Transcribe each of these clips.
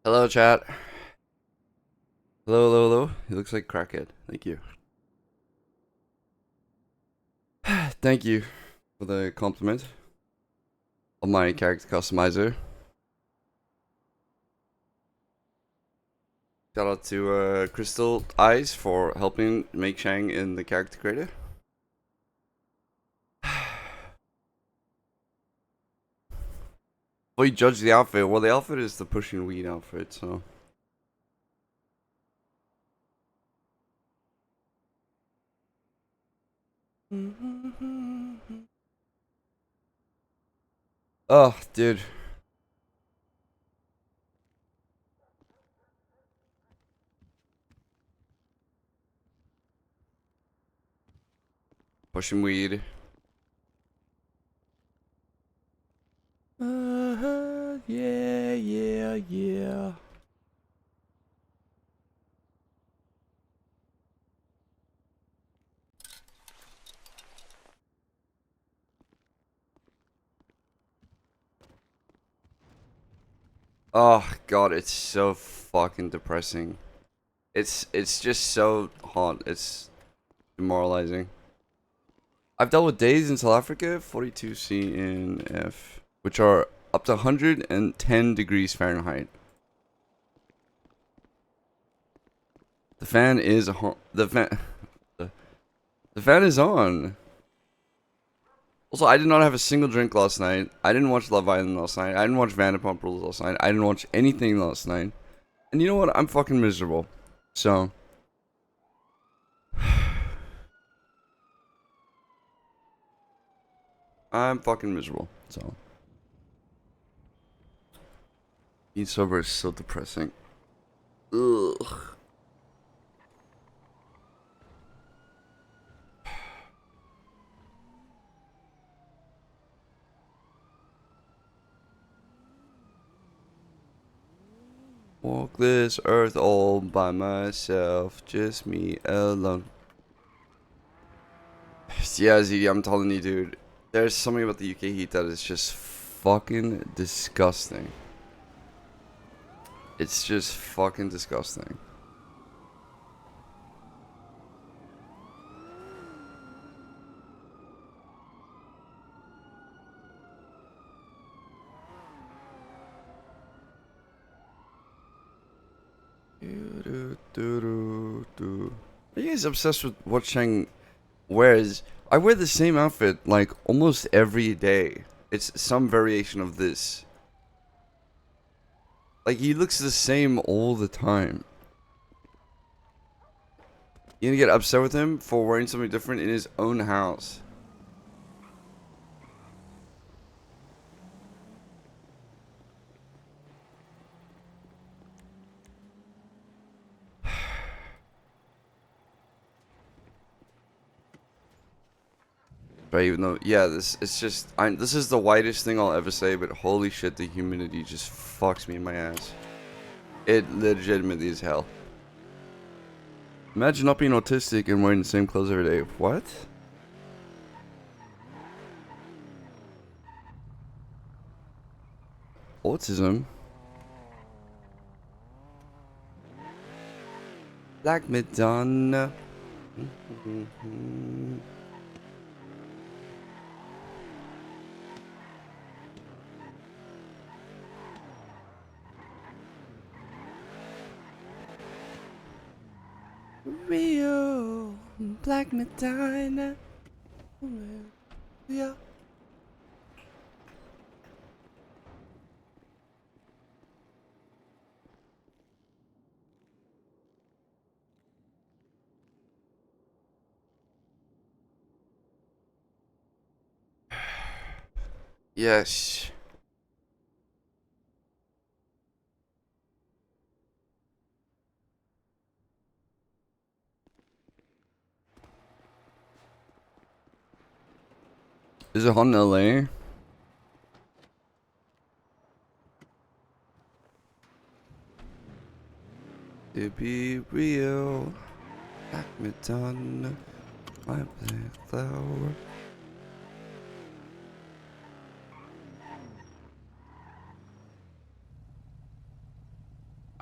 Hello, chat. Hello, hello, hello. He looks like crackhead. Thank you. Thank you for the compliment of my character customizer. Shout out to Crystal Eyes for helping make Shang in the character creator. Well, you judge the outfit. Well, the outfit is the pushing weed outfit, so. Oh, dude. Pushing weed. Yeah, yeah, yeah. Oh, God, it's so fucking depressing. It's just so hot. It's demoralizing. I've dealt with days in South Africa, 42 C and F, which are up to 110 degrees Fahrenheit. The fan is on. The fan is on. Also, I did not have a single drink last night. I didn't watch Love Island last night. I didn't watch Vanderpump Rules last night. I didn't watch anything last night. And you know what? I'm fucking miserable. So, I'm fucking miserable. So, being sober is so depressing. Ugh. Walk this earth all by myself, just me alone. Yeah, Z, I'm telling you, dude. There's something about the UK heat that is just fucking disgusting. It's just fucking disgusting. Are you guys obsessed with what Shang wears? I wear the same outfit like almost every day. It's some variation of this. Like he looks the same all the time. You gonna get upset with him for wearing something different in his own house? Right, even though, yeah, this is the whitest thing I'll ever say, but holy shit, the humidity just fucks me in my ass. It legitimately is hell. Imagine not being autistic and wearing the same clothes every day. What? Autism? Black Madonna. Real Black Madonna. Yeah. Yes. Is it hot in LA? To be real, Black Madonna, my black flower.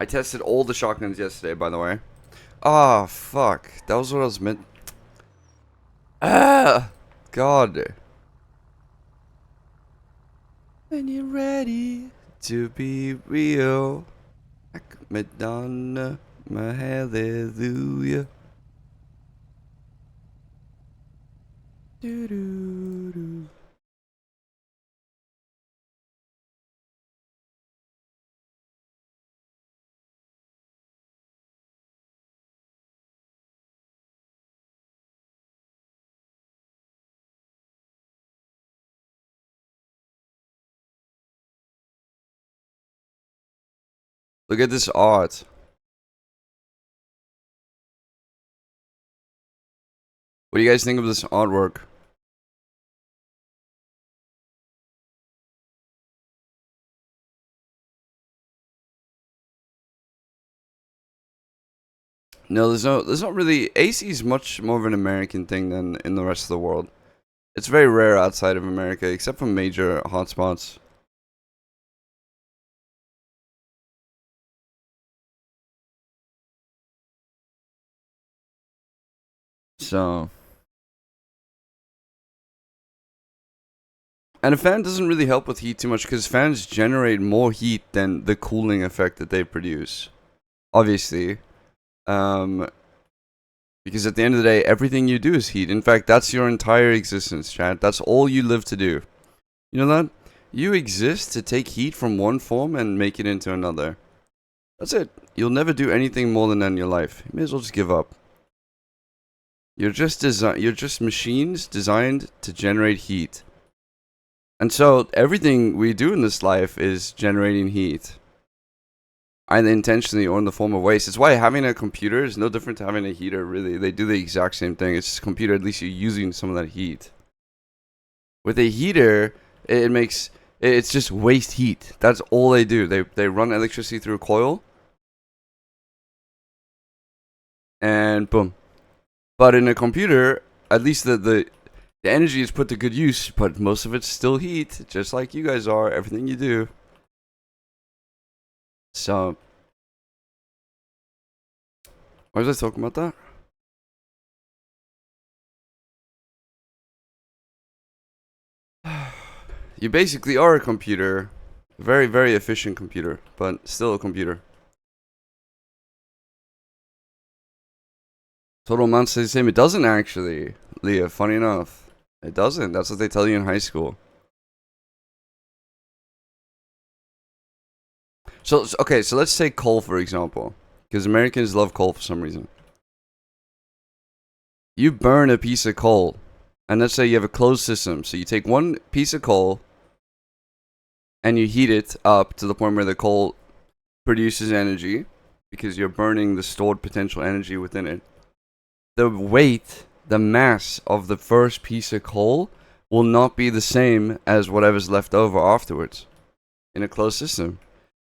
I tested all the shotguns yesterday, by the way. Ah, fuck. That was what I was meant. Ah, God. When you're ready to be real, like Madonna, my hallelujah. Doo -doo -doo. Look at this art. What do you guys think of this artwork? No, there's not really. AC is much more of an American thing than in the rest of the world. It's very rare outside of America, except for major hotspots. So, and a fan doesn't really help with heat too much because fans generate more heat than the cooling effect that they produce. Obviously, um, because at the end of the day, everything you do is heat. In fact, that's your entire existence, chat. That's all you live to do. You know that? You exist to take heat from one form and make it into another. That's it. You'll never do anything more than that in your life. You may as well just give up. You're just machines designed to generate heat. And so everything we do in this life is generating heat. Either intentionally or in the form of waste. It's why having a computer is no different to having a heater, really. They do the exact same thing. It's just a computer, at least you're using some of that heat. With a heater, it's just waste heat. That's all they do. They run electricity through a coil and boom. But in a computer, at least the energy is put to good use, but most of it's still heat, just like you guys are, everything you do. So, why was I talking about that? You basically are a computer. A very, very efficient computer, but still a computer. Total amount stays the same. It doesn't actually, Leah, funny enough. It doesn't. That's what they tell you in high school. So okay, so let's take coal for example. Because Americans love coal for some reason. You burn a piece of coal, and let's say you have a closed system. So you take one piece of coal, and you heat it up to the point where the coal produces energy, because you're burning the stored potential energy within it. The weight, the mass of the first piece of coal will not be the same as whatever's left over afterwards in a closed system,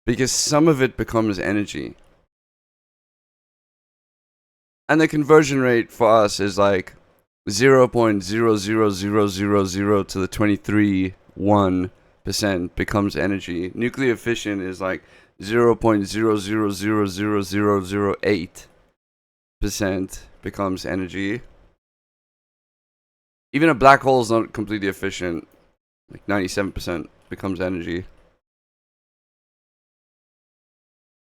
because some of it becomes energy. And the conversion rate for us is like 0.00000 to the 23.1% becomes energy. Nuclear fission is like 0.0000008% becomes energy. Even a black hole is not completely efficient. Like 97% becomes energy.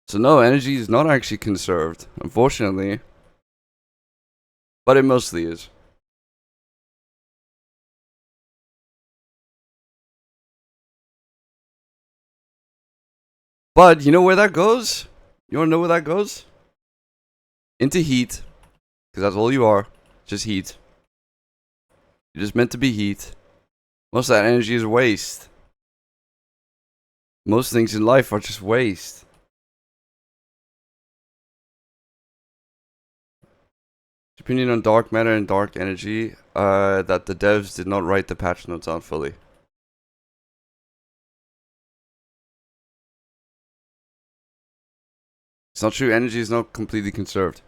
So no, energy is not actually conserved, unfortunately. But it mostly is. But you know where that goes? You wanna know where that goes? Into heat. Because that's all you are. Just heat. You're just meant to be heat. Most of that energy is waste. Most things in life are just waste. Opinion on dark matter and dark energy, that the devs did not write the patch notes out fully. It's not true, energy is not completely conserved.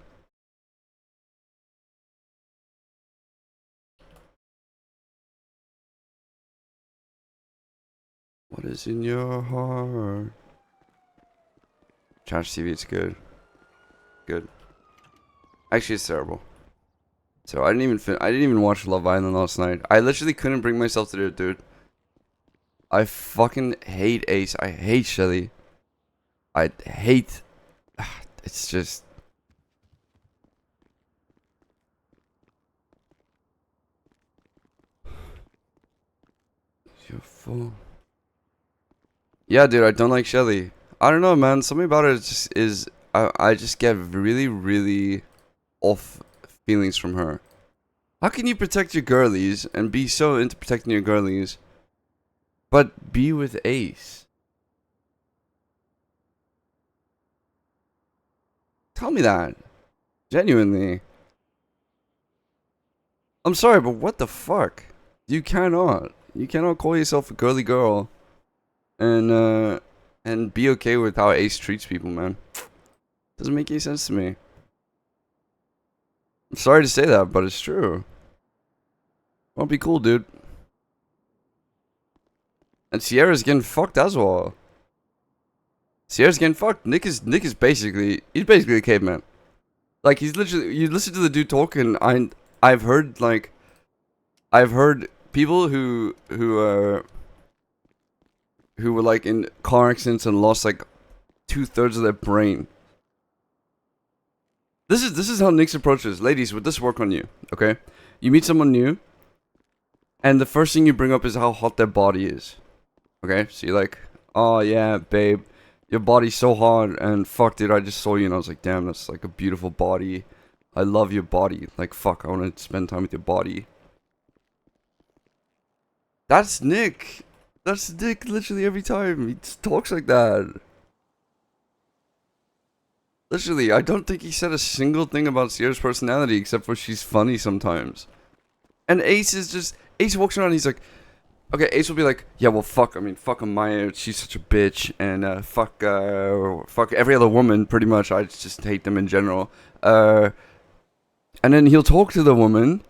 What is in your heart? Trash TV, it's good. Good. Actually, it's terrible. So I didn't even watch Love Island last night. I literally couldn't bring myself to do it, dude. I fucking hate Ace. I hate Shelly. I hate. It's just. You're full. Yeah, dude, I don't like Shelly. I don't know, man. Something about it just is. I just get really, really off feelings from her. How can you protect your girlies and be so into protecting your girlies, but be with Ace? Tell me that. Genuinely. I'm sorry, but what the fuck? You cannot. You cannot call yourself a girly girl and be okay with how Ace treats people, man. Doesn't make any sense to me. I'm sorry to say that, but it's true. Won't be cool, dude. And Sierra's getting fucked as well. Sierra's getting fucked. Nick is basically, he's basically a caveman. Like, he's literally, you listen to the dude talk, and I've heard people who were like in car accidents and lost like 2/3 of their brain. This is how Nick's approach is. Ladies, would this work on you? Okay, you meet someone new, and the first thing you bring up is how hot their body is. Okay, so you're like, oh yeah, babe, your body's so hot, and fuck, dude, I just saw you, and I was like, damn, that's like a beautiful body. I love your body. Like, fuck, I want to spend time with your body. That's Nick. That's Nick literally every time. He just talks like that. Literally, I don't think he said a single thing about Sierra's personality except for she's funny sometimes. And Ace is just... Ace walks around and he's like... Okay, Ace will be like, yeah, well, fuck Amaya, she's such a bitch, and fuck every other woman, pretty much. I just hate them in general. And then he'll talk to the woman,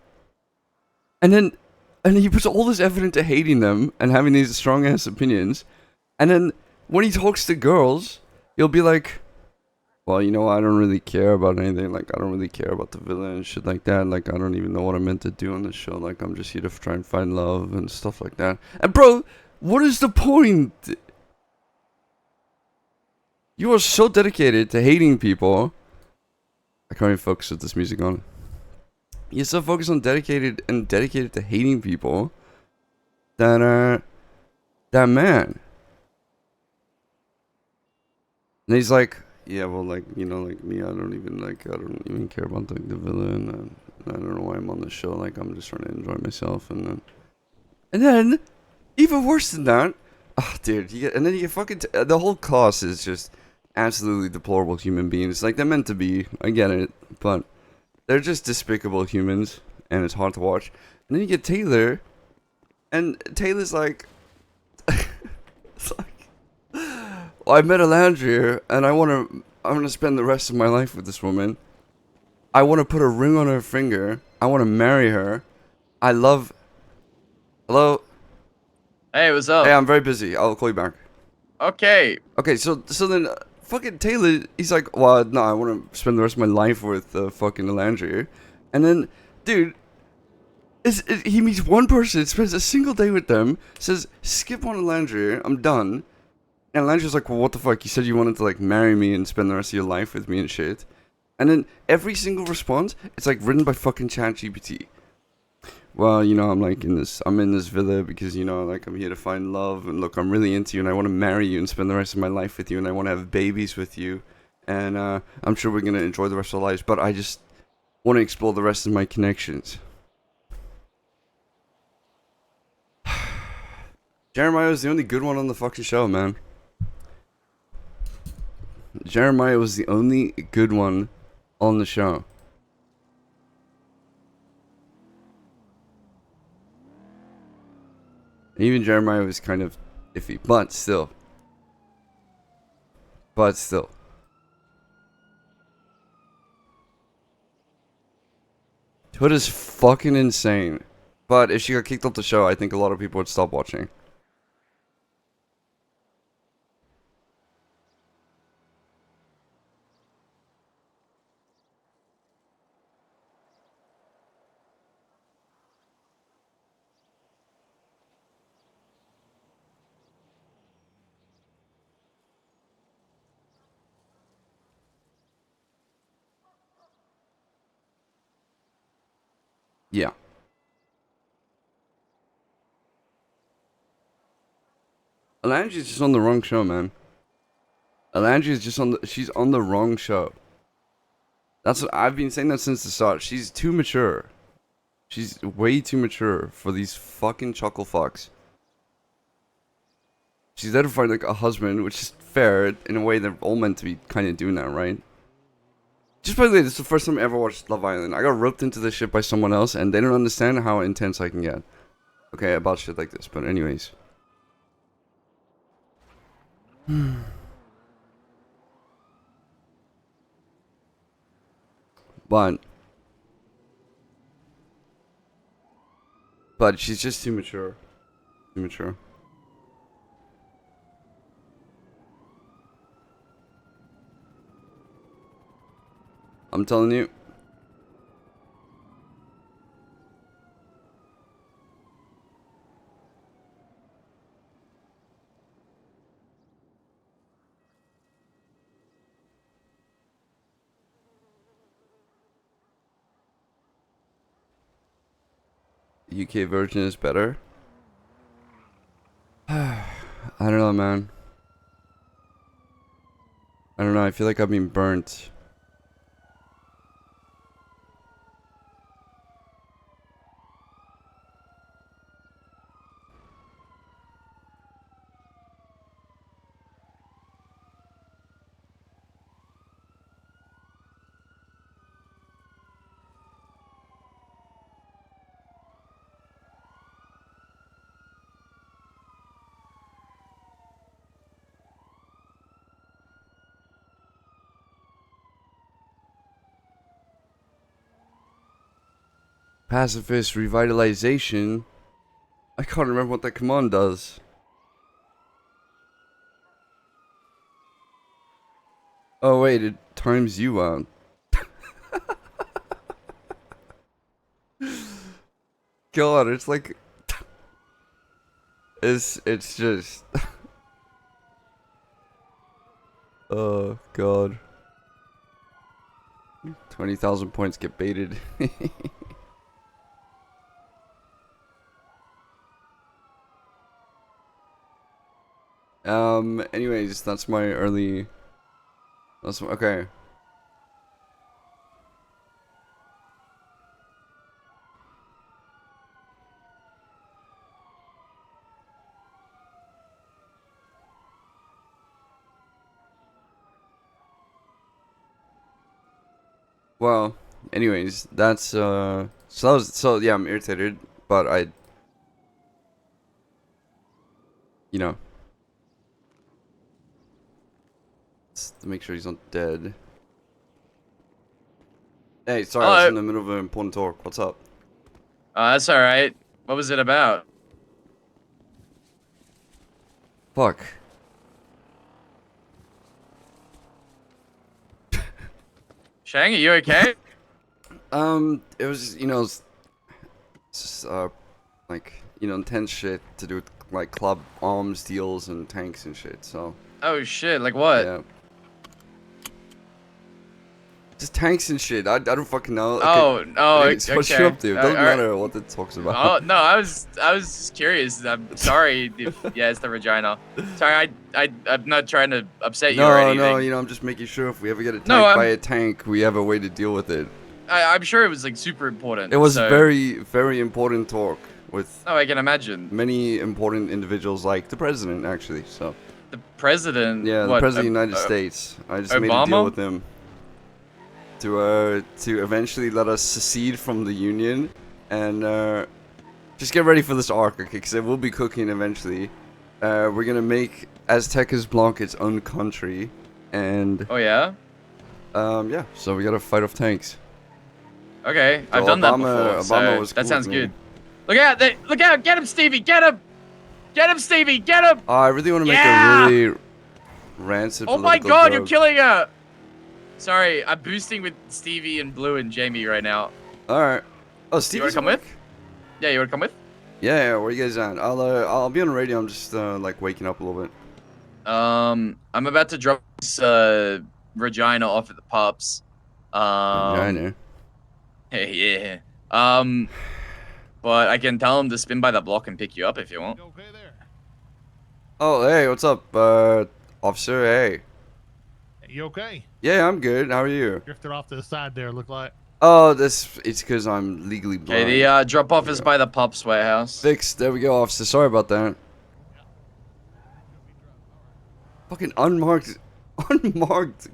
and he puts all this effort into hating them and having these strong ass opinions. And then when he talks to girls, he'll be like, well, you know, I don't really care about anything. Like, I don't really care about the villain and shit like that. Like, I don't even know what I'm meant to do on this show. Like, I'm just here to try and find love and stuff like that. And bro, what is the point? You are so dedicated to hating people. I can't even focus with this music on. You're so focused on dedicated to hating people that man. And he's like, yeah, well, like, you know, like me, I don't even care about the villain, and I don't know why I'm on the show. Like, I'm just trying to enjoy myself, and then even worse than that, oh, dude, and then you get fucking the whole cast is just absolutely deplorable human beings. Like, they're meant to be, I get it, but they're just despicable humans, and it's hard to watch. And then you get Taylor, and Taylor's like, it's like, well, I met Alandria, and I'm gonna spend the rest of my life with this woman. I want to put a ring on her finger. I want to marry her. I love... Hello? Hey, what's up? Hey, I'm very busy. I'll call you back. Okay. Okay, so then fucking Taylor, he's like, well, no, I want to spend the rest of my life with fucking Alandria. And then, dude, he meets one person, spends a single day with them, says, skip on Alandria, I'm done. And Landry's like, well, what the fuck? You said you wanted to, like, marry me and spend the rest of your life with me and shit. And then every single response, it's, like, written by fucking ChatGPT. Well, you know, I'm in this villa because, you know, like, I'm here to find love. And look, I'm really into you and I want to marry you and spend the rest of my life with you. And I want to have babies with you. And I'm sure we're going to enjoy the rest of our lives. But I just want to explore the rest of my connections. Jeremiah was the only good one on the fucking show, man. Jeremiah was the only good one on the show. Even Jeremiah was kind of iffy, but still. Hood is fucking insane. But if she got kicked off the show, I think a lot of people would stop watching. Yeah. Alangi's just on the wrong show, man. Alangi is just on the. She's on the wrong show. That's what I've been saying that since the start. She's too mature. She's way too mature for these fucking chuckle fucks. She's there to find like a husband, which is fair in a way. They're all meant to be kind of doing that, right? Just by the way, this is the first time I ever watched Love Island. I got roped into this shit by someone else, and they don't understand how intense I can get. Okay, about shit like this, but anyways. But she's just too mature. Too mature. I'm telling you. The UK version is better. I don't know, man. I don't know. I feel like I've been burnt. Pacifist revitalization. I can't remember what that command does. Oh wait, it times you out. God, it's like it's just oh god. 20,000 points get baited. Anyways, that's my early. That's okay. Well, anyways, that's so yeah, I'm irritated, but you know, to make sure he's not dead. Hey, sorry, I was in the middle of an important talk. What's up? That's all right. What was it about? Fuck. Shang, are you okay? It was, like, intense shit to do with, like, club arms deals and tanks and shit, so. Oh shit, like what? Yeah. Just tanks and shit. I don't fucking know. Okay. Okay. What you up to? It doesn't matter what it talks about. Oh no, I was just curious. I'm sorry if it's the Regina. Sorry, I'm not trying to upset you or anything. No, I'm just making sure if we ever get attacked by a tank, we have a way to deal with it. I'm sure it was like super important. It was very, very important talk with. Oh, I can imagine. Many important individuals, like the president, actually. So. The president. Yeah, the president of the United States. I just made a deal with him. To eventually let us secede from the Union, and just get ready for this arc, okay? Because it will be cooking eventually. We're gonna make Aztecas Blanc its own country, and oh yeah, yeah. So we gotta fight off tanks. Okay, so I've done that before. Obama was cool that sounds good. Look out! Look out! Get him, Stevie! Get him! Get him, Stevie! Get him! I really want to make a really rancid. Oh my God! You're killing her! Sorry, I'm boosting with Stevie and Blue and Jamie right now. Alright. Oh, Stevie, you wanna come with? Yeah, you wanna come with? Yeah, where you guys at? I'll be on the radio. I'm just like waking up a little bit. I'm about to drop this Regina off at the pups. Yeah, I know. Yeah. But I can tell him to spin by the block and pick you up if you want. Okay there. Oh, hey, what's up, officer? Hey. You okay? Yeah, I'm good. How are you? Drifted off to the side there, look like. Oh, it's because I'm legally blind. Okay, the drop off is by the Pops warehouse. Fixed. There we go, officer. Sorry about that. Fucking unmarked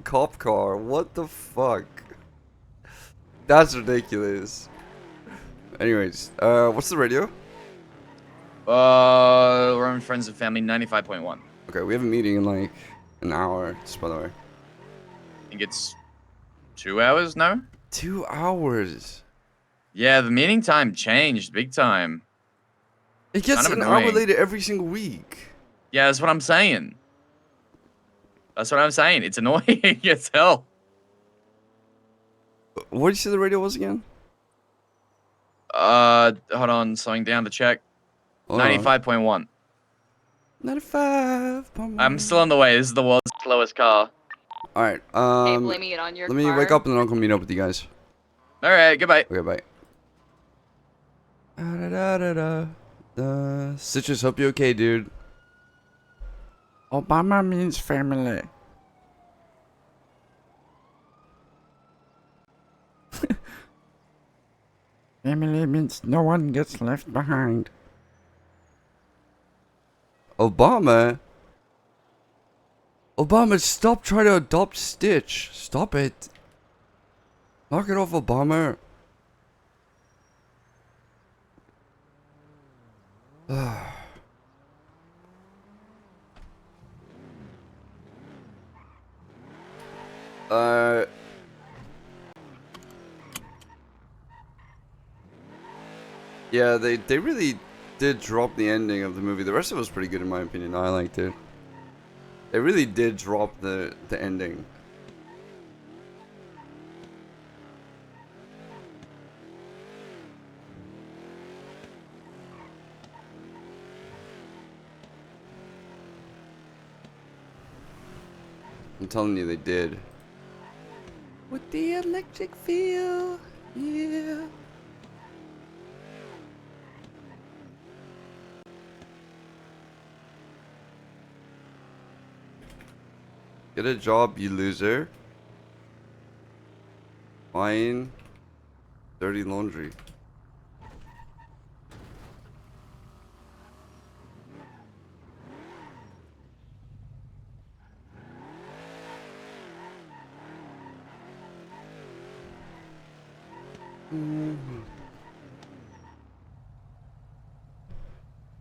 cop car. What the fuck? That's ridiculous. Anyways, what's the radio? We're on Friends and Family 95.1. Okay, we have a meeting in like an hour, just by the way. I think it's 2 hours now? 2 hours. Yeah, the meeting time changed big time. It gets Kind of an hour annoying. later every single week. Yeah, that's what I'm saying. That's what I'm saying. It's annoying as hell. What did you say the radio was again? Hold on, slowing down to check. Hold on. 95.1. 95. I'm still on the way. This is the world's slowest car. Alright, Hey, blaming it on your let me car. wake up and then I'll come meet up with you guys. Alright, goodbye. Okay, bye. Citrus, hope you're okay, dude. Obama means family. Family means no one gets left behind. Obama? Obama, stop trying to adopt Stitch. Stop it. Knock it off, Obama. Yeah, they really did drop the ending of the movie. The rest of it was pretty good in my opinion. I liked it. They really did drop the ending. I'm telling you, they did. With the electric feel, yeah. Get a job, you loser. Fine. Dirty laundry.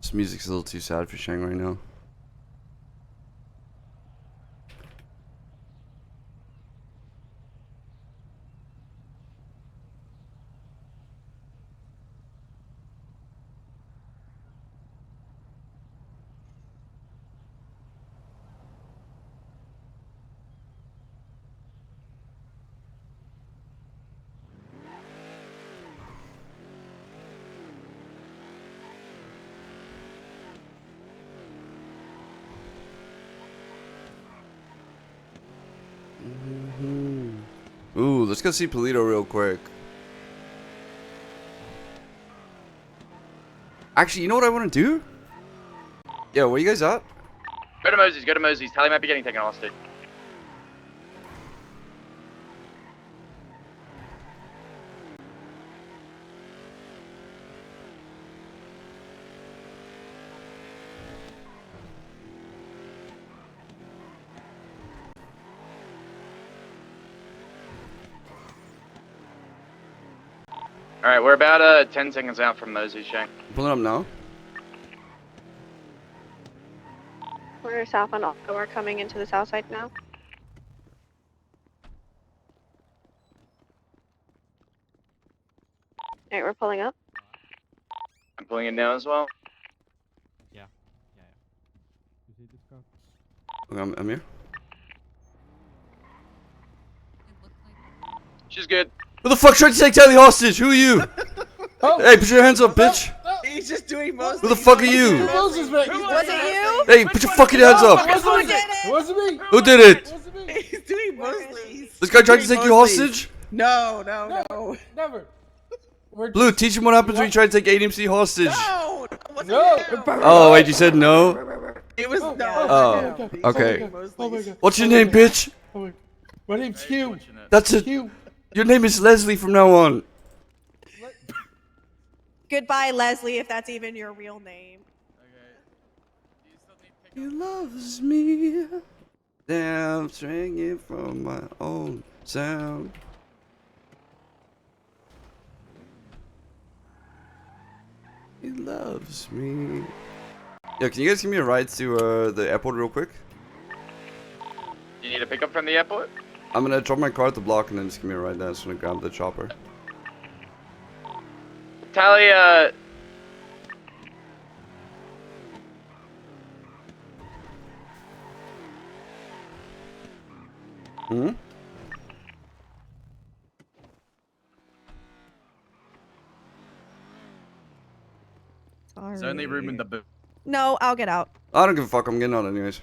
This music's a little too sad for Shang right now. Ooh, let's go see Polito real quick. Actually, you know what I want to do? Yeah, where you guys at? Go to Mosey's, go to Mosey's. Tell him might be getting taken hostage. Alright, we're about 10 seconds out from Mosey's, Shang. Pulling up now. We're south on Alto. We're coming into the south side now. Alright, we're pulling up. I'm pulling in now as well. Okay, I'm here. She's good. Who the fuck tried to take Telly hostage? Who are you? Hey, put your hands up, bitch. He's just doing most. Who the fuck are you? Was it you? Hey, put your fucking hands up. Wasn't me. Who did it? He's doing mostly. This guy tried to take you hostage? No. Never. Blue, teach him what happens when you try to take ADMC hostage. No! No! Oh, wait, you said no? It was no. Oh, okay. Oh my god. What's your name, bitch? Oh my name's Hugh. Fortunate. That's it. Hugh. Your name is Leslie from now on. Goodbye, Leslie, if that's even your real name. Okay. Do you still need He loves me. Damn, singing from my own sound. He loves me. Yo, can you guys give me a ride to the airport real quick? You need a pickup from the airport? I'm gonna drop my car at the block and then just give me a ride there. I'm just gonna grab the chopper. Tally, Hmm? there's only room in the boot. No, I'll get out. I don't give a fuck. I'm getting out anyways.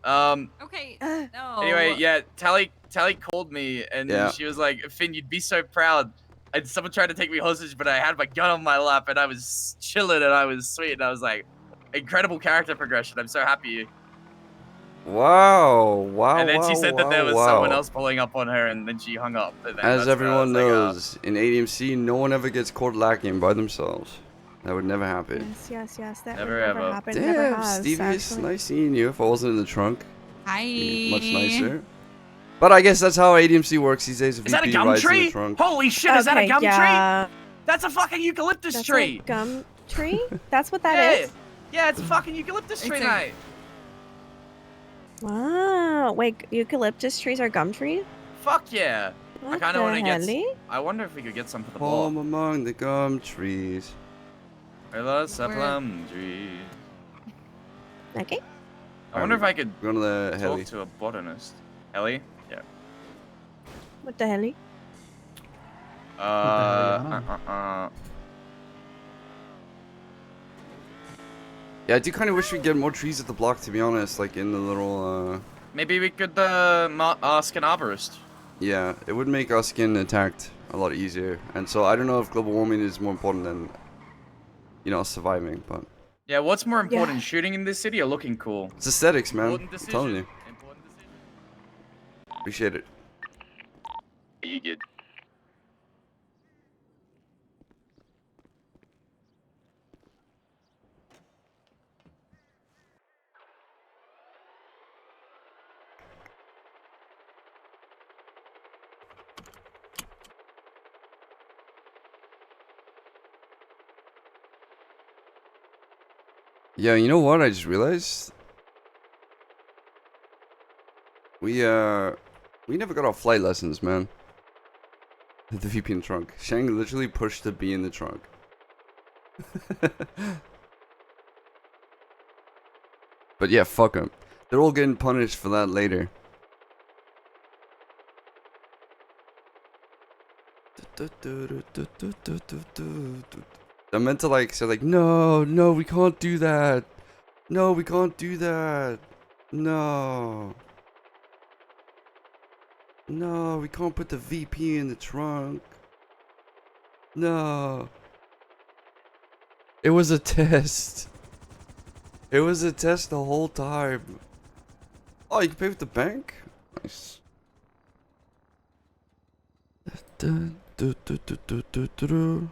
Okay. No. Anyway, yeah, Tally called me and Yeah. she was like, Finn, you'd be so proud. And someone tried to take me hostage, but I had my gun on my lap and I was chilling and I was sweet and I was like, incredible character progression. I'm so happy. Wow. Wow. And then she wow, said that there was wow. someone else pulling up on her and then she hung up. And then As that's when I everyone was like, knows, in ADMC, no one ever gets caught lacking by themselves. That would never happen. Yes. That Never would never ever. happen. Never Damn, has, Stevie, it's actually. nice seeing you. If I wasn't in the trunk, Hi. it'd be much nicer. But I guess that's how ADMC works these days. Is that a VP gum rides in the tree? trunk. Holy shit, is that a Okay, gum yeah. tree? That's a fucking eucalyptus That's tree. a gum tree? That's what that Yeah. is? Yeah, it's a fucking eucalyptus tree, It's a- mate. Wow. Wait, eucalyptus trees are gum trees? Fuck yeah. What kinda the wanna get helly? I wonder if we could get some for the Home ball. among the gum trees. Hello, plum tree. Okay. I wonder if I could We're going to the talk heli. to a botanist. Ellie? Yeah. What the helly? Yeah, I do kind of wish we'd get more trees at the block, to be honest. Like in the little, Maybe we could ask an arborist. yeah, it would make us getting attacked a lot easier. And so I don't know if global warming is more important than, you know, surviving, but Yeah, what's more important, shooting in this city or looking cool? it's aesthetics, man. Important I'm decision. telling you. Important decision. Appreciate it. You good? Yeah, you know what? I just realized we never got our flight lessons, man. The VP in the trunk. Shang literally pushed the B in the trunk. But yeah, fuck them. They're all getting punished for that later. They're meant to like say like, no, we can't do that. No, we can't do that. No. No, we can't put the VP in the trunk. No. It was a test. It was a test the whole time. Oh, you can pay with the bank? Nice. Dun, dun, dun, dun, dun, dun, dun, dun.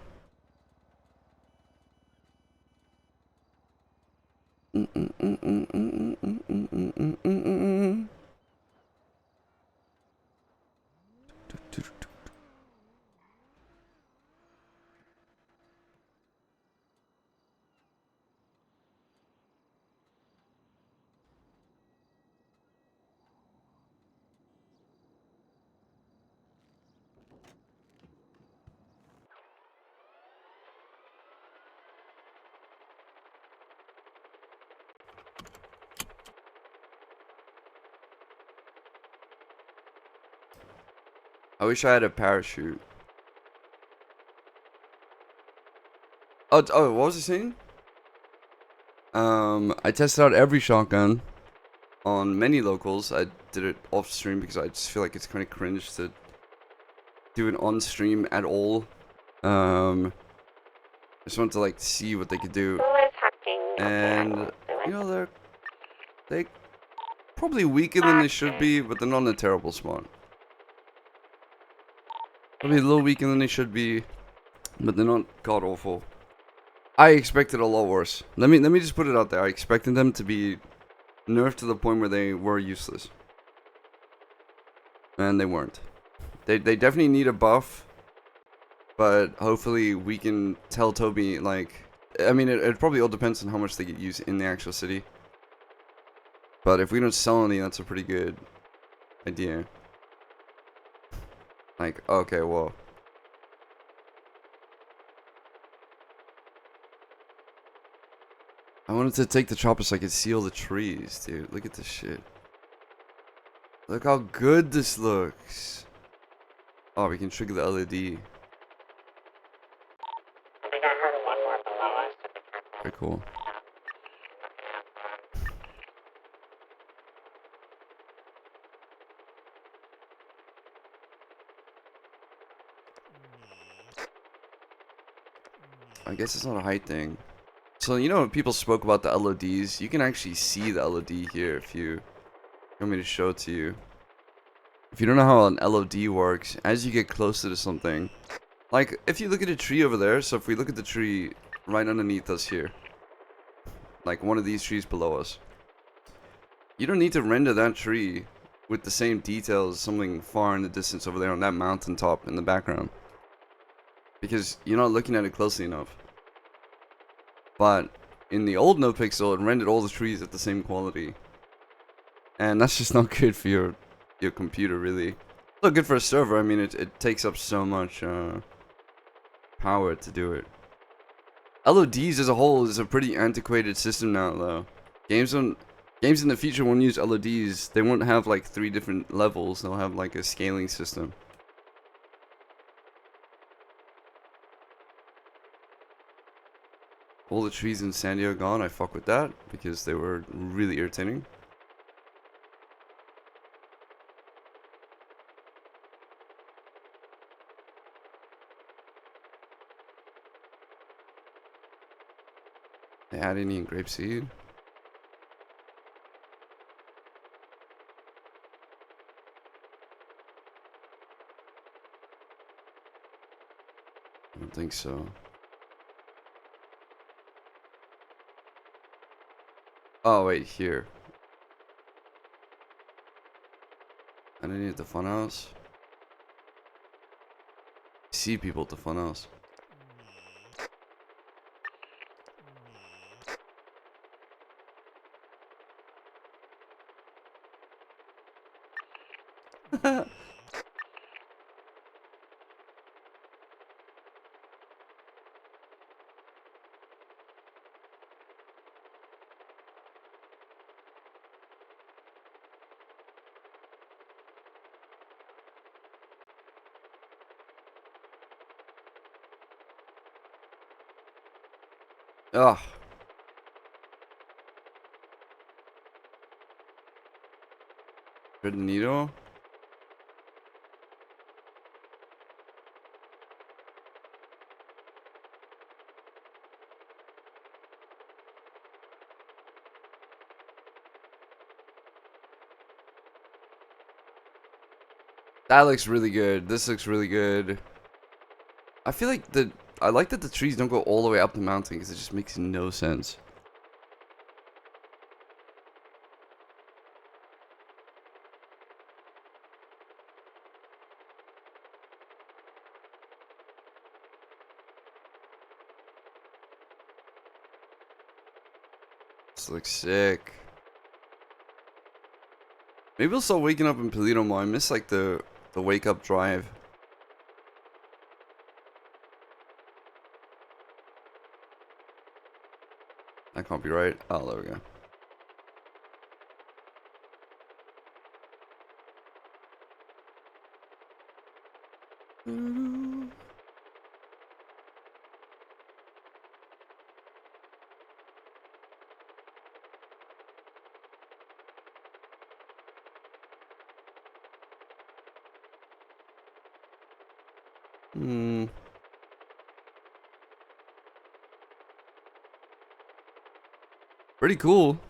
I wish I had a parachute. Oh, what was I saying? I tested out every shotgun on many locals. I did it off stream because I just feel like it's kind of cringe to do it on stream at all. Just wanted to like see what they could do, and you know they probably weaker than they should be, but they're not in a terrible spot. Probably a little weaker than they should be, but they're not god awful. I expected a lot worse. Let me just put it out there. I expected them to be nerfed to the point where they were useless, and they weren't. They definitely need a buff, but hopefully we can tell Toby, like, I mean, it probably all depends on how much they get used in the actual city. But if we don't sell any, that's a pretty good idea. Like, okay, well. I wanted to take the chopper so I could see all the trees, dude. Look at this shit. Look how good this looks. Oh, we can trigger the LED. Very cool. I guess it's not a height thing. So, you know, when people spoke about the LODs, you can actually see the LOD here if you want me to show it to you. If you don't know how an LOD works, as you get closer to something, like if you look at a tree over there, so if we look at the tree right underneath us here, like one of these trees below us, you don't need to render that tree with the same detail as something far in the distance over there on that mountaintop in the background, because you're not looking at it closely enough. But in the old NoPixel, it rendered all the trees at the same quality, and that's just not good for your computer, really. It's not good for a server. I mean, it takes up so much power to do it. LODs as a whole is a pretty antiquated system now, though. Games in the future won't use LODs. They won't have like 3 different levels. They'll have like a scaling system. All the trees in San Diego gone. I fuck with that because they were really irritating. They add any in grapeseed? I don't think so. Oh wait, here. I didn't need the funhouse. See people at the funhouse. Ugh. Red needle? That looks really good. This looks really good. I feel like I like that the trees don't go all the way up the mountain because it just makes no sense. This looks sick. Maybe we'll start waking up in Polito more. I miss like the wake up drive. That can't be right. Oh, there we go. Pretty cool.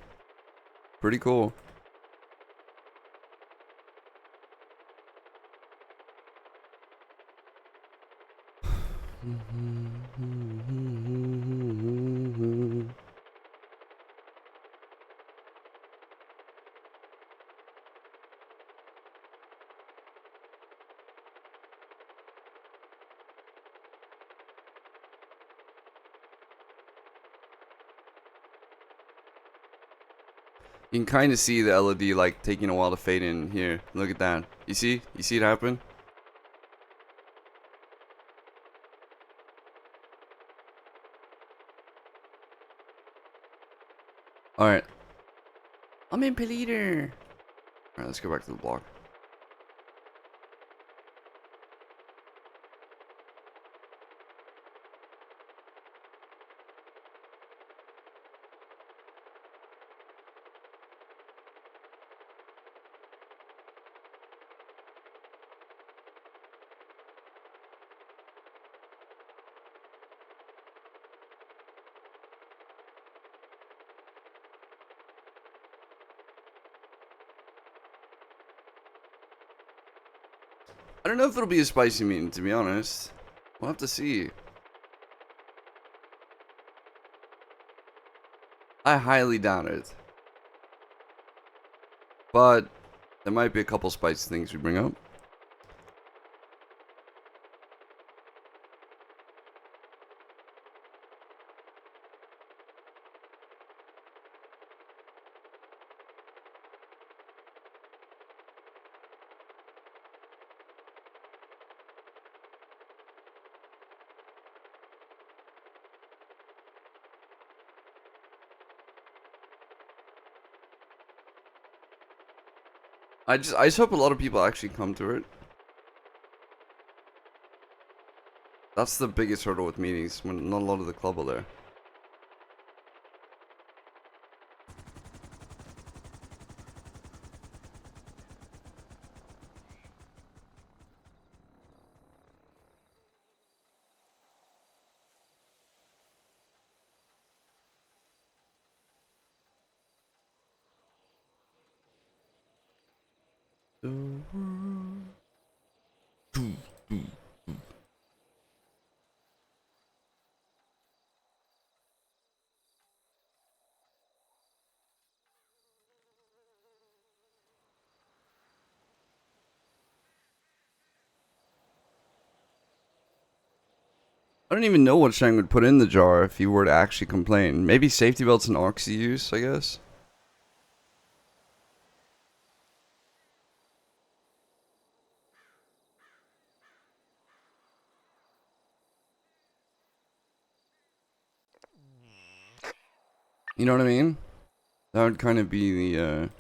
Pretty cool. You can kind of see the LED like taking a while to fade in here. Look at that. You see? You see it happen? Alright. I'm in Politer. Alright, let's go back to the block. I don't know if it'll be a spicy meat, to be honest. We'll have to see. I highly doubt it. But there might be a couple spicy things we bring up. I just hope a lot of people actually come to it. That's the biggest hurdle with meetings, when not a lot of the club are there. I don't even know what Shang would put in the jar if he were to actually complain. Maybe safety belts and oxy use, I guess. You know what I mean? That would kind of be the,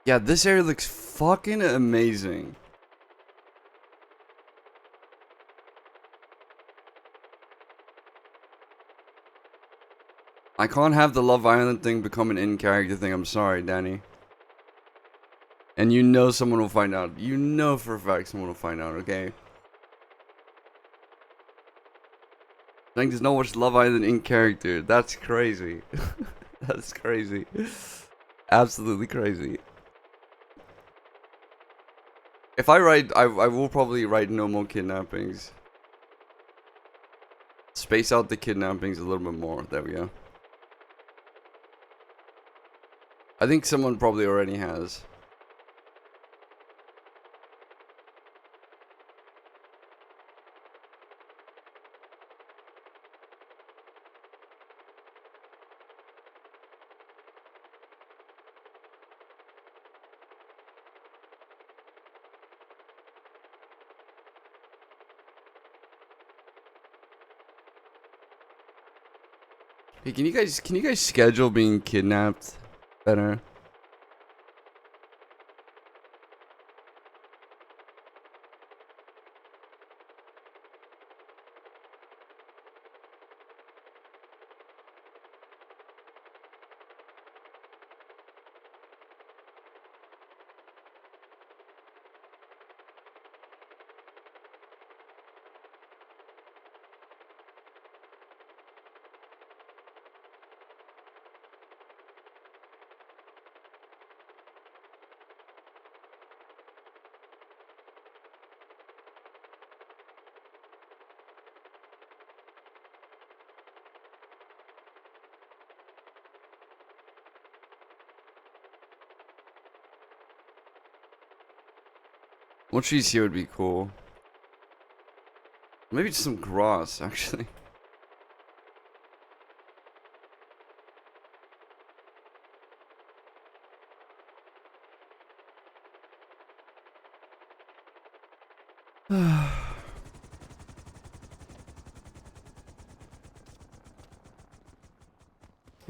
Yeah, this area looks fucking amazing. I can't have the Love Island thing become an in-character thing. I'm sorry, Danny. And you know someone will find out. You know for a fact someone will find out, okay? Shang does not watch Love Island in character. That's crazy. That's crazy. Absolutely crazy. If I write, I will probably write no more kidnappings. Space out the kidnappings a little bit more. There we go. I think someone probably already has. Hey, can you guys schedule being kidnapped better? One cheese here would be cool. Maybe just some grass, actually.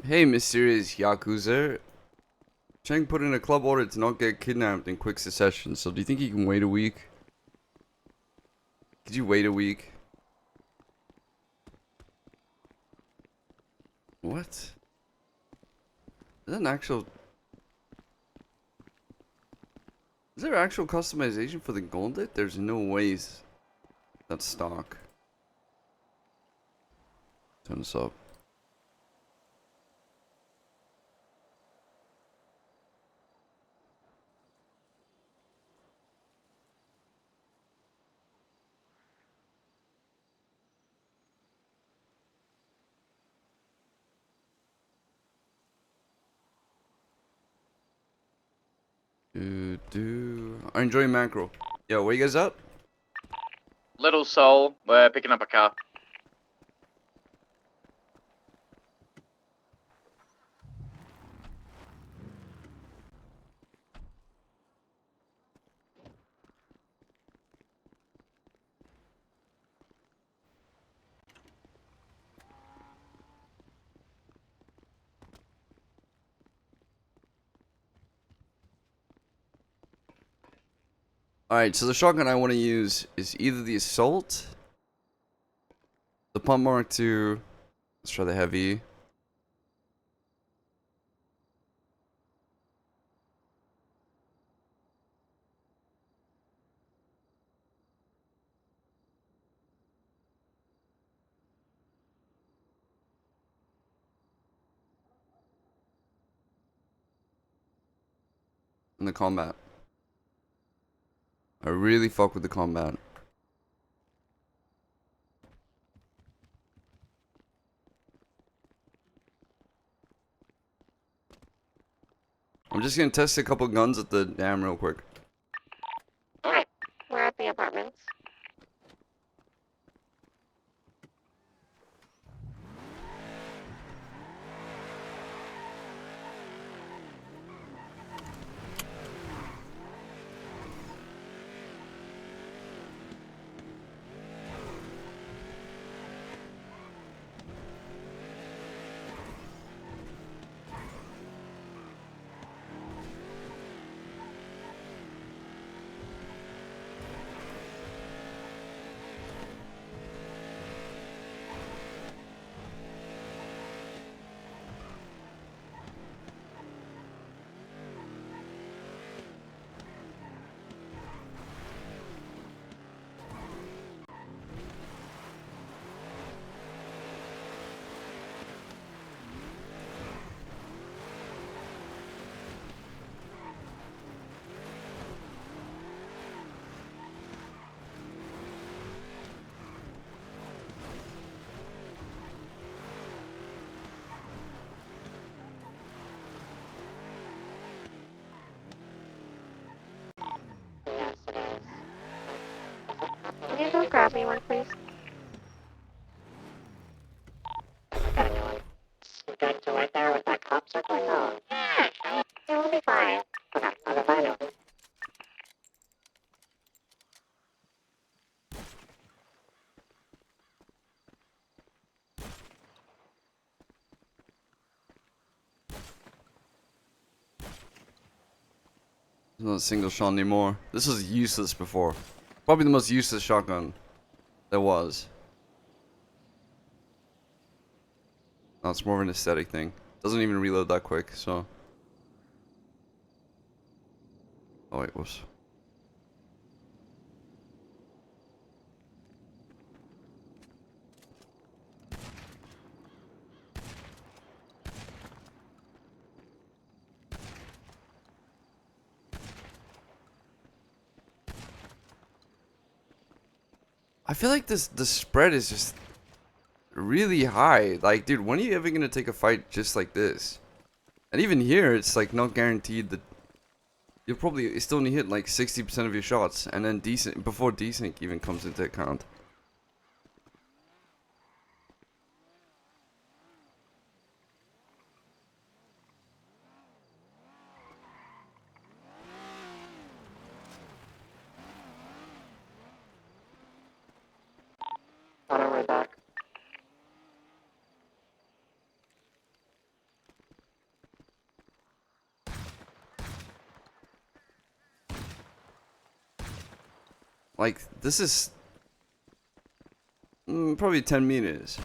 Hey, mysterious Yakuza. Shang put in a club order to not get kidnapped in quick succession, so do you think he can wait a week? Could you wait a week? What? Is that an actual... Is there actual customization for the gauntlet? There's no ways. That's stock. Turn this up. I enjoy mackerel. Yo, where you guys at? Little Soul, we're picking up a car. Alright, so the shotgun I want to use is either the Assault, the Pump Mark II, let's try the Heavy, and the Combat. I really fuck with the Combat. I'm just gonna test a couple guns at the dam real quick. Alright, we're at the apartments. Yes, it is. Can you go grab me one, please? Got a new one. You good to right there with that cop circling? Oh. Yeah, it will be fine. Okay, I'll go find it. There's not a single shot anymore. This was useless before. Probably the most useless shotgun there was. No, it's more of an aesthetic thing. Doesn't even reload that quick, so. Oh wait, whoops. I feel like the spread is just really high. Like, dude, when are you ever gonna take a fight just like this? And even here, it's like not guaranteed that you'll probably still only hit like 60% of your shots, and then before desync even comes into account. On our way back. Like, this is probably 10 meters.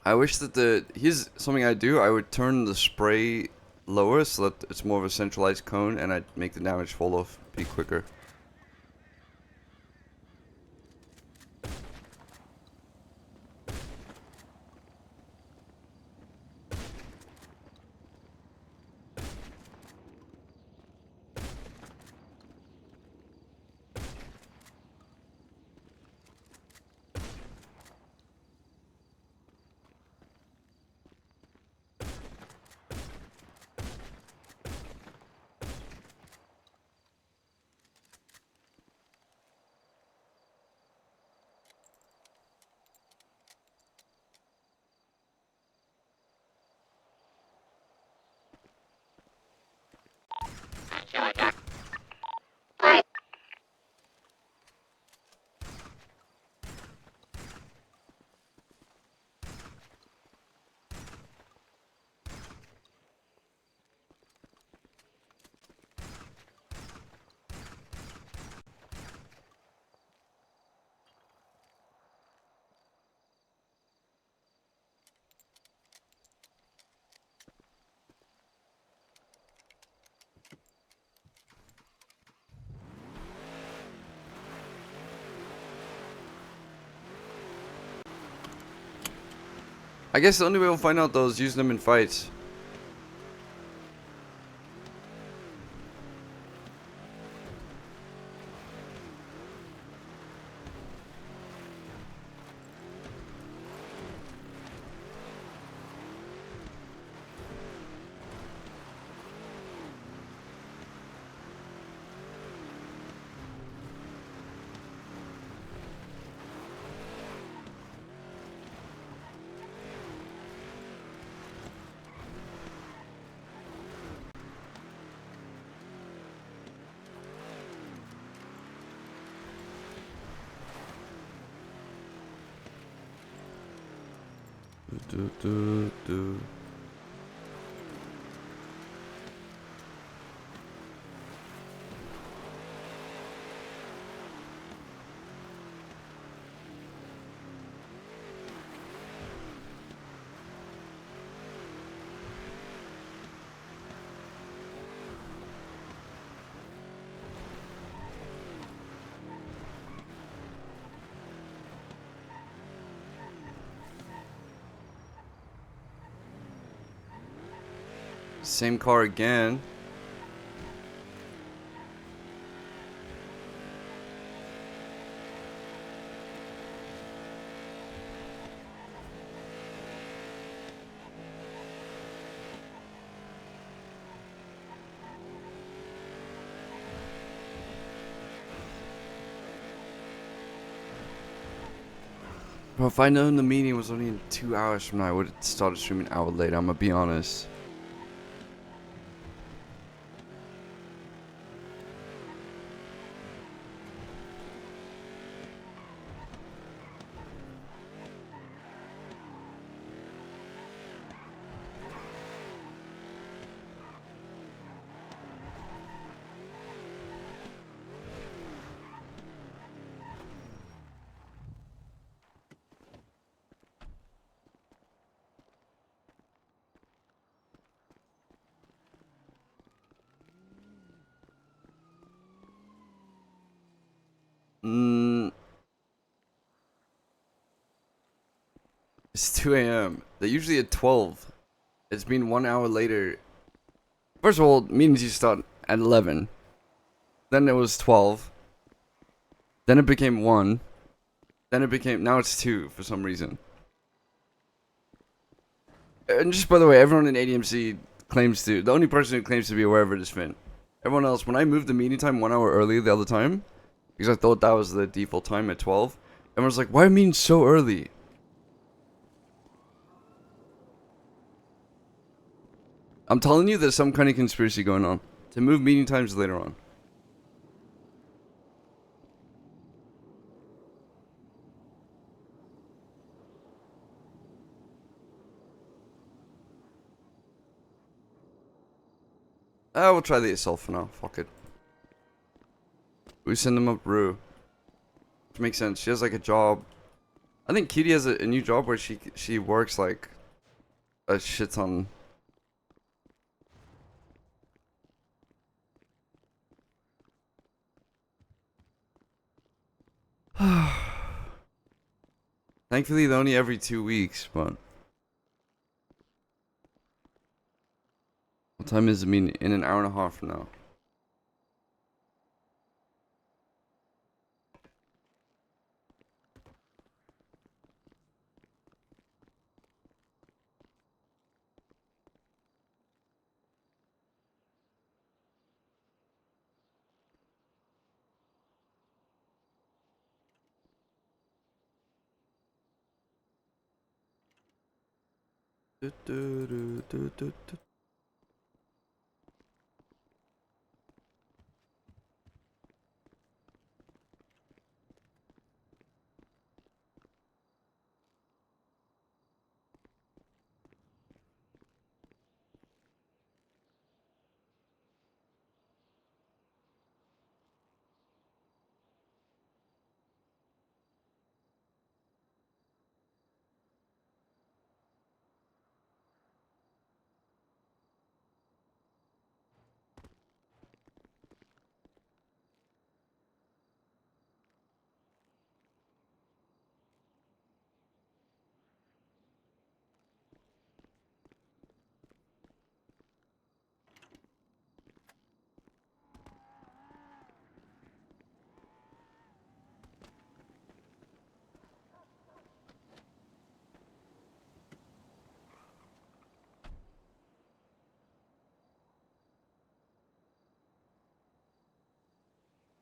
I wish that here's something I do. I would turn the spray lower so that it's more of a centralized cone, and I'd make the damage fall off be quicker. I guess the only way we'll find out though is using them in fights. Do. Same car again. Bro, if I known the meeting was only in 2 hours from now, I would have started streaming an hour later. I'm gonna be honest. It's 2 a.m. They're usually at 12. It's been 1 hour later. First of all, meetings used to start at 11. Then it was 12. Then it became 1. Then it became, now it's 2 for some reason. And just by the way, everyone in ADMC claims to, the only person who claims to be aware of it is Finn. Everyone else, when I moved the meeting time 1 hour early the other time, because I thought that was the default time at 12, everyone's like, why are meetings so early? I'm telling you, there's some kind of conspiracy going on to move meeting times later on. We'll try the assault for now. Fuck it. We send them up Rue. Which makes sense. She has like a job. I think Kitty has a new job where she works like a shit ton. Thankfully, they're only every 2 weeks, but... What time is it? I mean, in an hour and a half from now.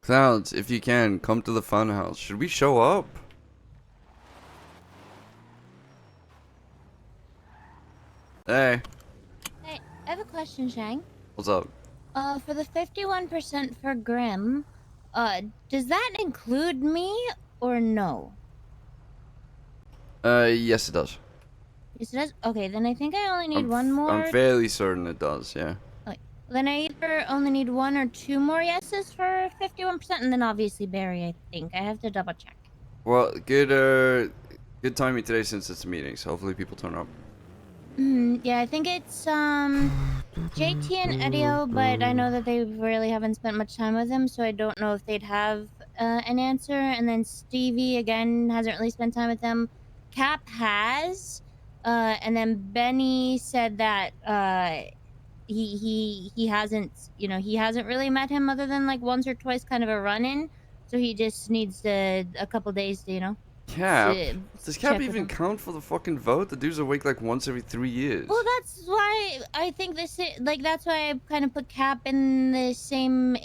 Clouds, if you can, come to the funhouse. Should we show up? Hey, Hey, I have a question, Shang. what's up? For the 51% for Grim, does that include me or no? Yes it does. Yes, it does? Okay, then I think I only need one more. I'm fairly certain it does, yeah. Okay. Then I either only need 1 or 2 more yeses for 51%, and then obviously Barry, I think. I have to double check. Well, good timing today since it's a meeting, so hopefully people turn up. Yeah, I think it's, JT and Edio, but I know that they really haven't spent much time with him, so I don't know if they'd have, an answer. And then Stevie, again, hasn't really spent time with them. Cap has, and then Benny said that, he hasn't, you know, he hasn't really met him other than like once or twice, kind of a run-in, so he just needs a couple days to, you know, Cap? Does Cap check with even him. count for the fucking vote? The dude's awake like once every 3 years. Well, that's why I think this is, like, that's why I kind of put Cap in the same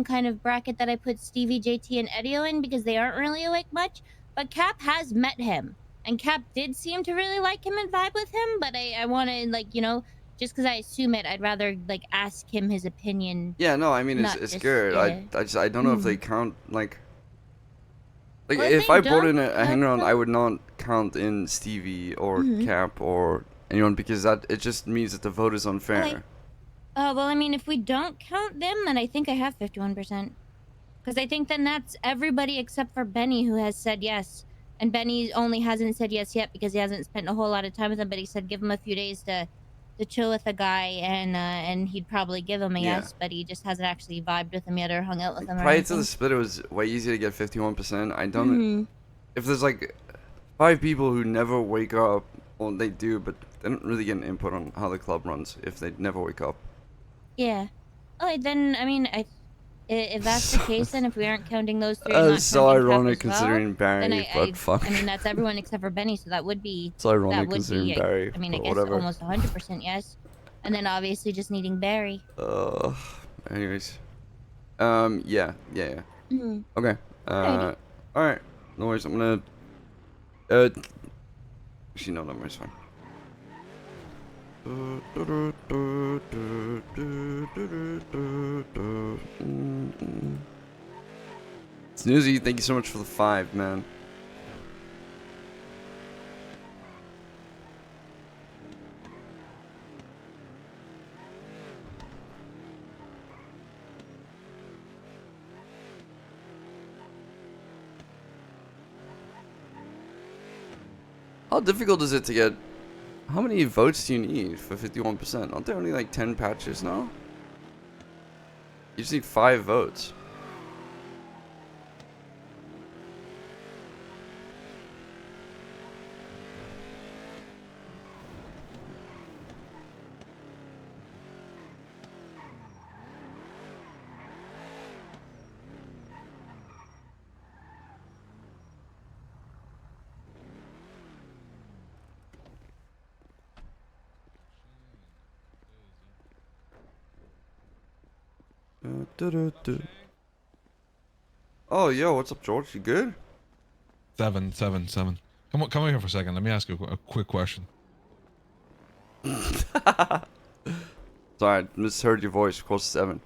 kind of bracket that I put Stevie, JT, and Edio in, because they aren't really awake much. But Cap has met him, And Cap did seem to really like him and vibe with him, but I want to, like, you know, just because I assume it, I'd rather, like, ask him his opinion. Yeah, no, I mean, Not it's just, good. yeah. I don't know if they count, like, Well, if if they I brought don't in a count hanger on, I them- would not count in Stevie or Mhm. Cap or anyone because it just means that the vote is unfair. Okay. Well, I mean, if we don't count them, then I think I have 51%. Because I think then that's everybody except for Benny who has said yes. And Benny only hasn't said yes yet because he hasn't spent a whole lot of time with him. But he said give him a few days to chill with the guy, and he'd probably give him a Yeah. yes. But he just hasn't actually vibed with him yet or hung out with him or Prior to anything. the split, it was way easier to get 51%. I don't. Mhm. If there's like 5 people who never wake up, well, they do, but they don't really get an input on how the club runs if they never wake up. Yeah. Oh, then I mean, if that's the case, then if we aren't counting those three, not So counting Cap ironic as well, considering Barry, then but fuck. I mean, that's everyone except for Benny, so that would be It's ironic that would considering be. Barry, I mean, I but guess whatever. almost 100% yes, and then obviously just needing Barry. Anyways. Yeah. Mhm. Okay. Alrighty. Alright. No worries, I'm gonna, actually, no, it's fine. Snoozy, thank you so much for the 5, man. How difficult is it to get? How many votes do you need for 51%? Aren't there only like 10 patches now? You just need 5 votes. Oh, yo, what's up, George? You good? 7. Come over here for a second. Let me ask you a quick question. Sorry, I misheard your voice. Of course, 7.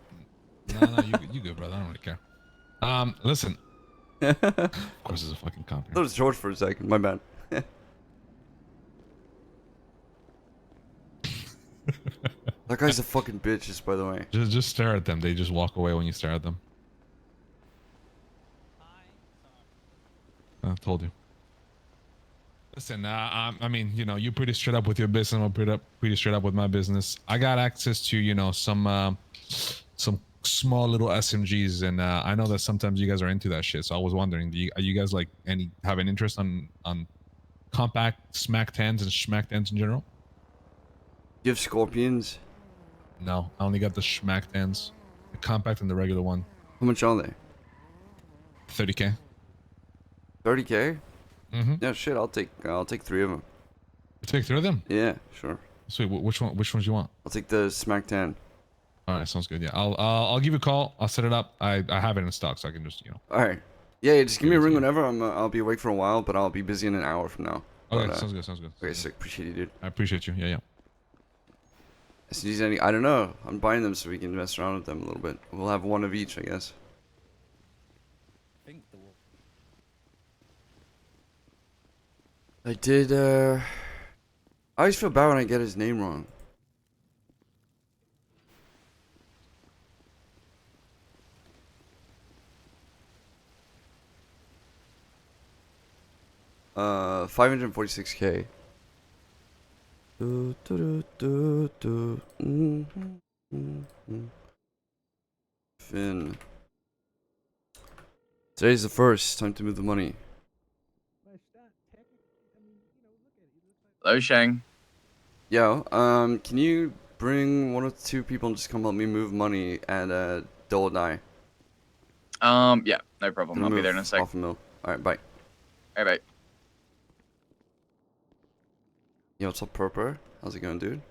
No, you good, brother. I don't really care. Listen. Of course, it's a fucking cop here. That was George for a second. My bad. That guy's a fucking bitch, just by the way. Just stare at them. They just walk away when you stare at them. I told you. Listen, I mean, you know, you're pretty straight up with your business. I'm pretty straight up with my business. I got access to, you know, some small little SMGs, and I know that sometimes you guys are into that shit. So I was wondering, are you guys like have an interest on compact smack 10s and schmack 10s in general? You have scorpions? No, I only got the schmack 10s, the compact and the regular one. How much are they? 30k. 30k? Mm-hmm. Yeah, shit. I'll take 3 of them. You take 3 of them? Yeah, sure. Sweet. Which ones you want? I'll take the Smack 10. All right, sounds good. Yeah, I'll give you a call. I'll set it up. I have it in stock, so I can just, you know. All right. Yeah, just give me a ring whenever. I'll be awake for a while, but I'll be busy in an hour from now. Okay, But, sounds good. Okay, sick. Appreciate you, dude. I appreciate you. Yeah. SDs, I don't know. I'm buying them so we can mess around with them a little bit. We'll have one of each, I guess. I did, I always feel bad when I get his name wrong. Uh, 546k. Finn. Today's the 1st. Time to move the money. Hello, Shang. Yo, can you bring 1 or 2 people and just come help me move money at Dole and I? Yeah, no problem. I'll be there in a sec. Off a mill. Alright, bye. Alright, bye. Yo, what's up, Purper? How's it going, dude?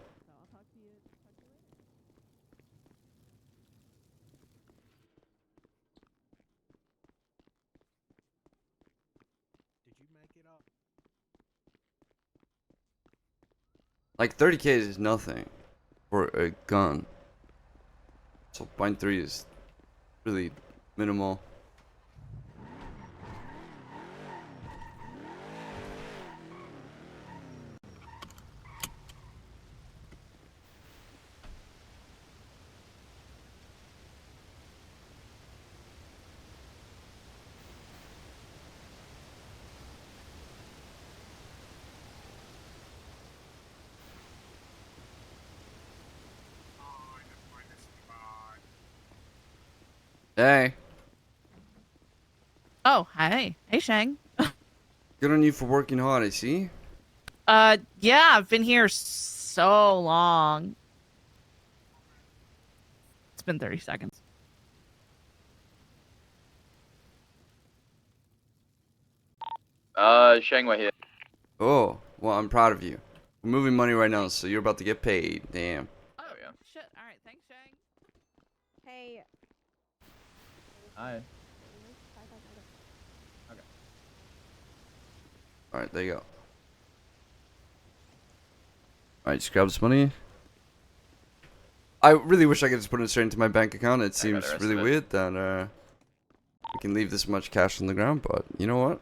Like 30k is nothing for a gun. So buying 3 is really minimal. Hey, Oh, hi. Hey, Shang. good on you for working hard, I see. Yeah, I've been here so long. It's been 30 seconds. Shang, we're here. Oh, well, I'm proud of you. We're moving money right now, so you're about to get paid. Damn. Oh yeah. Shit. All right. Thanks, Shang. Hey. Hi. Alright, there you go. Alright, just grab this money. I really wish I could just put it straight into my bank account. It seems the rest really of it. weird that we can leave this much cash on the ground, but you know what?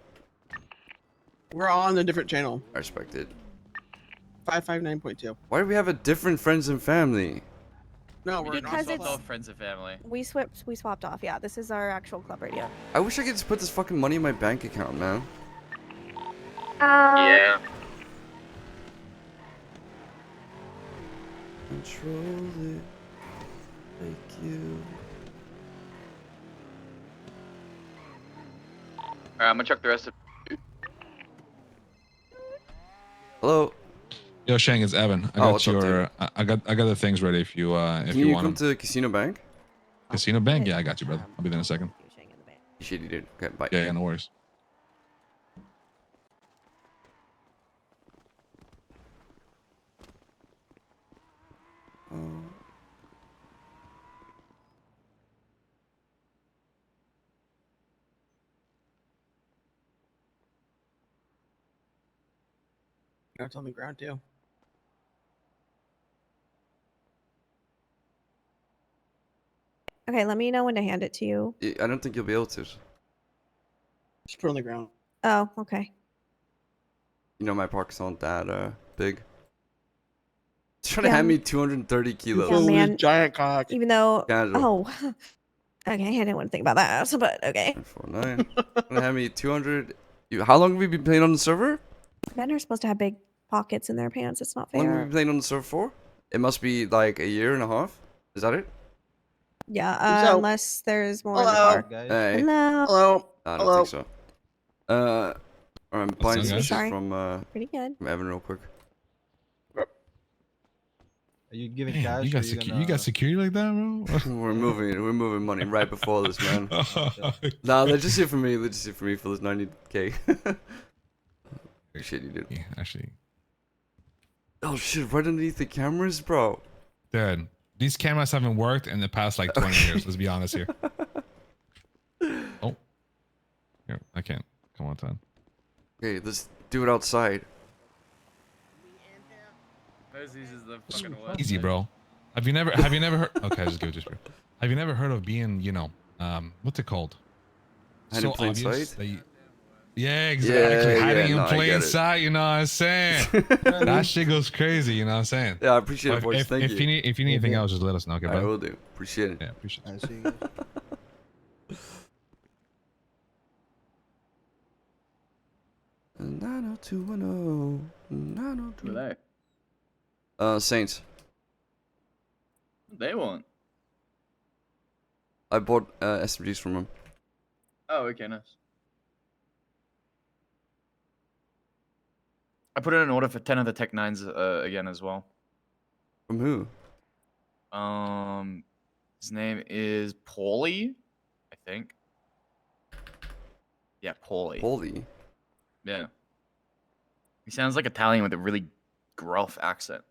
We're all on a different channel. I respect it. 559.2. Why do we have a different friends and family? No, We we're didn't not. Because swap it's- off friends and family. We swapped off. Yeah, this is our actual club radio. I wish I could just put this fucking money in my bank account, man. Yeah. Control it like you. Alright, I'm gonna chuck the rest of. Hello. Yo, Shang, it's Evan. I Oh, got what's up, your. I got the things ready if you Can if you you come want them. to Casino Bank? Casino Bank? Yeah, I got you, brother. I'll be there in a second. Shitty dude. Okay, bye. Yeah, no worries. It's on the ground too. Okay, let me know when to hand it to you. I don't think you'll be able to. Just put it on the ground. Oh, okay. You know my pockets aren't that big. He's trying to hand me 230 kilos. Yeah, Full man. giant cock. Even though, Casual. oh, okay, I didn't want to think about that, but okay. 949. Gonna hand me 200. How long have we been playing on the server? Men are supposed to have big pockets in their pants. It's not How long have we fair. been playing on the server for? It must be like a year and a half. Is that it? Yeah, So- unless there's more in the Hello. car. Hey. Hello. Hello. I don't Hello. think so. I'm buying up, some guys? shit Sorry. from Pretty good. Evan real quick. Are you giving Damn, cash? you got you got security like that, bro? we're moving money right before this, man. Nah, let's just here for me. Let's just here for me for this 90k. Shit, you did. Yeah, actually, Oh shit, right underneath the cameras, bro. dude, these cameras haven't worked in the past like 20 years. Let's be honest here. Oh, here, I can't. Come on, Todd. Okay, let's do it outside. Moses is the fucking worst. Easy, bro. Have you never heard? Okay, just give it to you. Have you never heard of being, what's it called? Hide in plain sight? that you- yeah, exactly. Yeah, Hiding no, in I plain get it. sight, you know what I'm saying? That shit goes crazy, you know what I'm saying? Yeah, I appreciate it, If, boys. if, Thank if you. you need anything else, just let us know, okay, I bro? will do. Appreciate it. Yeah, appreciate it. I see you guys. Nine oh two one oh. Who are 902. they? Saints. They won't. I bought SMGs from him. Oh, okay, nice. I put in an order for 10 of the Tech 9s again as well. From who? His name is Paulie, I think. Yeah, Paulie. Holy. Yeah. He sounds like Italian with a really gruff accent.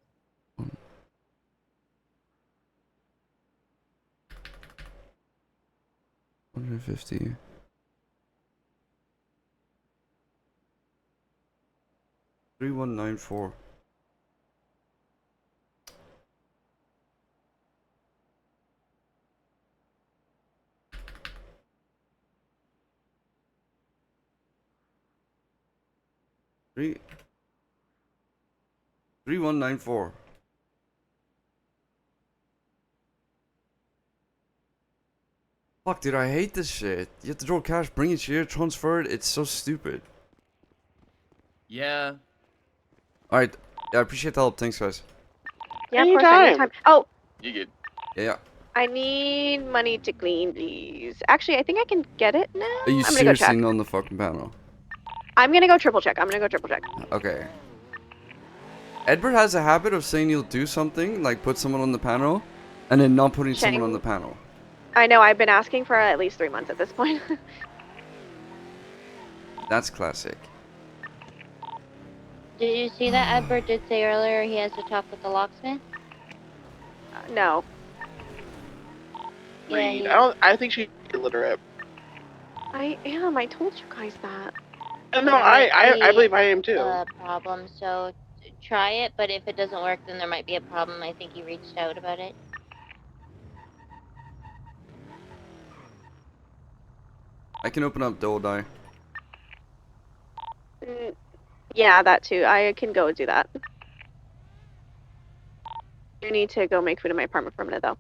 $150. $3194. 3194. Fuck, dude, I hate this shit. You have to draw cash, bring it here, transfer it. It's so stupid. Yeah. Alright, yeah, I appreciate the help. Thanks, guys. Yeah, of course, anytime. Oh, You good? Yeah. I need money to clean, please. Actually, I think I can get it now. Are you I'm gonna go check. seriously on the fucking panel? I'm gonna go triple check. Okay. Edward has a habit of saying he'll do something, like put someone on the panel, and then not putting someone on the panel. I know, I've been asking for at least 3 months at this point. That's classic. Did you see that Edward did say earlier he has to talk with the locksmith? No. Yeah, Reed, he- I think she's illiterate. I am. I told you guys that. No, I believe I am too. Problem, so try it, but if it doesn't work, then there might be a problem. I think he reached out about it. I can open up Dole Die. Yeah, that too. I can go do that. You need to go make food in my apartment for a minute, though.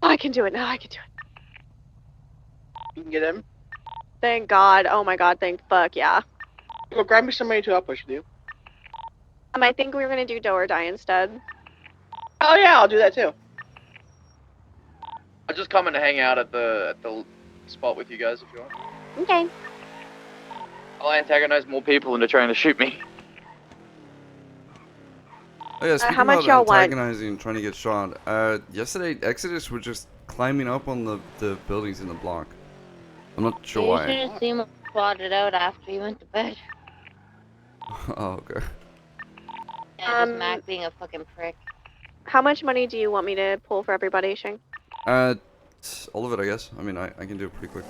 Oh, I can do it now. I can do it. You can get him. Thank God. Oh my God. Thank fuck. Yeah. Go grab me some money to I'll push you. I think we were gonna do dough or die instead. Oh yeah, I'll do that too. I'll just come and hang out at the spot with you guys if you want. Okay. I'll antagonize more people into trying to shoot me. Oh yeah, speaking how much about y'all want? antagonizing and trying to get shot, yesterday Exodus were just climbing up on the buildings in the block. I'm not sure You why. should have seen what plotted out after you went to bed. Oh, okay. Yeah, just Mac being a fucking prick. How much money do you want me to pull for everybody, Shang? All of it, I guess. I mean, I can do it pretty quick.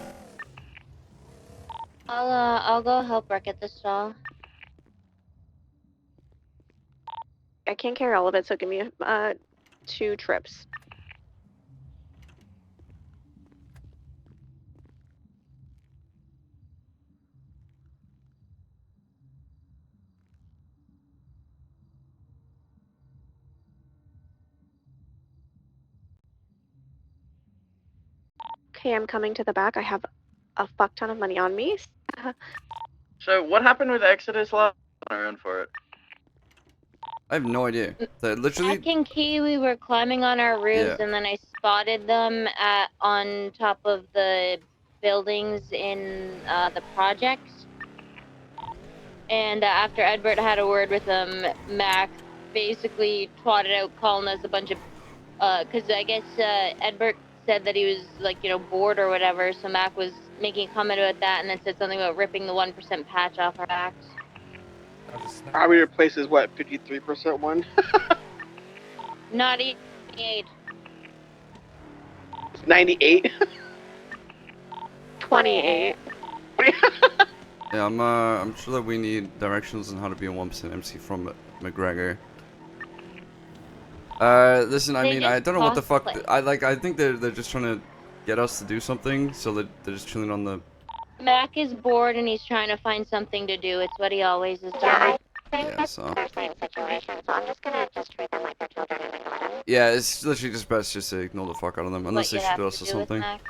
I'll go help Rick at the stall. I can't carry all of it, so give me 2 trips. Okay, I'm coming to the back. I have a fuck ton of money on me. So what happened with Exodus last round for it? I have no idea. They literally. Back in Key, we were climbing on our roofs, Yeah. and then I spotted them on top of the buildings in the project. And after Edward had a word with them, Mac basically trotted out calling us a bunch of, because I guess Edward said that he was like, bored or whatever, so Mac was making a comment about that and then said something about ripping the 1% patch off our backs. Probably replaces what, 53% one? Not 88. 98. 28. Yeah, I'm sure that we need directions on how to be a 1% MC from McGregor. Listen, I They mean, I just don't know what the fuck. cosplay. I think they're just trying to get us to do something, so they're just chilling on the. Mac is bored and he's trying to find something to do. It's what he always has done. Yeah, so. They're same situation, so I'm just gonna treat them like they're children and ignore them. Yeah, it's literally just best just to ignore the fuck out of them, unless they What you shoot have us to or do with something. Mac.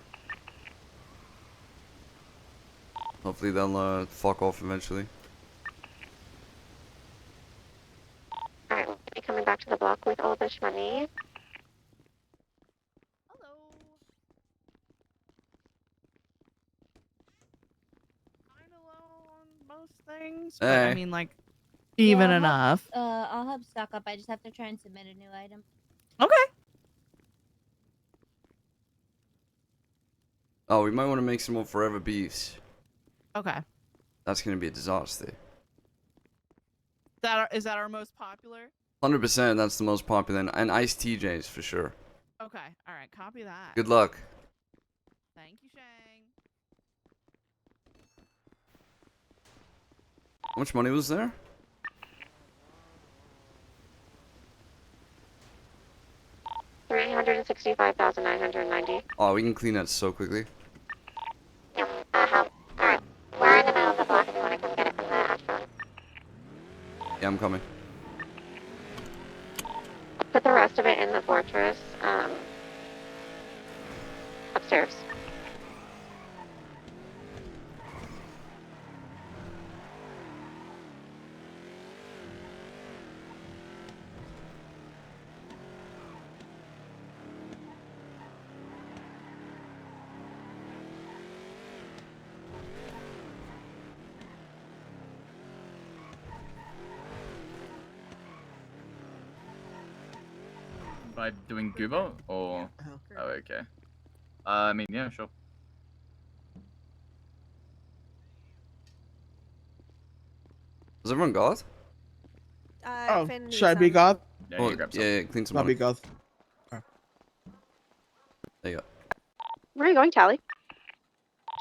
Hopefully they'll fuck off eventually. Alright, we'll be coming back to the block with all this money. Hello. Kind of low on most things, but I Hey. mean, like, even Yeah, enough. I'll help stock up. I just have to try and submit a new item. Okay. Oh, we might want to make some more forever beefs. Okay. That's gonna be a disaster. Is that our most popular? 100%, that's the most popular, and iced TJs for sure. Okay. All right. Copy that. Good luck. Thank you, Shang. How much money was there? $365,990. Oh, we can clean that so quickly. Alright. We're in the middle of the block if you want to Yeah, I'm coming. Put the rest of it in the fortress, upstairs. By doing Gubo or? Oh, okay. I mean, yeah, sure. Is everyone God? Oh, should I be God? Yeah, Oh, you grab some. yeah, clean some I'll be money. God. There you go. Where are you going, Tally?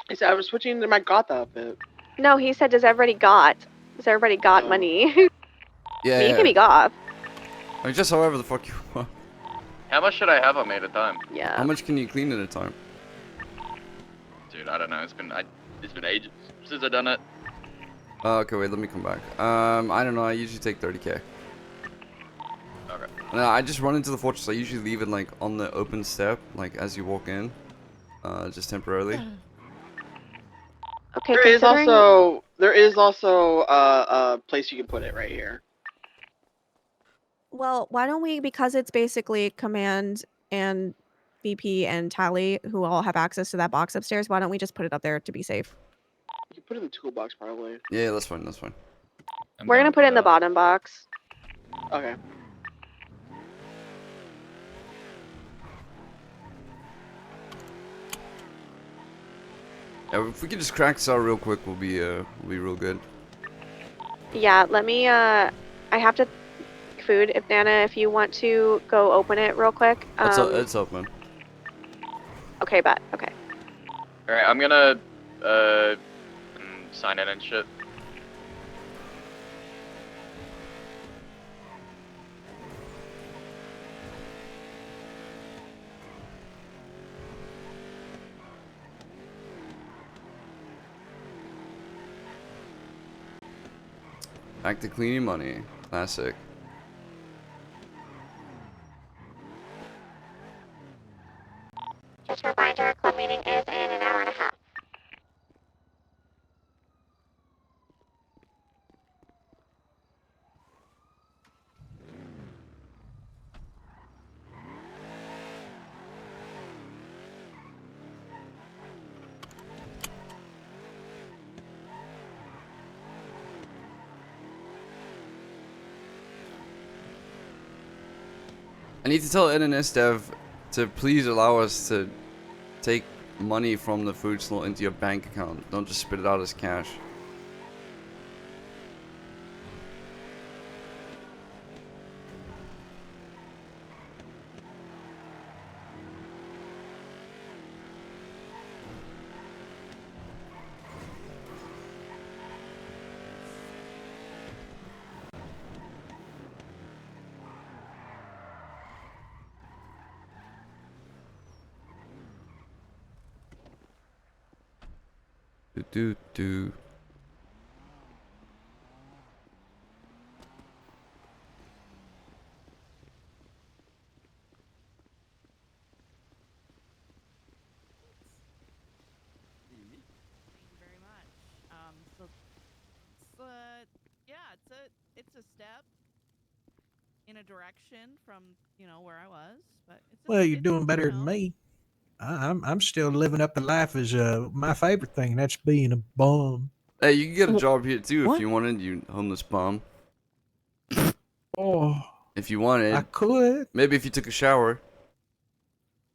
I said I was switching to my goth outfit. No, he said, does everybody got? Does everybody got Oh. money? Yeah, You can be goth. I mean, just however the fuck you want. How much should I have on me at a time? Yeah. How much can you clean at a time? Dude, I don't know. It's been ages since I've done it. Oh, okay, wait, let me come back. I don't know, I usually take 30k. Okay. No, I just run into the fortress. I usually leave it like on the open step, like as you walk in, just temporarily. Okay, There is also a place you can put it right here. Well, why don't we, because it's basically Command and VP and Tally who all have access to that box upstairs, why don't we just put it up there to be safe? You can put it in the toolbox probably. Yeah, that's fine, that's fine. We're gonna put it in the bottom box. Okay. Yeah, if we can just crack this out real quick, we'll be real good. Yeah, let me, I have to food. If Nana, if you want to go open it real quick. It's open. Okay, bet. Okay. Alright, I'm gonna, sign in and shit. Back to cleaning money. Classic. Just a reminder, club meeting is in an hour and a half. I need to tell NNS Dev to please allow us to take money from the food slot into your bank account. Don't just spit it out as cash. Do. Thank you very much. So yeah, it's a step in a direction from where I was, but Well, you're doing better than me. I'm still living up the life as my favorite thing. That's being a bum. Hey, you can get a job here too if you wanted, you homeless bum. Oh, If you wanted. I could. Maybe if you took a shower.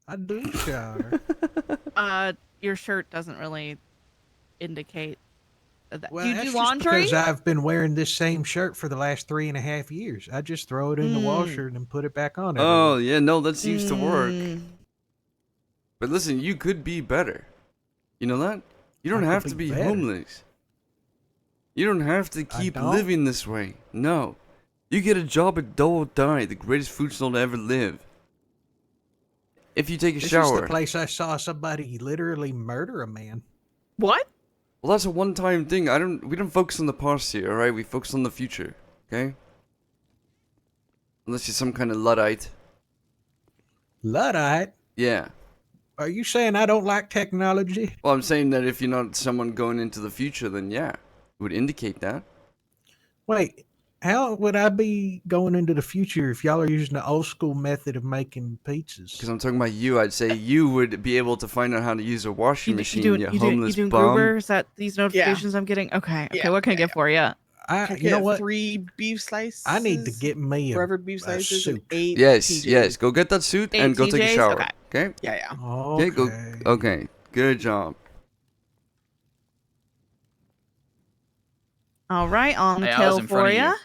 I do shower. Your shirt doesn't really indicate that. Well, Do you that's do just laundry? because I've been wearing this same shirt for the last 3.5 years. I just throw it in the washer and then put it back on. Oh, yeah, no, that seems to work. Mm. But listen, you could be better. You know that? You don't I could have to be be better. homeless. You don't have to keep don't? living this way. No. You get a job at Do or Die, the greatest food stall to ever live. If you take a This shower. is the place I saw somebody literally murder a man. What? Well, that's a one-time thing. We don't focus on the past here, alright? We focus on the future. Okay? Unless you're some kind of Luddite. Luddite? Yeah. Are you saying I don't like technology? Well, I'm saying that if you're not someone going into the future, then yeah, it would indicate that. Wait, how would I be going into the future if y'all are using the old school method of making pizzas? Because I'm talking about you, I'd say you would be able to find out how to use a washing machine, you you homeless doing bum. Gruber? Is that these notifications I'm getting? Okay, okay. What can I get for you? You know what? 3 beef slices. I need to get me forever beef slices and suit. 8 Yes, TJs. yes. Go get that suit 8 and go take a TJs? shower. Okay. Okay? Yeah. Okay, go. Okay, good job. All right, on the Hey, I was till in front for of you. you.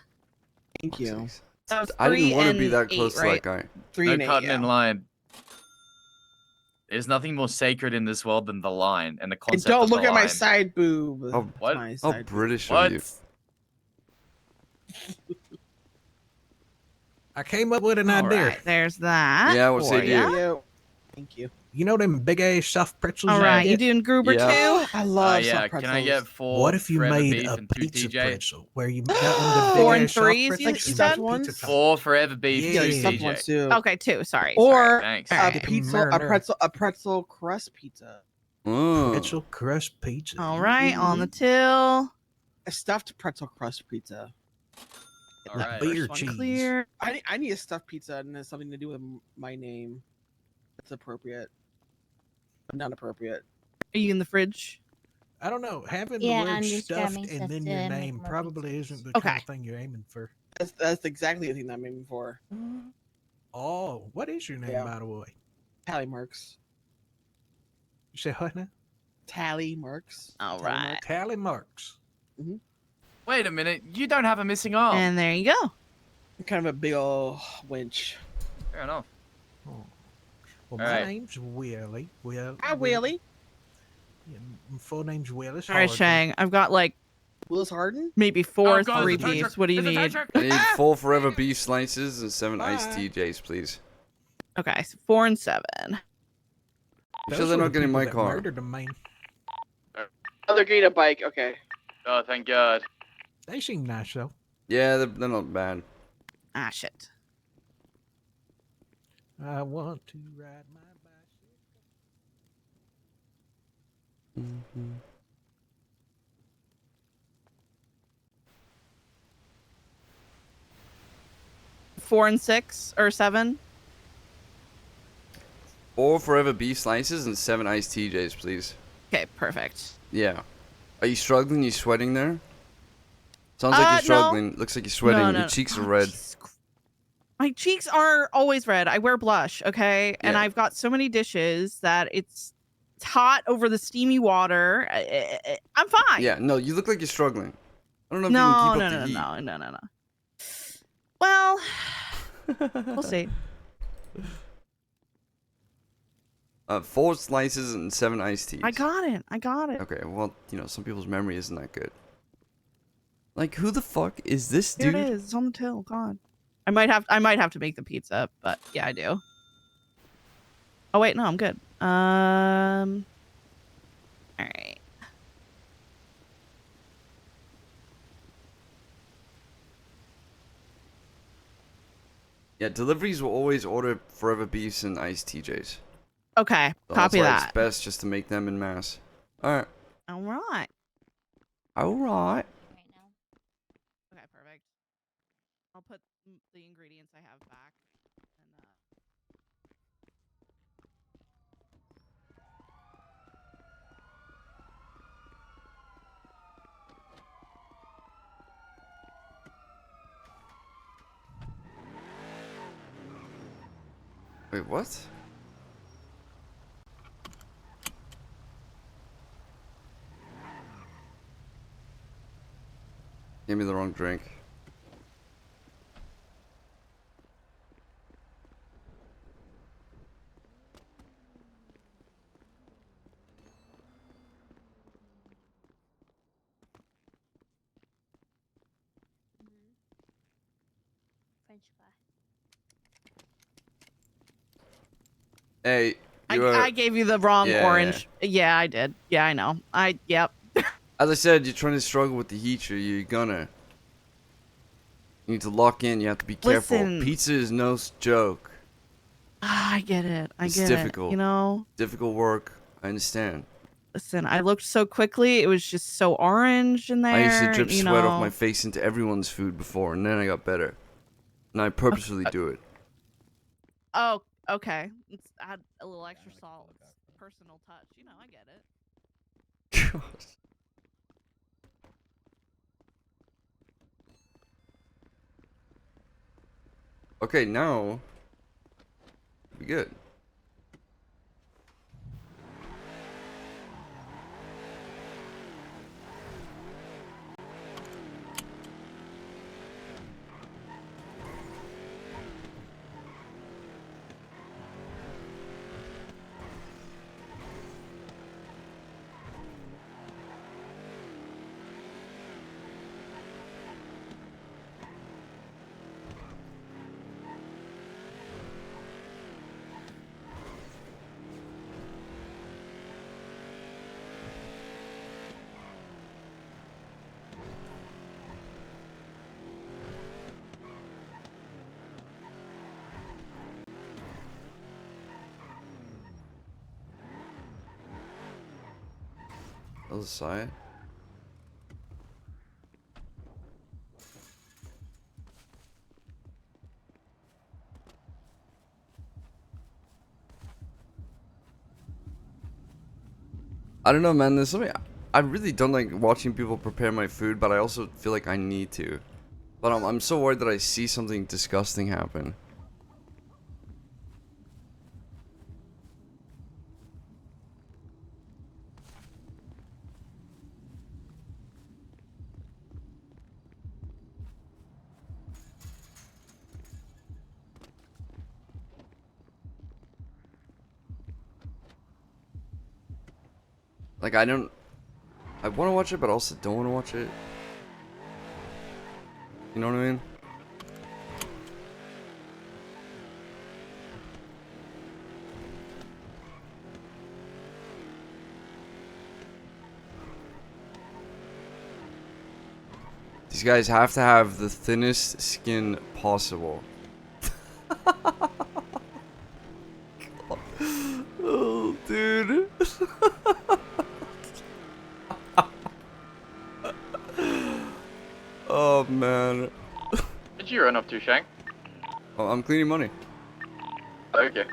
Thank you. So I didn't 3 want to and be that 8, close to right? that guy. 3 No and 8, cutting yeah. in line. There's nothing more sacred in this world than the line and the And concept don't of the look at my line. side boob. How, That's what? my how side boob. British What? are you? I came up with an All idea. right, there's that. Yeah, what's the for idea? ya. Thank you. You know them big ass soft pretzels? All I right, you get? doing Gruber Yeah. too? I love Yeah, soft can I pretzels. get 4 What if you forever made beef a and 2 pizza TJ? pretzel where you got one of the big 4 and ass soft 3s, you pretzels and said? put pizza top? 4 forever beef, Yeah, 2 Yeah, stuffed TJ. ones too. Okay, 2. Sorry. Or Thanks. All a right. pizza, a pretzel crust pizza. Oh. Pretzel crust pizza. All right, on the till. A stuffed pretzel crust pizza. All Like right. beer First one cheese. clear. I need a stuffed pizza and it has something to do with my name. That's appropriate. But not appropriate. Are you in the fridge? I don't know. Having Yeah, the I'm word just stuffed grabbing and stuff then to your make name more probably pizzas. isn't the kind Okay. of thing you're aiming for. That's exactly the thing that I'm aiming for. Oh, what is your name, Yeah. by the way? Tally marks. You say what now? Tally marks. All Tally right. marks. Tally marks. Wait a minute, you don't have a missing arm. And there you go. I'm kind of a big ol' winch. Fair enough. Oh. Well, All my right. name's Willie. Well, Hi, Willie. Yeah, my full name's Willis. All right, Hardin. Shang. I've got like Willis Harden? maybe 4 Oh, God, 3 it's a tow beefs. truck. What do you It's a tow need? truck. I need 4 forever beef slices and 7 iced Bye. TJs, please. Okay, so 4 and 7. You Those sure they're were not the getting people my that car? Murdered a man. Oh, they're getting a bike. Okay. Oh, thank God. They seem nice though. Yeah, they're not bad. Ah, shit. I want to ride my bicycle. 4 and 6 or 7. 4 forever beef slices and 7 iced TJs, please. Okay, perfect. Yeah. Are you struggling? You sweating there? Sounds like you're No. struggling. Looks like you're sweating. No, Your cheeks are red. Jesus Christ. My cheeks are always red. I wear blush, okay? And Yeah. I've got so many dishes that it's hot over the steamy water. I'm fine. Yeah, no, you look like you're struggling. I don't know if No, you can keep no, up no, the heat. no. Well, we'll see. 4 slices and 7 iced teas. I got it. Okay, well, you know, some people's memory isn't that good. Like, who the fuck is this Here dude? it is. It's on the till. God. I might have to make the pizza, but yeah, I do. Oh wait, no, I'm good. All right. Yeah, deliveries will always order forever beefs and iced TJs. Okay, So copy that's why that. It's best just to make them in mass. Alright. All right. Alright. Right now. Okay, perfect. I'll put the ingredients I have back. And, Wait, what? Gave me the wrong drink. French fry. Hey, you were, I gave you the wrong Yeah, orange. Yeah, I did. Yeah, I know. Yep. as I said, you're trying to struggle with the heat, or you're gonna. You need to lock in. You have to be careful. Listen. Pizza is no joke. I get it. I It's get difficult. it. You know, Difficult work. I understand. listen, I looked so quickly. It was just so orange in there. I used to drip you sweat off know. my face into everyone's food before, and then I got better. And I purposefully do it. Oh, okay. Let's add a little extra salt. It's personal touch. You know, I get it. Okay, now we good. Other side. I don't know, man. There's something I really don't like watching people prepare my food, but I also feel like I need to. But I'm so worried that I see something disgusting happen. Like, I want to watch it, but also don't want to watch it. You know what I mean? These guys have to have the thinnest skin possible. Oh, dude. Oh, man. Did you run up to, Shang? Oh, I'm cleaning money. Okay.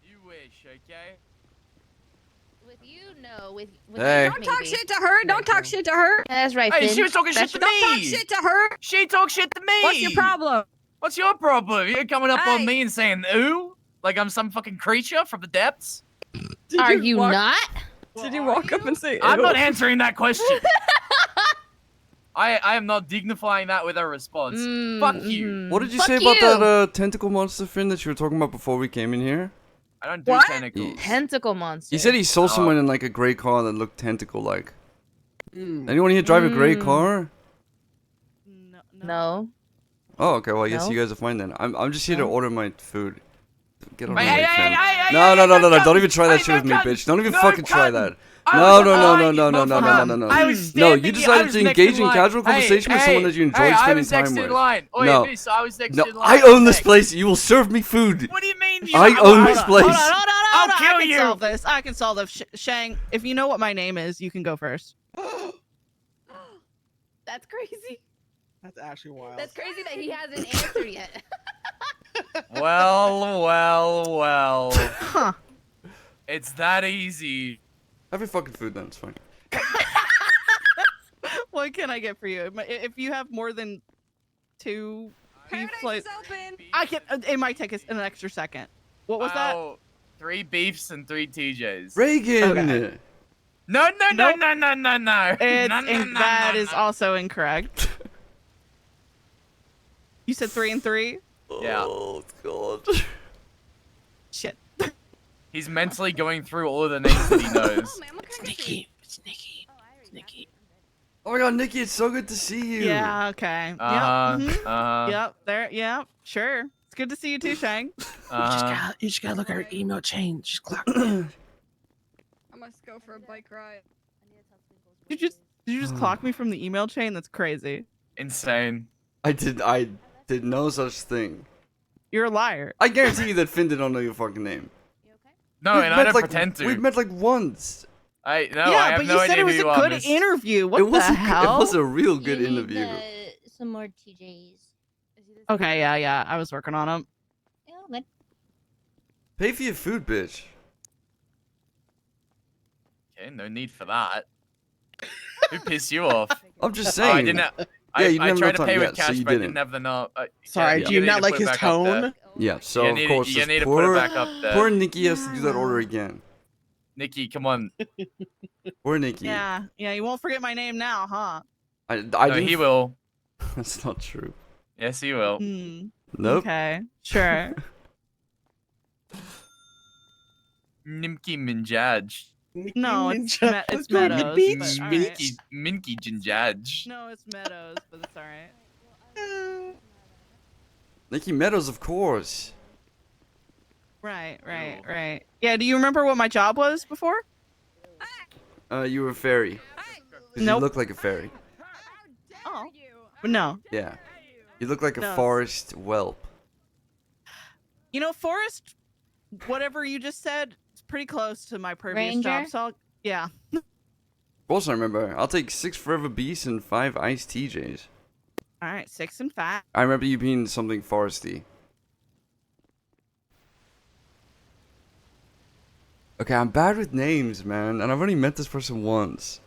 You wish, okay? With you, no. With Hey. you, Don't talk maybe. shit to her. Don't talk shit to her. That's right, Hey, Finn. she was talking shit to Don't talk me! shit to her. She talked shit to me! What's your problem? What's your problem? You're coming up on Hey. me and saying, ooh? Like I'm some fucking creature from the depths? Are you not? Did you walk up and say? I'm "Ew"? not answering that question. I am not dignifying that with a response. Fuck you. What did you Fuck say about you. that tentacle monster Finn that you were talking about before we came in here? I don't do What? tentacles. Tentacle monster. He said he saw Oh. someone in like a gray car that looked tentacle-like. Anyone here drive a gray car? No. Oh, okay. Well, I guess No. you guys are fine then. I'm just here to No. order my food. Get on Hey, my hey, way, hey, Finn. hey, hey, No, hey, no, no, hey, no, no! no Don't even try that hey, shit with me, no bitch. Don't even no fucking try cutting. that. I No, was no, no, lying, no, no, no, no, no, no, no. I was No, you standing- I decided was to next engage in line. casual conversation with someone that you enjoyed I spending was time next with. in line. Oi, No. miss, I was next No, in line. I own this Next. place. You will serve me food. What do you mean? I own this place. Hold on. I'll I kill can you. solve this. I can solve this. Shang, if you know what my name is, you can go first. That's crazy. That's actually wild. That's crazy that he hasn't answered yet. Well. Huh. It's that easy. Have your fucking food then. It's fine. What can I get for you? If you have more than 2 beef Paradise slices, is open. I can. It might take us an extra second. What was that? Oh, 3 beefs and 3 TJs. Reagan. Okay. No, no, no, Nope. no, no, no, no. It's No, no, no, that no, is no. also incorrect. You said 3 and 3? Yeah. Oh god. Shit. He's mentally going through all of the names that he knows. It's Nikki. It's Nikki. It's Nikki. Oh my god, Nikki, it's so good to see you. Yeah, okay. Uh-huh, Yep. mhm. uh-huh. Yep, there. Yep, sure. It's good to see you too, Shang. You just gotta look at her email chain. Just clock. I must go for a bike ride. Did you just clock me from the email chain? That's crazy. Insane. I did no such thing. You're a liar. I guarantee you that Finn did not know your fucking name. No, We've and I met, don't like, pretend to. We've met like once. No, I yeah, have but no you idea said it was who a you are, good miss. interview. What It was the a hell? It was a real good You need, interview. some more TJs. Okay, yeah. I was working on them. Oh, good. Pay for your food, bitch. Okay, no need for that. Who pissed you off? I'm just Oh, I saying. didn't. Yeah, you didn't I have tried enough to pay time with yet, so cash, you but I didn't. didn't have enough. Sorry, do you need not to like put it his back up there. tone? Yeah, so You of need- course, you just need to put it poor, back up there. poor Nikki has to do that order again. Nikki, come on. Poor Nikki. Yeah, you won't forget my name now, huh? I No, didn't. he will. That's not true. Yes, he will. Hmm. Nope. Okay, sure. Nimki Minjaj. No, it's it's Meadows. But all right. Minky Jinjaj. No, it's Meadows, but it's alright. Nikki Meadows, of course. Right. Yeah, do you remember what my job was before? You were a fairy. 'Cause Nope. You look like a fairy. Oh. But no. Yeah. You look like a No. forest whelp. You know, Forrest, whatever you just said, it's pretty close to my previous job. Ranger? So yeah. Of course I remember. I'll take 6 Forever Beasts and 5 Iced TJs. Alright, 6 and 5. I remember you being something foresty. Okay, I'm bad with names, man, and I've only met this person once.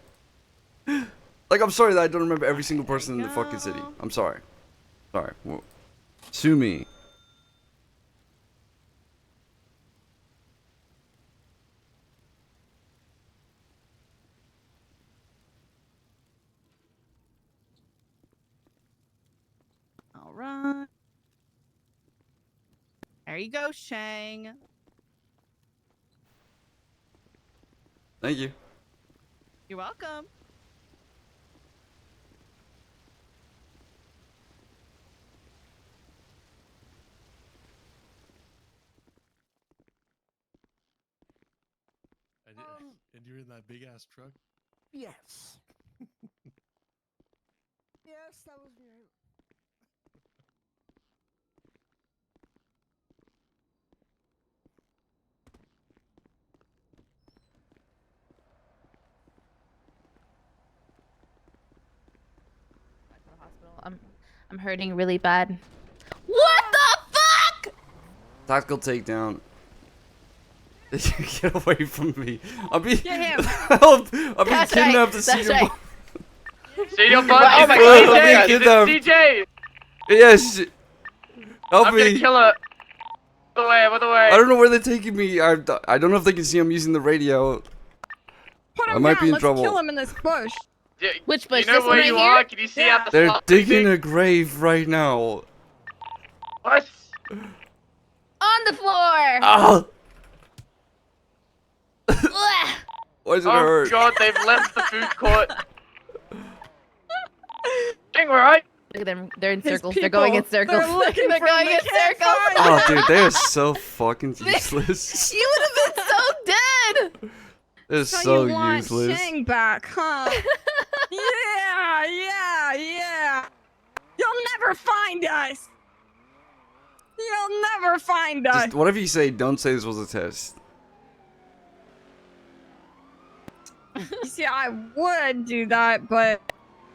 Like, I'm sorry that I don't remember every single person in the fucking city. I'm sorry. Sorry. Well, sue me. Alright. There you go, Shang. Thank you. You're welcome. And you're in that big ass truck? Yes. Yes, that was me. I'm hurting really bad. What the fuck? Tactical takedown. Get away from me. I'm being Get him. help. I'm being That's kidnapped right, to see that's your right. See your Oh butt? my Is God, it I'm being DJ? Is kidnapped. it DJ? Yes. Help I'm me. gonna kill her. By the way, by the way. I don't know where they're taking me. I don't know if they can see I'm using the radio. Put him I might down. be in Let's trouble. kill him in this bush. Which bush? You know This where one you right are? here? Can you see out the They're spot? digging a grave right now. What? On the floor. Ah! Ugh. Why does it Oh hurt? god, they've left the food court. Shang, where are you? Look at them. They're in His circles. They're going in people, circles. they're looking They're for him, going they in can't circles. find Oh, dude, they are so fucking useless. You would have been so dead. They're So so you want useless. Shang back, huh? yeah. You'll never find us. You'll never find us. Just whatever you say, don't say this was a test. You see, I would do that, but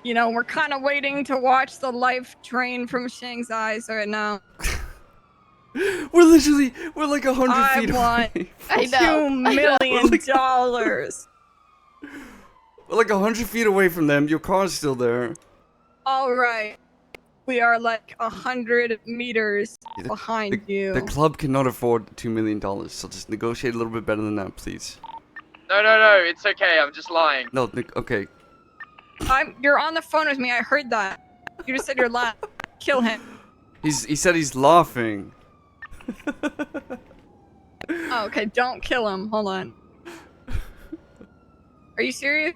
you know, we're kind of waiting to watch the life drain from Shang's eyes right now. We're like 100 I feet want away. I know. $2 I know. million. We're like 100 feet away from them. Your car's still there. All right, we are like 100 meters The- behind you. The club cannot afford $2 million, so just negotiate a little bit better than that, please. No, it's okay. I'm just lying. No, Nick, okay. You're on the phone with me. I heard that. You just said you're laughing. Kill him. He said he's laughing. Oh, okay, don't kill him. Hold on. Are you serious?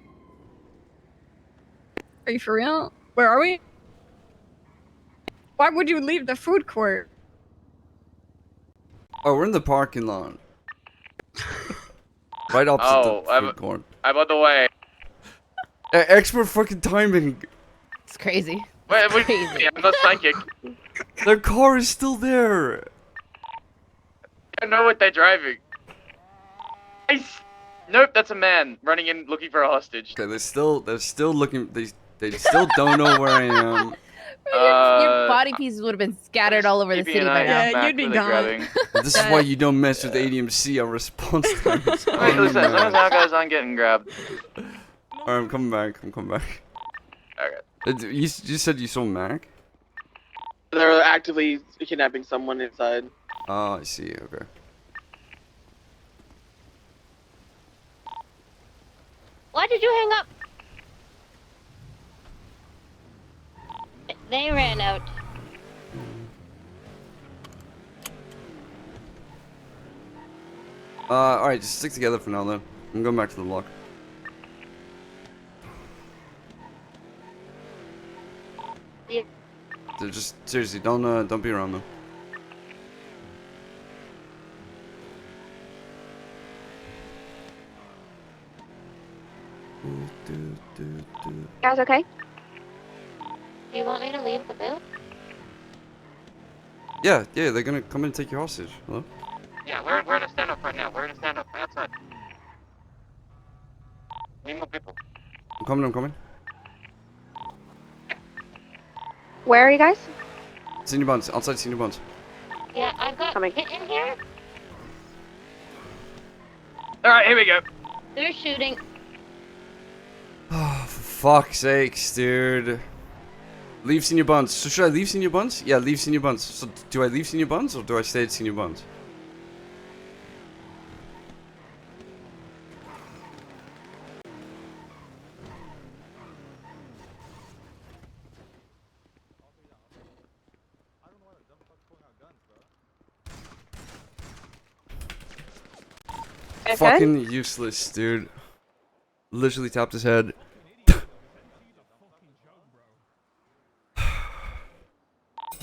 Are you for real? Where are we? Why would you leave the food court? Oh, we're in the parking lot. Right opposite the food court. I'm on the way. Expert fucking timing. It's crazy. Wait, Crazy. I'm not psychic. Their car is still there. I know what they're driving. Nope, that's a man running in looking for a hostage. Okay, they're still looking. They still don't know where I am. Your body pieces would have been scattered all over the Stevie city and by I now. Yeah, you'd be gone. This is why you don't mess with ADMC. Our response time is Wait, listen, as long as our guys aren't getting grabbed. Alright, I'm coming back. I'm coming back. Okay. You said you saw Mac? They're actively kidnapping someone inside. Oh, I see. Okay. Why did you hang up? They ran out. Alright, just stick together for now then. I'm going back to the block. Yeah. So just seriously, don't be around them. Guys, okay? Do you want me to leave the booth? Yeah, they're gonna come and take your hostage. Hello? Yeah, we're in a stand-up right now. We're in a stand-up outside. Need more people. I'm coming. Where are you guys? Senior Buns, outside Senior Buns. Yeah, I've got Coming. hit in here. Alright, here we go. They're shooting. Oh, for fuck's sakes, dude. Leave Senior Buns. So should I leave Senior Buns? Yeah, leave Senior Buns. So do I leave Senior Buns or do I stay at Senior Buns? Okay. Fucking useless, dude. Literally tapped his head.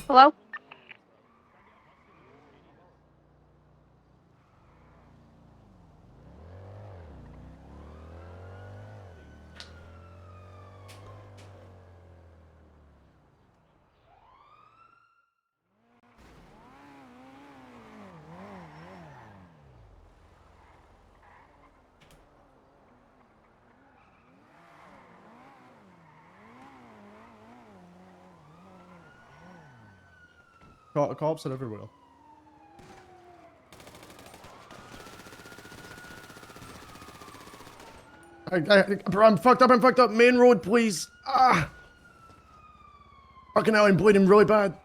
Hello? Cops are everywhere. I'm fucked up. Main road, please. Ah! Fucking hell, I'm bleeding really bad.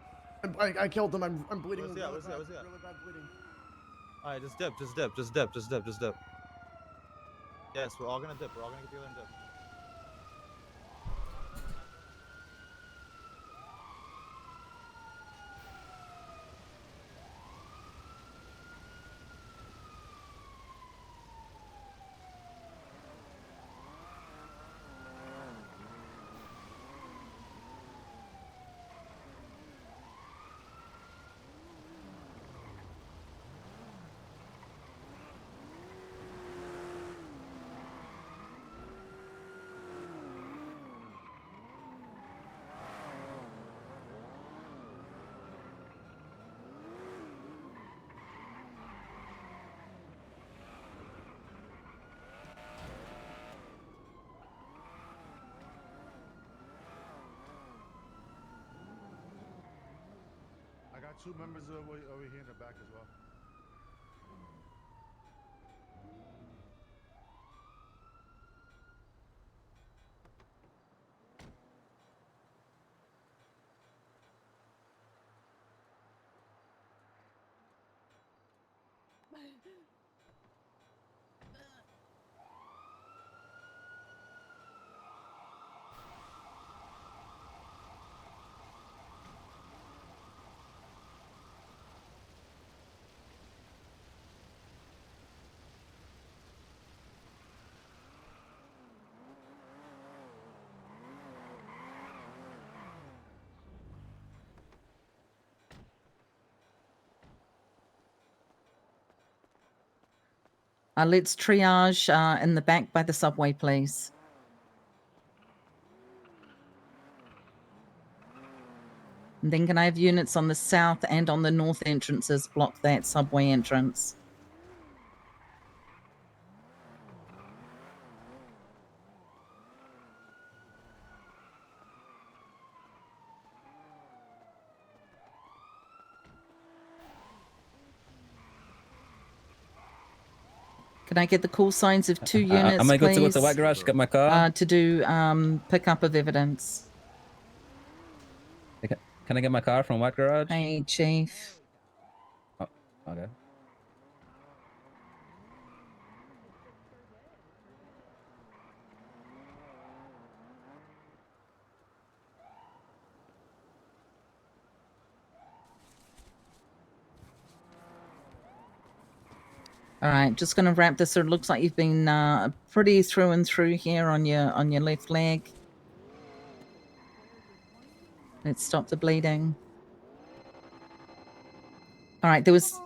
I killed them. I'm bleeding. Where's he at? Really bad bleeding. Alright, just dip. Yes, we're all gonna dip. We're all gonna get together and dip. I got 2 members over here in the back as well. Let's triage in the back by the subway, please. And then can I have units on the south and on the north entrances block that subway entrance? Can I get the call signs of 2 units, I'm gonna go please? to the white garage, get my car. To do pickup of evidence. Okay. Can I get my car from white garage? Hey, Chief. Oh, okay. All right, just going to wrap this. It looks like you've been pretty through and through here on your left leg. Let's stop the bleeding. All right, there was.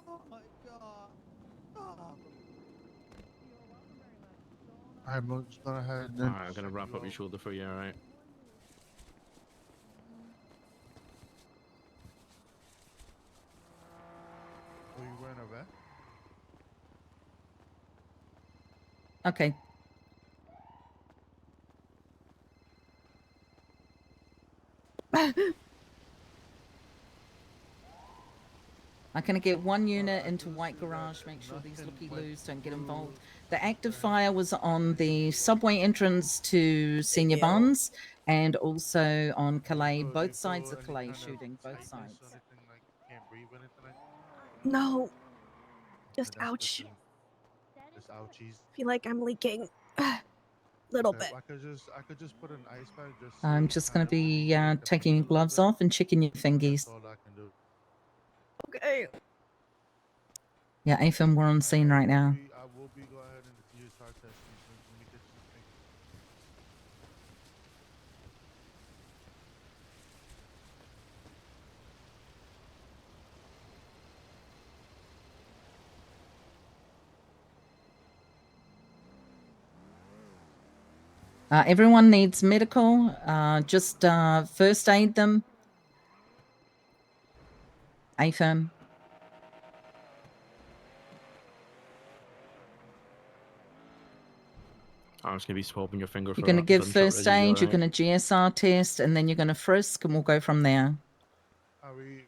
I'm just gonna head. Alright, I'm gonna wrap up your shoulder for you, alright? Are you wearing a vest? Okay. I'm going to get 1 unit into white garage, make sure these looky-loos don't get involved. The active fire was on the subway entrance to Senior Bonds and also on Calais. Both sides of Calais shooting, both sides. No. Just ouch. Just ouchies. Feel like I'm leaking. Little bit. I could just put an ice pack just. I'm just going to be taking your gloves off and checking your fingies. That's all I can do. Okay. Yeah, AFM, we're on scene right now. I will be go ahead and use hard testing. Let me get some things. Everyone needs medical. Just first aid them. AFM. I'm just gonna be swabbing your finger for You're going to that give gunshot first residue, aid, you're alright? going to GSR test, and then you're going to frisk, and we'll go from there. Are we?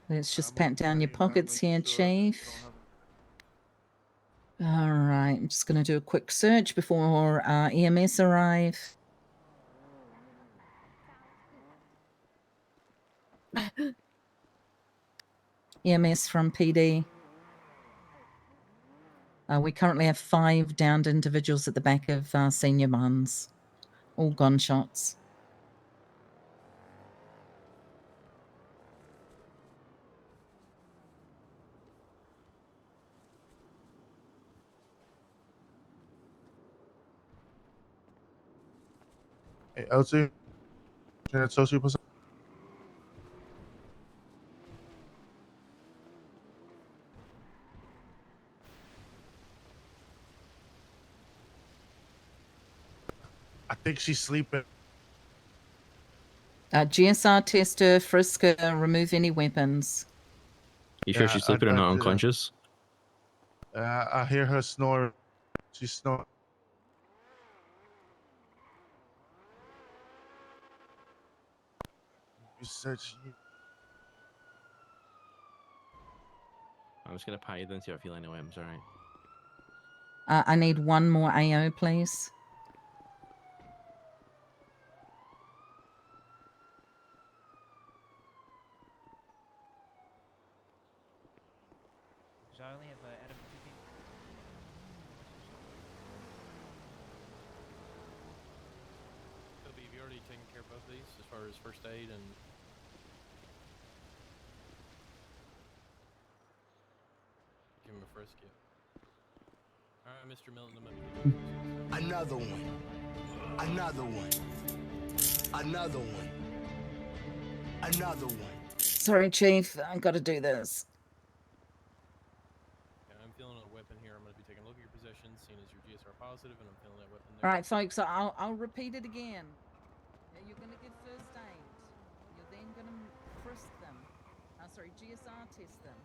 Let's just pat down your pockets here, Chief. All right, I'm just going to do a quick search before EMS arrive. EMS from PD. We currently have 5 downed individuals at the back of Senior Buns. All gunshots. Hey, LT. Can I tell you something? I think she's sleeping. GSR tester, frisk her, remove any weapons. You sure she's sleeping or not unconscious? I hear her snore. She's snoring. You said she. I'm just gonna pat you then see how I feel anyway, I'm sorry. I need 1 more AO, please. Toby, have you already taken care of both of these as far as first aid and give him a frisk? Yeah. All right, Mr. Milton. Another one. Another one. Another one. Another one. Sorry, Chief. I've got to do this. Yeah, I'm feeling a weapon here. I'm going to be taking a look at your possession, seeing as you're GSR positive, and I'm feeling that weapon there. All right, folks. I'll repeat it again. You're going to get first aid. You're then going to frisk them. GSR test them.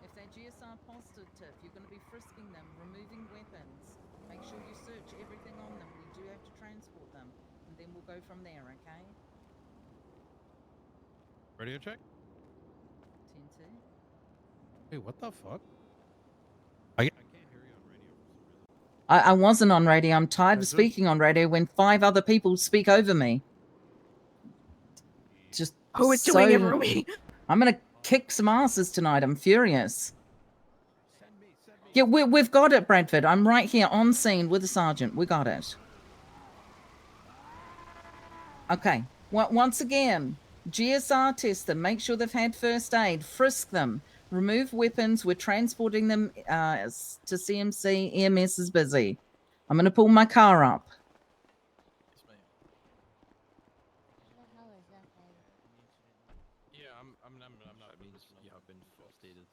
If they're GSR positive, you're going to be frisking them, removing weapons. Make sure you search everything on them. We do have to transport them, and then we'll go from there. Okay? Radio check. 10-2. Hey, what the fuck? I can't hear you on radio for some reason. I wasn't on radio. I'm tired of speaking on radio when 5 other people speak over me. Just Who is doing it, so- Ruby? I'm gonna kick some asses tonight. I'm furious. Yeah, we've got it, Bradford. I'm right here on scene with the sergeant. We got it. Okay. Once again, GSR test them. Make sure they've had first aid. Frisk them. Remove weapons. We're transporting them to CMC. EMS is busy. I'm going to pull my car up. Yeah, I'm not. You have been frustrated.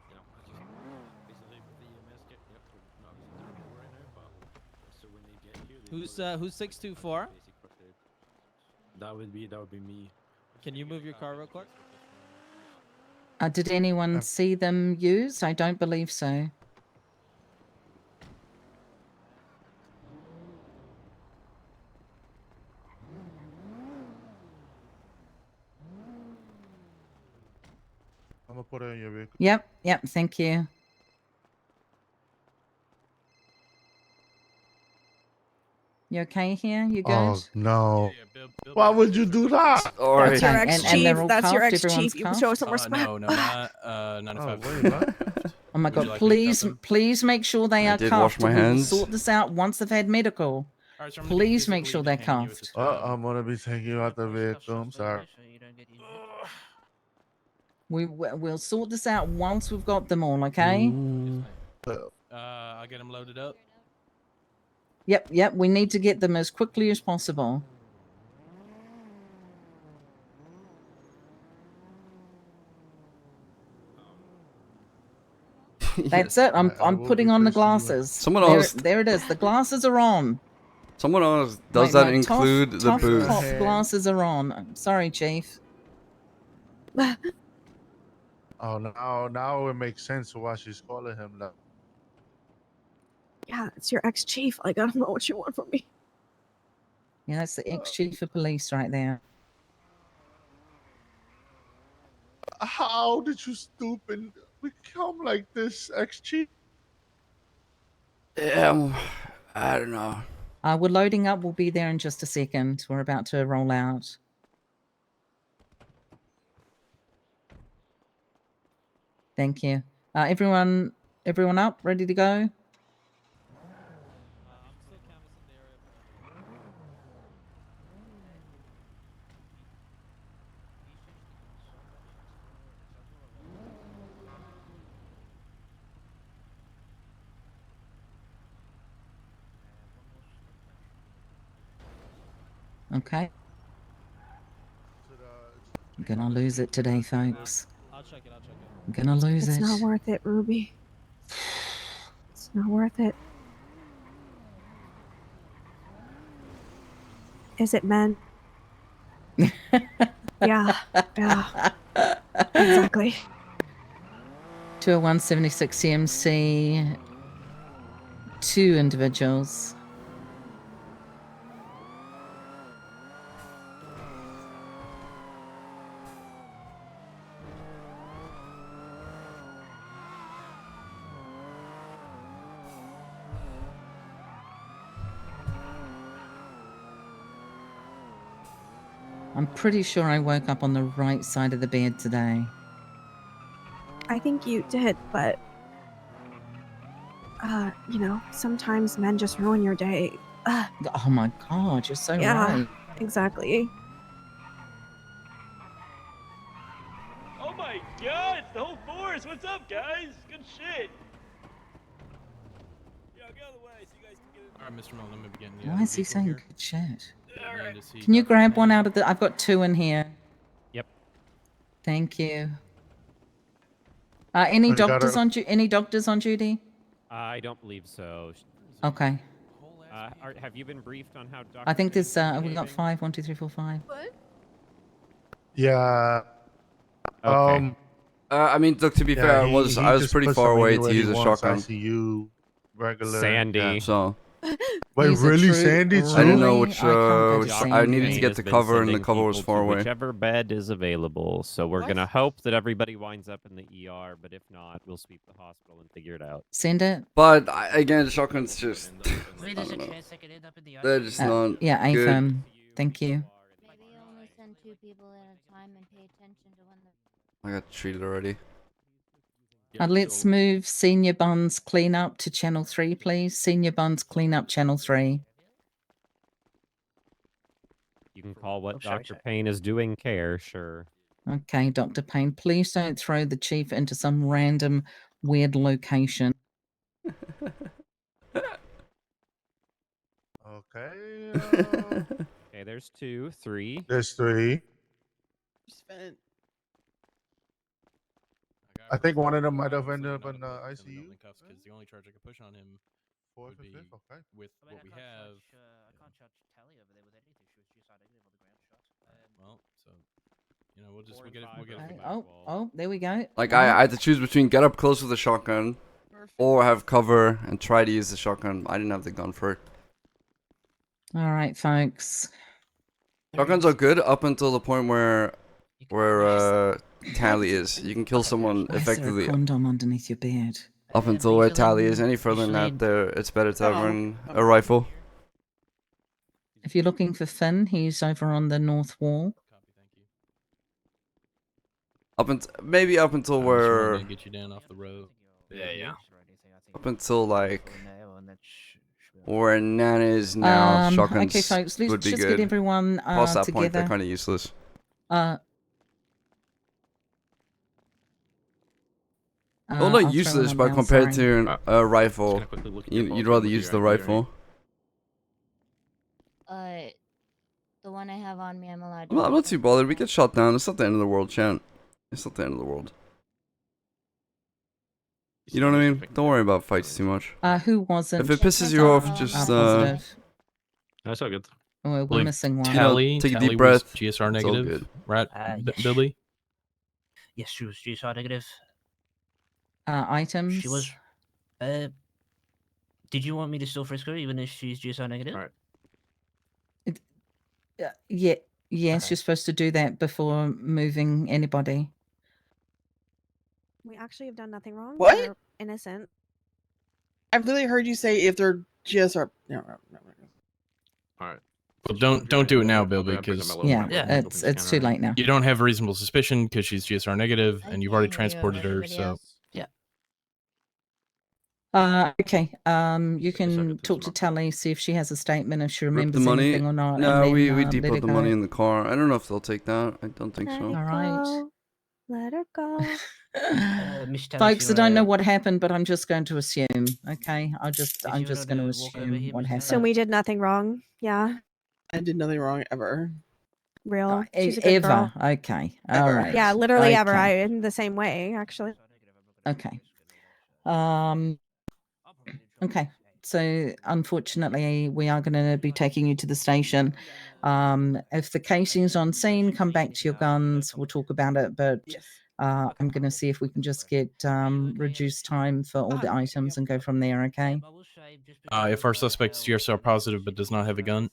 You know, I just basically with the EMS kit. Yep, we're not using right now, but so when they get here, Who's 624? That would be me. Can you move your car real quick? Did anyone see them used? I don't believe so. I'm gonna put it in your vehicle. Yep, thank you. You okay here? You good? Oh no! Why would you do that? That's your And ex-chief. they're all That's your cuffed? ex-chief. Everyone's You cuffed? show some respect. No, not 95. Oh my Would you god, like me to cuff them? please make sure they are did cuffed. wash my We will hands. sort this out once they've had medical. Alright, so I'm gonna Please make physically sure they're detain you at cuffed. I'm gonna be taking you out the vehicle. I'm sorry. We'll sort this out once we've got them all, okay? I'll get them loaded up. Yep, we need to get them as quickly as possible. That's it. I'm putting on the glasses. Someone else- There it is. The glasses are on. Someone else does that My include the tough booth? cop glasses are on. I'm sorry, Chief. Oh, now it makes sense why she's calling him that. Yeah, it's your ex-chief. Like, I don't know what you want from me. Yeah, that's the ex-chief of police right there. How did you stupid become like this, ex-chief? Yeah, I don't know. We're loading up. We'll be there in just a second. We're about to roll out. Thank you. Everyone up? Ready to go? Okay. I'm gonna lose it today, folks. I'll check it. I'm gonna lose It's it. not worth it, Ruby. It's not worth it. Is it men? Yeah. Exactly. 201-76 CMC. 2 individuals. I'm pretty sure I woke up on the right side of the bed today. I think you did, but you know, sometimes men just ruin your day. Oh my god, you're so Yeah, right. exactly. Oh my god, it's the whole force! What's up, guys? Good shit! Yeah, get out of the way so you guys can get in. Alright, Mr. Millen, let me begin. Why is he saying good shit? Can you grab one out of the? I've got 2 in here. Yep. Thank you. Any You got doctors her. on any doctors on duty? I don't believe so. Okay. Have you been briefed on how Dr. I think Payne's there's we got behaving? 5. 1, 2, 3, 4, 5. Yeah. Okay. I mean, look, to be Yeah, fair, I he was just pretty puts far him away to anywhere use he a wants, shotgun. ICU, regular. Sandy. Yeah. So Wait, He's a really, true- Sandy too? I didn't know Really? which. I can't go to which Sandy. I needed to Payne get has the been cover, and the sending cover was people far to away. Whichever bed is available. So we're gonna hope that everybody winds up in the ER, but if not, we'll sweep the hospital and figure it out. Send it. But again, the shotgun's just. I don't know. They're just not Yeah, good. AFM. Thank you. Maybe only send 2 people at a time and pay attention to when the. I got treated already. Let's move Senior Buns cleanup to channel 3, please. Senior Buns cleanup channel 3. You can call what Dr. Payne is doing care, sure. Okay, Dr. Payne, please don't throw the chief into some random weird location. Okay. Okay, there's 2, 3. There's 3. Spent. I think one of them might have ended up in the ICU. Because the only charge I could push on him Fourth would and be fifth, okay. with what we have. I can't charge Tally over there with anything. She was GSR negative on the ground shot. Well, so we'll get it. Okay. Oh, there we go. Like I had to choose between get up close with a shotgun, or have cover and try to use the shotgun. I didn't have the gun for it. All right, folks. Shotguns are good up until the point where Tally is. You can kill someone Why is there a effectively condom underneath your bed? up until where Tally is. Any further than that, it's better to have a rifle. If you're looking for Finn, he's over on the north wall. Maybe up until where Get you down off the road. Yeah. up until like where Nana is now. Shotguns okay, folks, let's would be just good. get everyone Past that point, they're together. kind of useless. Well, I'll not throw useless, one but now, compared sorry. to a rifle, gonna quickly look at your you'd phone, rather see use what the you're at, rifle. The one I have on me, I'm allowed to. I'm not too bothered. We get shot down. It's not the end of the world, Chan. It's not the end of the world. You know what I mean? Don't worry about fights too much. Who wasn't? If it pisses you off, just positive. That's all good. Oh, we're Believe missing one. Tally, take a Tally deep breath. was GSR It's all negative, good. right? Yes. Billy. Yes, she was GSR negative. Items. She was. Did you want me to still frisk her even if she's GSR negative? All right. Yeah. Yes, Okay. you're supposed to do that before moving anybody. We actually have done nothing wrong. What? They're innocent. I've literally heard you say if they're GSR. No. All right. Well, don't do it now, Bill, because Yeah, it's too late now. you don't have reasonable suspicion because she's GSR negative, and you've already transported her. So Okay. You can talk to Tally, see if she has a statement, if she Rip remembers the money. anything or not. No, and then, we let depot it the go. money in the car. I don't know if they'll take that. I don't think so. All right. Go. Let her go. Miss Tally, Folks, I don't know what happened, but I'm just going to assume. Okay, I'm just you going to wanna walk over assume here, what Miss happened. So we did nothing wrong. Yeah. I did nothing wrong ever. Real. She's a good Ever. girl. Okay. All right. Yeah, literally ever. Okay. In the same way, actually. Okay. Okay. So unfortunately, we are going to be taking you to the station. If the casing's on scene, come back to your guns. We'll talk about it. But I'm going to see if we can just get reduced time for all the items and go from there. Okay. if our suspect is GSR positive but does not have a gun,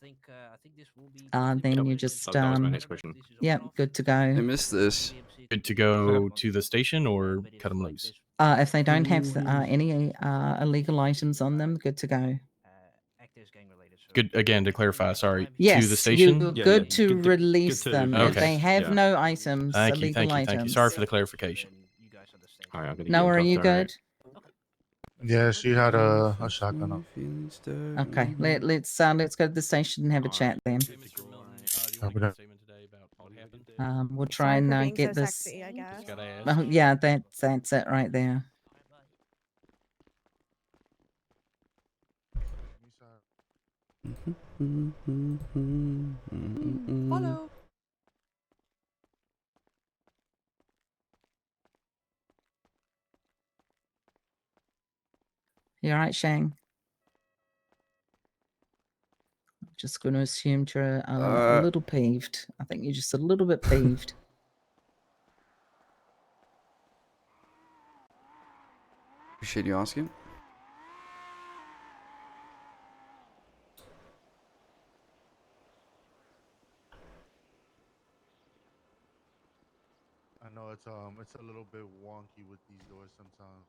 Then you just That was my next question. yeah, good to go. I missed this. good to go to the station or cut them loose. If they don't have any illegal items on them, good to go. Good again to clarify. Sorry, Yes, to the station. you're good to release them. If Okay. they have no items, Thank you, illegal items. thank you. Sorry for the clarification. All right, I'm gonna Noah, get are in you touch, all right? good? Yeah, she had a shotgun up. Okay, let's go to the station and have a chat then. We'll try Sorry for and being get so this. sexy, I guess. Oh, yeah, that's it right there. Follow. You all right, Shang? Just going to assume you're a little peeved. I think you're just a little bit peeved. Appreciate you asking. I know it's a little bit wonky with these doors sometimes.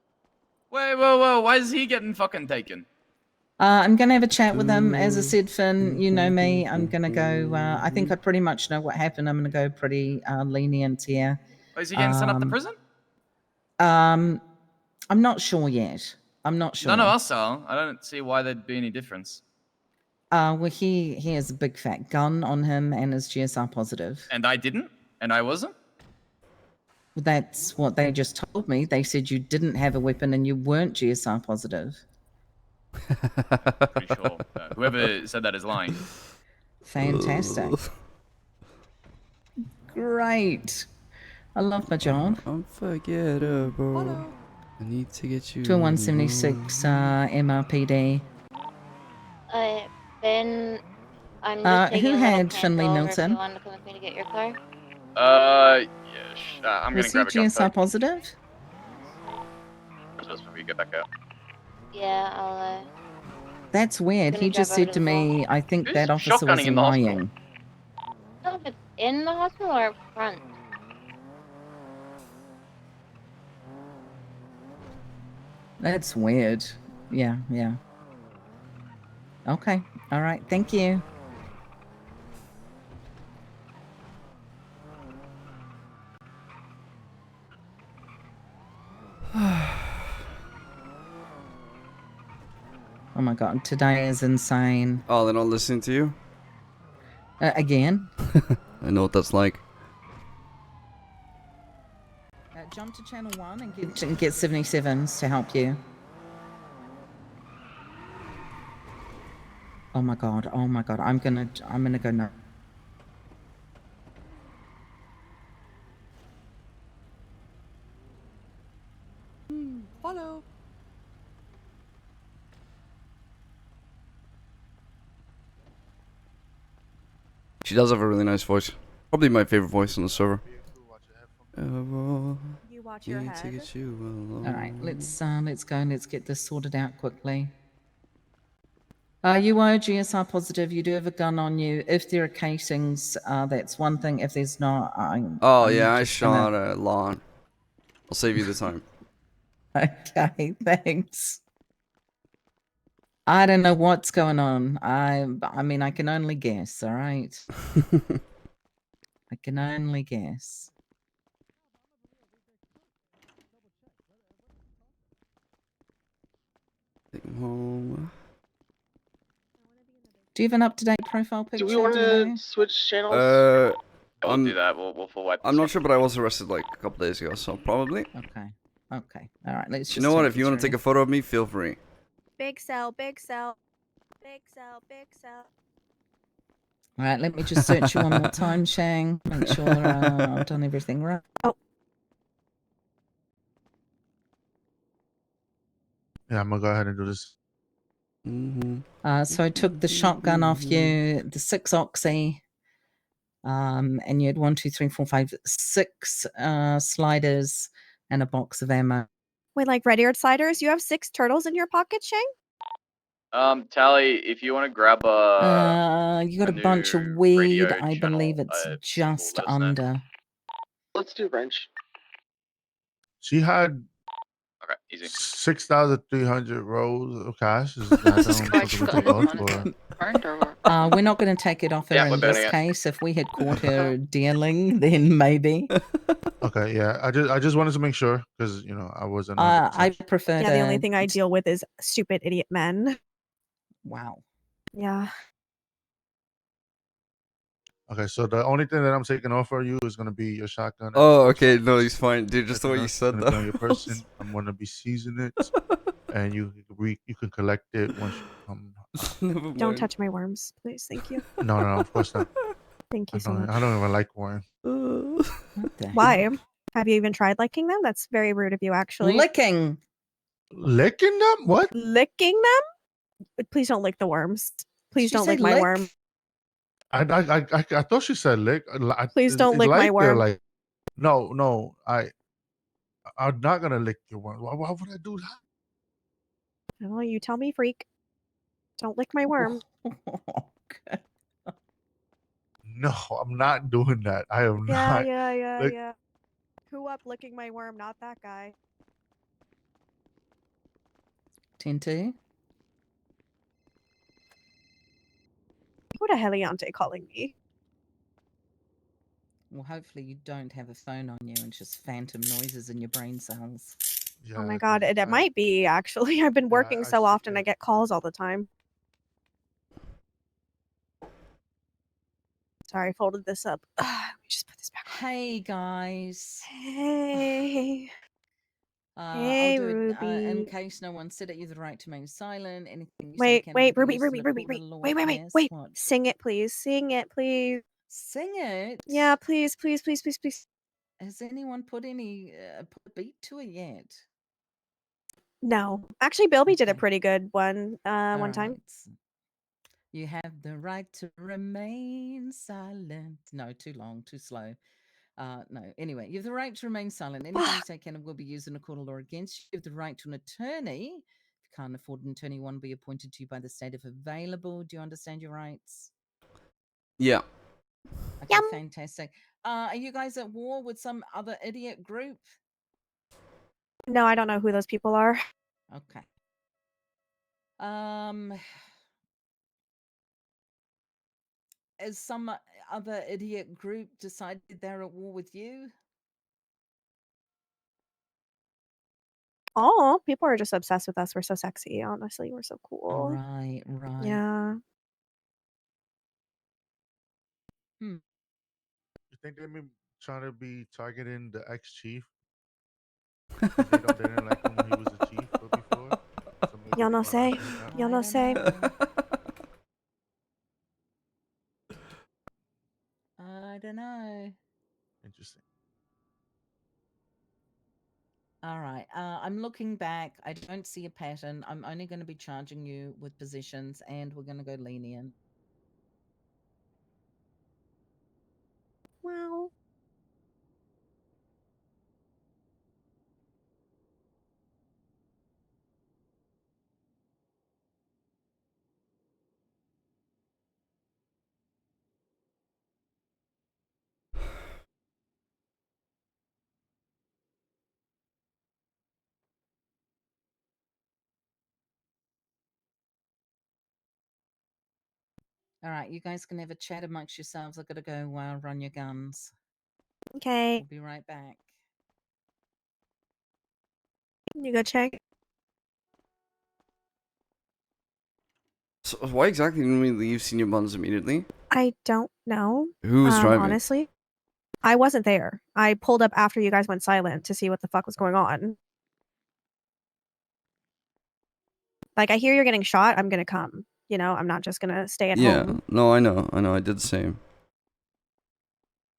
Wait, whoa. Why is he getting fucking taken? I'm going to have a chat with him. As I said, Finn, you know me. I'm going to go. I think I pretty much know what happened. I'm going to go pretty lenient here. Oh, is he getting sent up to prison? I'm not sure yet. I'm not sure. None of us are. I don't see why there'd be any difference. Well, he has a big fat gun on him and is GSR positive. And I didn't? And I wasn't? That's what they just told me. They said you didn't have a weapon and you weren't GSR positive. Pretty sure. Whoever said that is lying. Fantastic. Great. I love my job. Unforgettable. I need to get you. 2176 MRPD. Ben, I'm just taking who a little had camp Finley over if Milton? you wanted to come with me to get your car. Yes. I'm Was gonna he grab a gun GSR positive? just when we get back out. Yeah, I'll That's weird. Gonna He drive just over said to to the me, I think Who's that officer was shotgunning in the hospital? lying. I don't know if it's in the hospital or up front. That's weird. Yeah. Okay. All right. Thank you. Oh my god, today is insane. Oh, they're not listening to you? Again? I know what that's like. Jump to channel 1 and get 77s to help you. Oh my god, I'm gonna go nuts. Follow. She does have a really nice voice. Probably my favorite voice on the server. You watch your head. All right, let's go and let's get this sorted out quickly. You are GSR positive. You do have a gun on you. If there are casings, that's one thing. If there's not, I'm I just shot gonna... a lawn. I'll save you the time. Okay, thanks. I don't know what's going on. I mean, I can only guess. All right. I can only guess. Take him home. Do you have an up-to-date profile picture? Do we want to know? switch channels? We'll do that. We'll full wipe. I'm not sure, but I was arrested like a couple days ago, so probably. Okay. All right. Let's. You know what? If you want to take a photo of me, feel free. Big cell, big cell. Big cell, big cell. All right. Let me just search you one more time, Shang. Make sure I've done everything right. Oh. Yeah, I'm gonna go ahead and do this. So I took the shotgun off you, the 6 oxy, and you had 1, 2, 3, 4, 5, 6 sliders and a box of ammo. Wait, like red-eared sliders? You have 6 turtles in your pocket, Shang? Tally, if you want to grab you got a bunch of weed. I believe it's just under. Let's do wrench. She had Okay, easy. 6,300 rolls of cash. Is that something we take off, or? We're not going to take it off her Yeah, in we're this burning it. case. If we had caught her dealing, then maybe. Okay, yeah. I just wanted to make sure because I wasn't. I prefer. Yeah, the only thing I deal with is stupid idiot men. Wow. Yeah. Okay, so the only thing that I'm taking off for you is gonna be your shotgun. Oh, okay. No, he's fine. Dude, just the way you said On your that. person, I'm gonna be seizing it. and you can collect it once you come. Never Don't mind. touch my worms, please. Thank you. No, of course not. Thank you so much. I don't even like worms. Why? Have you even tried licking them? That's very rude of you, actually. Licking. Licking them? What? Licking them? Please don't lick the worms. Please Did you don't say lick my lick? worm. I thought she said lick. Please don't lick my or worm. Like, no. I'm not gonna lick your worm. Why would I do that? Oh, you tell me, freak. Don't lick my worm. No, I'm not doing that. I am not. Lick- Yeah. Who up licking my worm? Not that guy. Tinty. Who the heliante calling me? Well, hopefully you don't have a phone on you and just phantom noises in your brain cells. Oh my god, it might be actually. I've been working so often, I get calls all the time. Sorry, I folded this up. Let me just put this back on. Hey guys. Hey. I'll do it in Ruby. case no one said it. You have the right to remain silent. Anything you say Wait, can wait, be Ruby, used in a Ruby, court of Ruby. law. Wait. Yes, what? Sing it, please. Sing it, please. Sing it? Yeah, please. Has anyone put any put a beat to it yet? No. Actually, Bilby did a pretty good one one time. Alright. You have the right to remain silent. No, too long, too slow. No. Anyway, you have the right to remain silent. Anything you say can and will be used in a court of law against you. You have the right to an attorney. If you can't afford an attorney, one will be appointed to you by the state if available. Do you understand your rights? Yeah. Okay, fantastic. Are you guys at war with some other idiot group? No, I don't know who those people are. Okay. Has some other idiot group decided they're at war with you? Oh, people are just obsessed with us. We're so sexy. Honestly, we're so cool. Right. Yeah. You think they may trying to be targeting the ex-chief? They didn't like him when he was a chief before. So maybe Y'all they no want say. after him now? Y'all no say. I don't know. Interesting. All right. I'm looking back. I don't see a pattern. I'm only going to be charging you with positions, and we're going to go lenient. Well. All right. You guys can have a chat amongst yourselves. I've got to go run your guns. Okay. We'll be right back. You go check. So why exactly didn't we leave senior bonds immediately? I don't know. Who was driving? Honestly, I wasn't there. I pulled up after you guys went silent to see what the fuck was going on. Like, I hear you're getting shot. I'm gonna come. You know, I'm not just gonna stay at home. No, I know. I did the same.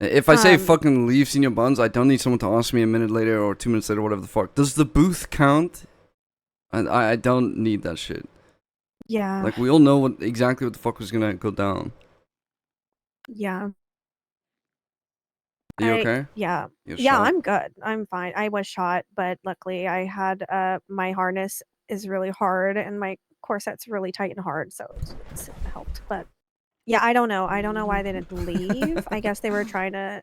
If I say fucking leave senior buns, I don't need someone to ask me a minute later or 2 minutes later, whatever the fuck. Does the booth count? And I don't need that shit. Yeah. Like, we all know exactly what the fuck was gonna go down. Yeah. Are you okay? Yeah. You're Yeah, shot. I'm good. I'm fine. I was shot, but luckily I had my harness is really hard and my corset's really tight and hard, so it helped. But yeah, I don't know. I don't know why they didn't leave. I guess they were trying to.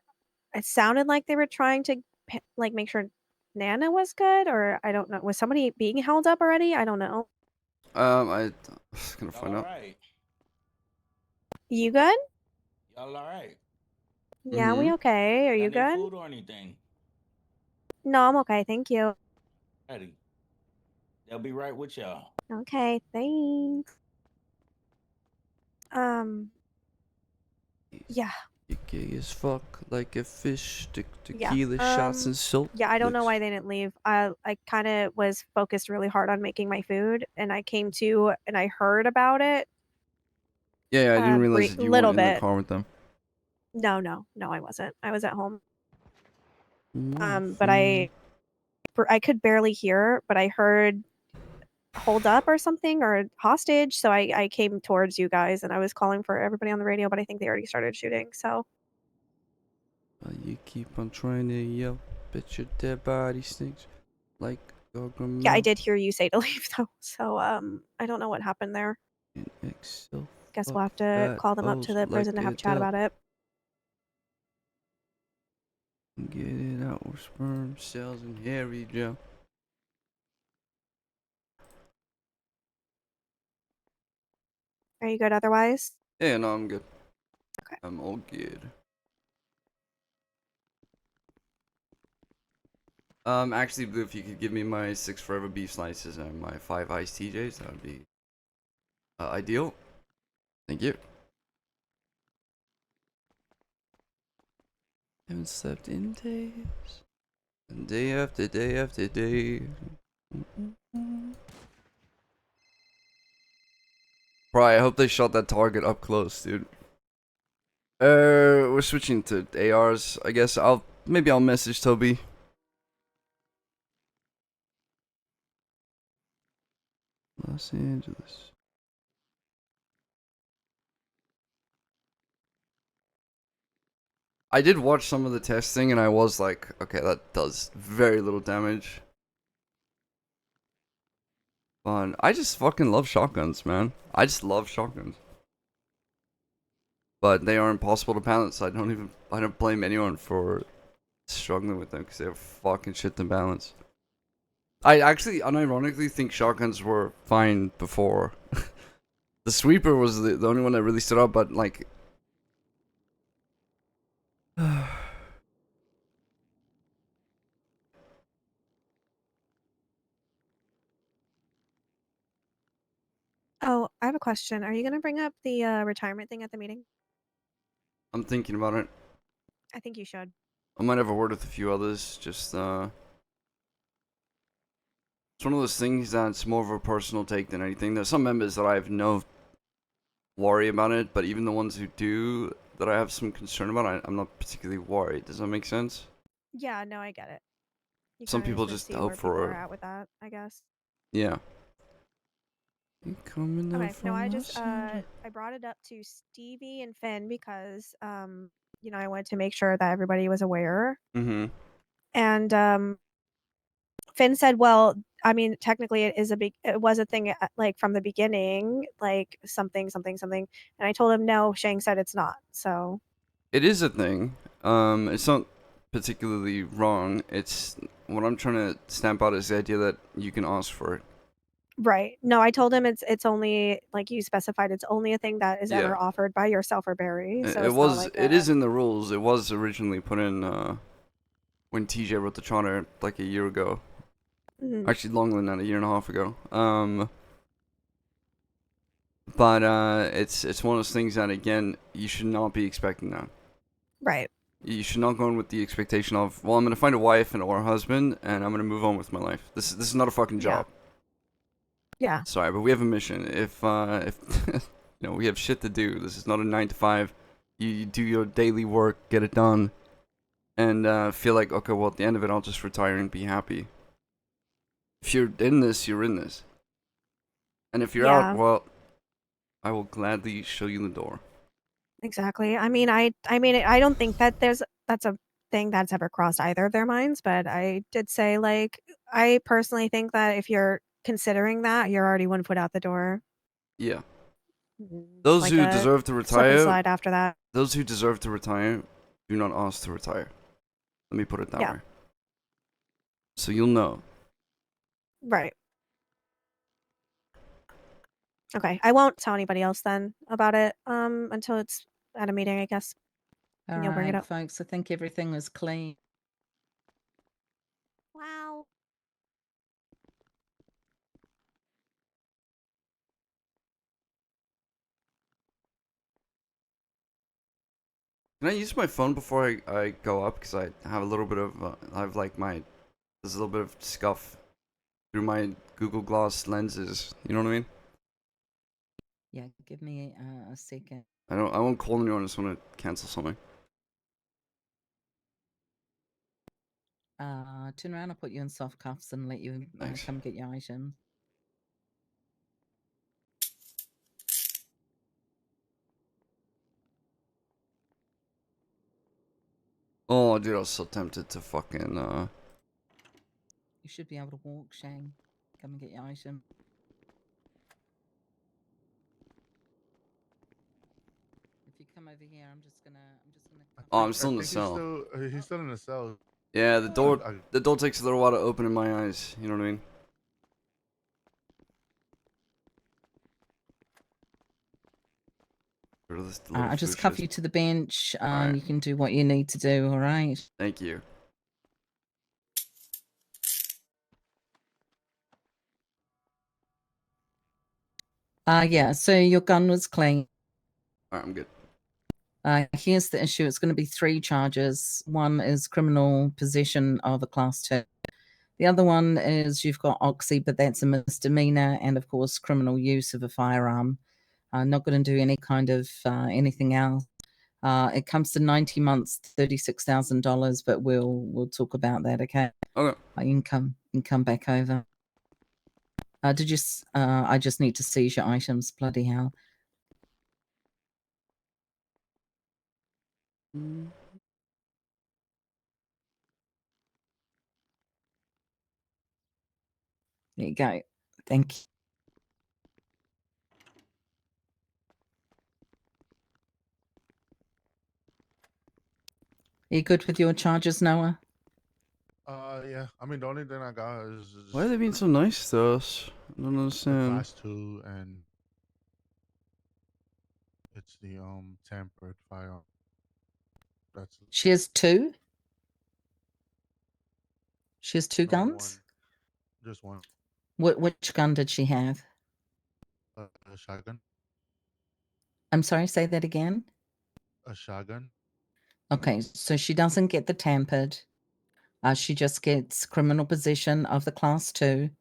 It sounded like they were trying to like make sure Nana was good, or I don't know. Was somebody being held up already? I don't know. I gonna find out. Alright. You good? Y'all alright? Yeah, we okay. Are you Got any good? food or anything? No, I'm okay. Thank you. Ready. They'll be right with y'all. Okay, thanks. Yeah. You Gay as fuck, like a fish. Yeah. Tequila shots and salt. Yeah, I don't know licks. why they didn't leave. I kind of was focused really hard on making my food, and I came to and I heard about it. Yeah, I didn't realize that you weren't Little in the bit. car with them. No, I wasn't. I was at home. Mm, But I could barely hear, but I heard hold up or something or hostage, so I came towards you guys and I was calling for everybody on the radio, but I think they already started shooting. So You keep on trying to yell, bet your dead body stinks like your grandma. yeah, I did hear you say to leave though. So I don't know what happened there. Excel Guess we'll have to call them up to the prison to have a chat about it. Get it out with sperm cells and hairy gel. Are you good otherwise? Yeah, no, I'm good. Okay. I'm all good. Actually, Blue, if you could give me my 6 forever beef slices and my 5 iced TJs, that would be ideal. Thank you. Haven't slept in days. And day after day after day. Bro, I hope they shot that target up close, dude. We're switching to ARs. I guess maybe I'll message Toby. Los Angeles. I did watch some of the testing and I was like, okay, that does very little damage. But I just fucking love shotguns, man. I just love shotguns. But they are impossible to balance. I don't blame anyone for struggling with them because they're fucking shit to balance. I actually unironically think shotguns were fine before. The sweeper was the only one that really stood out, but like Oh, I have a question. Are you gonna bring up the retirement thing at the meeting? I'm thinking about it. I think you should. I might have a word with a few others. Just it's one of those things that's more of a personal take than anything. There's some members that I have no worry about it, but even the ones who do, that I have some concern about, I'm not particularly worried. Does that make sense? Yeah, no, I get it. You Some kinda people wanna just see hope where people for are at with that, I guess. yeah. You coming up Okay, no, from I just Los Angeles? I brought it up to Stevie and Finn because you know, I wanted to make sure that everybody was aware. Mm-hmm. And Finn said, "Well, I mean, technically it was a thing like from the beginning, like something something something." And I told him, "No, Shang said it's not." So, It is a thing. It's not particularly wrong. It's what I'm trying to stamp out is the idea that you can ask for it. right. No, I told him it's only like you specified it's only a thing that is Yeah. ever offered by yourself or Barry. So It it's was. not like It is in the rules. It was originally put in when TJ wrote the charter like a year ago. Mhm. Actually, longer than that, a year and a half ago. But it's one of those things that again you should not be expecting that. Right. You should not go in with the expectation of, well, I'm gonna find a wife and or a husband, and I'm gonna move on with my life. This is not a fucking job. Yeah. Sorry, but we have a mission. If you know, we have shit to do. This is not a 9 to 5. You do your daily work, get it done, and feel like, okay, well, at the end of it, I'll just retire and be happy. If you're in this, you're in this. And if you're Yeah. out, well, I will gladly show you the door. Exactly. I mean, I don't think that that's a thing that's ever crossed either of their minds, but I did say like I personally think that if you're considering that, you're already 1 foot out the door. Yeah. Those Like who a deserve to slip and retire, slide after that. those who deserve to retire, do not ask to retire. Let me put it that Yeah. way. So you'll know. Right. Okay. I won't tell anybody else then about it until it's at a meeting, I guess. All And you'll bring it right, up. folks. I think everything was clean. Wow. Can I use my phone before I go up? Because I have a little bit of, I have like there's a little bit of scuff through my Google Glass lenses. You know what I mean? Yeah, give me a second. I won't call anyone. I just want to cancel something. Turn around, I'll put you in soft cuffs and let you Thanks. come get your items. Oh, dude, I was so tempted to fucking, You should be able to walk, Shang. Come and get your item. If you come over here, I'm just gonna. Oh, I'm still in the I think cell. he's still in the cell. Yeah, the door, I- the door takes a little while to open in my eyes. You know what I mean? Rid of this little I'll just food cuff shit. you to the bench. Alright. You can do what you need to do. All right. Thank you. Yeah. So your gun was clean. Alright, I'm good. Here's the issue. It's going to be 3 charges. One is criminal possession of a class 2. The other one is you've got oxy, but that's a misdemeanor, and of course, criminal use of a firearm. Not going to do any kind of anything else. It comes to 90 months, $36,000, but we'll talk about that. Okay. Okay. You can come back over. I just need to seize your items. Bloody hell. There you go. Thank you. Are you good with your charges, Noah? Yeah. I mean, the only thing I got is Why are they being so nice to us? I don't the understand. class 2, and it's the tempered firearm. That's She has 2? She has 2 no, guns? just one. Which gun did she have? A shotgun. I'm sorry, say that again. A shotgun. Okay, so she doesn't get the tampered. She just gets criminal possession of the class 2. Does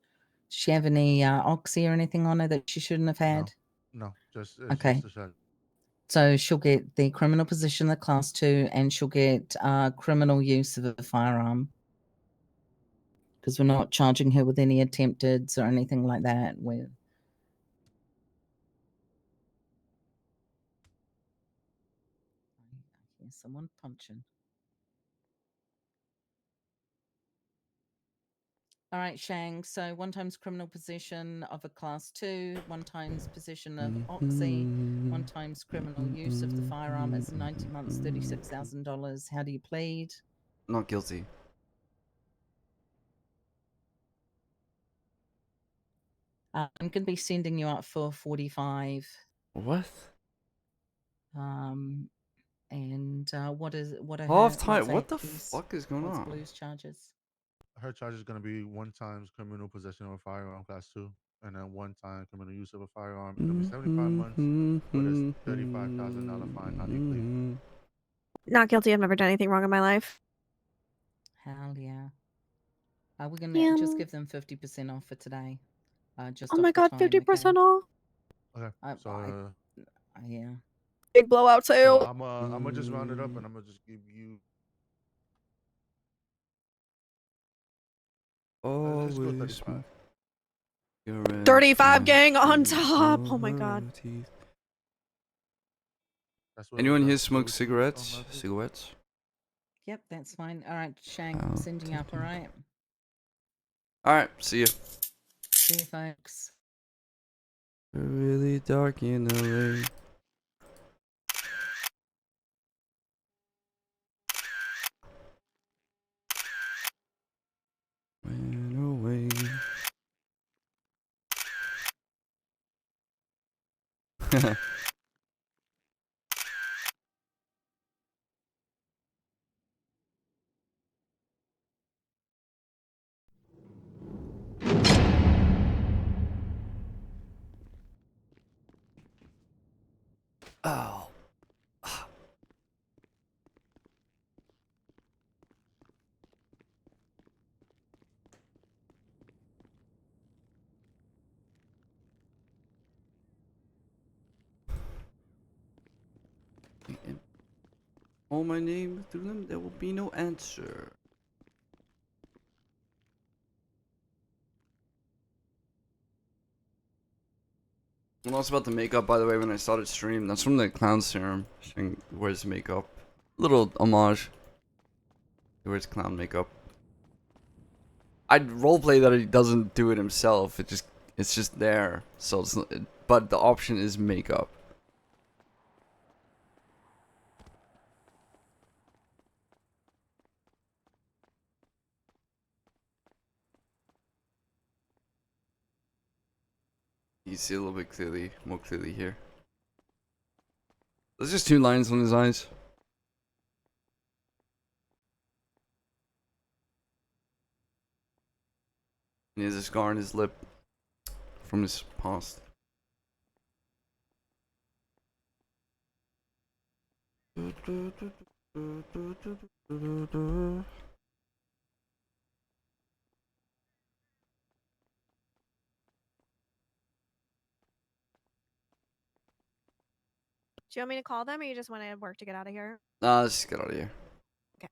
she have any oxy or anything on her that she shouldn't have had? No, it's Okay. just a shotgun. So she'll get the criminal possession of the class 2, and she'll get criminal use of a firearm. Because we're not charging her with any attempteds or anything like that. I hear someone punching. All right, Shang. So 1 times criminal possession of a class 2, 1 times possession of oxy, 1 times criminal use of the firearm is 90 months, $36,000. How do you plead? Not guilty. I'm going to be sending you out for 45. What? And what are Half her time. What the Mercedes fuck is going what's on? Blue's charges? Her charge is gonna be 1 times criminal possession of a firearm, class 2, and then 1 time criminal use of a firearm. It's gonna be 75 months with a $35,000 fine. How do you plead? Not guilty. I've never done anything wrong in my life. Hell yeah. We're gonna just Yeah. give them 50% off for today. Just Oh off my the god, time, 50% okay? off. Okay. So Yeah. Big blowout so sale. I'm gonna just round it up, and I'm gonna just give you. Let's go Always 35. 35 gang on top. Oh my god. Anyone here smoke cigarettes? Cigarettes? Yep, that's fine. All right, Shang, I'm sending you up, all right? Alright, see ya. See you, folks. Really dark in LA. Ran away. Oh. Call my name through them, there will be no answer. I'm also about the makeup, by the way, when I started stream. That's from the clown serum. Shang wears makeup. Little homage. He wears clown makeup. I'd roleplay that he doesn't do it himself. It's just there. So it's but the option is makeup. You see a little bit clearly, more clearly here. There's just 2 lines on his eyes. And he has a scar on his lip from his past. Do you want me to call them, or you just want to work to get out of here? Nah, let's just get out of here. Okay.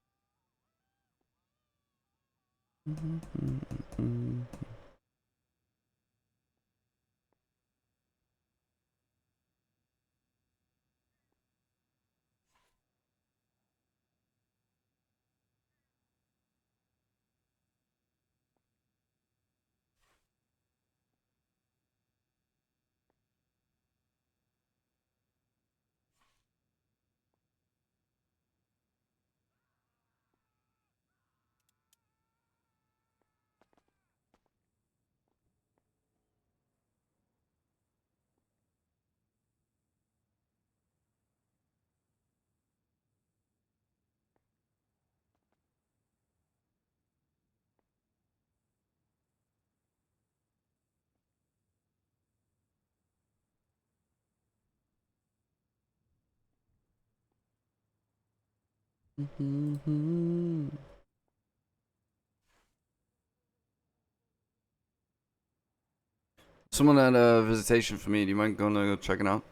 Someone had a visitation for me. Do you mind going to go check it out?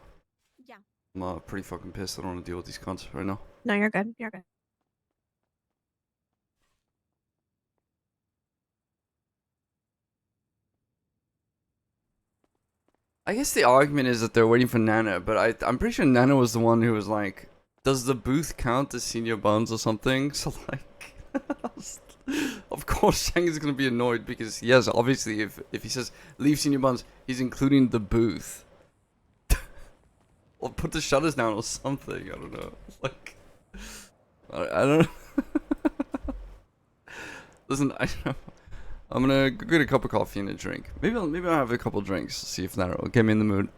Yeah. I'm pretty fucking pissed. I don't want to deal with these cunts right now. No, you're good. You're good. I guess the argument is that they're waiting for Nana, but I'm pretty sure Nana was the one who was like, does the booth count as senior buns or something? So like, of course Shang is going to be annoyed because yes, obviously if he says leave senior buns, he's including the booth. Or put the shutters down or something, I don't know. Like, I don't know. Listen, I'm gonna go get a cup of coffee and a drink. Maybe I'll have a couple drinks, see if that'll get me in the mood.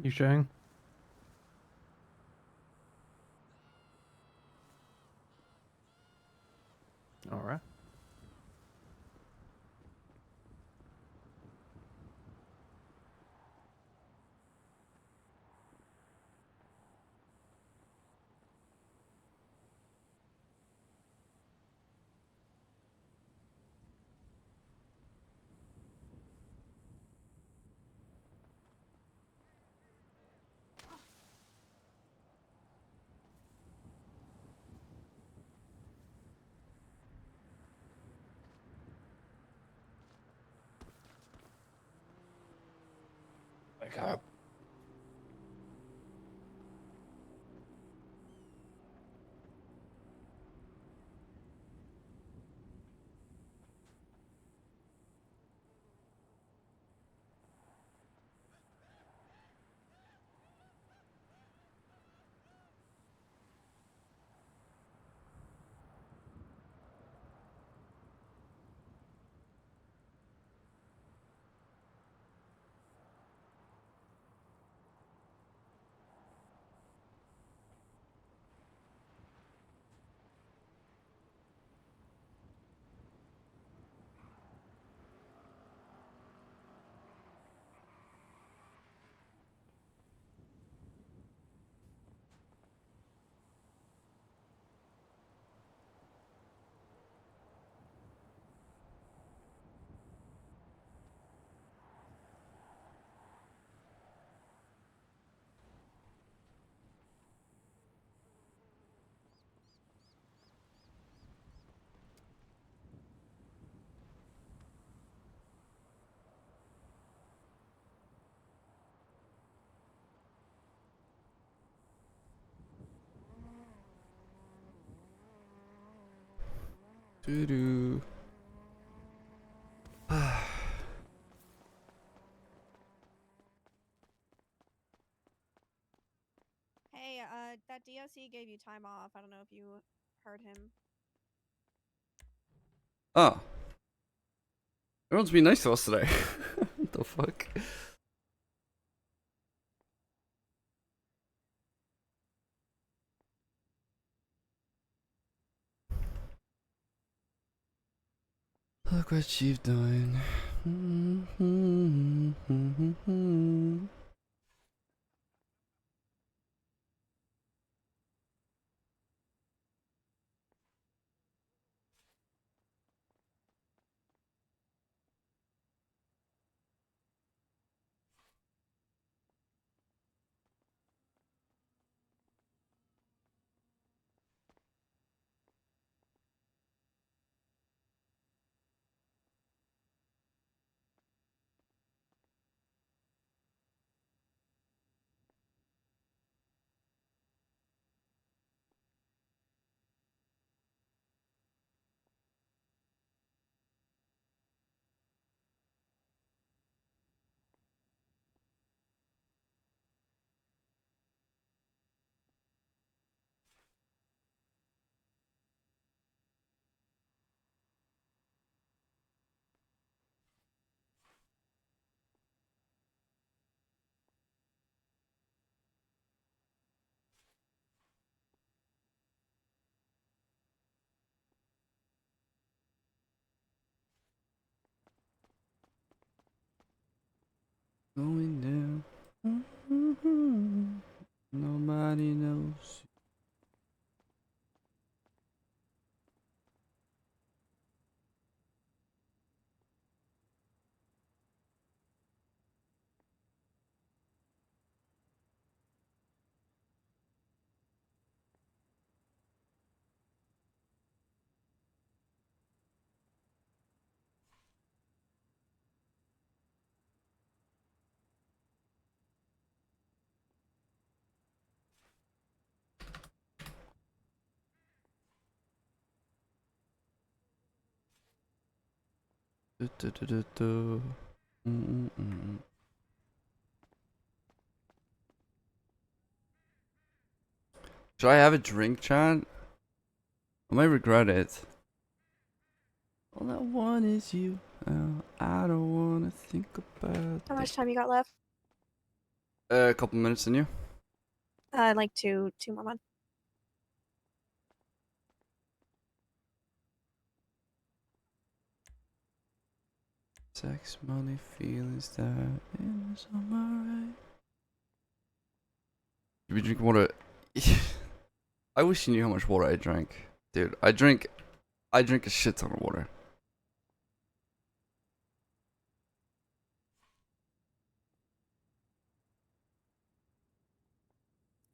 You Shang? All right. Wake up. Doo-doo. Hey, that DOC gave you time off. I don't know if you heard him. Oh. Everyone's been nice to us today. What the fuck? Look what you've done. Going down. Nobody knows. Du-du-du-du-du. Mm-mm-mm. Should I have a drink, chat? I might regret it. All I want is you. I don't wanna think about How it. much time you got left? A couple minutes, didn't you? Like two more months. Sex, money, feelings that in the summer rain. You be drinking water? I wish you knew how much water I drank, dude. I drink a shit ton of water.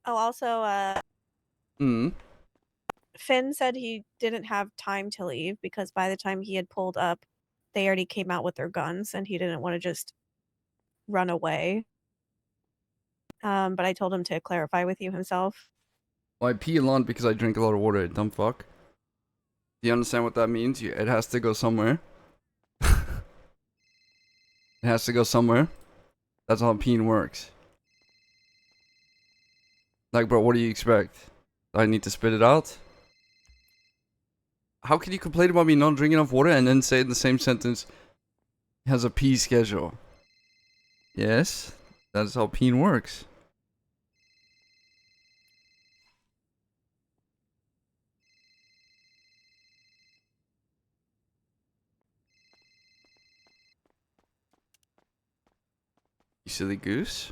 Oh, also, Hmm. Finn said he didn't have time to leave because by the time he had pulled up, they already came out with their guns and he didn't want to just run away. But I told him to clarify with you himself. Well, I pee a lot because I drink a lot of water, dumb fuck. Do you understand what that means? It has to go somewhere. It has to go somewhere. That's how peeing works. Like, bro, what do you expect? I need to spit it out? How can you complain about me not drinking enough water and then say in the same sentence, he has a pee schedule? Yes, that's how peeing works. You silly goose.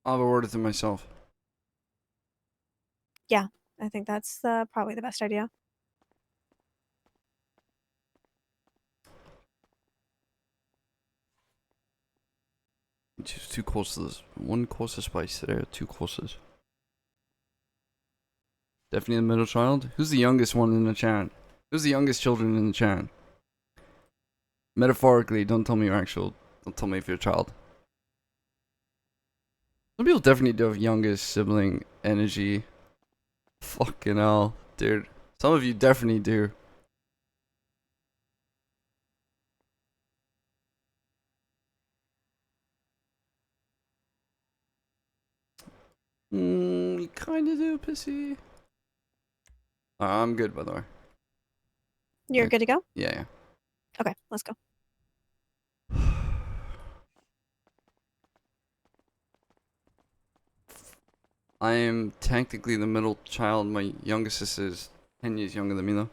I'll reward it to myself. Yeah, I think that's probably the best idea. Choose 2 courses. 1 course of spice today, 2 courses. Definitely the middle child. Who's the youngest one in the chat? Who's the youngest children in the chat? Metaphorically, don't tell me you're actual. Don't tell me if you're a child. Some people definitely do have youngest sibling energy. Fucking hell, dude. Some of you definitely do. You kinda do, pissy. I'm good, by the way. You're good to go? Yeah. Okay, let's go. I am technically the middle child. My youngest sister is 10 years younger than me, though.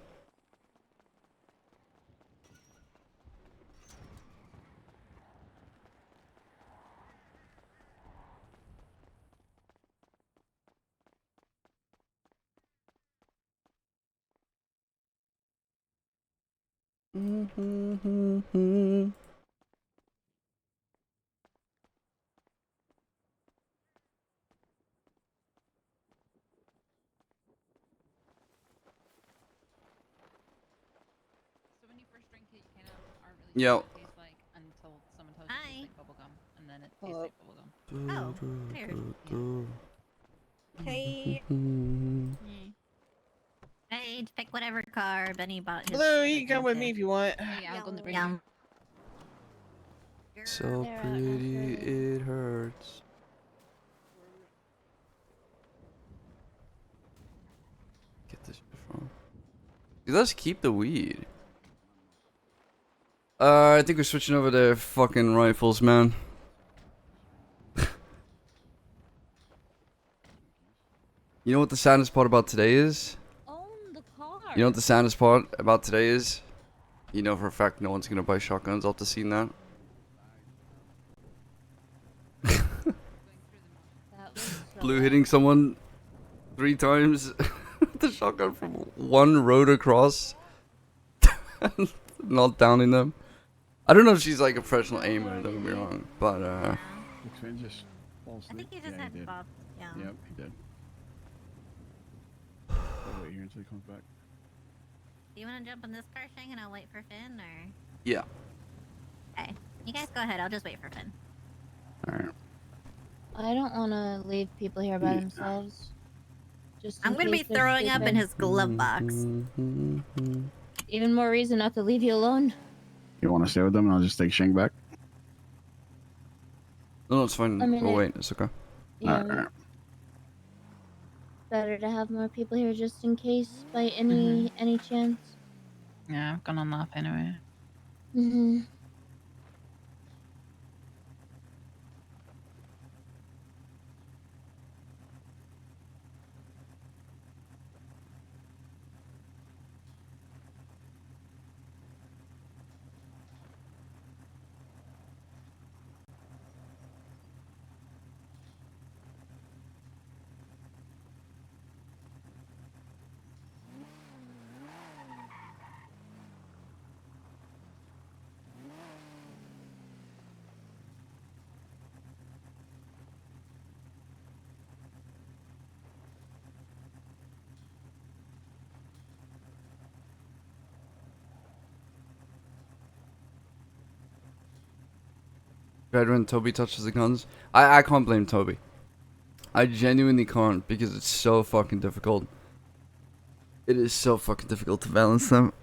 So when you first drink it, you kind of aren't really Yo. sure what it tastes like until someone tells you it tastes like bubblegum, and then it tastes like bubblegum. Oh, weird. Hey. Hey, pick whatever car Benny bought. His Blue, you can chicken come with to. me if you want. Yeah, I'll go in the Yeah. So pretty it hurts. Get this shit from. Dude, let's keep the weed. I think we're switching over to fucking rifles, man. You know what the saddest part about today is? Own the car. You know what the saddest part about today is? You know for a fact no one's gonna buy shotguns after seeing that. Blue hitting someone 3 times with the shotgun from 1 road across. Not downing them. I don't know if she's like a professional aimer, don't get me wrong, but I think he just had Bob. Yeah. Yep, he did. I'll wait here until he comes back. Do you want to jump in this car, Shang, and I'll wait for Finn, or? Yeah. Okay. You guys go ahead. I'll just wait for Finn. Alright. I don't want to leave people here by Yeah. themselves. Just I'm in gonna be case they're throwing up in stupid. his glove box. Even more reason not to leave you alone. You want to stay with them and I'll just take Shang back? No, it's fine. I mean, Oh wait, it's okay. Yeah. Alright. Better to have more people here just in case, by any chance. Yeah, I've gone on that anyway. Mm-hmm. Bad when Toby touches the guns. I can't blame Toby. I genuinely can't because it's so fucking difficult. It is so fucking difficult to balance them.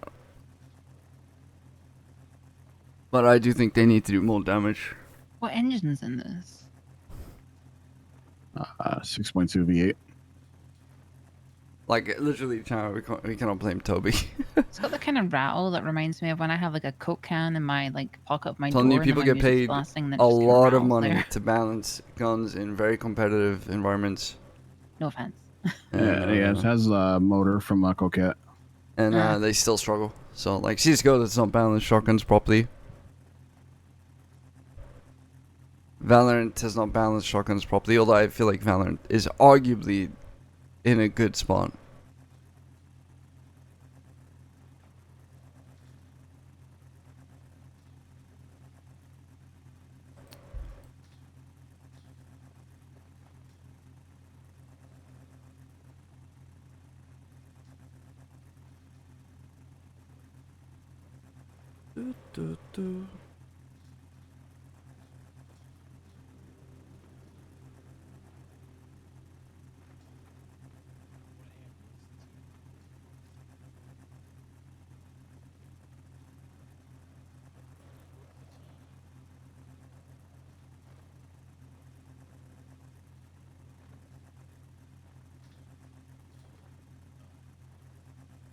But I do think they need to do more damage. What engine's in this? 6.2 V8. Like literally, we cannot blame Toby. It's got the kind of rattle that reminds me of when I have like a Coke can in my like pocket of my Telling door. you, people get paid a lot of money to balance guns in very competitive environments. No offense. Yeah, it has a motor from Coquette. And they still struggle. So like CSGO does not balance shotguns properly. Valorant has not balanced shotguns properly, although I feel like Valorant is arguably in a good spot.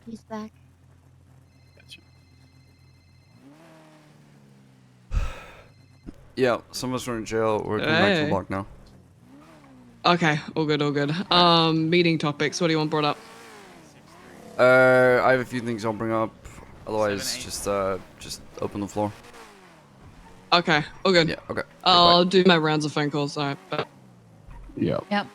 He's back. Yeah, some of us are in jail. We're coming back to the block now. Okay, all good, all good. Meeting topics. What do you want brought up? I have a few things I'll bring up. Otherwise, just open the floor. Okay, all good. Yeah, okay. I'll do my rounds of phone calls. Alright. Yep. Yep.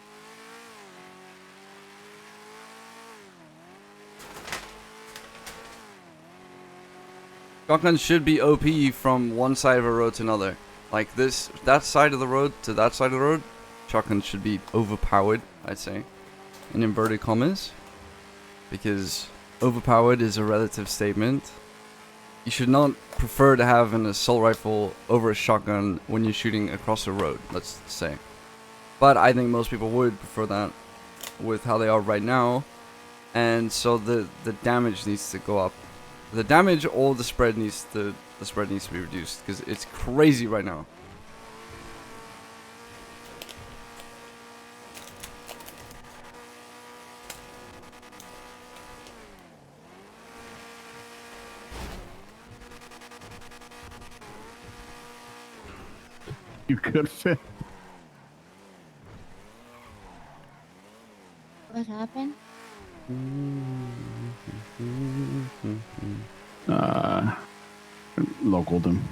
Shotguns should be OP from one side of a road to another. Like that side of the road to that side of the road, shotguns should be overpowered, I'd say, in inverted commas. Because overpowered is a relative statement. You should not prefer to have an assault rifle over a shotgun when you're shooting across a road, let's say. But I think most people would prefer that with how they are right now. And so the damage needs to go up. The damage or the spread needs to be reduced because it's crazy right now. You could fit. What happened? Local them.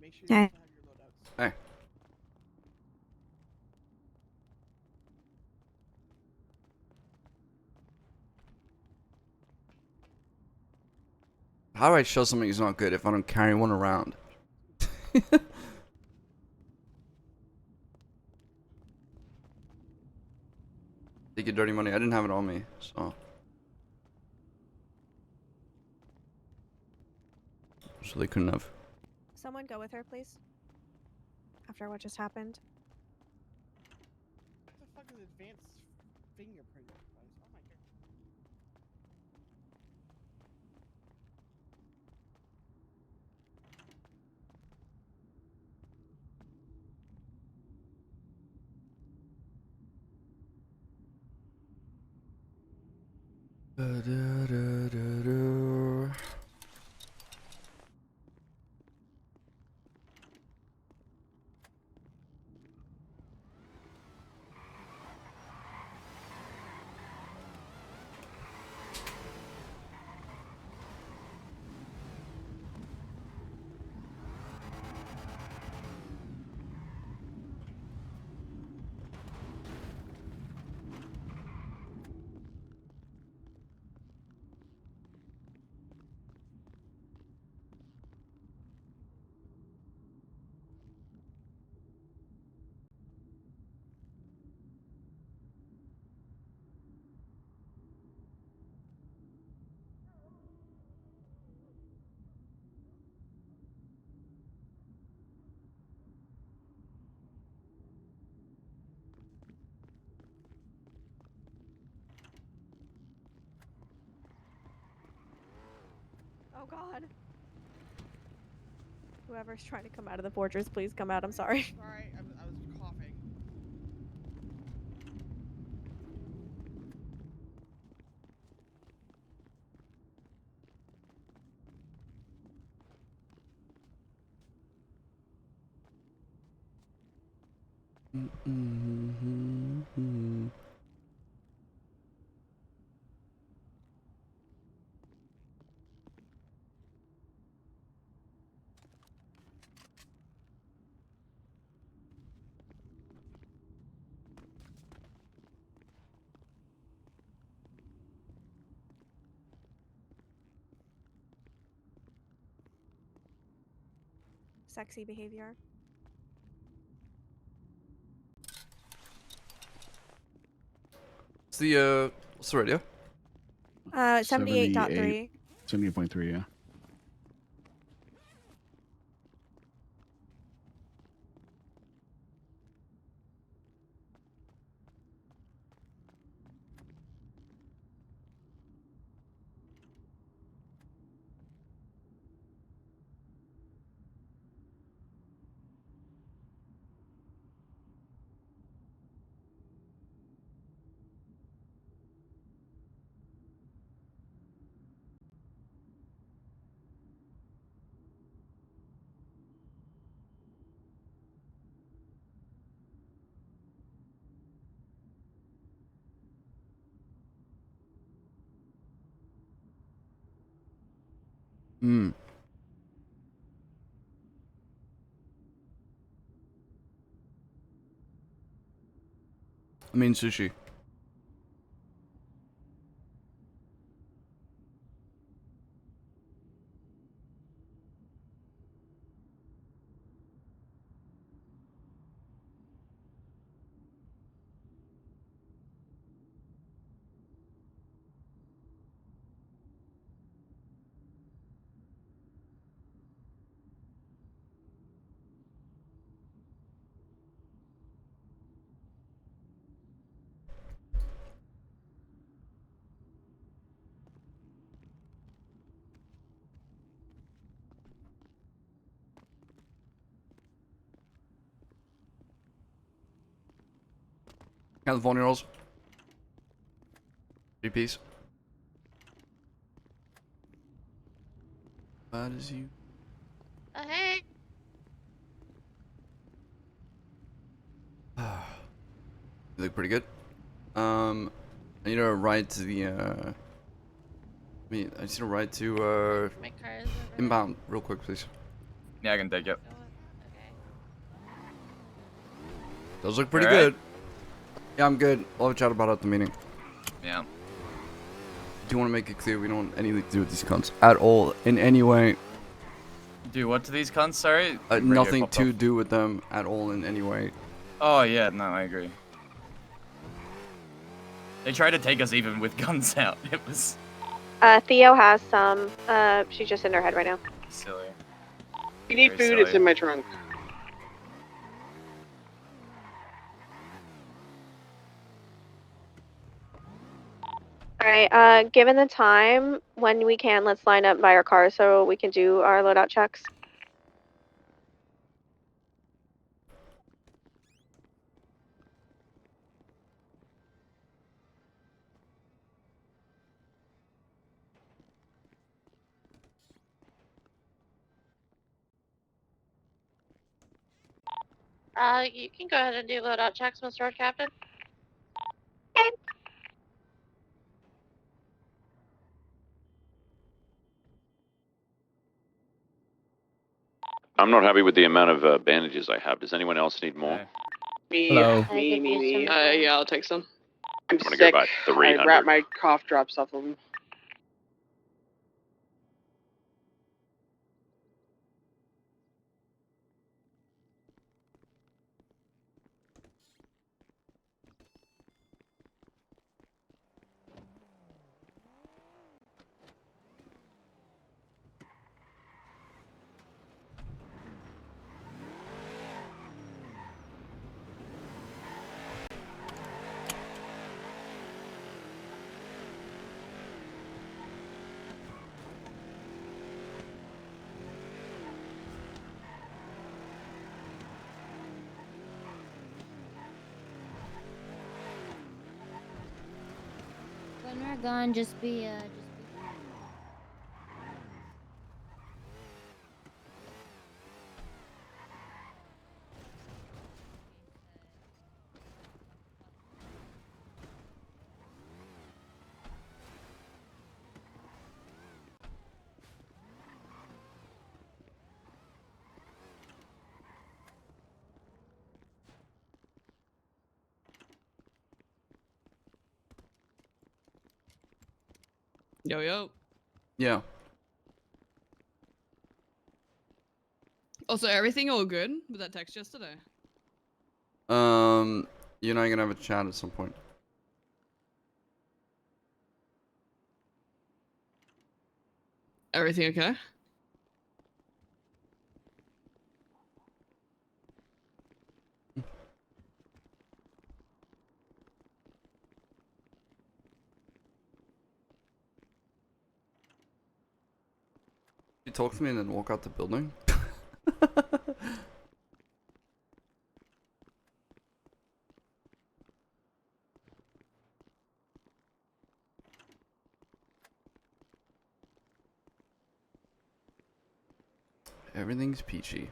Make sure you Okay. also have your loadouts. Hey. How do I show something is not good if I don't carry one around? Take your dirty money. I didn't have it on me, so. So they couldn't have. Someone go with her, please. After what just happened. What the fuck is advanced fingerprint device? Oh my god. Oh god. Whoever's trying to come out of the fortress, please come out. I'm sorry. Sorry, I was coughing. Sexy behavior. What's the radio? 78.3. 78.3, yeah. Hmm. I mean sushi. California rolls. 3-piece. Bad as you. Hey. You look pretty good. I need a ride to the I need a ride to My car is over inbound real quick, please. Yeah, I can take it. Those look pretty Alright. good. Yeah, I'm good. We'll have a chat about it at the meeting. Yeah. Do you want to make it clear we don't want anything to do with these cunts at all in any way? Do what to these cunts? Sorry. Radio Nothing popped to off. do with them at all in any way. Oh yeah, no, I agree. They tried to take us even with guns out. It was Theo has some. She's just in her head right now. silly. If you need Very food, it's silly. in my trunk. All right. Given the time, when we can, let's line up by our car so we can do our loadout checks. You can go ahead and do loadout checks, Mr. Road Captain. I'm not happy with the amount of bandages I have. Does anyone else need more? Me, Hello. me. Yeah, I'll take some. I'm gonna sick. go about I 300. wrap my cough drops off of them. When we're gone, just be Yo, yo. Yeah. Also, everything all good with that text yesterday? You and I are gonna have a chat at some point. Everything okay? You talk to me and then walk out the building? Everything's peachy.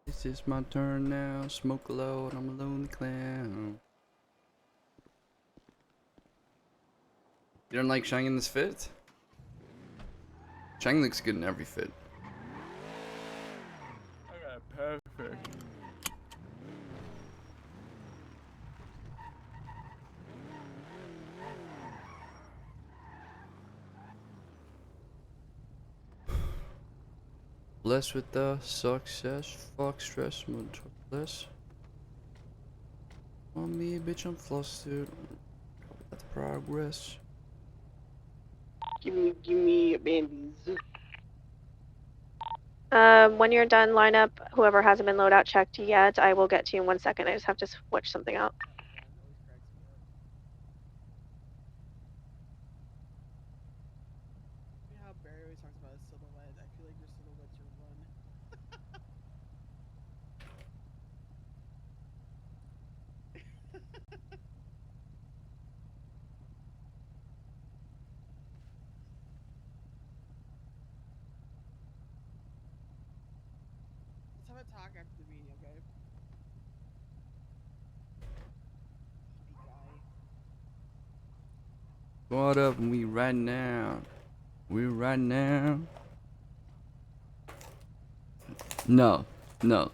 This is my turn now. Smoke low and I'm a lonely clown. You don't like Shang in this fit? Shang looks good in every fit. Okay, perfect. Blessed with the success, fuck stress, less. On me, bitch, I'm flustered. That's progress. Give me bandies. When you're done, line up whoever hasn't been loadout checked yet. I will get to you in 1 second. I just have to switch something out. You know how Barry always talks about his silhouette? I feel like your silhouette's your run. Let's have a talk after the meeting, okay? Hippie guy. What up? We right now. We right now. No, no.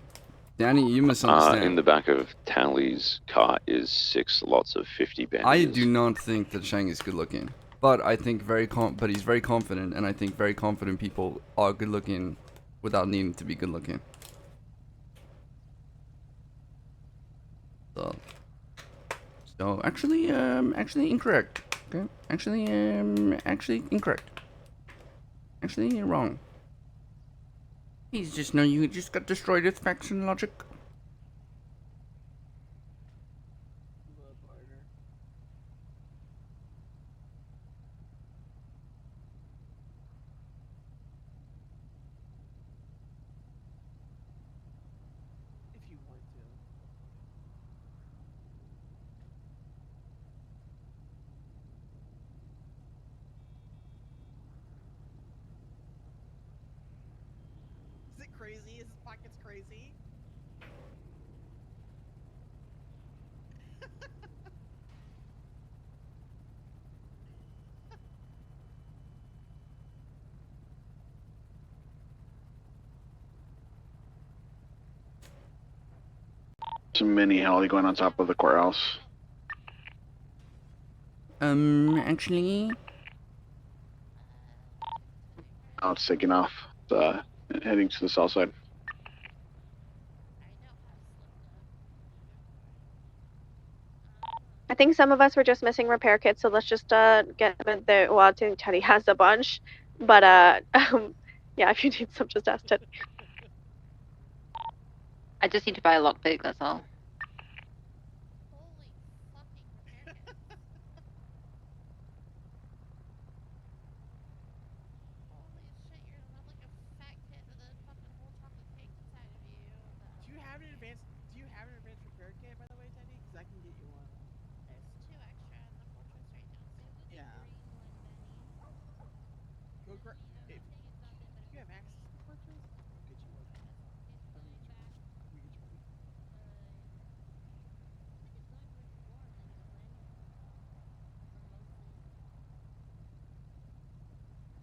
Danny, you misunderstand. In the back of Tally's car is 6 lots of 50 bandages. I do not think that Shang is good looking, but I think but he's very confident, and I think very confident people are good looking without needing to be good looking. So actually incorrect. Okay, actually incorrect. Actually, you're wrong. He's just you just got destroyed with facts and logic. If you want to. Is it crazy? Is his pockets crazy? Some mini heli going on top of the courthouse. Actually. Oh, it's taking off. Heading to the south side. I think some of us were just missing repair kits, so let's just get them there. Well, I think Teddy has a bunch, but yeah, if you need some, just ask Teddy. I just need to buy a lockpick, that's all. Do you have an advanced? Do you have an advanced repair kit, by the way, Teddy? Because I can get you one. There's 2 extra in the fortress right now, so there's Yeah. a green one, Benny. Go grab. If you have access to the fortress, I'll get you one. I'll get you one. I'll get you one.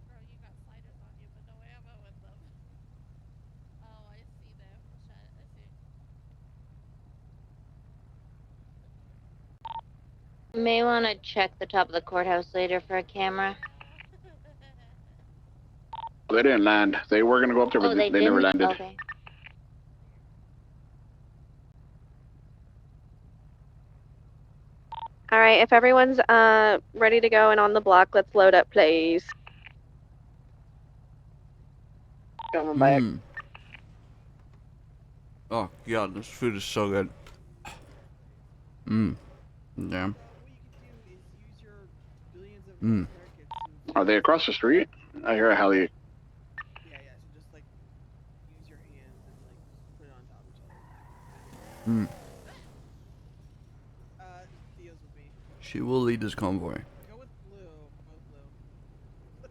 Bro, you got sliders on you, but no way I'm with them. Oh, I see them. Shut. I see. You may want to check the top of the courthouse later for a camera. They didn't land. They were gonna go up there, but they never landed. Okay. All right, if everyone's ready to go and on the block, let's load up, please. Coming back. Oh god, this food is so good. Damn. Are they across the street? I hear a heli. Yeah, yeah. So just like use your hands and like put it on top of each other. Theo's with me. She will lead this convoy. Go with blue. Go with blue.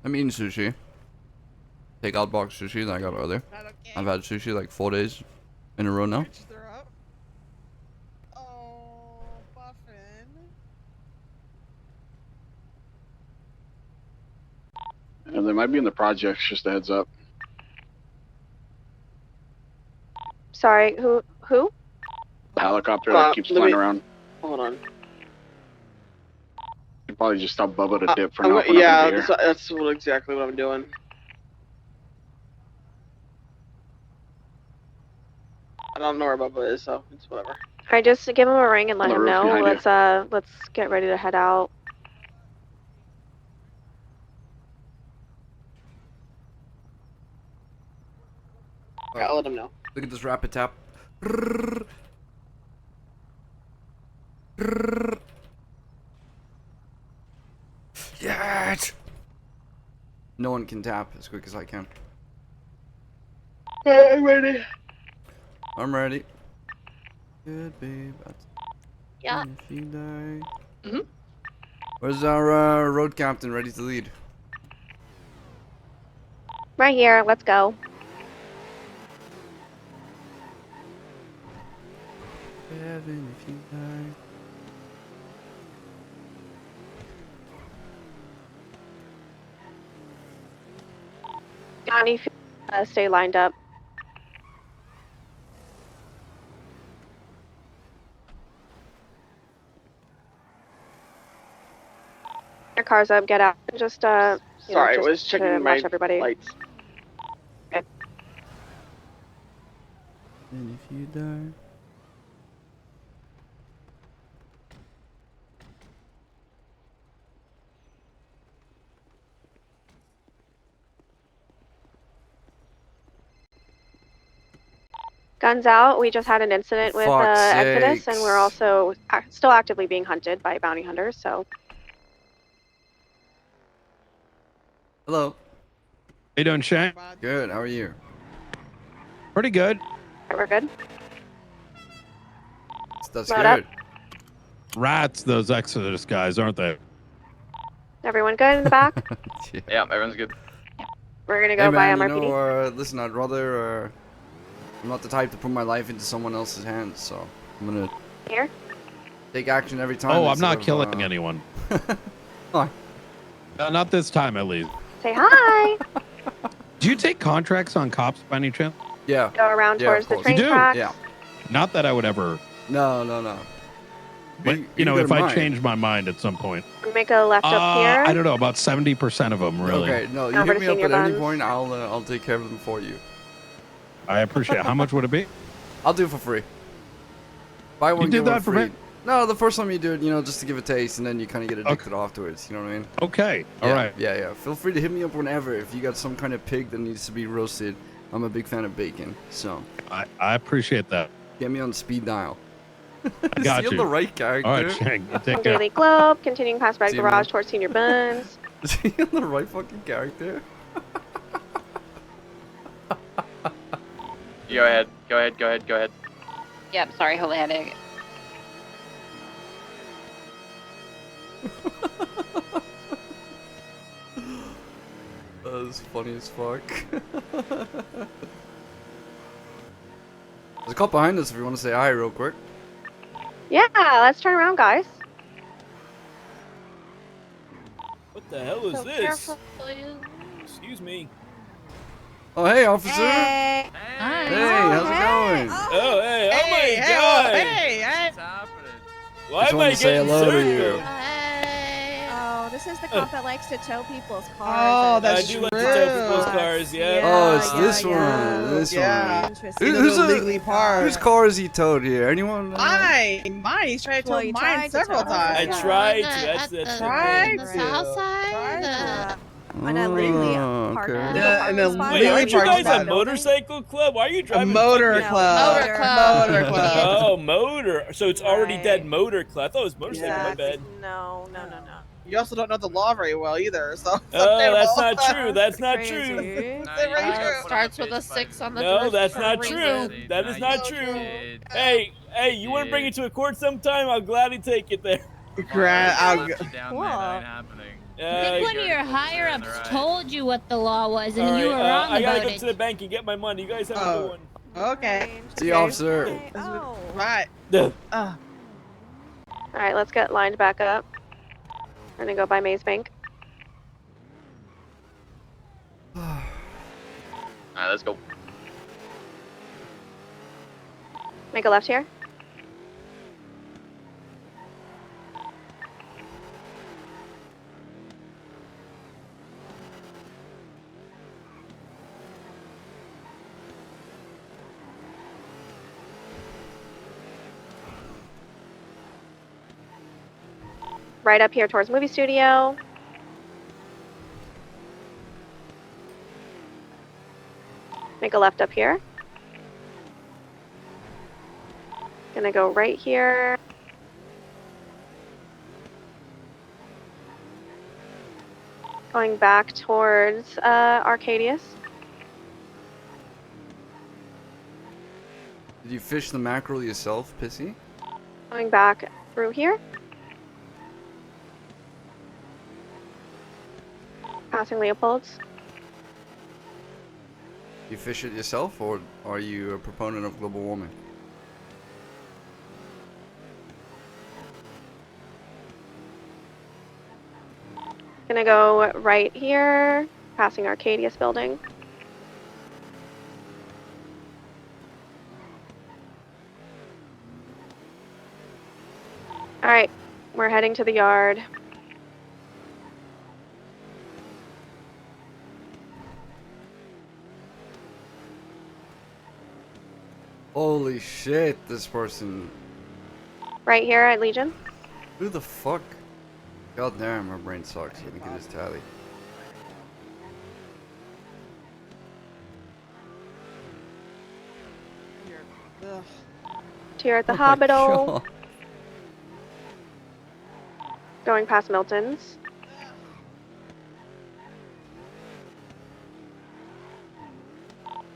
I'm eating sushi. Take out box sushi that I got earlier. I've had sushi like 4 days in a row now. Oh, Buffin. And they might be in the projects, just a heads up. Sorry, who? The helicopter that keeps flying around. Hold on. You probably just tell Bubba to dip for I'm now. go- yeah, that's exactly what I'm doing. I don't know where Bubba is, so it's whatever. All right, just give him a ring and let On the him roof know. behind Let's get ready to head out. I'll let him know. Look at this rapid tap. Yes! No one can tap as quick as I can. I'm ready. I'm ready. Good babe. Yeah. If you die. Mm-hmm. Where's our road captain ready to lead? Right here. Let's go. Heaven if you die. Donnie, stay lined up. Your car's up. Get out. Just Sorry, I just was checking to my watch everybody. lights. Okay. And if you die. Guns out. We just had an incident with Fuck's Exodus, and sakes. we're also still actively being hunted by bounty hunters. So Hello. How you doing, Shang? Good. How are you? Pretty good. we're good. That's Load up. good. Rats, those Exodus guys, aren't they? Everyone good in the back? Yeah, everyone's good. We're gonna Hey go by man, you MRPD. know, listen, I'd rather, I'm not the type to put my life into someone else's hands, so I'm gonna Here. take action every time. Oh, I'm instead not of, killing anyone. Why? Not this time, at least. Say hi. Do you take contracts on cops by any chance? Yeah. Go around Yeah, towards of the course. train You do? tracks. Yeah. Not that I would ever. No, no, no. But you know, if I change my mind at some point. Make a left up here. I don't know, about 70% of them, really. Okay, no, you Over hit to me up Senior at any Buns. point, I'll take care of them for you. I appreciate it. How much would it be? I'll do it for free. Buy one, You did get one that for free. me? No, the first time you do it, you know, just to give a taste, and then you kind of get addicted afterwards. You know what I mean? Okay. Yeah, All right. Yeah, yeah. Feel free to hit me up whenever if you got some kind of pig that needs to be roasted. I'm a big fan of bacon, so I appreciate that. get me on speed dial. I got Is he you. on the right character? All right, Shang, you take care. Daily Globe. Continuing past Red See you, Garage man. towards Senior Buns. Is he on the right fucking character? Go ahead. Go ahead. Go ahead. Go ahead. Yep, sorry, hold on. That was funny as fuck. There's a cop behind us if you want to say hi real quick. Yeah, let's turn around, guys. What the hell is So this? careful, please. Excuse me. Oh, hey, officer. Hey. Hi. Hey, how's it going? Oh, hey, oh my Hey, god! hey. What's happening? Why Just am wanted I to say getting hello to you. circled? Oh, this is the cop that likes to tow people's cars. Oh, and- that's I do like to tow people's true. cars, yeah. Oh, it's yeah, this yeah. one. This Yeah. one. Interesting. You know, Who's they're a- legally parked. Whose car is he towed here? Anyone? Mine. He's tried to Well, tow he mine tried to several tow times. I Yeah. tried to. That's the Tried thing. to. Yeah. On a legally parked okay. legal Yeah, and parking a spot. Wait, legally aren't you parked guys a spot. motorcycle club? Why are you A driving? motor fucking- club. Motor club. Motor club. Oh, motor. So it's already Right. dead motor club. I thought it was motorcycle. My Exactly. bad. No. You also don't know the law very well either, so. it's Oh, that's understandable. not true. That's not Crazy. true. That's very true. Starts with a 6 on the No, dash that's for a not reason. true. That is not true. Kid. Hey, you want to bring it to a court sometime? I'll gladly take it there. Grant, I'll Slapped go. you down, Cool. man. That ain't happening. I think when your higher ups told you what the law was and you were wrong I gotta about go it. to the bank and get my money. You guys have a Oh. good one. Okay. See you, officer. Okay. Oh. Right. Ugh. Uh, All right, let's get lined back up. We're gonna go by Maze Bank. Alright, let's go. Make a left here. Right up here towards movie studio. Make a left up here. Gonna go right here. Going back towards Arcadius. Did you fish the mackerel yourself, Pissy? Going back through here. Passing Leopold's. You fish it yourself, or are you a proponent of global warming? Gonna go right here, passing Arcadius building. Alright, we're heading to the yard. Holy shit, this person. Right here at Legion. Who the fuck? God damn, my brain sucks. Let me get his tally. Here at the Oh my Hospital. God. Going past Milton's.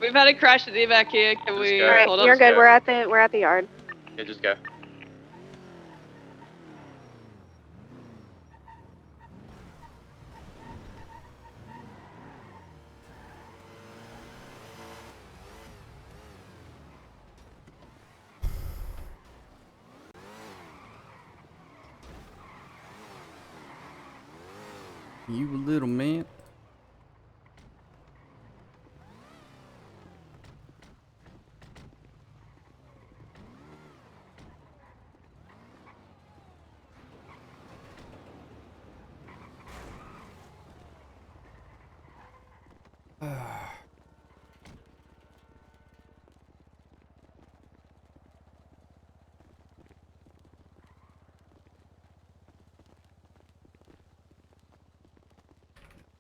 We've had a crash at the back here. Can we go. Alright, hold up? you're good. We're at the yard. Yeah, just go. You little man.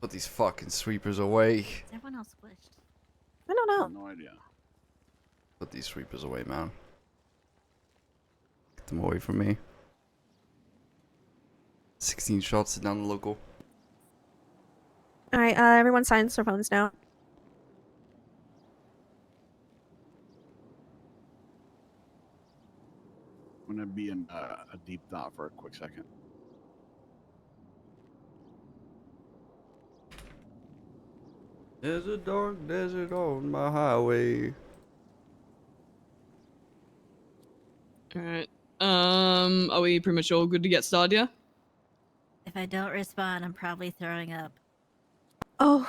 Put these fucking sweepers away. Is everyone else squished? I don't know. No idea. Put these sweepers away, man. Get them away from me. 16 shots down the local. Alright, everyone signs their phones now. I'm gonna be in a deep thought for a quick second. There's a dark desert on my highway. Alright. Are we pretty much all good to get started, yeah? If I don't respond, I'm probably throwing up. Oh.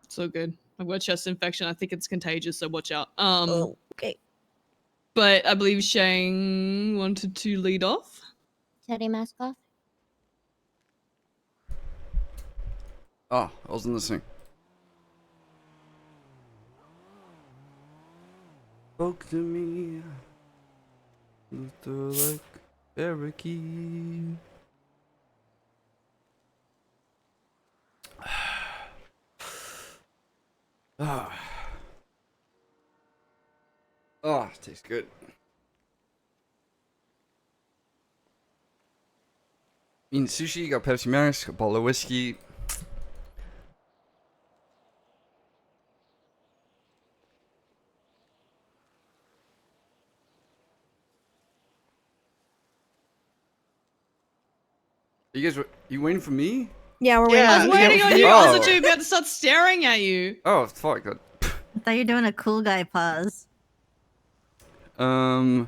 So good. I've got a chest infection. I think it's contagious, so watch out. Okay. But I believe Shang wanted to lead off. Teddy mask off. Oh, I wasn't listening. Spoke to me. Luther like parakeet. Ah. Oh, tastes good. Eating sushi, got Pepsi Max, got a bottle of whiskey. You waiting for me? Yeah, we're I was waiting on you. I was Oh. literally about to start staring at you. Oh, fuck. I thought you were doing a cool guy pause. Hello.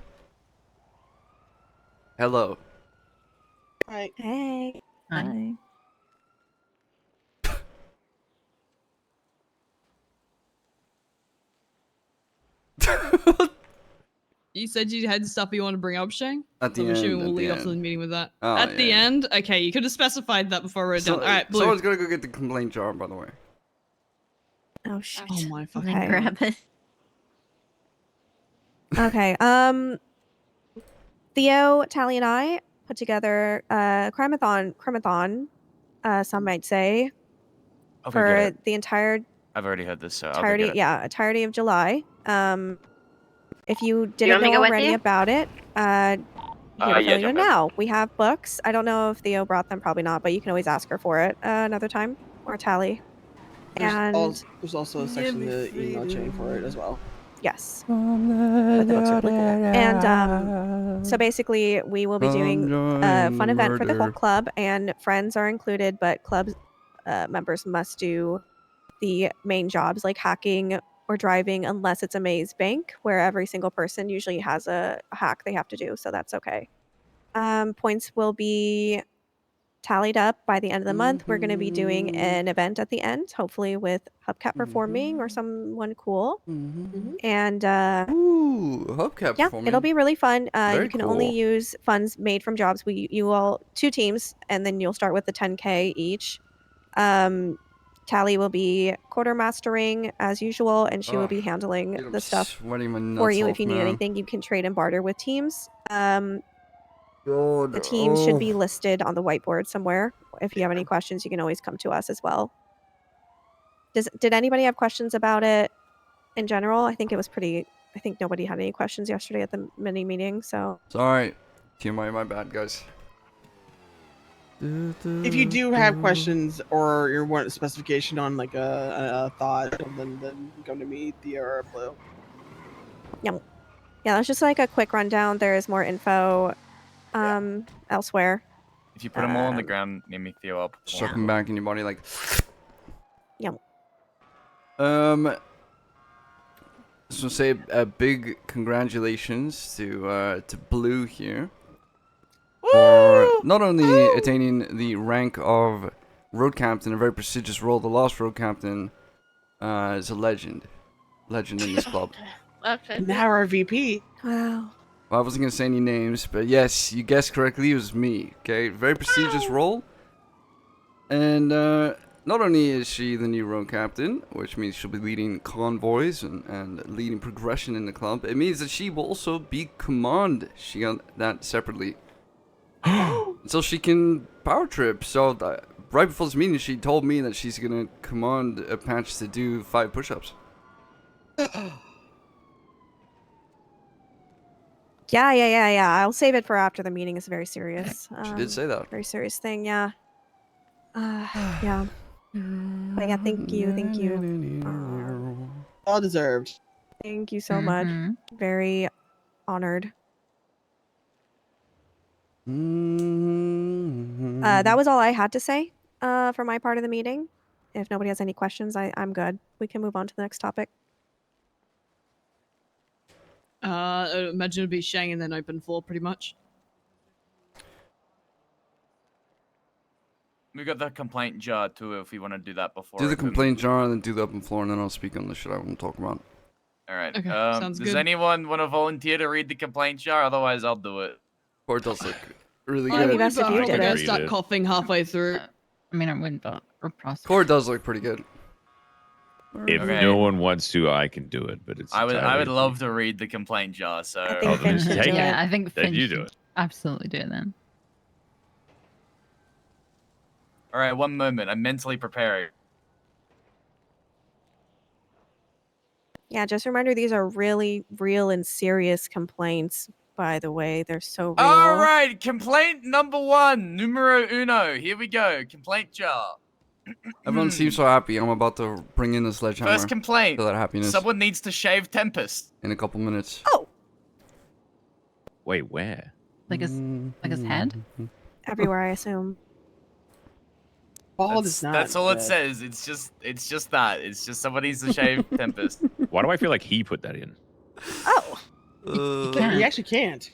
Hi. Hey. Hi. You said you had stuff you want to bring up, Shang? At the I'm assuming end, we'll at the lead off to the end. meeting with that. Oh, At the yeah. end? Okay, you could have specified that before we're done. Alright, Blue. Someone's gonna go get the complaint jar, by the way. Oh shit. Oh my fucking Okay. Grab it. Okay. Theo, Tally, and I put together a crimathon, some might say, Okay, for get it. the entire I've already heard this, so I'll go entirety, get it. yeah, entirety of July. If you didn't want me to know go with already you? about it, here to yeah, fill you jump in in. now. We have books. I don't know if Theo brought them, probably not, but you can always ask her for it another time, or Tally. There's also a section in the email chain for it as well. Yes. But the books are really cool. And so basically, we will be doing a fun event for the whole club, and friends are included, but club members must do the main jobs like hacking or driving, unless it's a maze bank, where every single person usually has a hack they have to do, so that's okay. Points will be tallied up by the end of the month. We're going to be doing an event at the end, hopefully with Hubcap performing or someone cool. And Ooh, Hubcap yeah, performing. it'll be really fun. Very You can only cool. use funds made from jobs. You all 2 teams, and then you'll start with the 10K each. Tally will be quartermastering as usual, and she will be handling Dude, I'm the stuff sweating my nuts for you. off, If you need man. anything, you can trade and barter with teams. God, The teams should be listed on the whiteboard somewhere. If you have any questions, you can always come to us as well. Did anybody have questions about it in general? I think it was pretty. I think nobody had any questions yesterday at the mini meeting. So Sorry, TMI, my bad, guys. If you do have questions or you want a specification on like a thought, then come to me, Thea, or Blue. yeah, that's just like a quick rundown. There is more info elsewhere. If you put them all on the ground near me, Theo, I'll perform. Suck them back in your body like. Yep. So say a big congratulations to Blue here for not only attaining the rank of road captain, a very prestigious role. The last road captain is a legend in this club. Now our VP. Wow. Well, I wasn't gonna say any names, but yes, you guessed correctly. It was me. Okay, very prestigious role, and not only is she the new road captain, which means she'll be leading convoys and leading progression in the club, it means that she will also be command. She got that separately. So she can power trip. So right before this meeting, she told me that she's gonna command a patch to do 5 push-ups. Yeah. I'll save it for after the meeting. It's very serious. She did say that. Very serious thing. Yeah. Yeah. But yeah, thank you. All deserved. Thank you so much. Very honored. That was all I had to say for my part of the meeting. If nobody has any questions, I'm good. We can move on to the next topic. I imagine it'd be Shang and then open floor, pretty much. We got the complaint jar too, if we want to do that before. Do the open. complaint jar and then do the open floor, and then I'll speak on the shit I want to talk about. All right. Okay, sounds does good. anyone want to volunteer to read the complaint jar? Otherwise, I'll do it. Or it does look really It'd be good. best if you did I it. start coughing halfway through. I mean, I wouldn't, but we're processing. Core does look pretty good. If Okay. no one wants to, I can do it. But it's I would entirely- love to read the complaint jar. So I think Oh, then Finn just should take do it. Yeah, I think Then Finn you should do it. absolutely do it then. all right, one moment. I'm mentally preparing. Yeah, just a reminder, these are really real and serious complaints, by the way. They're so real. All right, complaint number 1, numero uno. Here we go. Complaint jar. Everyone seems so happy. I'm about to bring in the sledgehammer. First complaint. For that happiness. Someone needs to shave Tempest. In a couple minutes. Oh! Wait, where? Like his head? Everywhere, I assume. Bald is not. That's all it good. says. It's just that. It's just someone needs to shave Tempest. Why do I feel like he put that in? Oh! You actually can't.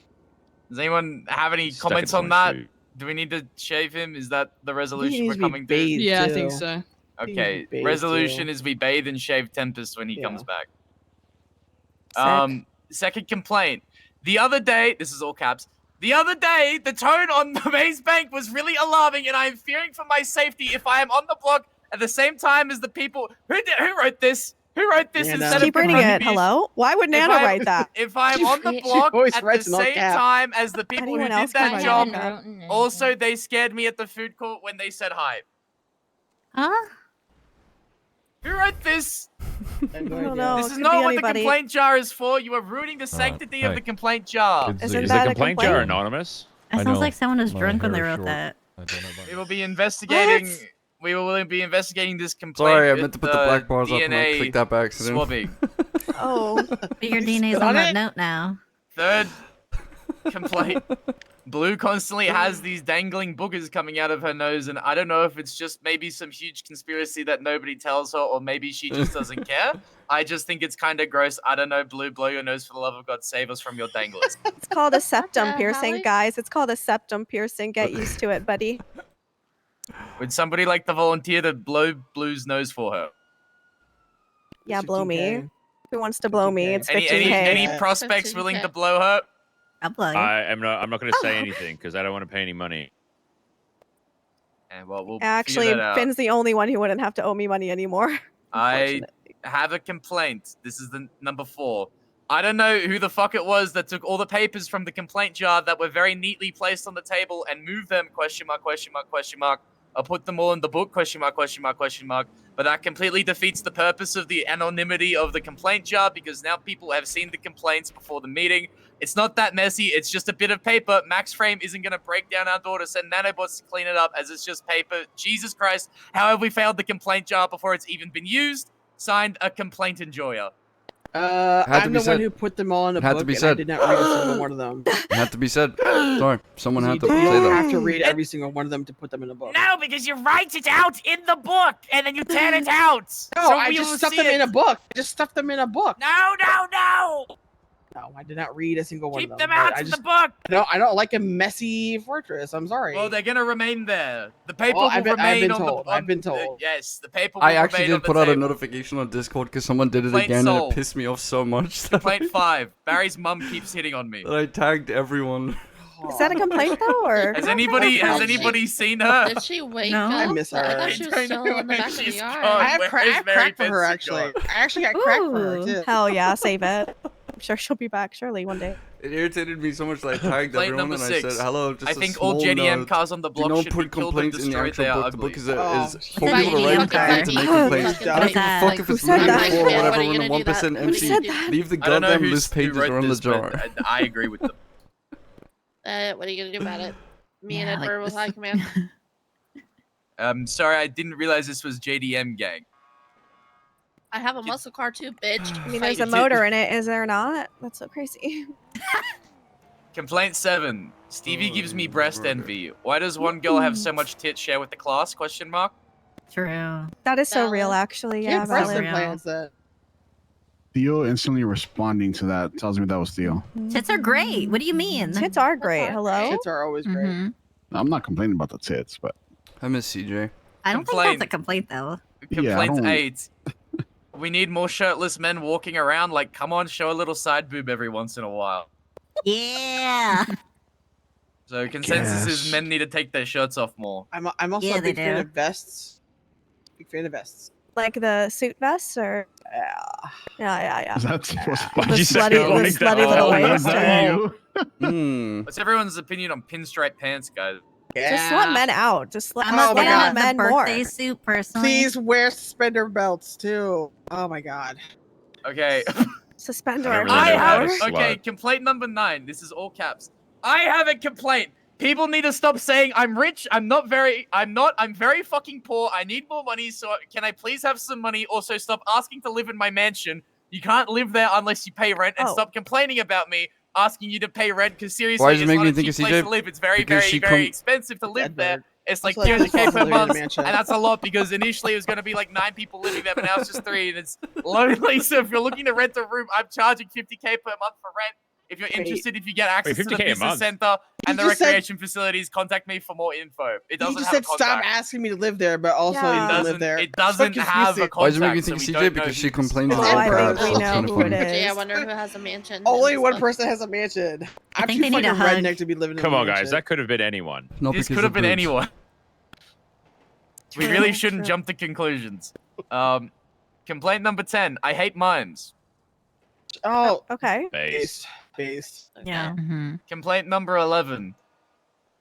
Does anyone have any Stuck comments in on one that? shoe. Do we need to shave him? Is that the resolution needs we're to be coming to? bathed. Yeah, I too. think so. Okay, bathed resolution too. is we bathe and shave Tempest when he Yeah. comes back. Sick. Second complaint. The other day, this is all caps. The other day, the tone on the maze bank was really alarming, and I am fearing for my safety if I am on the block at the same time as the people who wrote this. Who wrote this Nana. instead Keep of reading it. confused? Hello? Why would If Nana I'm- write that? If I'm on the She block always at the writes in all same caps. time as the people who Anyone did else that can job, write that? also they scared me at the food court when they said hi. Huh? Who wrote this? I don't know. This it is could not be what anybody. the complaint jar is for. You are ruining the sanctity of hey. the complaint jar. Is Isn't the that a complaint jar complaint? anonymous? It sounds like someone was drunk when they wrote that. We will be investigating. We will be investigating this complaint. Sorry, I with meant to put the black bars up and I DNA clicked that by accident. Swabbing. Oh. But your DNA's Got on that it? note now. Third complaint. Blue constantly has these dangling boogers coming out of her nose, and I don't know if it's just maybe some huge conspiracy that nobody tells her, or maybe she just doesn't care. I just think it's kind of gross. I don't know, Blue, blow your nose for the love of God. Save us from your danglers. It's called a septum piercing, Holly? guys. It's called a septum piercing. Get used to it, buddy. Would somebody like to volunteer to blow Blue's nose for her? Yeah, blow me. 15K. Who wants to blow me? It's 15K. Any prospects willing to blow her? I'll blow you. I'm not going to say anything because I don't want to pay any money. And well, we'll Actually, figure that out. Finn's the only one who wouldn't have to owe me money anymore. I have a complaint. This is the number 4. I don't know who the fuck it was that took all the papers from the complaint jar that were very neatly placed on the table and moved them, question mark, question mark, question mark, or put them all in the book, question mark, question mark, question mark. But that completely defeats the purpose of the anonymity of the complaint jar because now people have seen the complaints before the meeting. It's not that messy. It's just a bit of paper. Max Frame isn't going to break down our door to send nanobots to clean it up as it's just paper. Jesus Christ. How have we failed the complaint jar before it's even been used? Signed, a complaint enjoyer. I'm the one who put them all in a Had to book, be and I said. did not read a single one of them. It had to be said. Sorry, someone had to You say don't that. have to read every single one of them to put them in a book. No, because you write it out in the book and then you tear it out. No, so I we just will stuffed see them in it. a book. I just stuffed them in a book. No, no, no. No, I did not read a single one Keep of them. them out I of just, the book. I don't like a messy fortress. I'm sorry. Well, they're gonna remain there. The paper Well, will I've remain been on told. the. I've been told. Yes, the paper will I actually remain on did the put out a table. notification on Discord because someone did it Complaint again and solved. it pissed me off so much that Complaint 5. Barry's mum keeps hitting on me. I tagged everyone. Is that a complaint though, or Has anybody seen her? Did she wake No. up? I miss her. I thought she was I still don't in the know back of where the she's yard. gone. I have, Where's I have Mary crack for her, Benson actually. gone? I actually got crack for her, Ooh, too. hell yeah, save it. I'm sure she'll be back surely one day. It irritated me so much that I tagged Complaint everyone number and I 6. said, hello, just I a think all small JDM note. cars on the Do block not should put be killed and complaints in the destroyed. actual They are book. The book ugly. is for Right, people to you write fucking and to right. make Oh, complaints. fucking I don't give a right. fuck if Who it's said moving that? before or What whatever are you when the gonna do 1% that? What are MC. you said that? Leave the I don't know goddamn who's list pages who wrote around the this, but jar. I agree with them. What are you gonna do about it? Me and Yeah, Edward will high command. Sorry, I didn't realize this was JDM gang. I have a muscle car too, bitch. I mean, there's a motor in it, is there not? That's so crazy. Complaint 7. Stevie gives me breast envy. Why does one girl have so much tit share with the class? Question mark. True. That is so Valid. real, actually. She Yeah, had breast valid. implants that. Theo instantly responding to that tells me that was Theo. Tits are great. What do you mean? Tits are great. Hello? Tits are always great. Mhm. I'm not complaining about the tits, but I miss CJ. I don't think that's a complaint though. Yeah, I Complaint don't- 8. We need more shirtless men walking around. Like, come on, show a little side boob every once in a while. Yeah. So consensus Guess. is men need to take their shirts off more. I'm also Yeah, a big they fan do. of vests. Big fan of vests. Like the suit vests, or yeah. is that what's The slutty little waist. What's everyone's opinion on pinstripe pants, guys? Just let men out. Just let, I'm just a let fan of men the more. birthday suit personally. Please wear suspender belts too. Oh my god. Okay. Suspender. I don't really I know how have to okay. slut. Complaint number 9. This is all caps. I have a complaint. People need to stop saying I'm rich. I'm very fucking poor. I need more money. So can I please have some money? Also, stop asking to live in my mansion. You can't live there unless you pay rent. And Oh. stop complaining about me asking you to pay rent. Because seriously, Why does it it's make not me a think cheap it's place CJ? to live. It's very, Because she very com- expensive to live there. It's like Also, I just 200K love per living in a month, mansion. and that's a lot because initially it was going to be like 9 people living there, but now it's just 3, and it's lonely. So if you're looking to rent a room, I'm charging 50K per month for rent. If you're interested, if you get access to the 50K a business month? center and the You just said- recreation facilities, contact me for more info. It He doesn't just have a said stop contact. asking me to live there, but also Yeah. he It doesn't live doesn't. there. It doesn't So have a confusing. Why does it make me contact. think So it's we CJ? don't know Because who she this complains is. about Oh, I crabs. think we That's know kind of who it funny. is. Gee, I wonder who has a mansion. Only in one this person has a mansion. I'm think too they need fucking a hug. redneck to be living in Come a on, mansion. guys. That could have been anyone. Not This because could have of been boobs. anyone. We True, really shouldn't true. jump to conclusions. Complaint number 10. I hate mimes. Oh, Okay. Base. based. Yeah. Mm-hmm. Complaint number 11.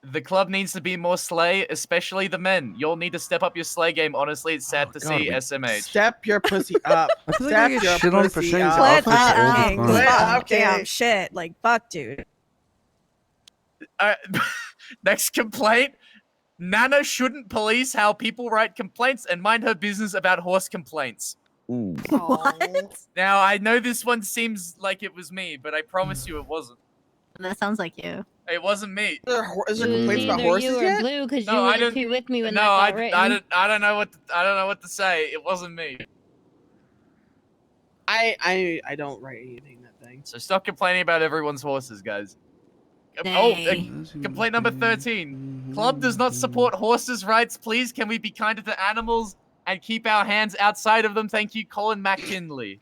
The club needs to be more slay, especially the men. You'll need to step up your slay game. Honestly, it's sad to see SMH. Step your pussy up. I feel like Step I get your shit on for pussy Shang's up. outfits all the time. Fuck, Damn shit. Like, fuck, dude. Next complaint. Nana shouldn't police how people write complaints and mind her business about horse complaints. What? Now, I know this one seems like it was me, but I promise you it wasn't. That sounds like you. It wasn't me. Is there It was complaints about either horses you or yet? Blue, because No, you I were didn't- two with me when No, that got written. I don't know what to say. It wasn't me. I don't write anything in that thing. So stop complaining about everyone's horses, guys. Complaint number 13. Club does not support horses' rights. Please, can we be kinder to animals and keep our hands outside of them? Thank you, Colin McKinley.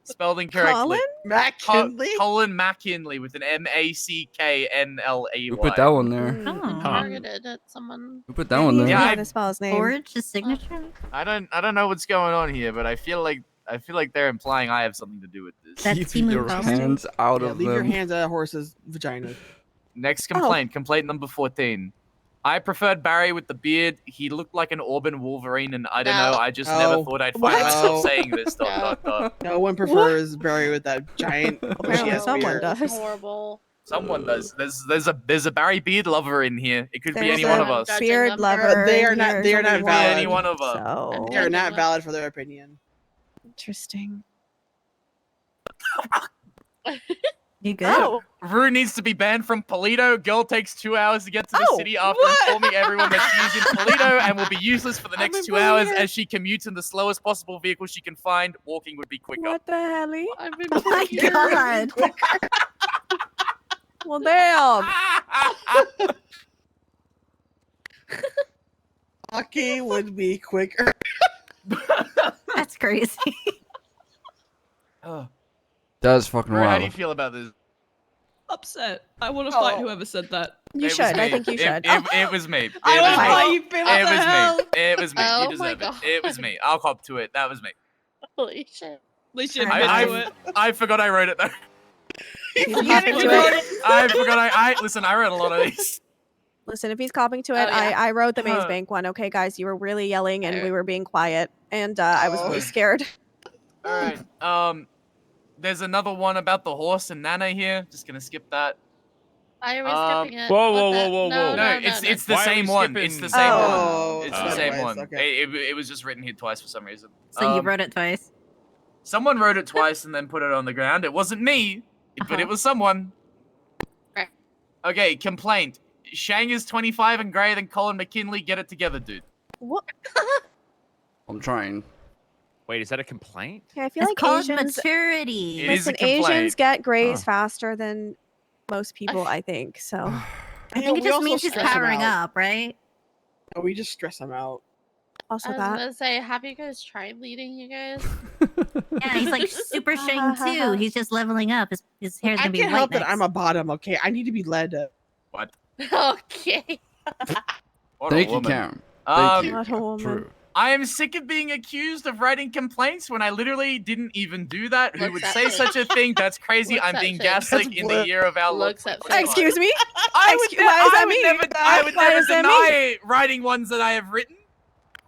Spelled incorrectly. Colin? McKinley? Colin McKinley with an MACKNLEY. Who put that one there? Targeted at someone. Who put that one there? Yeah, I to spell his name. Forge his signature? I don't know what's going on here, but I feel like they're implying I have something to do with this. That's Keep your hands out of Leave them. your hands out of horses' vaginas. Next complaint, complaint number 14. I preferred Barry with the beard. He looked like an Auburn Wolverine, and I don't know. I just never thought I'd find myself saying this. ... No one prefers Barry with that giant bushy ass someone beard. does. Horrible. Someone does. There's a Barry beard lover in here. It could be There's any one a of us. beard lover. They are in not. here, They are is not what valid. Any one of us. So They are not valid for their opinion. interesting. You good? Oh, Rue needs to be banned from Polito. Girl takes 2 hours to get to the Oh, city after what? informing everyone that she's in Polito and will be useless for the I'm next in 2 hours Polito. as she commutes in the slowest possible vehicle she can find. Walking would be quicker. what the hell? I've been Oh my god. Well, damn. Hockey would be quicker. That's crazy. Oh. That's fucking Rue, how do you wild. feel about this? Upset. I want to fight whoever said that. You It was should. I me. think you should. It was me. I It want was to me. fight you, Finn. What It the was hell? me. It was me. Oh You my deserve it. God. It was me. I'll cop to it. That was me. Holy shit. At least you I- admit to it. I forgot I wrote it though. He's copying to it. I forgot I listen, I wrote a lot of these. Listen, if he's copying to it, Oh, yeah. I wrote the Maze Huh. Bank one. Okay, guys, you were really yelling and we Alright. were being quiet, and I was really scared. Alright. There's another one about the horse and Nana here. Just gonna skip that. I was skipping it. Whoa, What whoa, the- whoa, whoa, no, whoa. No, no, it's no. it's the Why are we same one. skipping- It's the same Oh, one. It's oh, the same twice, one. okay. It was just written here twice for some reason. So you wrote it twice. Someone wrote it twice and then put it on the ground. It wasn't me, but it was someone. Right. Okay, complaint. Shang is 25 and greater than Colin McKinley. Get it together, dude. What? I'm trying. Wait, is that a complaint? Yeah, I feel It's like called Asians. maturity. It is a Listen, Asians complaint. get grades Huh. faster than most people, I think. So I think it just means he's powering up, right? Oh, we just stress them out. also I was that. gonna say, have you guys tried leading, you guys? Yeah, he's like super Shang too. He's just leveling up. His hair's I gonna be can't white help that next. I'm a bottom. Okay, I need to be led. What? Okay. What Thank a you, woman. Karen. Thank you. What a woman. True. I am sick of being accused of writing complaints when I literally didn't even do that. Who Looks would at say me. such a thing? That's crazy. Looks I'm at being Shane. gaslit That's in the blip. year of our Lord. Looks at 2025. Excuse me. I would, Excuse- why is that I would me? never, I would Why never is that me? deny writing ones that I have written.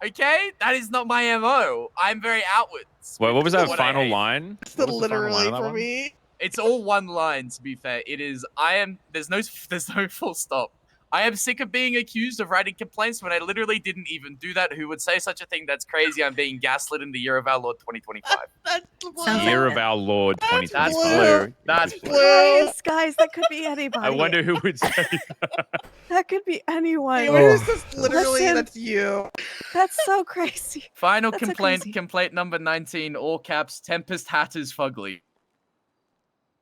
Okay, that is not my MO. I'm very outwards. Wait, what was that What I final hate. line? It's What was the final line literally of that for one? me. It's all one line. To be fair, it is. I am. There's no full stop. I am sick of being accused of writing complaints when I literally didn't even do that. Who would say such a thing? That's crazy. I'm being gaslit in the year of our Lord 2025. That's Sounds Year like of our Lord That's 2025. blue. That's blue. Guys, that could be anybody. I wonder who would say that. That could be anyone. Hey, Oh. what is this? Literally, Listen. that's you. That's so crazy. Final That's so complaint. crazy. Complaint number 19. All caps. Tempest hat is fugly.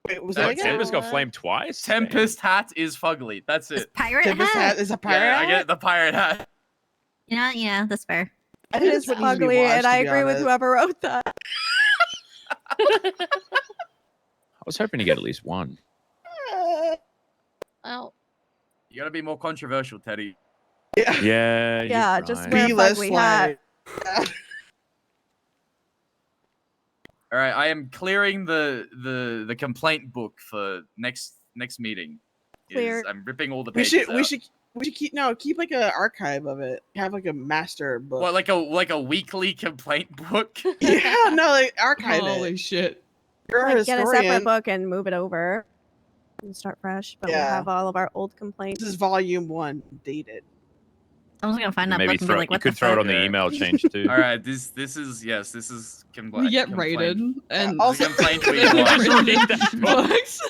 Wait, was Oh, that What, again? Tempest got flamed twice? Tempest hat is fugly. That's His it. pirate Tempest hat. hat is a pirate Yeah, I hat? get it, the pirate hat. Yeah, that's fair. I It think is that's what needs to be ugly, watched, and I to be agree with honest. whoever wrote that. I was hoping to get at least one. Oh. You gotta be more controversial, Teddy. Yeah. Yeah, you're just right. wear Be a less fugly hat. like. All right, I am clearing the complaint book for next meeting. Clear. I'm ripping all the We pages should. We out. should. We should keep like an archive of it. Have like a master book. What, like a weekly complaint book? Yeah, no, like archive Holy it. shit. You're a Like, get a separate historian. book and move it over and start fresh. But we'll Yeah. have all of our old complaints. This is volume 1, dated. Someone's gonna find that Maybe book and be like, you "What could the throw it fuck?" on the email change too. All right, this is We get raided and Also- complaint week Just one. read the books.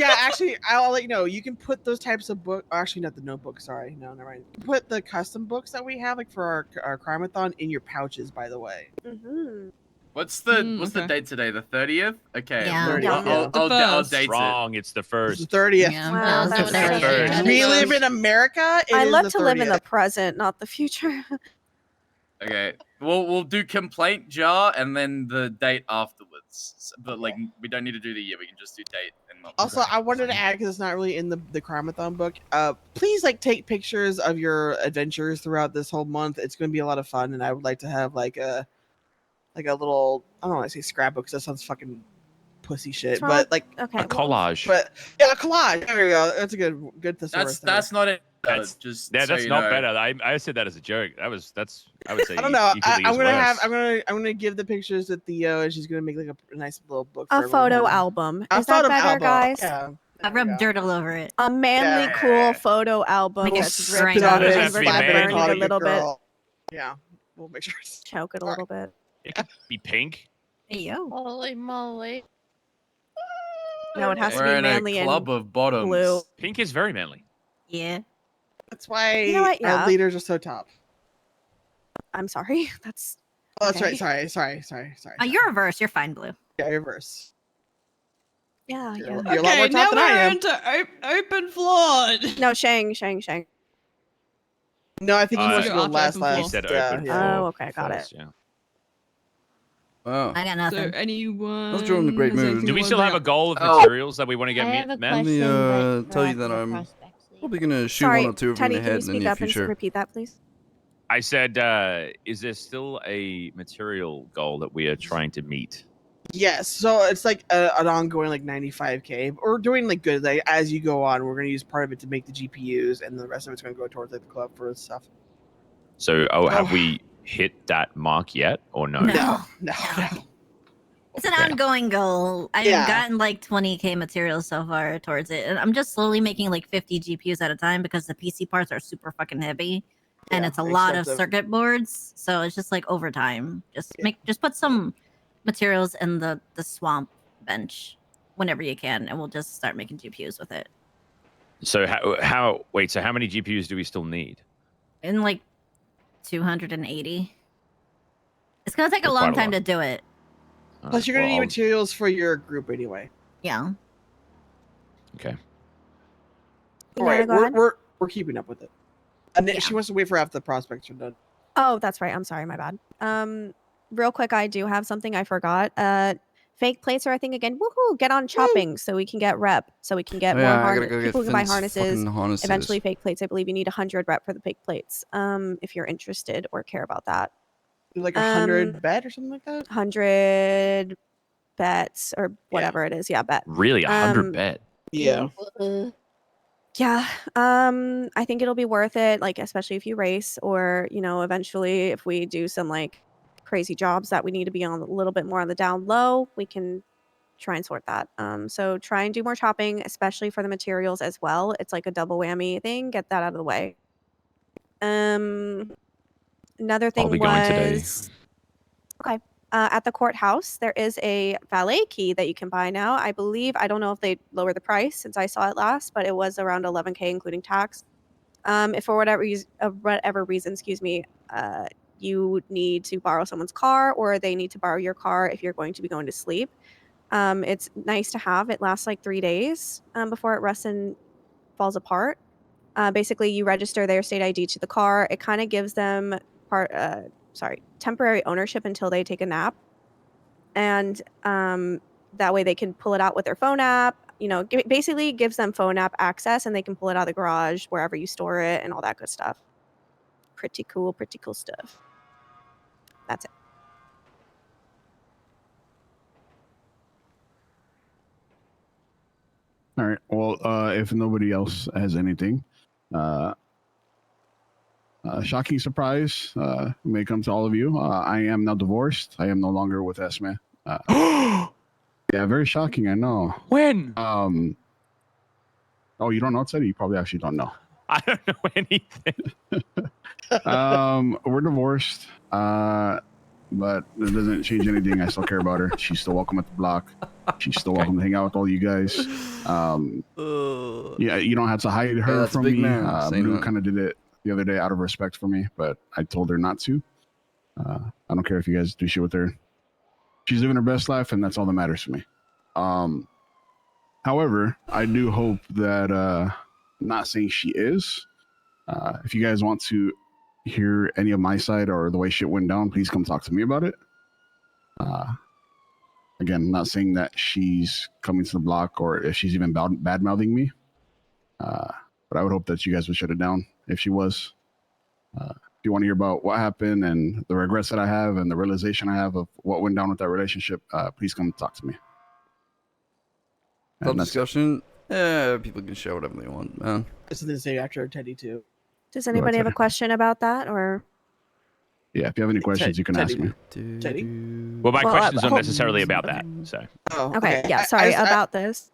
Yeah, actually, I'll let you know. You can put those types of book. Actually, not the notebook. Sorry, no, never mind. Put the custom books that we have, like for our crime-a-thon, in your pouches. By the way. Mm-hmm. What's the date today? The 30th? Okay. Yeah. 30th, I'll, yeah. I'll date it. Wrong. It's the It's first. the 30th. Yeah, Wow, it's that's the so 30th. strange. We live in America. It I is love the to live in 30th. the present, not the future. Okay. We'll do complaint jar and then the date afterwards. But like we don't need to do the year. We can just do date and month. Also, I wanted to add, because it's not really in the crime-a-thon book. Please like take pictures of your adventures throughout this whole month. It's going to be a lot of fun, and I would like to have like a little, I don't want to say scrapbook because that sounds fucking pussy shit, What's wrong but with- like okay. A collage. but yeah, a collage. There you go. That's a good thesaurus. That's not it. That's just yeah. so That's you not know. better. I said that as a joke. I would say. I don't know. Equally I'm as gonna worse. have. I'm gonna give the pictures to Theo, and she's gonna make like a nice little book. For A everyone photo to- album. A Is that photo better, album. guys? Yeah. I rubbed dirt all over it. A manly, Yeah. cool photo album Like a that's shrine. ripped up It doesn't and have to we're be gonna manly. burn it a Good little bit. girl. Yeah, we'll make sure. Choke it a little bit. It could be pink. Hey yo. Holy moly. No, it has to We're be in manly a club and of bottoms. blue. Pink is very manly. Yeah. That's why You know what? Yeah. our leaders are so top. I'm sorry. That's. Oh, that's Okay. right. Sorry. Oh, you're reverse. You're fine, Blue. Yeah, reverse. Yeah, You're, yeah. you're a lot more Okay, now top than I we're am. into open flawed. No, Shang. No, I think he wants to Go go after last. open floor. He said Yeah, open. yeah. Oh, okay, got first, Yeah. Wow. I got So nothing. anyone? Let's draw in a great has mood. anything Do we they still wanna have a bring goal of Oh. materials that we want to get I have a met? Let me question, but tell you for that the I'm prospects lead. probably gonna shoot Sorry, one or two of them Teddy, in the can you head in the speak near up and future. repeat that, please? I said, is there still a material goal that we are trying to meet? Yes, so it's like an ongoing like 95K. We're doing like good. Like as you go on, we're gonna use part of it to make the GPUs, and the rest of it's gonna go towards like the club for stuff. So, have we hit that mark yet, or no? No. No. It's an Okay. ongoing goal. I've Yeah. gotten like 20k materials so far towards it, and I'm just slowly making like 50 GPUs at a time because the PC parts are super fucking heavy, and Yeah, it's a lot of expensive. circuit boards. So it's just like over time, just put some materials in the swamp bench whenever you can, and we'll just start making GPUs with it. So wait, so how many GPUs do we still need? In like 280. It's gonna take a Quite long a time lot. to do it. Plus, you're gonna Well, need I'll- materials for your group anyway. Yeah. Okay. All right, go ahead. we're keeping up with it. And then she wants to wait for after the prospects are done. Oh, that's right. I'm sorry. My bad. Real quick, I do have something I forgot. Fake plates are a thing again. Woohoo! Get on chopping so we can get rep. So we can get Oh, more yeah, I gotta go get people who can buy Finn's harnesses. fucking harnesses. Eventually, fake plates. I believe you need 100 rep for the fake plates. If you're interested or care about that. Like 100 bet or something like that. 100 bets or whatever it is. Yeah, bet. Really, 100 bet. Yeah. Yeah. I think it'll be worth it, like especially if you race or, eventually if we do some like crazy jobs that we need to be on a little bit more on the down low, we can try and sort that. So try and do more chopping, especially for the materials as well. It's like a double whammy thing. Get that out of the way. Another thing I'll be going today. was okay. At the courthouse, there is a valet key that you can buy now. I believe, I don't know if they lower the price since I saw it last, but it was around 11K including tax. If for whatever reason, you need to borrow someone's car or they need to borrow your car if you're going to be going to sleep. It's nice to have. It lasts like 3 days before it rusts and falls apart. Basically, you register their state ID to the car. It kind of gives them temporary ownership until they take a nap. And that way they can pull it out with their phone app. Basically gives them phone app access and they can pull it out of the garage, wherever you store it and all that good stuff. Pretty cool stuff. That's it. All right. Well, if nobody else has anything, Shocking surprise may come to all of you. I am now divorced. I am no longer with Esme. Yeah, very shocking. I know. When? Oh, you don't know, Teddy? You probably actually don't know. I don't know anything. We're divorced. But it doesn't change anything. I still care about her. She's still welcome at the block. She's still welcome to hang out with all you guys. Yeah, you don't have to hide her that's a from big me. man saying Blue that. kind of did it the other day out of respect for me, but I told her not to. I don't care if you guys do shit with her. She's living her best life, and that's all that matters to me. However, I do hope that, not saying she is, if you guys want to hear any of my side or the way shit went down, please come talk to me about it. Again, not saying that she's coming to the block or if she's even bad mouthing me, but I would hope that you guys would shut it down if she was. If you want to hear about what happened and the regrets that I have and the realization I have of what went down with that relationship, please come talk to me. Club discussion. Yeah, people can share whatever they want, man. Something to say after Teddy too. Does anybody have a question about that, or? Yeah, if you have any questions, you can ask me. Teddy? Well, my Well, question's not hope- necessarily about that. So. Oh, Okay, yeah, sorry about this.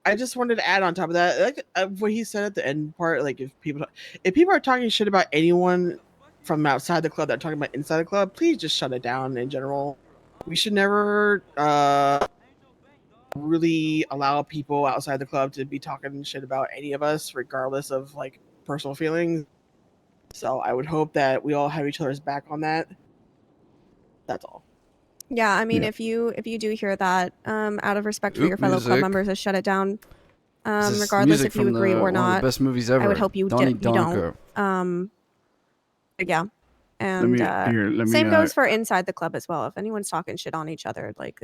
I just wanted to add on top of that, like what he said at the end part, like if people are talking shit about anyone from outside the club that are talking about inside the club, please just shut it down in general. We should never really allow people outside the club to be talking shit about any of us, regardless of like personal feelings. So I would hope that we all have each other's back on that. That's all. Yeah, I mean, Yeah. if you do hear that, out of respect for Oop, your fellow club music. members, to shut it down. This is Regardless music if you from agree or one of the not. best movies I ever, would hope you Donnie don't. Darko. But yeah, and let me, same goes for inside the club as well. If anyone's talking shit on each other, like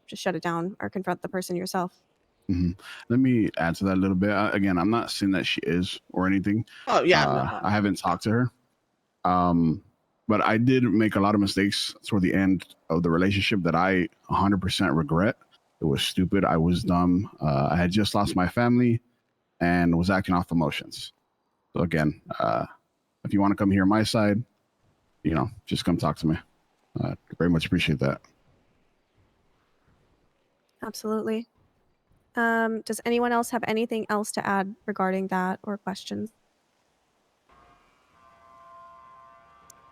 just shut it down or confront the person yourself. Let me add to that a little bit. Again, I'm not saying that she is or anything. Oh yeah, I haven't talked to her. But I did make a lot of mistakes toward the end of the relationship that I 100% regret. It was stupid. I was dumb. I had just lost my family and was acting off emotions. So again, if you want to come hear my side, just come talk to me. Very much appreciate that. Absolutely. Does anyone else have anything else to add regarding that or questions?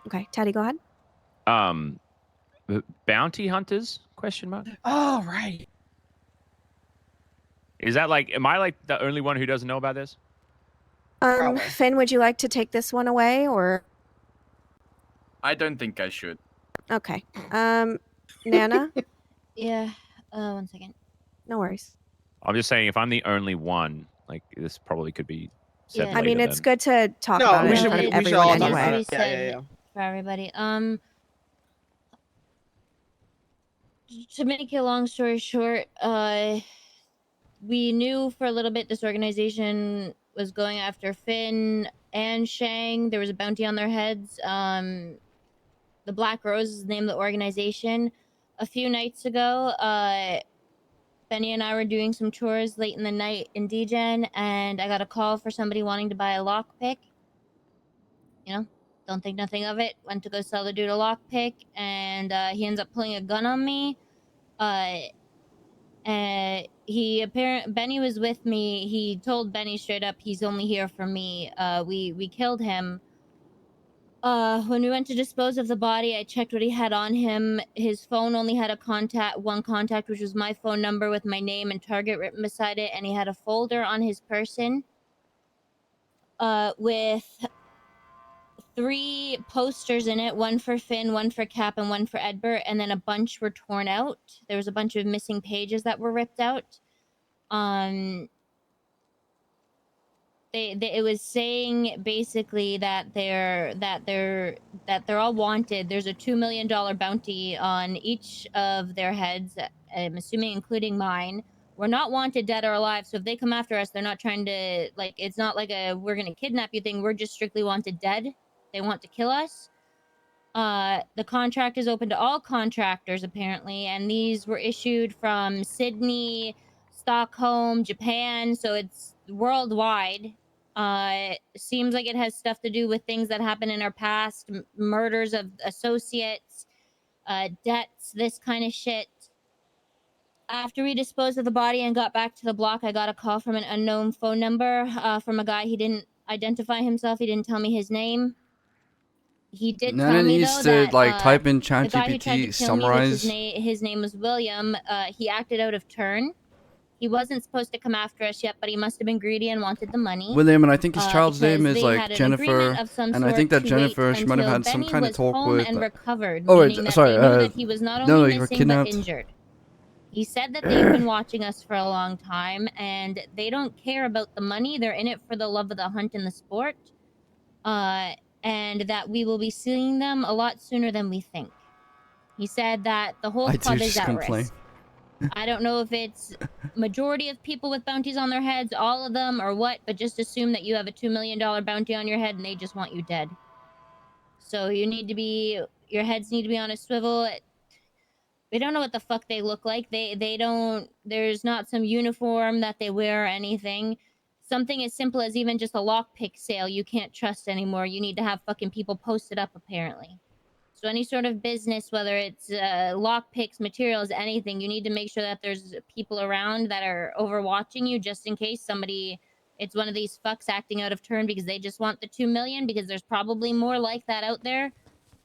Okay, Teddy, go ahead. The bounty hunters? Question mark. Oh right. Is that like? Am I like the only one who doesn't know about this? Finn, would you like to take this one away, or? I don't think I should. Okay. Nana? Yeah. One second. No worries. I'm just saying, if I'm the only one, like this probably could be said. Yeah. I mean, later it's then. good to talk about it in front of everyone It anyway. needs to be said for everybody. To make a long story short, we knew for a little bit this organization was going after Finn and Shang. There was a bounty on their heads. The Black Rose is the name of the organization. A few nights ago, Benny and I were doing some chores late in the night in DGen, and I got a call for somebody wanting to buy a lockpick. Don't think nothing of it. Went to go sell the dude a lockpick, and he ends up pulling a gun on me. Benny was with me. He told Benny straight up he's only here for me. We killed him. When we went to dispose of the body, I checked what he had on him. His phone only had one contact, which was my phone number with my name and target written beside it, and he had a folder on his person with 3 posters in it, one for Finn, one for Cap, and one for Edbert, and then a bunch were torn out. There was a bunch of missing pages that were ripped out. It was saying basically that they're all wanted. There's a $2 million bounty on each of their heads. I'm assuming including mine. We're not wanted dead or alive, so if they come after us, they're not trying to, like, it's not like a we're gonna kidnap you thing. We're just strictly wanted dead. They want to kill us. The contract is open to all contractors apparently, and these were issued from Sydney, Stockholm, Japan, so it's worldwide. Seems like it has stuff to do with things that happened in our past, murders of associates, debts, this kind of shit. After we disposed of the body and got back to the block, I got a call from an unknown phone number from a guy. He didn't identify himself. He didn't tell me his name. He did Nana tell me needs though to that like type in the guy who tried to ChatGPT kill me, which summarize. his name was William. He acted out of turn. He wasn't supposed to come after us yet, but he must have been greedy and wanted the money. William, and I think his child's name because is they like had an Jennifer, agreement of some and I sort think that to Jennifer, wait she might have until had some Benny kind of was talk home with. and recovered, Oh meaning wait, that sorry. they knew that he was not No, only you were missing but kidnapped. injured. He said that they've been watching us for a long time, and they don't care about the money. They're in it for the love of the hunt and the sport, and that we will be seeing them a lot sooner than we think. He said that the whole I club do is just at complain. risk. I don't know if it's majority of people with bounties on their heads, all of them, or what, but just assume that you have a $2 million bounty on your head and they just want you dead. So you need to be, your heads need to be on a swivel. They don't know what the fuck they look like. They don't, there's not some uniform that they wear or anything. Something as simple as even just a lockpick sale you can't trust anymore. You need to have fucking people posted up, apparently. So any sort of business, whether it's lockpicks, materials, anything, you need to make sure that there's people around that are overwatching you just in case somebody, it's one of these fucks acting out of turn because they just want the 2 million, because there's probably more like that out there,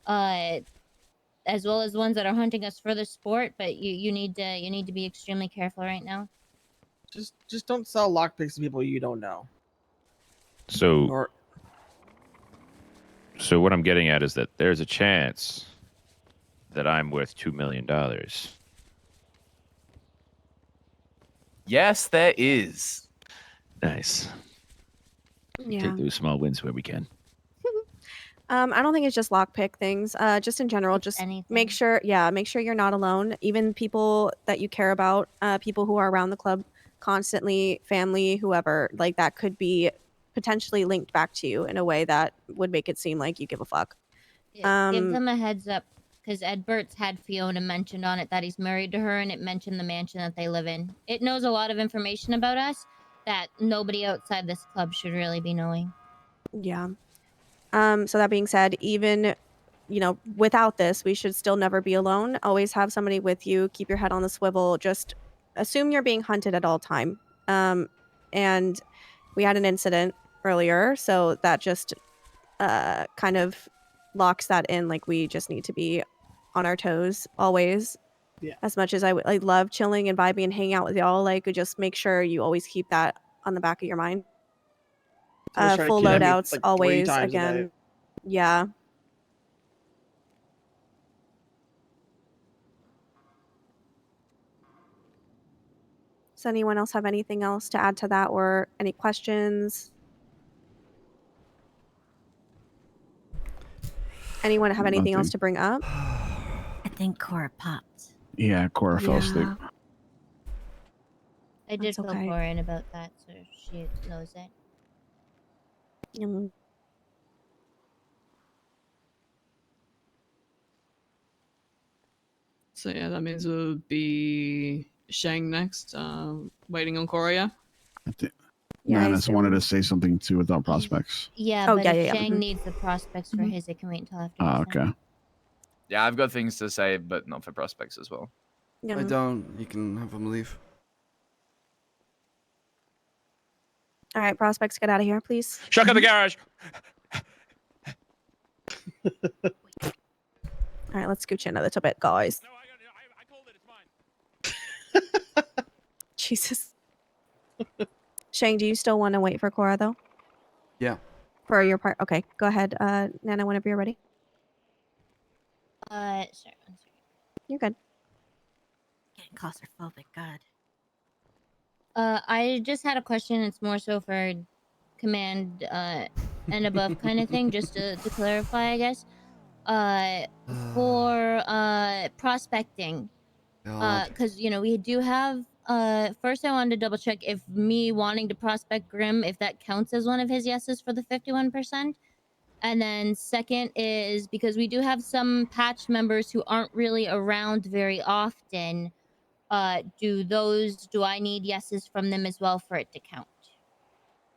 as well as ones that are hunting us for the sport. But you need to be extremely careful right now. Just don't sell lockpicks to people you don't know. So, Or so what I'm getting at is that there's a chance that I'm worth $2 million. Yes, there is. Nice. Yeah. Take those small wins where we can. I don't think it's just lockpick things. Just in general, just make sure you're not alone. Even people that you care about, people who are around the club constantly, family, whoever, like that could be potentially linked back to you in a way that would make it seem like you give a fuck. Give them a heads up, because Ed Burt's had Fiona mentioned on it that he's married to her, and it mentioned the mansion that they live in. It knows a lot of information about us that nobody outside this club should really be knowing. Yeah. So that being said, even, without this, we should still never be alone. Always have somebody with you. Keep your head on the swivel. Just assume you're being hunted at all time. And we had an incident earlier, so that just kind of locks that in. Like, we just need to be on our toes always. Yeah. As much as I love chilling and vibing and hanging out with y'all, just make sure you always keep that on the back of your mind. Someone's trying to Full kidnap me, loadouts like, 3 always times a day. again. Yeah. Does anyone else have anything else to add to that, or any questions? Anyone have anything else Nothing. to bring up? I think Cora popped. Yeah, Cora fell asleep. I did That's fill okay. Cora in about that, so she knows it. So yeah, that means it would be Shang next, waiting on Cora. Yeah, Yeah, I I just wanted assume. to say something too about prospects. Yeah, Oh, but yeah, if yeah, yeah. Shang Mhm. needs the prospects for his, it can wait until after. Ah, he's done. okay. Yeah, I've got things to say, but not for prospects as well. I don't. You can have him leave. All right, prospects, get out of here, please. Chuck in the garage. All right, let's scooch in a little bit, guys. Jesus. Shang, do you still want to wait for Cora, though? Yeah. For your part? Okay, go ahead, Nana, whenever you're ready. Sorry, one second. You're good. Getting claustrophobic, God. I just had a question. It's more so for command and above kind of thing, just to clarify, I guess. For prospecting, because we do have. First, I wanted to double check if me wanting to prospect Grim, if that counts as one of his yeses for the 51%. And then second is because we do have some patch members who aren't really around very often. Do I need yeses from them as well for it to count?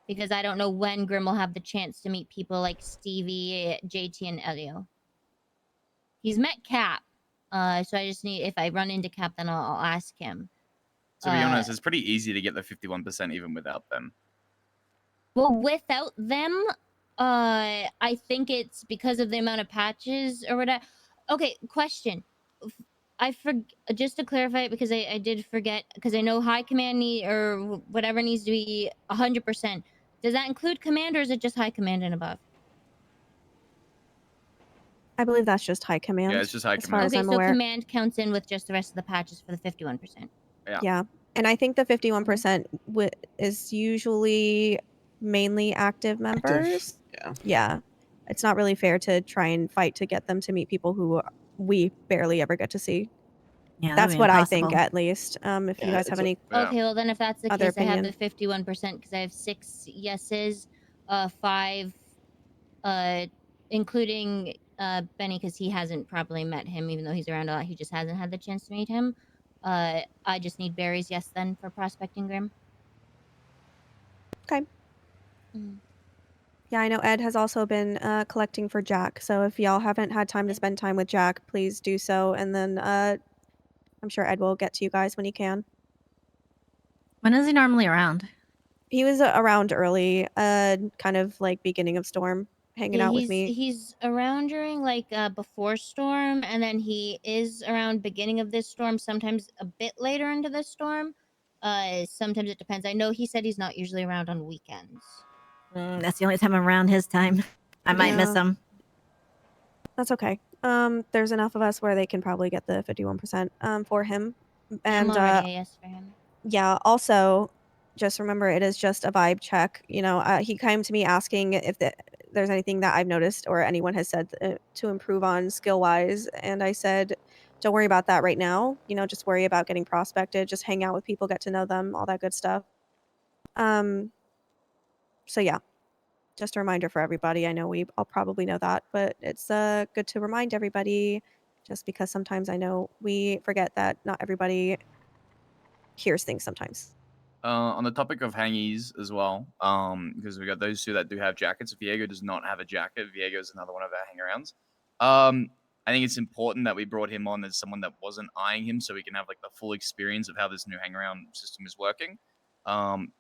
because I don't know when Grim will have the chance to meet people like Stevie, JT, and Elio. He's met Cap, so I just need, if I run into Cap, then I'll ask him. To be honest, it's pretty easy to get the 51% even without them. Well, without them, I think it's because of the amount of patches or whatever. Okay, question. Just to clarify it, because I did forget, because I know high command need or whatever needs to be 100%. Does that include command, or is it just high command and above? I believe that's just high command. Yeah, it's just high as far command. as Okay, I'm so aware. command counts in with just the rest of the patches for the 51%. Yeah. And I think the 51% is usually mainly active members. Yeah. Yeah. It's not really fair to try and fight to get them to meet people who we barely ever get to see. Yeah, That's that'd be what I impossible. think, at least. If you guys have any Okay, well then if that's the other case, I have opinion. the 51% because I have 6 yeses, 5, including Benny, because he hasn't properly met him, even though he's around a lot. He just hasn't had the chance to meet him. I just need Barry's yes then for prospecting Grim. Okay. Yeah, I know Ed has also been collecting for Jack. So if y'all haven't had time to spend time with Jack, please do so. And then I'm sure Ed will get to you guys when he can. When is he normally around? He was around early, kind of like beginning of Storm, hanging Yeah, out with me. he's around during like before storm, and then he is around beginning of this storm, sometimes a bit later into the storm. Sometimes it depends. I know he said he's not usually around on weekends. That's the only time I'm around his time. I might miss Yeah. him. That's okay. There's enough of us where they can probably get the 51% for him. And I'm already a yes for him. yeah, also just remember it is just a vibe check. You know, he came to me asking if there's anything that I've noticed or anyone has said to improve on skill wise, and I said, don't worry about that right now. You know, just worry about getting prospected, just hang out with people, get to know them, all that good stuff. So yeah, just a reminder for everybody. I know we all probably know that, but it's good to remind everybody, just because sometimes I know we forget that not everybody hears things sometimes. On the topic of hangies as well, because we got those two that do have jackets. Viego does not have a jacket. Viego is another one of our hang-arounds. I think it's important that we brought him on as someone that wasn't eyeing him, so we can have like the full experience of how this new hang-around system is working.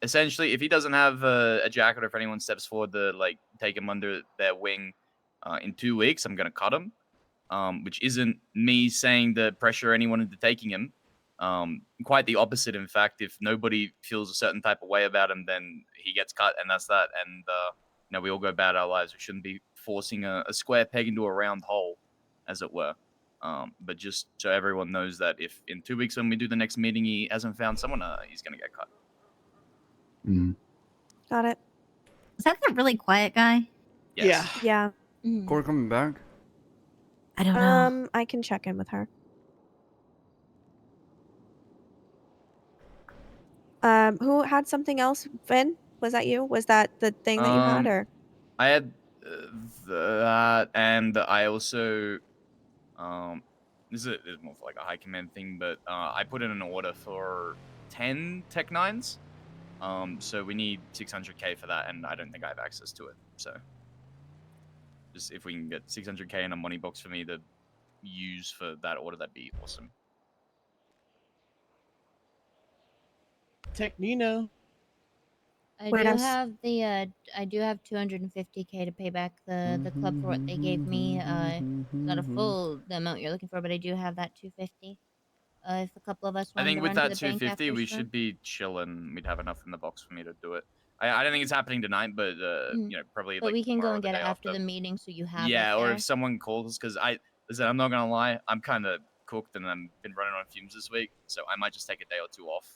Essentially, if he doesn't have a jacket, or if anyone steps forward to like take him under their wing in 2 weeks, I'm gonna cut him. Which isn't me saying to pressure anyone into taking him. Quite the opposite. In fact, if nobody feels a certain type of way about him, then he gets cut, and that's that. And you know, we all go about our lives. We shouldn't be forcing a square peg into a round hole, as it were. But just so everyone knows that if in 2 weeks when we do the next meeting he hasn't found someone, he's gonna get cut. Got it. Is that the really quiet guy? Yes. Yeah. Core coming back? I don't know. I can check in with her. Who had something else? Finn, was that you? Was that the thing that you had, or? I had that, and I also this is more of like a high command thing, but I put in an order for 10 Tech 9s. So we need 600k for that, and I don't think I have access to it. So just if we can get 600k in a money box for me to use for that order, that'd be awesome. Technino. I do have 250k to pay back the club for what they gave me. Not a full the amount you're looking for, but I do have that 250. If a couple of us I want think to with run to that the bank 250, after we storm. should be chilling. We'd have enough in the box for me to do it. I don't think it's happening tonight, but you know, probably. But like we can go tomorrow or and the get it day after the meeting, so you have Yeah, it or there. if someone calls, because listen, I'm not gonna lie, I'm kind of cooked and I've been running on fumes this week, so I might just take a day or two off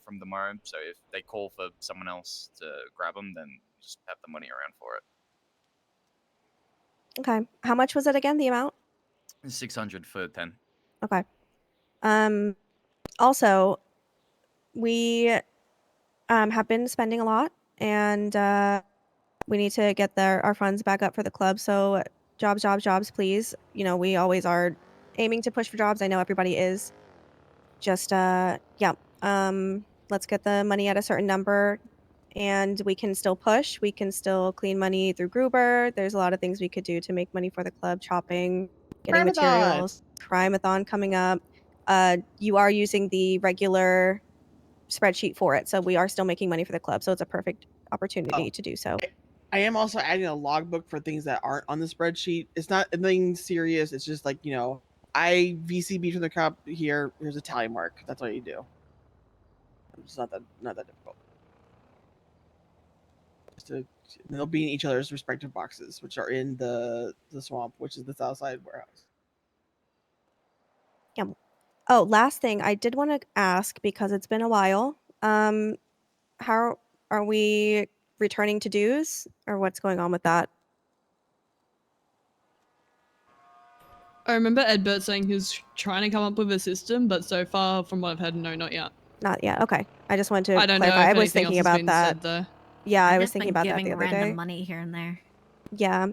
from tomorrow. So if they call for someone else to grab them, then just have the money around for it. Okay. How much was it again? The amount? 600 for 10. Okay. Also, we have been spending a lot, and we need to get our funds back up for the club. So jobs, please. You know, we always are aiming to push for jobs. I know everybody is. Just yeah. Let's get the money at a certain number, and we can still push. We can still clean money through Gruber. There's a lot of things we could do to make money for the club, shopping, getting Crime-a-thon. materials, crime-a-thon coming up. You are using the regular spreadsheet for it, so we are still making money for the club. So it's a perfect opportunity to do so. I am also adding a logbook for things that aren't on the spreadsheet. It's not anything serious. It's just like, you know, I VCB from the cop here. Here's a tally mark. That's all you do. It's not that difficult. Just to, they'll be in each other's respective boxes, which are in the swamp, which is the south side warehouse. Yeah. Oh, last thing I did want to ask, because it's been a while. How are we returning to dues, or what's going on with that? I remember Edbert saying he was trying to come up with a system, but so far, from what I've heard, no, not yet. Not yet. Okay. I just wanted to I don't know clarify. if I was anything thinking else has about been that. said, though. Yeah, I I've was just thinking been about that giving the other random day. money here and there. Yeah.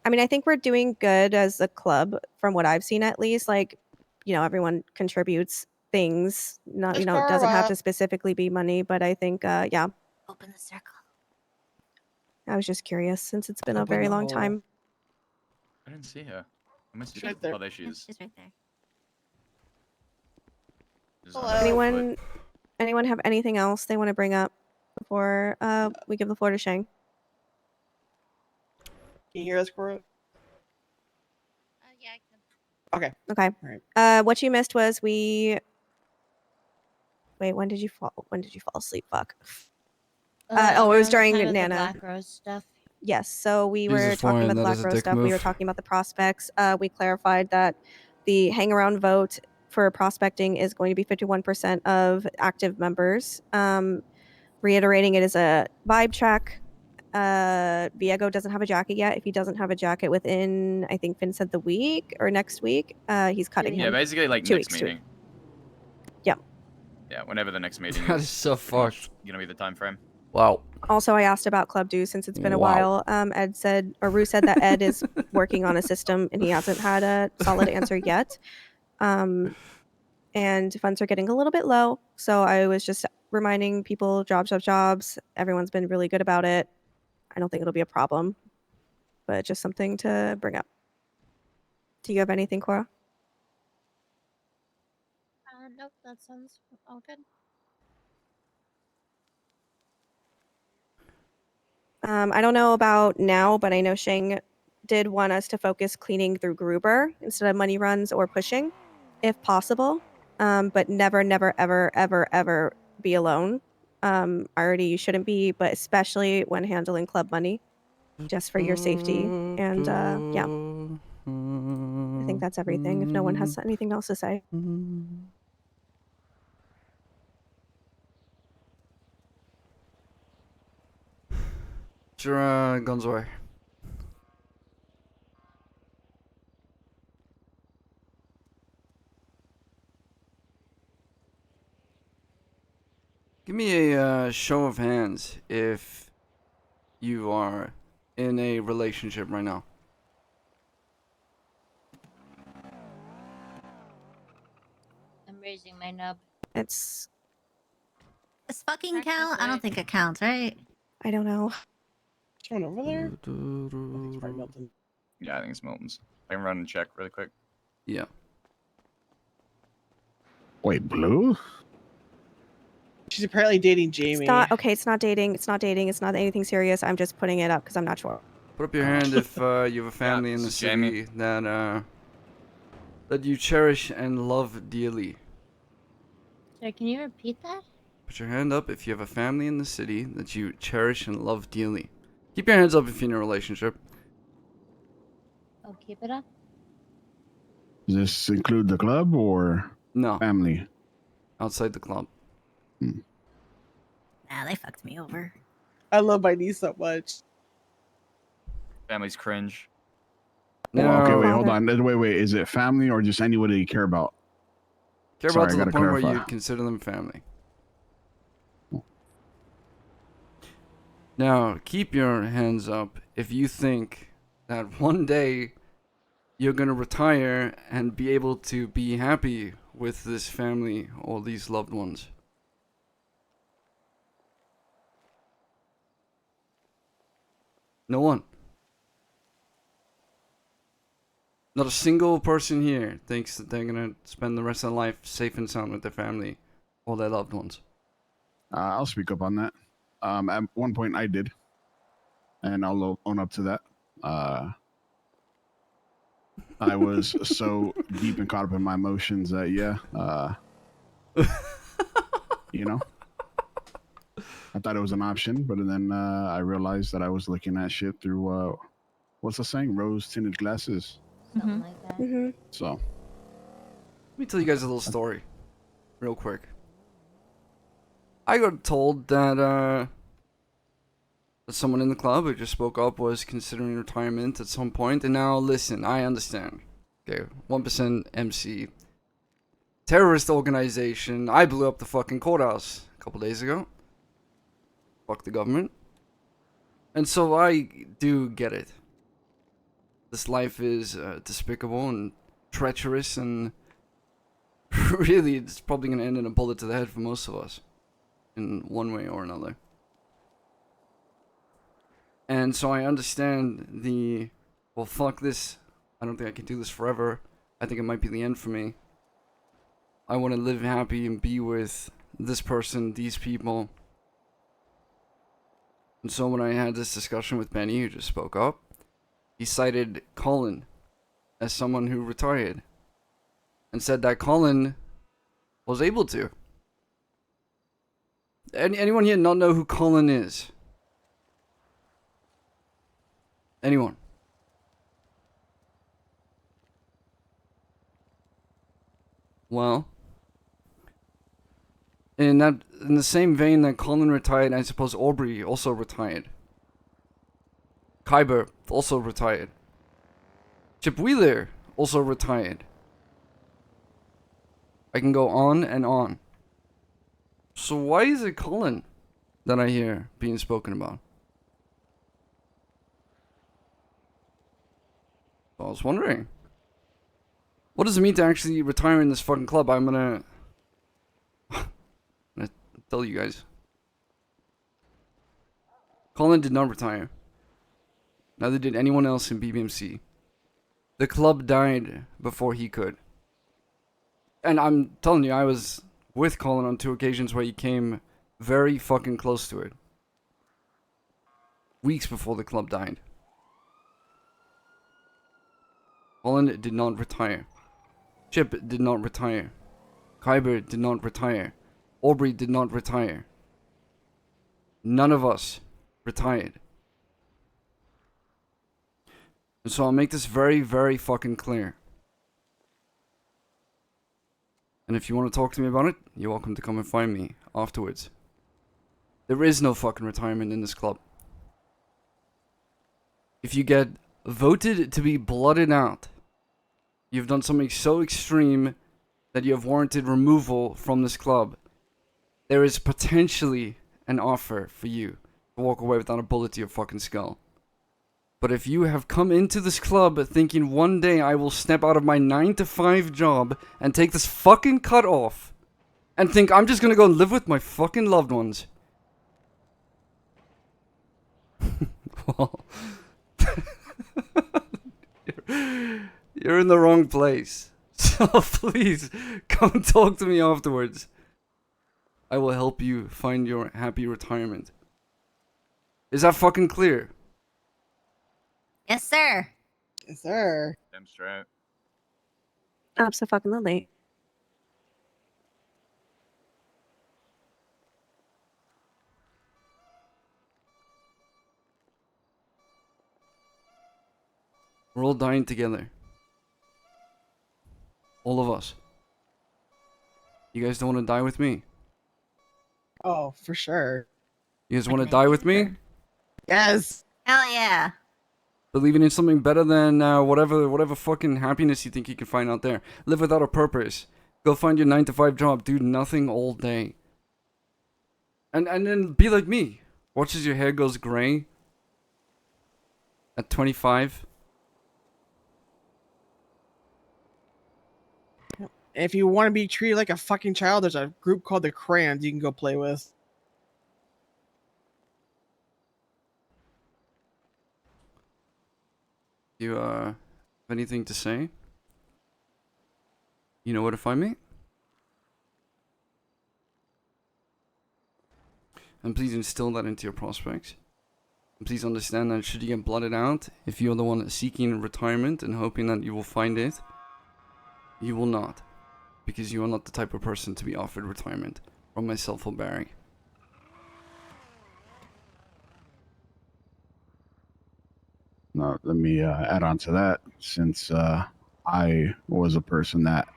I mean, I think we're doing good as a club from what I've seen, at least. Like, you know, everyone contributes things. Not, you know, it doesn't have to specifically be money, but I think, yeah. Open the circle. I was just curious since it's been a very long time. I didn't see her. I must She's right there. Oh, there she is. She's right there. Anyone have anything else they want to bring up before we give the floor to Shang? Can you hear us, Cora? Yeah, I can. Okay. Okay. All right. What you missed was Wait, when did you fall? When did you fall asleep? Fuck. Oh, it was around the during time of the Nana. Black Rose stuff. Yes. So we were Jesus, talking Warren, about the that Black is a Rose dick stuff. We were move. talking about the prospects. We clarified that the hang around vote for prospecting is going to be 51% of active members. Reiterating, it is a vibe check. Viego doesn't have a jacket yet. If he doesn't have a jacket within, I think Finn said the week or next week, he's cutting him. Yeah, basically like 2 next weeks. 2 meeting. Yeah. Yeah, whenever the next meeting is. That is so pretty much fucked. Gonna be the time frame. Wow. Also, I asked about club dues since it's been a Wow. while. Ed said, or Rue said that Ed is working on a system and he hasn't had a solid answer yet. And funds are getting a little bit low. So I was just reminding people, jobs. Everyone's been really good about it. I don't think it'll be a problem, but just something to bring up. Do you have anything, Cora? Nope, that sounds all good. I don't know about now, but I know Shang did want us to focus cleaning through Gruber instead of money runs or pushing, if possible. But never, ever be alone. Already you shouldn't be, but especially when handling club money, just for your safety. And yeah, I think that's everything. If no one has anything else to say. Put your guns away. Give me a show of hands if you are in a relationship right now. I'm raising my nub. It's. Does fucking count? I don't think it counts, right? I don't know. Someone over there? It's probably Milton. Yeah, I think it's Milton's. I can run and check really quick. Yeah. Wait, Blue? She's apparently dating Jamie. It's not okay. It's not dating. It's not dating. It's not anything serious. I'm just putting it up because I'm not sure. Put up your hand if you have a family in the city that you cherish and love dearly. Sorry, can you repeat that? Put your hand up if you have a family in the city that you cherish and love dearly. Keep your hands up if you're in a relationship. Oh, keep it up. Does this include the club or no family? Outside the club. Nah, they fucked me over. I love my niece so much. Family's cringe. No. Okay, wait, hold on. Wait. Is it family or just anybody you care about? Care Sorry, about to I the gotta point where clarify. you'd consider them family. Now, keep your hands up if you think that one day you're gonna retire and be able to be happy with this family or these loved ones. No one. Not a single person here thinks that they're gonna spend the rest of their life safe and sound with their family or their loved ones. I'll speak up on that. At one point, I did, and I'll own up to that. I was so deep and caught up in my emotions that you know, I thought it was an option, but then I realized that I was looking at shit through what's the saying? Rose-tinted glasses. Something like that. So let me tell you guys a little story, real quick. I got told that someone in the club who just spoke up was considering retirement at some point, and now listen, I understand. Okay, 1% MC, terrorist organization. I blew up the fucking courthouse a couple days ago. Fuck the government. And so I do get it. This life is despicable and treacherous, and really it's probably going to end in a bullet to the head for most of us in one way or another. And so I understand the, well, fuck this, I don't think I can do this forever, I think it might be the end for me. I want to live happy and be with this person, these people. And so when I had this discussion with Benny, who just spoke up, he cited Colin as someone who retired and said that Colin was able to. Anyone here not know who Colin is? Anyone? Well, in the same vein that Colin retired, I suppose Aubrey also retired. Kyber also retired. Chip Wheeler also retired. I can go on and on. So why is it Colin that I hear being spoken about? I was wondering. What does it mean to actually retire in this fucking club? I'm gonna tell you guys. Colin did not retire. Neither did anyone else in BBMC. The club died before he could. And I'm telling you, I was with Colin on 2 occasions where he came very fucking close to it. Weeks before the club died. Colin did not retire. Chip did not retire. Kyber did not retire. Aubrey did not retire. None of us retired. And so I'll make this very, very fucking clear. And if you want to talk to me about it, you're welcome to come and find me afterwards. There is no fucking retirement in this club. If you get voted to be blooded out, you've done something so extreme that you have warranted removal from this club, there is potentially an offer for you to walk away without a bullet to your fucking skull. But if you have come into this club thinking one day I will step out of my 9-to-5 job and take this fucking cut off and think I'm just gonna go and live with my fucking loved ones. Well, you're in the wrong place. So please come talk to me afterwards. I will help you find your happy retirement. Is that fucking clear? Yes, sir. Yes, sir. Damn straight. Absolutely. We're all dying together. All of us. You guys don't want to die with me? Oh, for sure. You guys want to die with me? Yes. Hell yeah. Believing in something better than whatever fucking happiness you think you can find out there. Live without a purpose. Go find your 9-to-5 job. Do nothing all day. And then be like me. Watch as your hair goes gray. At 25. If you want to be treated like a fucking child, there's a group called the Crayons you can go play with. You have anything to say? You know where to find me? And please instill that into your prospects. And please understand that should you get blotted out, if you're the one seeking retirement and hoping that you will find it, you will not. Because you are not the type of person to be offered retirement from myself or Barry. Now, let me add on to that, since I was a person that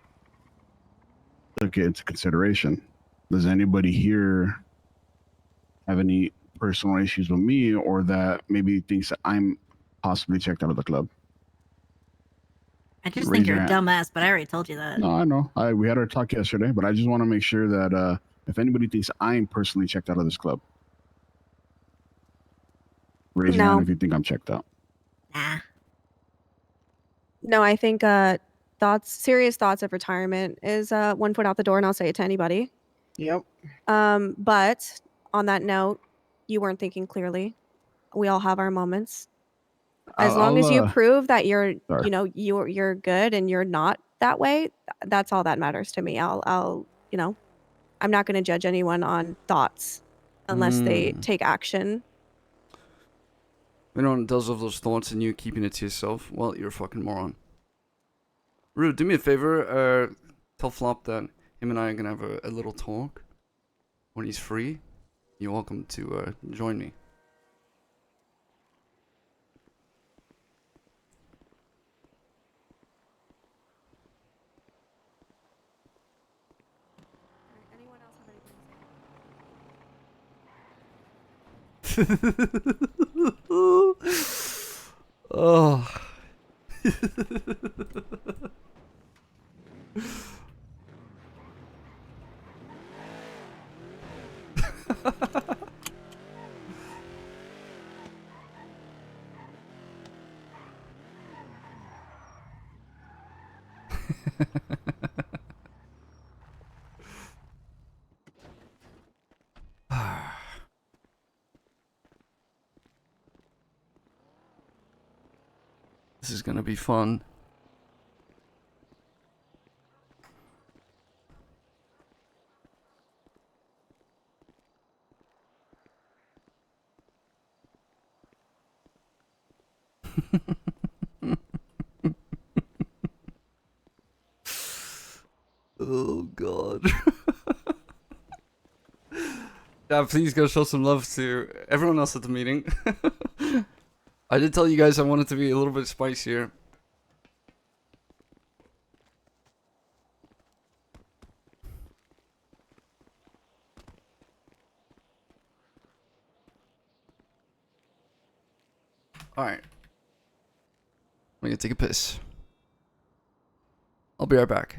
took it into consideration. Does anybody here have any personal issues with me, or that maybe thinks that I'm possibly checked out of the club? I just Raise think your you're a hand. dumbass, but I already told you that. No, I know. We had our talk yesterday, but I just want to make sure that if anybody thinks I'm personally checked out of this club, raise your hand No. if you think I'm checked out. No, I think serious thoughts of retirement is 1 foot out the door, and I'll say it to anybody. Yep. But on that note, you weren't thinking clearly. We all have our moments. As long as you prove that you're, sorry. you know, you're good and you're not that way, that's all that matters to me. I'll, you know, I'm not going to judge anyone on thoughts unless they take action. When anyone does have those thoughts and you keeping it to yourself, well, you're a fucking moron. Rude, do me a favor, tell Flop that him and I are gonna have a little talk when he's free. You're welcome to join me. Oh. This is gonna be fun. Oh god. Yeah, please go show some love to everyone else at the meeting. I did tell you guys I wanted to be a little bit spicier. Alright. I'm gonna take a piss. I'll be right back.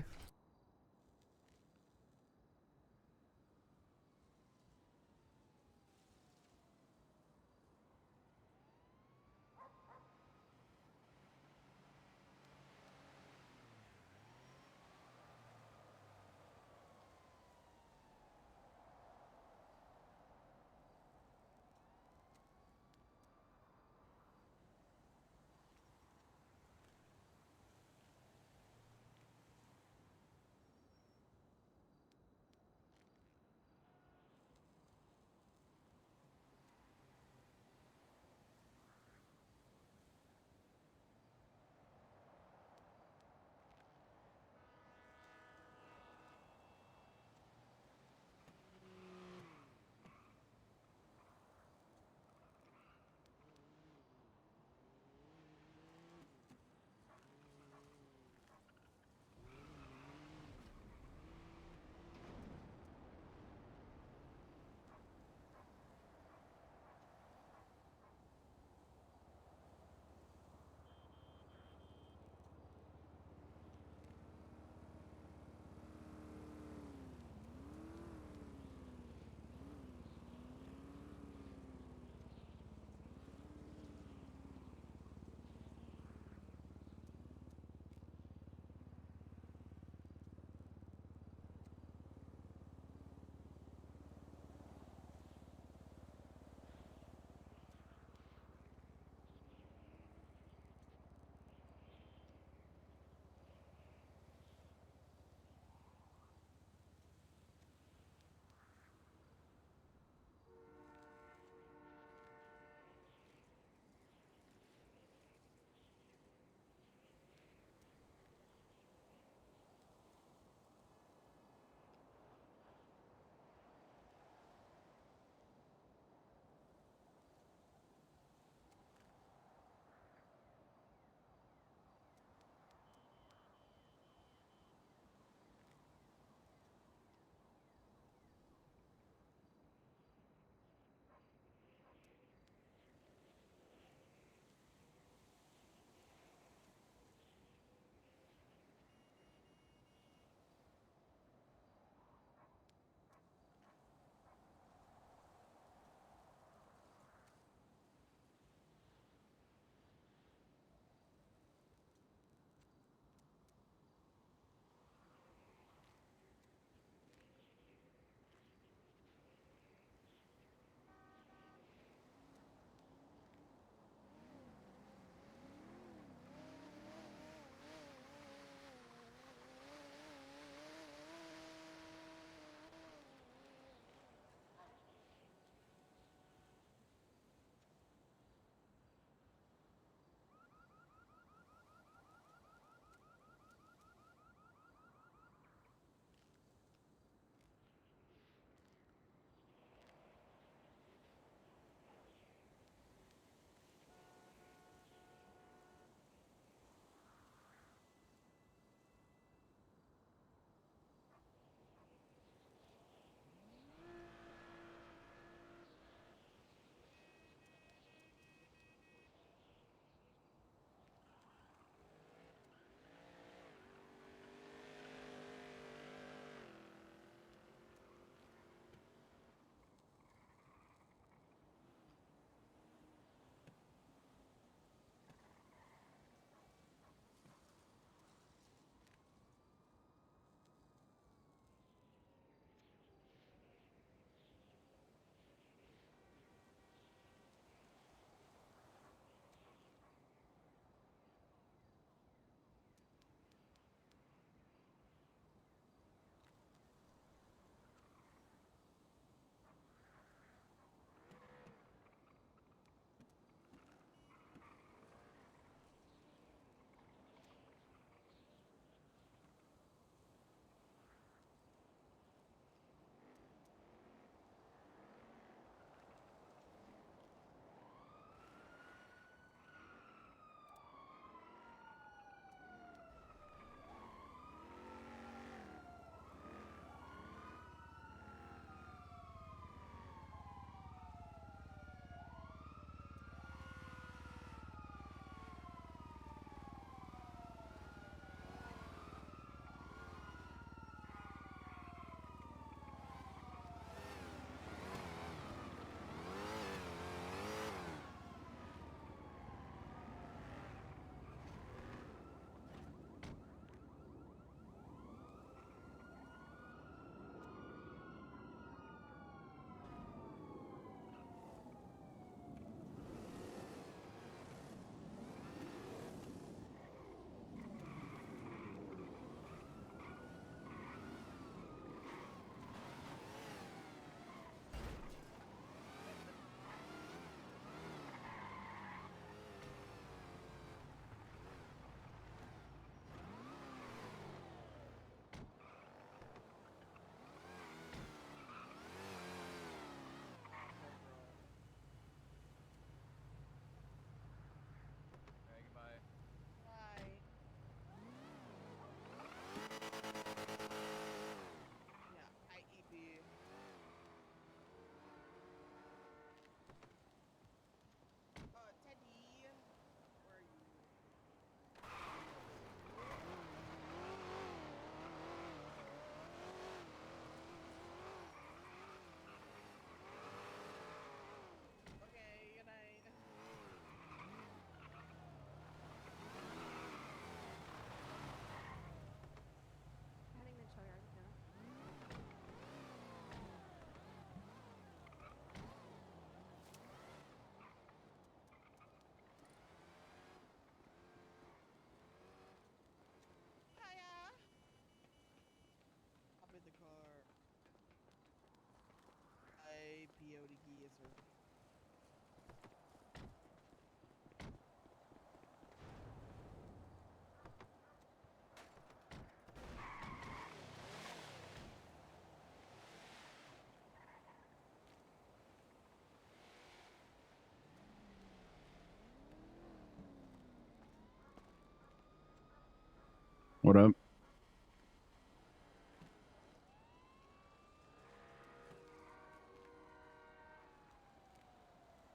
What up?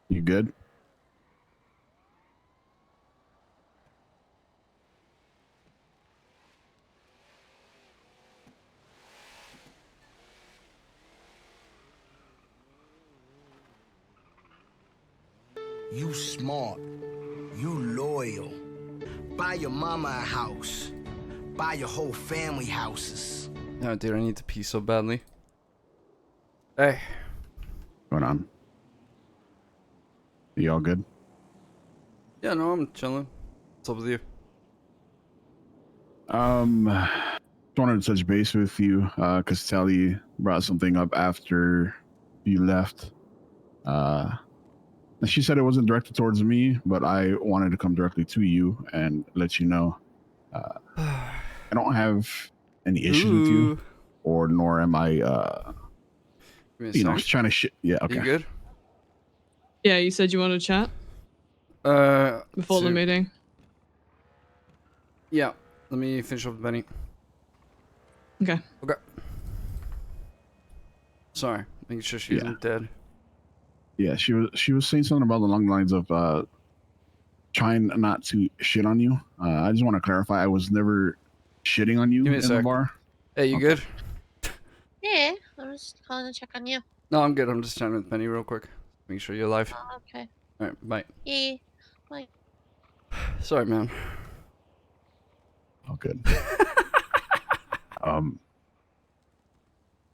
You good? You smart. You loyal. Buy your mama a house. Buy your whole family houses. No, dude, I need to pee so badly. Hey. What's going on? You all good? Yeah, no, I'm chilling. What's up with you? Just wanted to touch base with you, cause Tally brought something up after you left. She said it wasn't directed towards me, but I wanted to come directly to you and let you know. I don't have any issues with you, or nor am I, you know, trying to shit. Yeah, okay. You good? Yeah, you said you wanted to chat before the meeting. Yeah, let me finish up with Benny. Okay. Okay. Sorry, making sure she isn't dead. Yeah, she was saying something about the long lines of trying not to shit on you. I just want to clarify, I was never shitting on you Give me a in sec. the bar. Hey, you good? Yeah, I was calling to check on you. No, I'm good. I'm just chatting with Benny real quick. Make sure you're alive. Oh, okay. Alright, bye. Yeah. Like. Sorry, man. Oh, good. I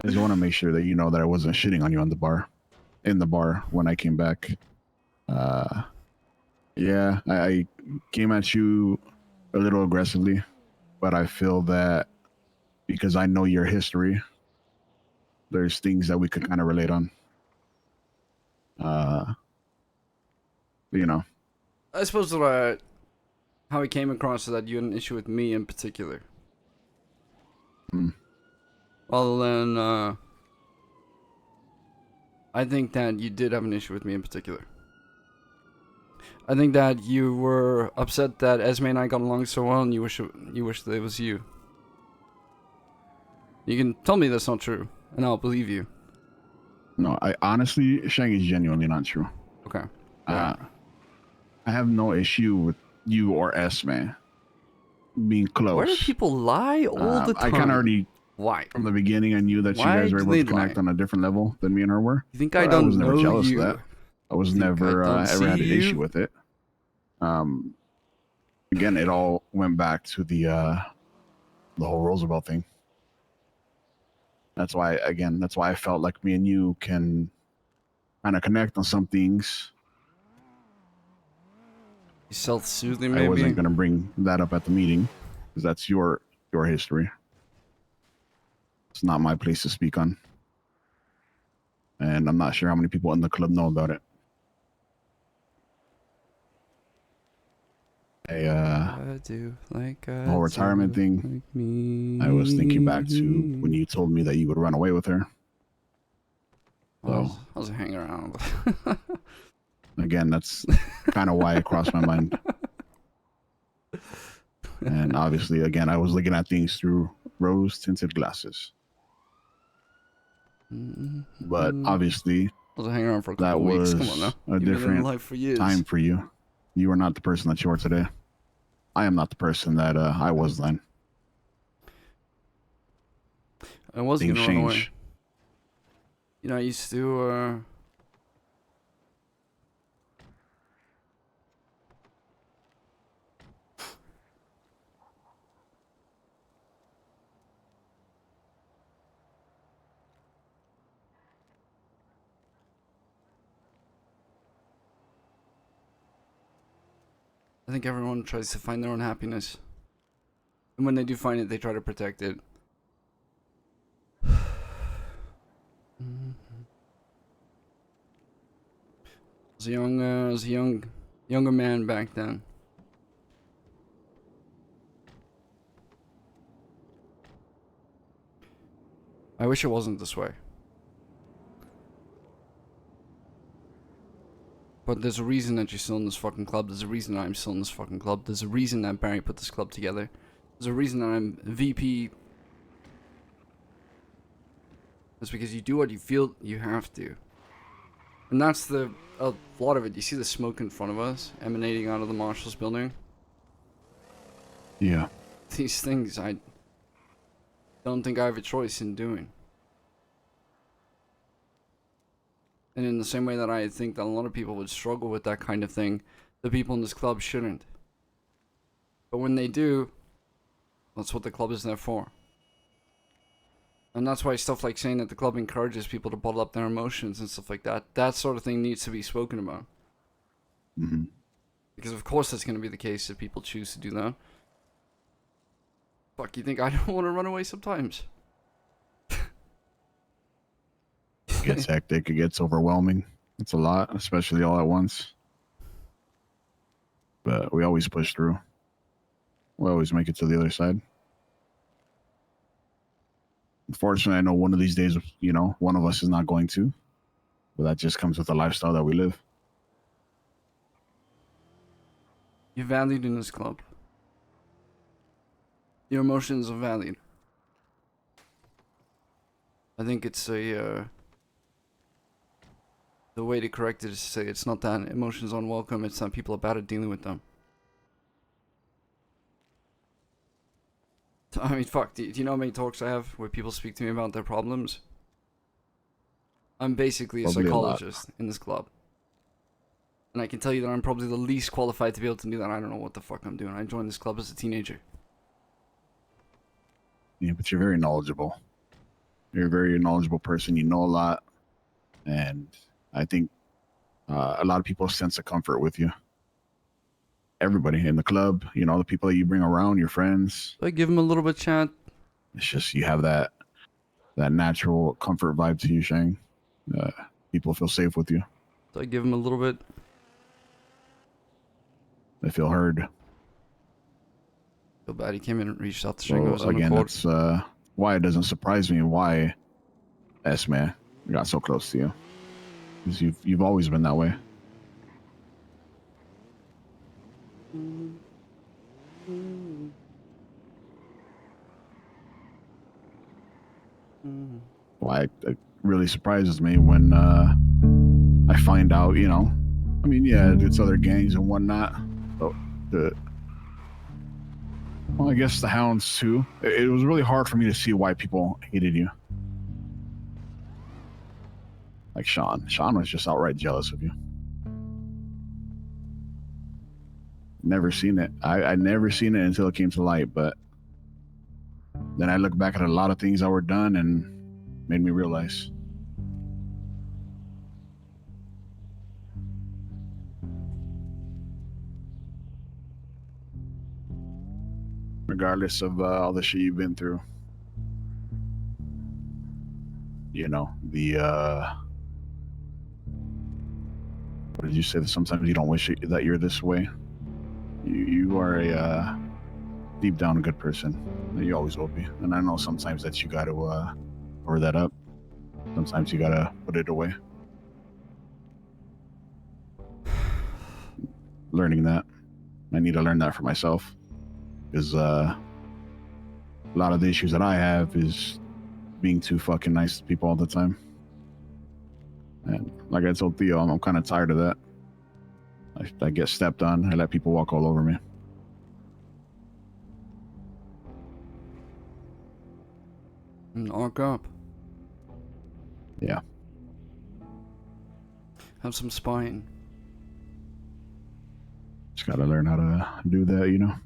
just want to make sure that you know that I wasn't shitting on you in the bar when I came back. Yeah, I came at you a little aggressively, but I feel that because I know your history, there's things that we could kind of relate on. You know. I suppose how it came across is that you had an issue with me in particular. Well, then, I think that you did have an issue with me in particular. I think that you were upset that Esme and I got along so well, and you wish that it was you. You can tell me that's not true, and I'll believe you. No, I honestly, Shang is genuinely not true. Okay. I have no issue with you or Esme being close. Why do people lie all the time? I kind of already, why? From the beginning, I knew that you guys were able to connect on a different level than me and her were. You think I don't was never know jealous you? of that. I was never ever had an issue with it. Again, it all went back to the whole Roosevelt thing. That's why I felt like me and you can kind of connect on some things. You self-soothing, maybe? I wasn't going to bring that up at the meeting because that's your history. It's not my place to speak on. And I'm not sure how many people in the club know about it. The whole retirement thing, I was thinking back to when you told me that you would run away with her. So, I was hanging around. Again, that's kind of why it crossed my mind. And obviously, again, I was looking at things through rose-tinted glasses. But obviously, I was hanging around for a that couple weeks. was Come on now. a You've been in different life for years. time for you. You are not the person that you are today. I am not the person that I was then. I was Things gonna run away. change. You know, I used to, I think everyone tries to find their own happiness. And when they do find it, they try to protect it. I was a younger man back then. I wish it wasn't this way. But there's a reason that you're still in this fucking club. There's a reason that I'm still in this fucking club. There's a reason that Barry put this club together. There's a reason that I'm VP. It's because you do what you feel you have to. And that's a lot of it. You see the smoke in front of us emanating out of the Marshall's building? Yeah. These things I don't think I have a choice in doing. And in the same way that I think that a lot of people would struggle with that kind of thing, the people in this club shouldn't. But when they do, that's what the club is there for. And that's why stuff like saying that the club encourages people to bottle up their emotions and stuff like that, that sort of thing needs to be spoken about. Mm-hmm. Because of course that's going to be the case if people choose to do that. Fuck, you think I don't want to run away sometimes? It gets hectic. It gets overwhelming. It's a lot, especially all at once. But we always push through. We always make it to the other side. Unfortunately, I know one of these days, one of us is not going to. But that just comes with the lifestyle that we live. You're valued in this club. Your emotions are valued. I think it's the way to correct it is to say it's not that emotions are unwelcome, it's that people are bad at dealing with them. I mean, fuck, do you know how many talks I have where people speak to me about their problems? I'm basically a Probably psychologist in this club. And I can tell you that I'm probably the least qualified to be able to do that. I don't know what the fuck I'm doing. I joined this club as a teenager. Yeah, but you're very knowledgeable. You're a very knowledgeable person. You know a lot. And I think a lot of people sense a comfort with you. Everybody in the club, the people that you bring around, your friends. I give them a little bit of chat. It's just you have that natural comfort vibe to you, Shang. People feel safe with you. So I give them a little bit. They feel heard. Feel bad he came in and reached out to Shang. So, again, that's why it doesn't surprise me why S-Man got so close to you. Because you've always been that way. Why it really surprises me when I find out, I mean, yeah, it's other gangs and whatnot, but well, I guess the Hounds too. It was really hard for me to see why people hated you. Like Sean. Sean was just outright jealous of you. Never seen it. I never seen it until it came to light, but then I look back at a lot of things that were done and made me realize. Regardless of all the shit you've been through. What did you say? That sometimes you don't wish that you're this way. You are a deep down good person. You always will be. And I know sometimes that you got to cover that up. Sometimes you got to put it away. Learning that. I need to learn that for myself. Because a lot of the issues that I have is being too fucking nice to people all the time. And like I told Theo, I'm kind of tired of that. I get stepped on. I let people walk all over me. Arc up. Yeah. Have some spine. Just gotta learn how to do that,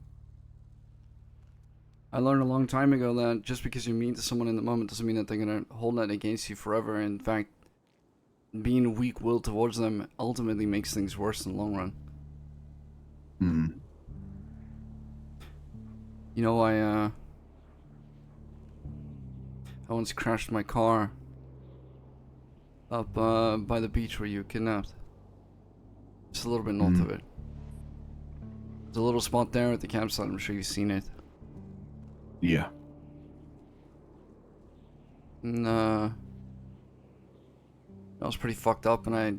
I learned a long time ago that just because you're mean to someone in the moment doesn't mean that they're gonna hold that against you forever. In fact, being weak-willed towards them ultimately makes things worse in the long run. Mm-hmm. You know, I once crashed my car up by the beach where you were kidnapped. Just a little bit north of it. There's a little spot there at the campsite. I'm sure you've seen it. Yeah. And I was pretty fucked up, and I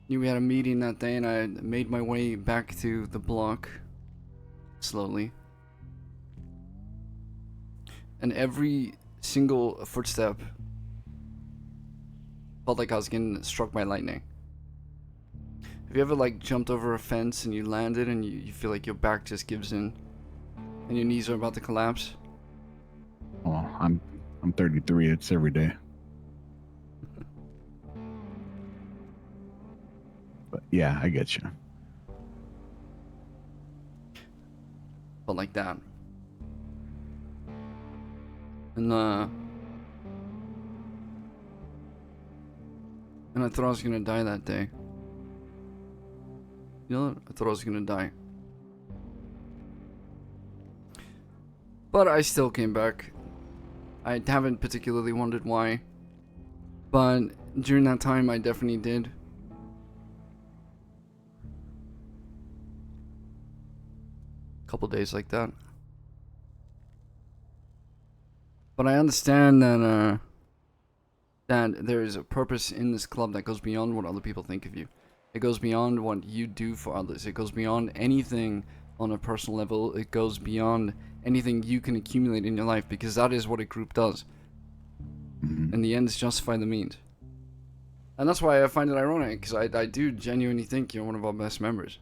knew we had a meeting that day, and I made my way back to the block slowly. And every single footstep felt like I was getting struck by lightning. Have you ever like jumped over a fence and you landed and you feel like your back just gives in and your knees are about to collapse? Well, I'm 33. It's every day. But yeah, I get you. But like that. And I thought I was gonna die that day. You know what? I thought I was gonna die. But I still came back. I haven't particularly wondered why. But during that time, I definitely did. Couple days like that. But I understand that that there is a purpose in this club that goes beyond what other people think of you. It goes beyond what you do for others. It goes beyond anything on a personal level. It goes beyond anything you can accumulate in your life, because that is what a group does. And the ends justify the means. And that's why I find it ironic, because I do genuinely think you're one of our best members.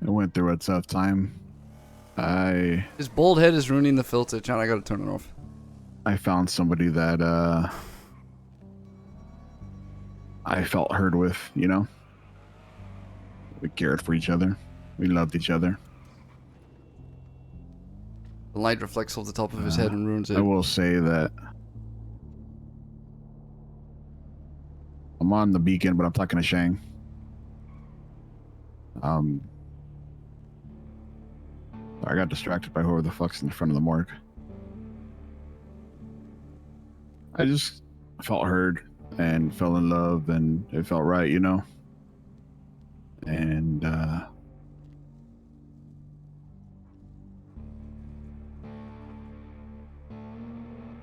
I went through a tough time. His bald head is ruining the filter, Chan. I gotta turn it off. I found somebody that I felt heard with, you know? We cared for each other. We loved each other. The light reflects off the top of his head and ruins it. I will say that I'm on the beacon, but I'm talking to Shang. I got distracted by whoever the fuck's in the front of the morgue. I just felt heard and fell in love, and it felt right, you know? And I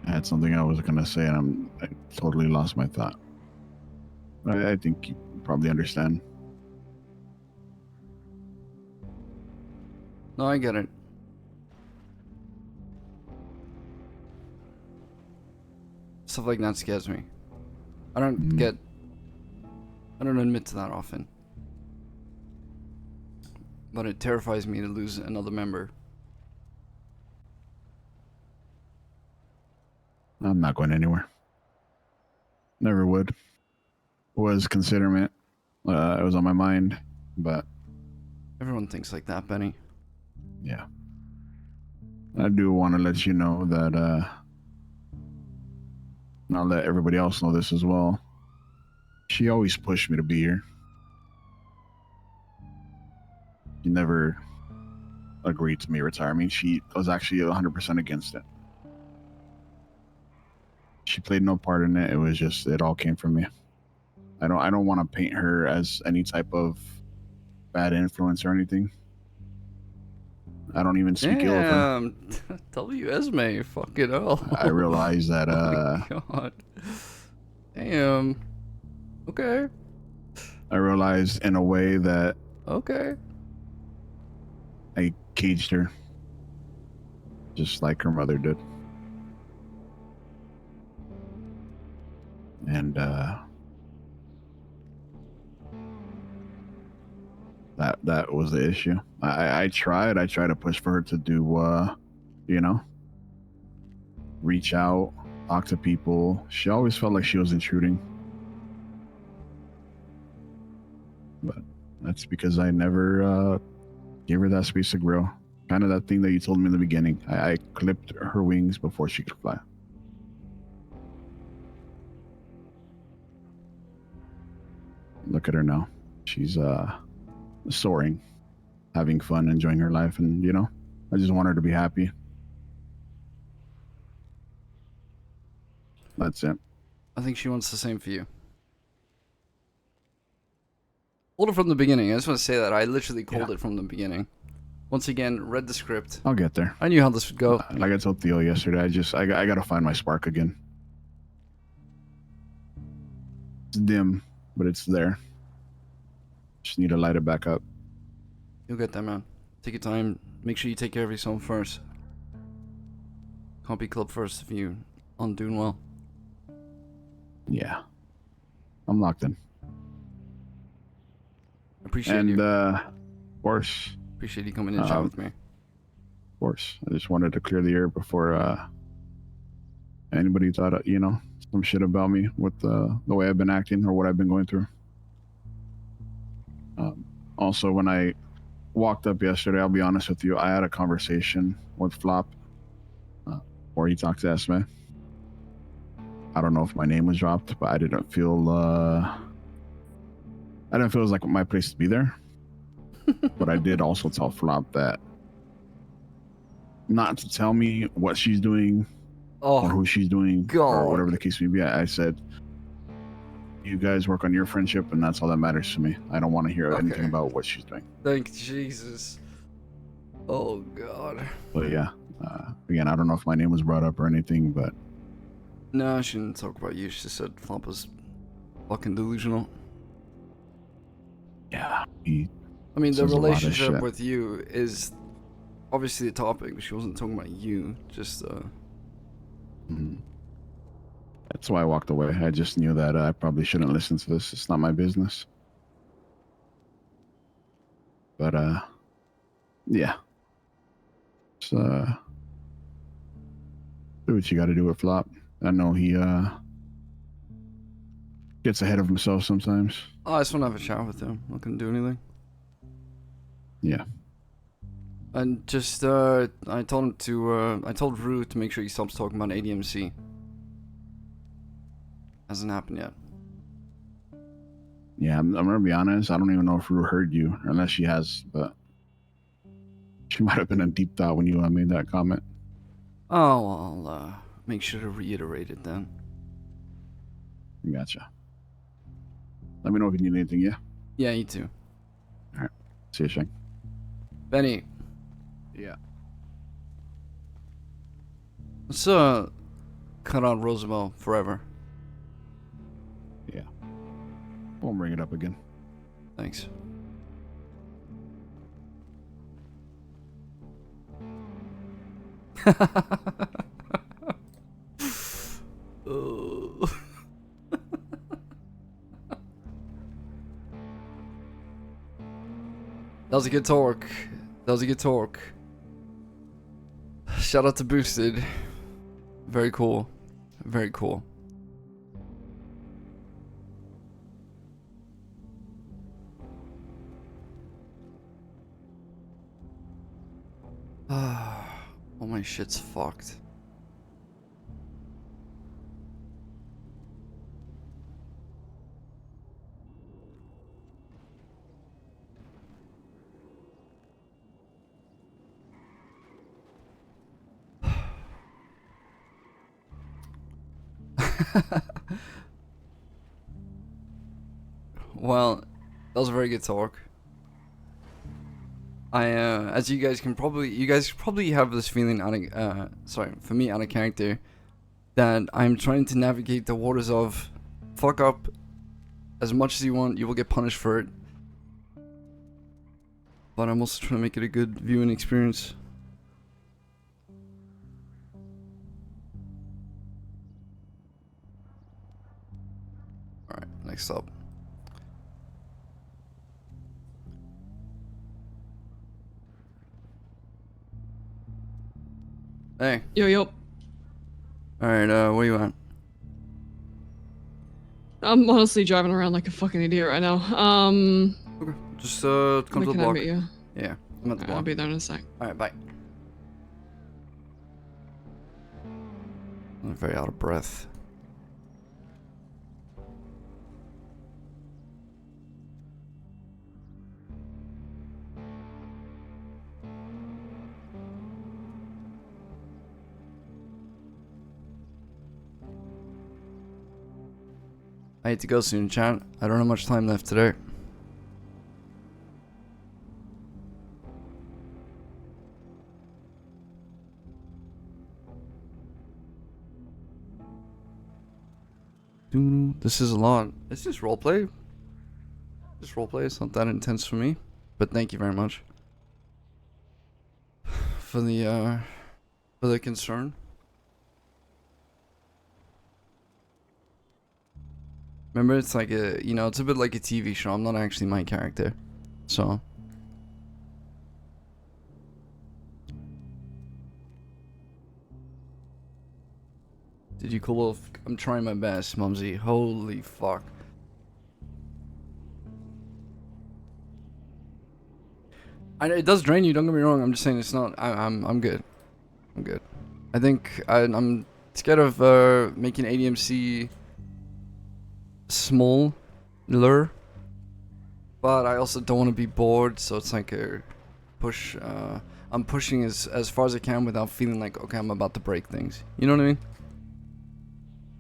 had something I was gonna say, and I totally lost my thought. I think you probably understand. No, I get it. Stuff like that scares me. I don't admit to that often. But it terrifies me to lose another member. I'm not going anywhere. Never would. Was considering it. It was on my mind, but Everyone thinks like that, Benny. yeah. I do want to let you know that, and I'll let everybody else know this as well. She always pushed me to be here. She never agreed to me retiring. She was actually 100% against it. She played no part in it. It was just, it all came from me. I don't want to paint her as any type of bad influence or anything. I don't even speak ill of her. Damn. W. Esme, fucking hell. I realize that, oh my God. Damn. Okay. I realized in a way that Okay. I caged her. Just like her mother did. And that was the issue. I tried to push for her to do you know, reach out, talk to people. She always felt like she was intruding. But that's because I never gave her that space to grow. Kind of that thing that you told me in the beginning. I clipped her wings before she could fly. Look at her now. She's soaring, having fun, enjoying her life, and you know, I just want her to be happy. That's it. I think she wants the same for you. Told it from the beginning. I just want to say that I literally called it from the beginning. Once again, read the script. I'll get there. I knew how this would go. Like I told Theo yesterday, I gotta find my spark again. It's dim, but it's there. Just need to light it back up. You'll get there, man. Take your time. Make sure you take care of yourself first. Can't be club first if you aren't doing well. Yeah. I'm locked in. Appreciate and, you. of course. Appreciate you coming in and chat with me. Of course. I just wanted to clear the air before anybody thought, you know, some shit about me with the way I've been acting or what I've been going through. Also, when I walked up yesterday, I'll be honest with you, I had a conversation with Flop where he talked to Esme. I don't know if my name was dropped, but I didn't feel it was like my place to be there. But I did also tell Flop that not to tell me what she's doing or who she's doing or whatever the case may be. I said, you guys work on your friendship and that's all that matters to me. I don't want to hear anything about what she's doing. Thank Jesus. Oh, God. But yeah, again, I don't know if my name was brought up or anything, but... No, she didn't talk about you. She just said Flop was fucking delusional. Yeah, I mean, the relationship with you is obviously the topic, but she wasn't talking about you. Just, That's why I walked away. I just knew that I probably shouldn't listen to this. It's not my business. But, yeah. Just, do what you gotta do with Flop. I know he, gets ahead of himself sometimes. oh, I just want to have a chat with him. Not gonna do anything. Yeah. And just, I told him to, I told Rue to make sure he stops talking about ADMC. Hasn't happened yet. Yeah, I'm gonna be honest. I don't even know if Rue heard you, unless she has, but she might have been in deep thought when you made that comment. Oh, I'll, make sure to reiterate it then. Gotcha. Let me know if you need anything, yeah? Yeah, you too. Alright. See you, Shang. Benny. Yeah. Let's, cut on Roosevelt forever. Yeah. Won't bring it up again. Thanks. Oh. That was a good talk. That was a good talk. Shout out to Boosted. Very cool. Very cool. All my shit's fucked. Well, that was a very good talk. As you guys probably have this feeling for me out of character, that I'm trying to navigate the waters of fuck up as much as you want, you will get punished for it. But I'm also trying to make it a good viewing experience. Alright, next up. Hey. Yo. Alright, where you at? I'm honestly driving around like a fucking idiot right now. Okay, just come to the can I block. meet you? Yeah, I'm at the block. I'll be there in a sec. Alright, bye. I'm very out of breath. I need to go soon, chat. I don't have much time left today. This is a lot. It's just roleplay. Just roleplay. It's not that intense for me. But thank you very much for the concern. Remember, it's like a, you know, it's a bit like a TV show. I'm not actually my character, so. Did you cool off? I'm trying my best, Mumsy. Holy fuck. I know it does drain you. Don't get me wrong. I'm just saying it's not. I'm good. I'm good. I think I'm scared of making ADMC smaller, but I also don't want to be bored. So it's like a push. I'm pushing as far as I can without feeling like, okay, I'm about to break things. You know what I mean?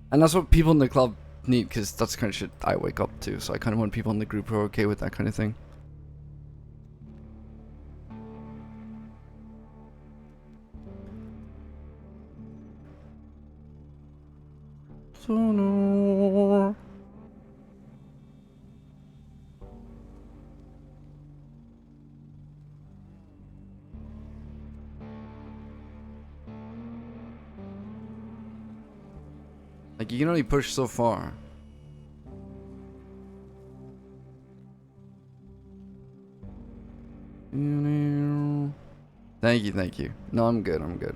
And that's what people in the club need, because that's the kind of shit I wake up to. So I kind of want people in the group who are okay with that kind of thing. So no. Like, you can only push so far. Thank you, thank you. No, I'm good, I'm good.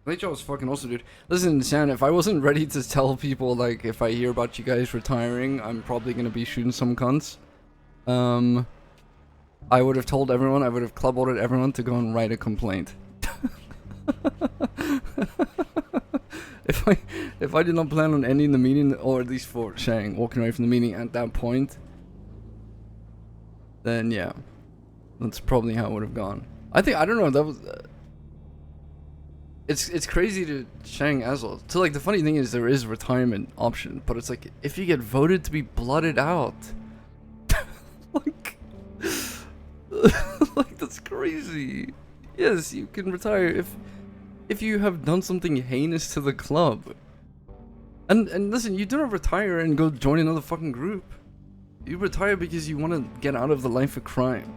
Late job was fucking awesome, dude. Listen, Sam, if I wasn't ready to tell people, like, if I hear about you guys retiring, I'm probably gonna be shooting some cunts. I would have told everyone, I would have club ordered everyone to go and write a complaint. If I did not plan on ending the meeting, or at least for Shang walking away from the meeting at that point, then yeah, that's probably how it would have gone. I don't know, that was... It's crazy to Shang as well. So like the funny thing is there is retirement option, but it's like if you get voted to be blooded out, like, like that's crazy. Yes, you can retire if you have done something heinous to the club. And listen, you don't retire and go join another fucking group. You retire because you want to get out of the life of crime.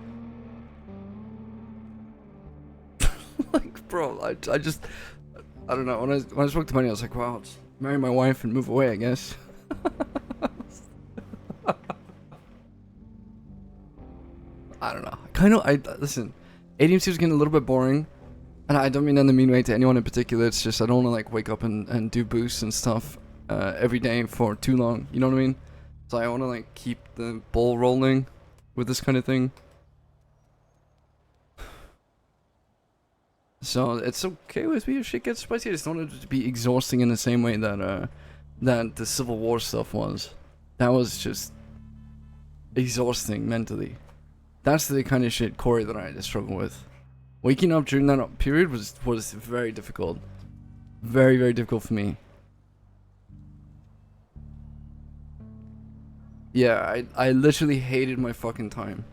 Like, bro, I don't know. When I spoke to Money, I was like, wow, just marry my wife and move away, I guess. I don't know. Listen, ADMC was getting a little bit boring, and I don't mean that in the mean way to anyone in particular. It's just I don't want to like wake up and do boosts and stuff every day for too long. You know what I mean? So I want to like keep the ball rolling with this kind of thing. So it's okay with me if shit gets spicy. I just don't want it to be exhausting in the same way that that the Civil War stuff was. That was just exhausting mentally. That's the kind of shit, Corey, that I had to struggle with. Waking up during that period was very difficult. Very, very difficult for me. Yeah, I literally hated my fucking time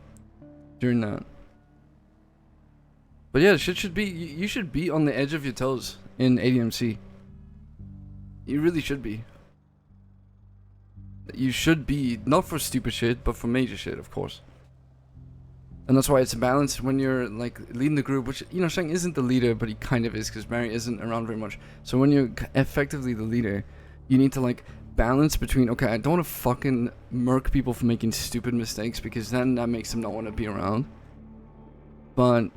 during that. But yeah, shit should be, you should be on the edge of your toes in ADMC. You really should be. You should be, not for stupid shit, but for major shit, of course. And that's why it's a balance when you're like leading the group, which, you know, Shang isn't the leader, but he kind of is because Mary isn't around very much. So when you're effectively the leader, you need to like balance between, okay, I don't want to fucking murk people for making stupid mistakes because then that makes them not want to be around. But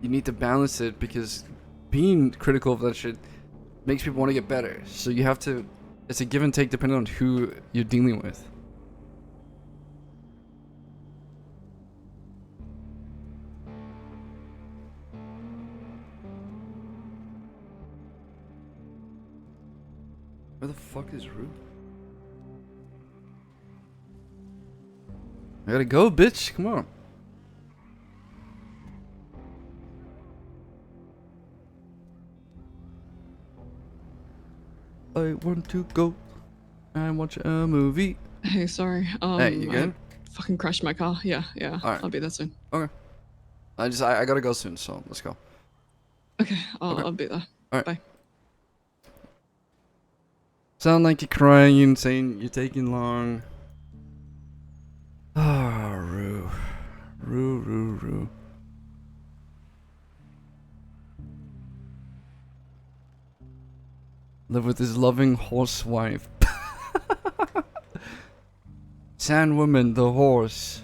you need to balance it because being critical of that shit makes people want to get better. So you have to. It's a give and take depending on who you're dealing with. Where the fuck is Rue? I gotta go, bitch. Come on. I want to go and watch a movie. Hey, sorry. Hey, you good? I fucking crashed my car. Yeah. Alright. I'll be there soon. Okay. I gotta go soon, so let's go. Okay, Okay. I'll be there. Alright. Bye. Sound like you're crying and saying you're taking long. Ah, Rue. Rue. Live with his loving horse wife. Sandwoman, the horse.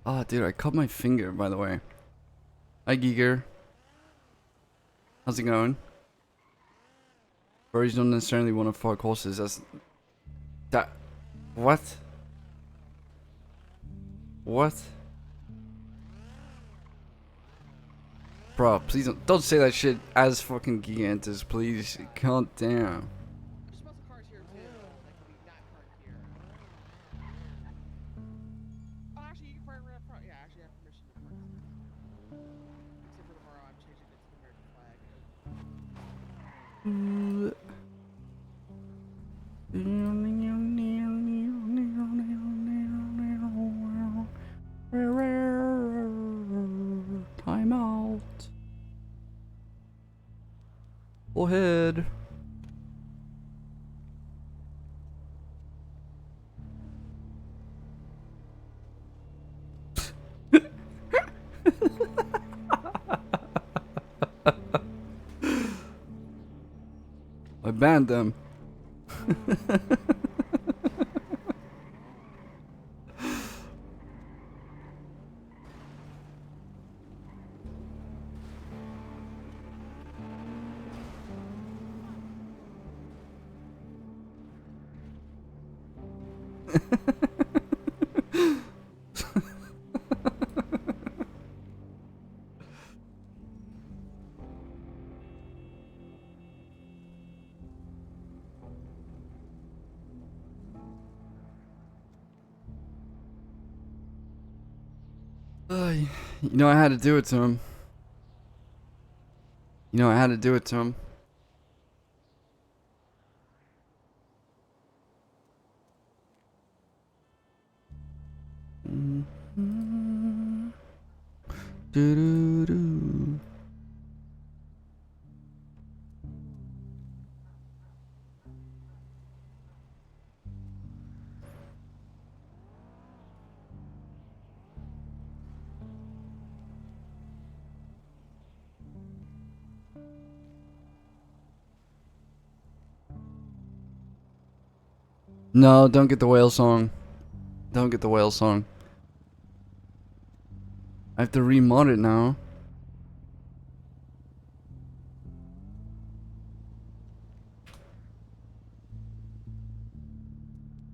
Ah, dude, I cut my finger, by the way. Hi, Giger. How's it going? Furries don't necessarily want to fuck horses. That. What? What? Bro, please don't say that shit as fucking Gigantus, please. Calm down. Time out. Go ahead. I banned them. You know, I had to do it to him. You know, I had to do it to him. Do. No, don't get the whale song. Don't get the whale song. I have to remod it now.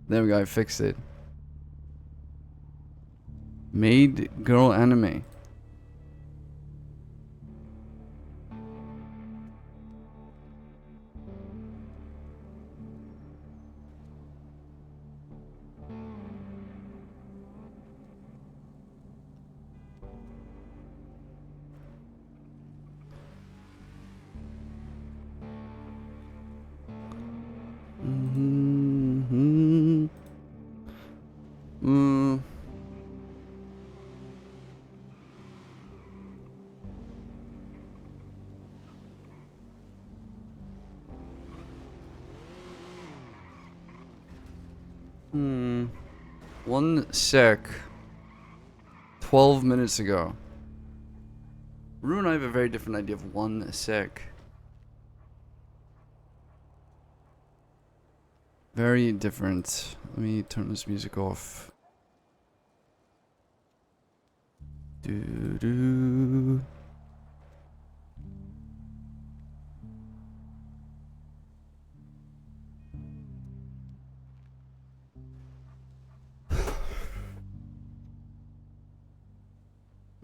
There we go, I fixed it. Made girl anime. Mm-hmm. Mm. Hmm. 1 sec. 12 minutes ago. Rue and I have a very different idea of 1 sec. Very different. Let me turn this music off. Doo doo.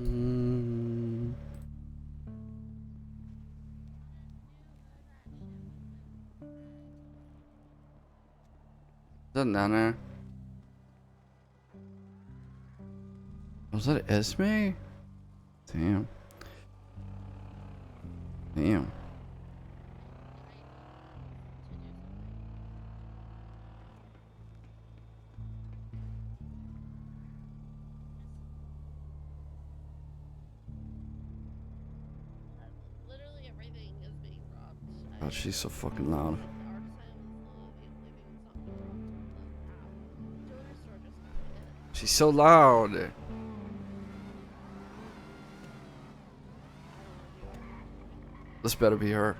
Mm. Is that Nana? Was that Esme? Damn. Damn. God, she's so fucking loud. She's so loud. This better be her.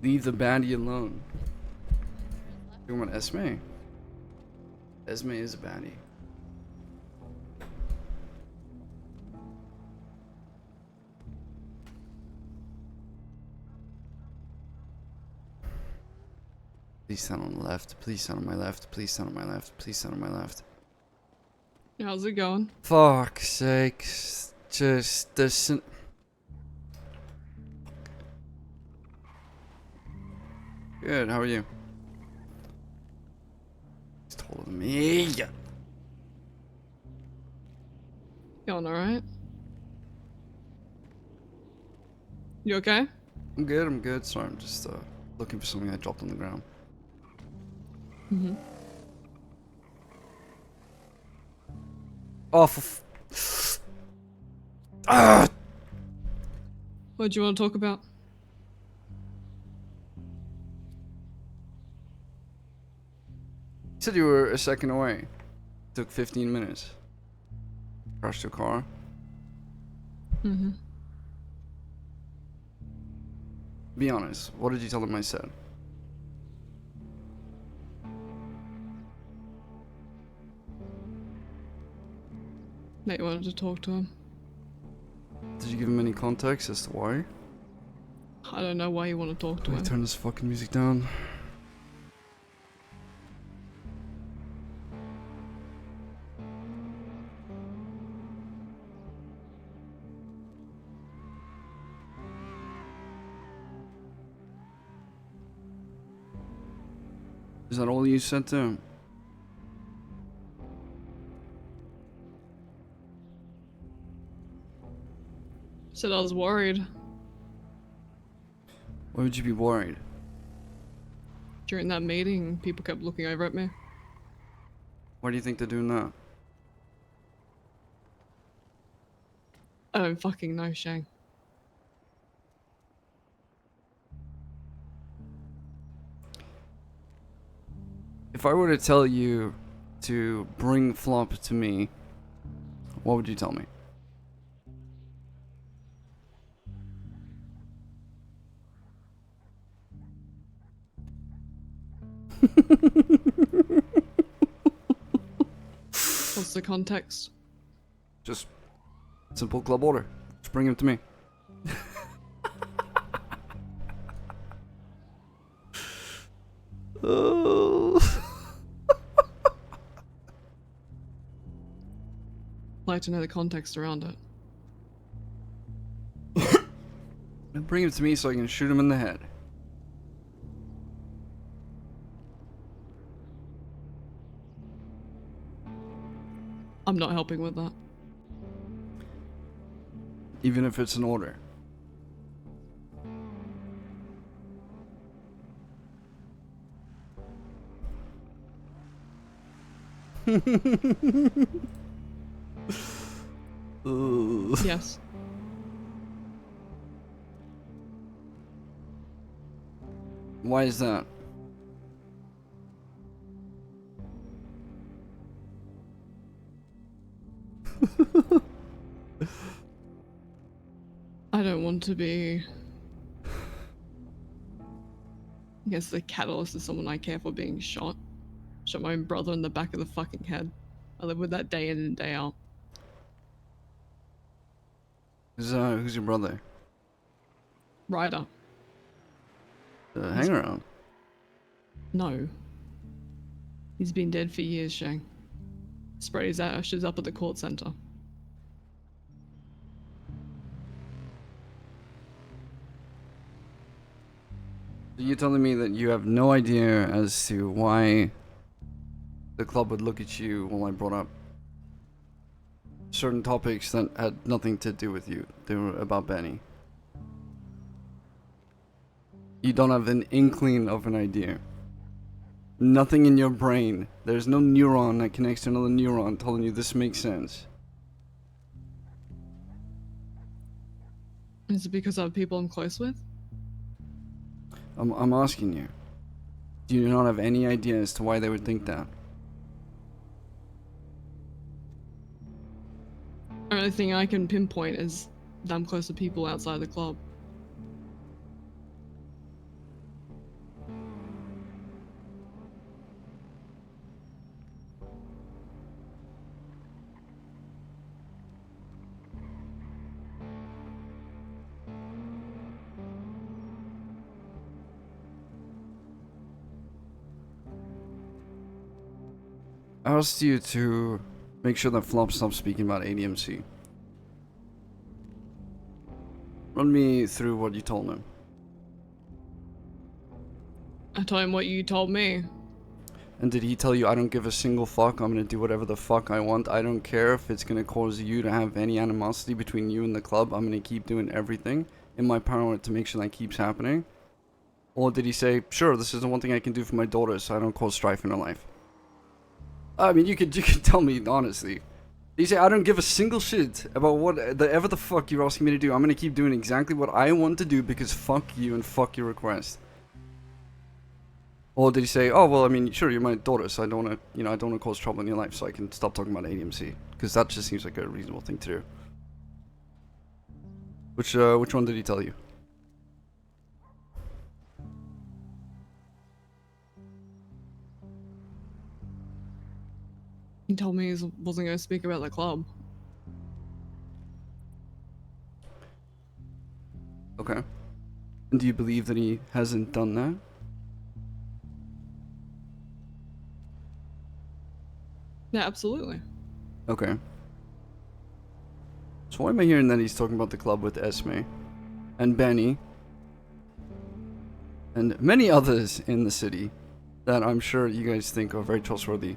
Leave the baddie alone. You want Esme? Esme is a baddie. Please stand on the left. Please stand on my left. Please stand on my left. Please stand on my left. How's it going? Fuck's sakes. Just this. Good, how are you? He's taller than me. Going alright? You okay? I'm good, I'm good. Sorry, I'm just looking for something I dropped on the ground. Mm-hmm. Oh, Ah! What do you want to talk about? You said you were a second away. Took 15 minutes. Crashed your car. Mm-hmm. Be honest, what did you tell him I said? That you wanted to talk to him. Did you give him any context as to why? I don't know why you want to talk to Do I him. turn this fucking music down? Is that all you said to him? Said I was worried Why would you be worried? during that meeting. People kept looking over at me. Why do you think they're doing that? I don't fucking know, Shang. If I were to tell you to bring Flop to me, what would you tell me? What's the context? Just simple club order. Just bring him to me. Oh. I'd like to know the context around it. Bring him to me so I can shoot him in the head. I'm not helping with that. Even if it's an order. Ooh. Yes. Why is that? I don't want to be, I guess, the catalyst of someone I care for being shot. Shot my own brother in the back of the fucking head. I live with that day in and day out. Who's your brother? Ryder. Hang around. No. He's been dead for years, Shang. Spread his ashes up at the court center. So you're telling me that you have no idea as to why the club would look at you while I brought up certain topics that had nothing to do with you. They were about Benny. You don't have an inkling of an idea. Nothing in your brain. There's no neuron that connects to another neuron telling you this makes sense. Is it because I have people I'm close with? I'm asking you. Do you not have any idea as to why they would think that? The only thing I can pinpoint is that I'm close to people outside the club. I asked you to make sure that Flop stops speaking about ADMC. Run me through what you told him. I told him what you told me. And did he tell you, I don't give a single fuck, I'm gonna do whatever the fuck I want, I don't care if it's gonna cause you to have any animosity between you and the club, I'm gonna keep doing everything in my power to make sure that keeps happening? Or did he say, sure, this is the one thing I can do for my daughter so I don't cause strife in her life? I mean, you could tell me honestly. You say, I don't give a single shit about whatever the fuck you're asking me to do. I'm gonna keep doing exactly what I want to do because fuck you and fuck your request. Or did he say, oh, well, I mean, sure, you're my daughter, so I don't want to, I don't want to cause trouble in your life, so I can stop talking about ADMC. Because that just seems like a reasonable thing to do. Which one did he tell you? He told me he wasn't going to speak about the club. Okay. And do you believe that he hasn't done that? Yeah, absolutely. Okay. So why am I hearing that he's talking about the club with Esme and Benny and many others in the city that I'm sure you guys think are very trustworthy?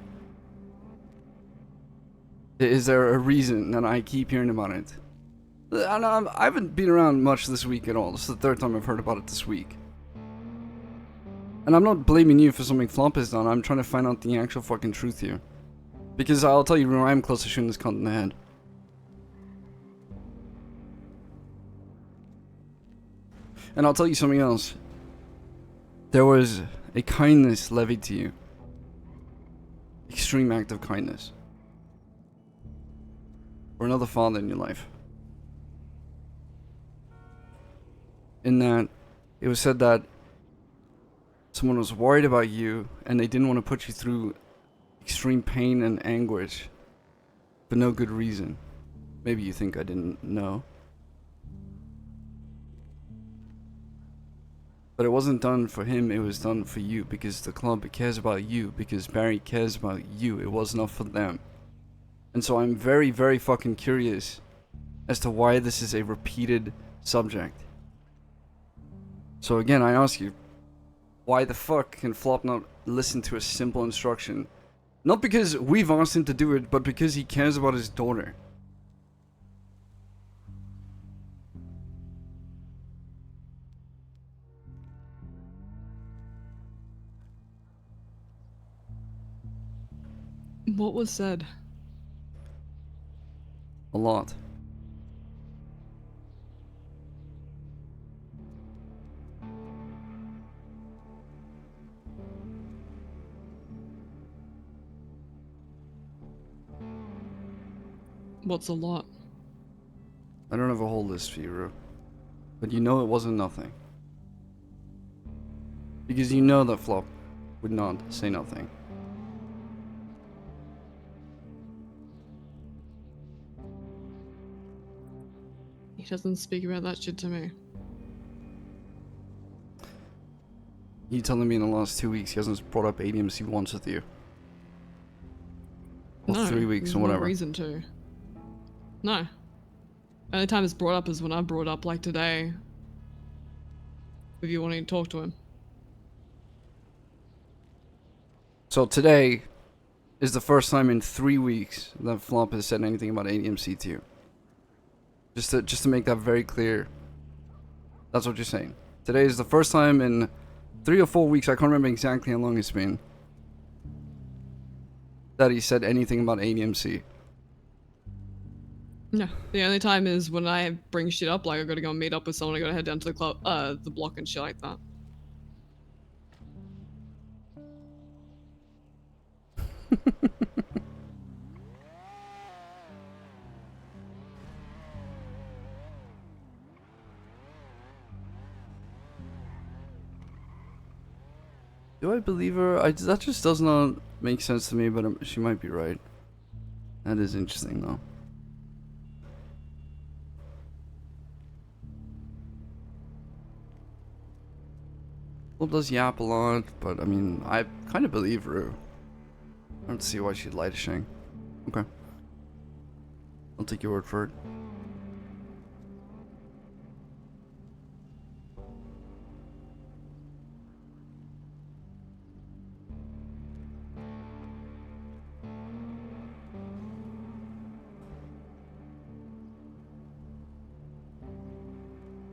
Is there a reason that I keep hearing about it? I haven't been around much this week at all. This is the third time I've heard about it this week. And I'm not blaming you for something Flop has done. I'm trying to find out the actual fucking truth here. Because I'll tell you, I'm close to shooting this cunt in the head. And I'll tell you something else. There was a kindness levied to you. Extreme act of kindness. For another father in your life. In that, it was said that someone was worried about you and they didn't want to put you through extreme pain and anguish for no good reason. Maybe you think I didn't know. But it wasn't done for him, it was done for you, because the club cares about you, because Barry cares about you. It was not for them. And so I'm very, very fucking curious as to why this is a repeated subject. So again, I ask you, why the fuck can Flop not listen to a simple instruction? Not because we've asked him to do it, but because he cares about his daughter. What was said? A lot. What's a lot? I don't have a whole list for you, Ru. But you know it wasn't nothing. Because you know that Flop would not say nothing. He doesn't speak about that shit to me. You telling me in the last 2 weeks he hasn't brought up ADMC once with you? Or No, 3 weeks there's or no whatever. reason to. No. Only time it's brought up is when I brought up, like today, with you wanting to talk to him. So today is the first time in 3 weeks that Flop has said anything about ADMC to you. Just to make that very clear. That's what you're saying. Today is the first time in 3 or 4 weeks, I can't remember exactly how long it's been, that he said anything about ADMC. No, the only time is when I bring shit up, like I gotta go meet up with someone, I gotta head down to the club, the block and shit like that. Do I believe her? That just does not make sense to me, but she might be right. That is interesting, though. Well, does yap a lot, but I mean, I kind of believe Rue. I don't see why she'd lie to Shang. Okay. I'll take your word for it.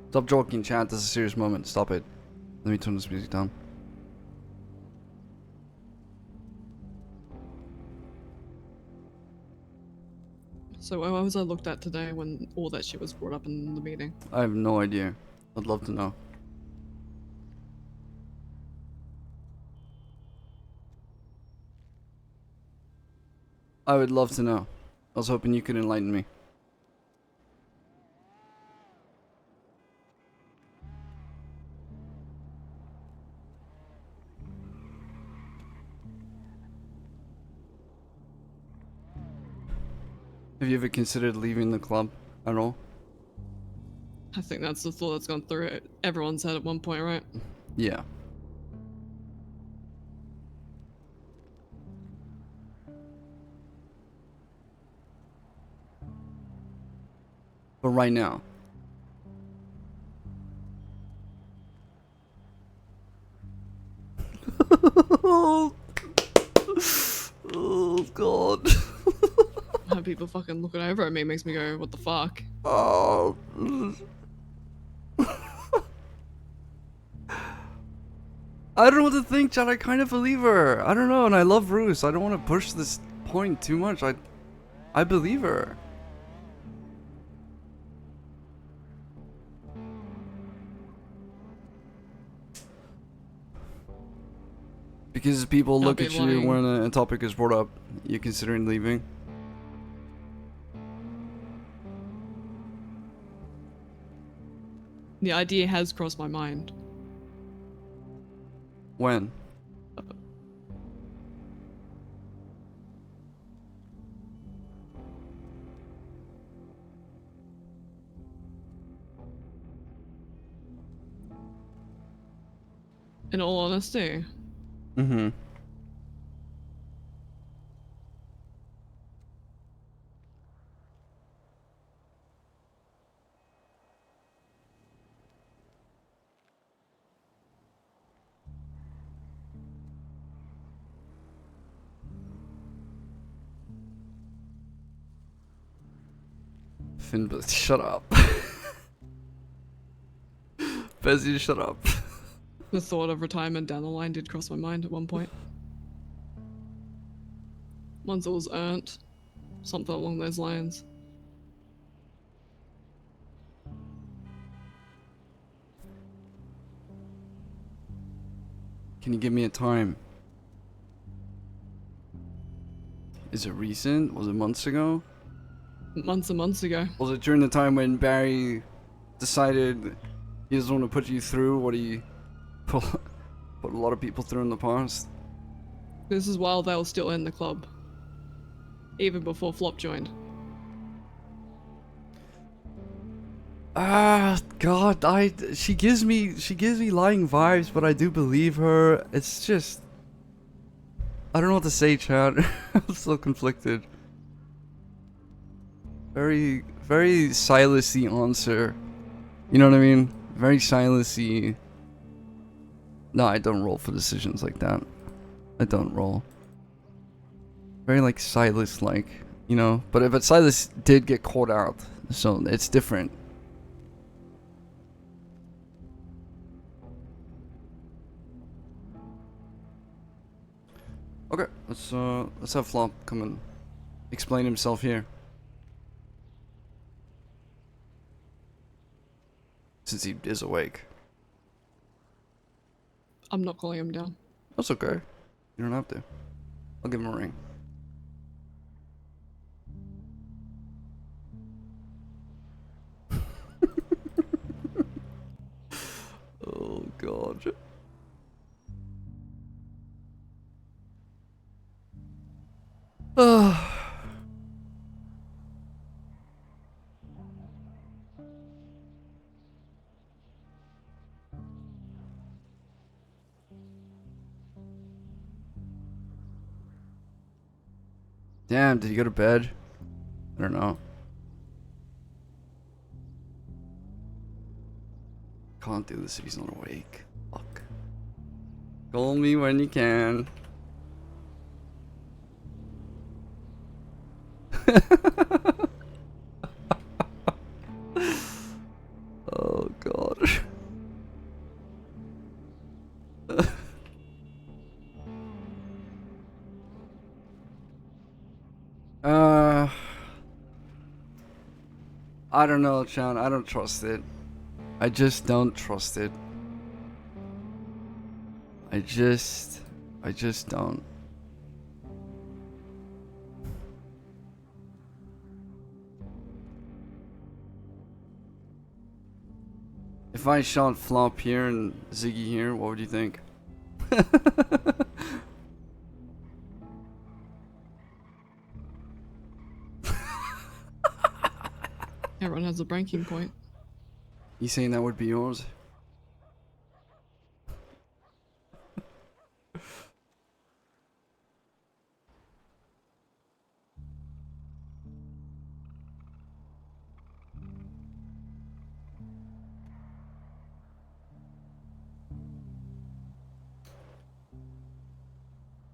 Stop joking, chat. This is a serious moment. Stop it. Let me turn this music down. So what was I looked at today when all that shit was brought up in the meeting? I have no idea. I'd love to know. I would love to know. I was hoping you could enlighten me. Have you ever considered leaving the club at all? I think that's the thought that's gone through everyone's head at one point, right? Yeah. But right now. Oh god. How people fucking looking over at me makes me go, what the fuck? Oh. I don't know what to think, Chad. I kind of believe her. I don't know, and I love Roos. I don't want to push this point too much. I believe her. Because people I'll look be at you lying. when a topic is brought up. You considering leaving? The idea has crossed my mind. When? In all honesty, Mm-hmm. Finn, but shut up. Bezzy, shut up. the thought of retirement down the line did cross my mind at one point. Once it was earned, something along those lines. Can you give me a time? Is it recent? Was it months ago? Months and months ago. Was it during the time when Barry decided he doesn't want to put you through what he put a lot of people through in the past? This is while they were still in the club. Even before Flop joined. God, she gives me lying vibes, but I do believe her. It's just, I don't know what to say, Chad. I'm so conflicted. Very, very Silas-y answer. You know what I mean? Very Silas-y. No, I don't roll for decisions like that. I don't roll. Very like Silas-like, you know? But Silas did get caught out, so it's different. Okay, let's have Flop come and explain himself here. Since he is awake. I'm not calling him down. That's okay. You don't have to. I'll give him a ring. Oh god. Damn, did you go to bed? I don't know. Can't do this if he's not awake. Fuck. Call me when you can. Oh god. I don't know, Chan. I don't trust it. I just don't trust it. I just don't. If I shot Flop here and Ziggy here, what would you think? Everyone has a breaking point. You saying that would be yours?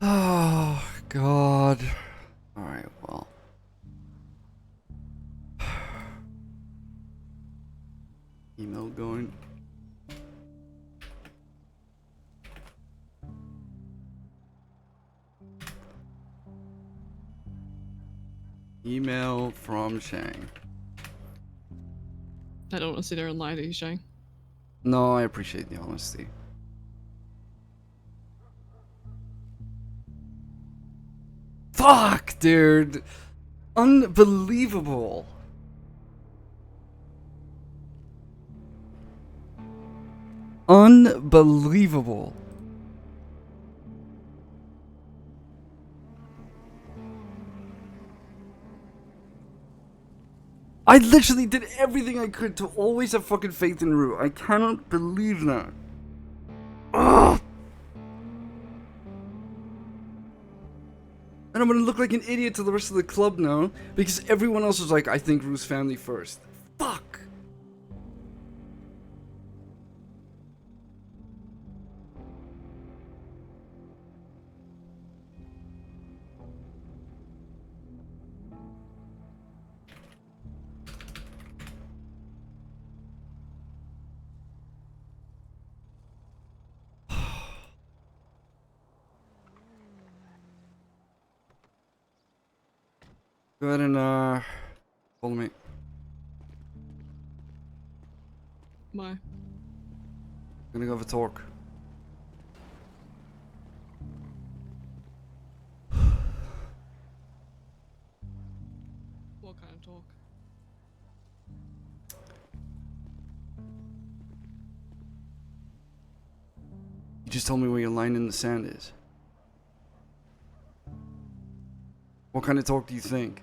Oh god. Alright, well. Email going. Email from Shang. I don't want to sit there and lie to you, Shang. No, I appreciate the honesty. Fuck, dude. Unbelievable. Unbelievable. I literally did everything I could to always have fucking faith in Rue. I cannot believe that. Ugh. And I'm gonna look like an idiot to the rest of the club now because everyone else was like, I think Rue's family first. Fuck. Go ahead and follow me. Why? Gonna go have a talk. What kind of talk? You just told me where your line in the sand is. What kind of talk do you think?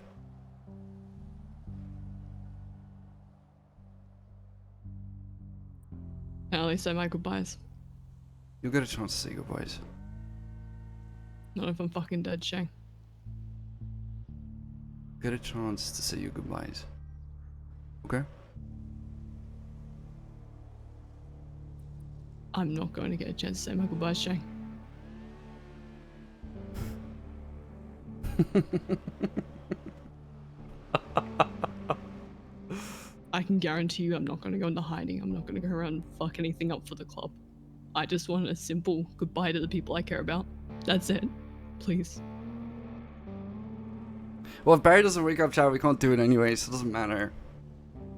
I only say my goodbyes. You'll get a chance to say goodbyes. Not if I'm fucking dead, Shang. Get a chance to say your goodbyes. Okay? I'm not going to get a chance to say my goodbyes, Shang. I can guarantee you I'm not going to go into hiding. I'm not going to go around and fuck anything up for the club. I just want a simple goodbye to the people I care about. That's it. Please. Well, if Barry doesn't wake up, chat, we can't do it anyway, so it doesn't matter.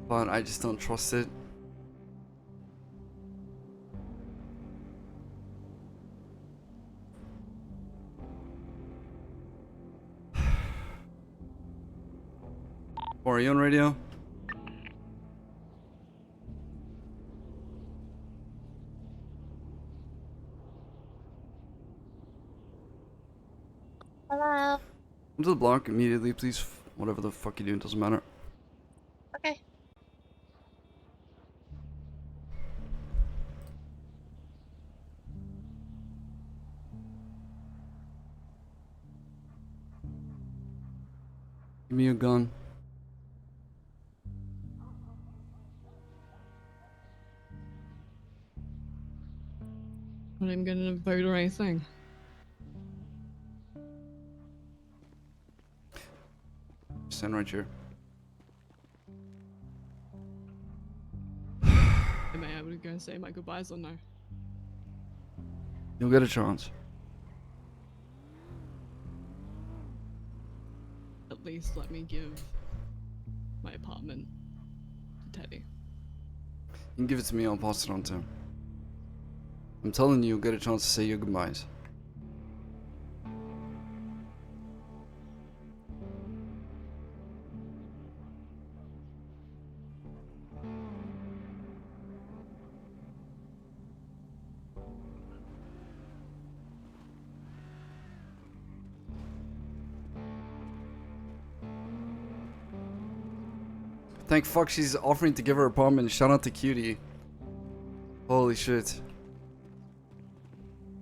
But I just don't trust it. Or are you on radio? Hello. Come to the block immediately, please. Whatever the fuck you're doing, doesn't matter. Okay. Give me a gun. I'm not even going to vote or anything. Stand right here. Am I able to go and say my goodbyes or no? You'll get a chance. At least let me give my apartment to Teddy. You can give it to me, I'll pass it on to him. I'm telling you, you'll get a chance to say your goodbyes. Thank fuck she's offering to give her apartment. Shout out to Cutie. Holy shit.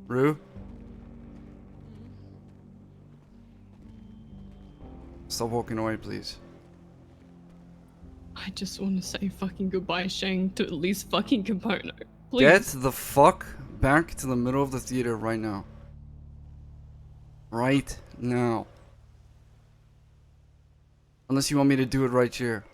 Rue? Stop walking away, please. I just want to say fucking goodbye, Shang, to at least fucking Compono. Please. Get the fuck back to the middle of the theater right now. Right now. Unless you want me to do it right here.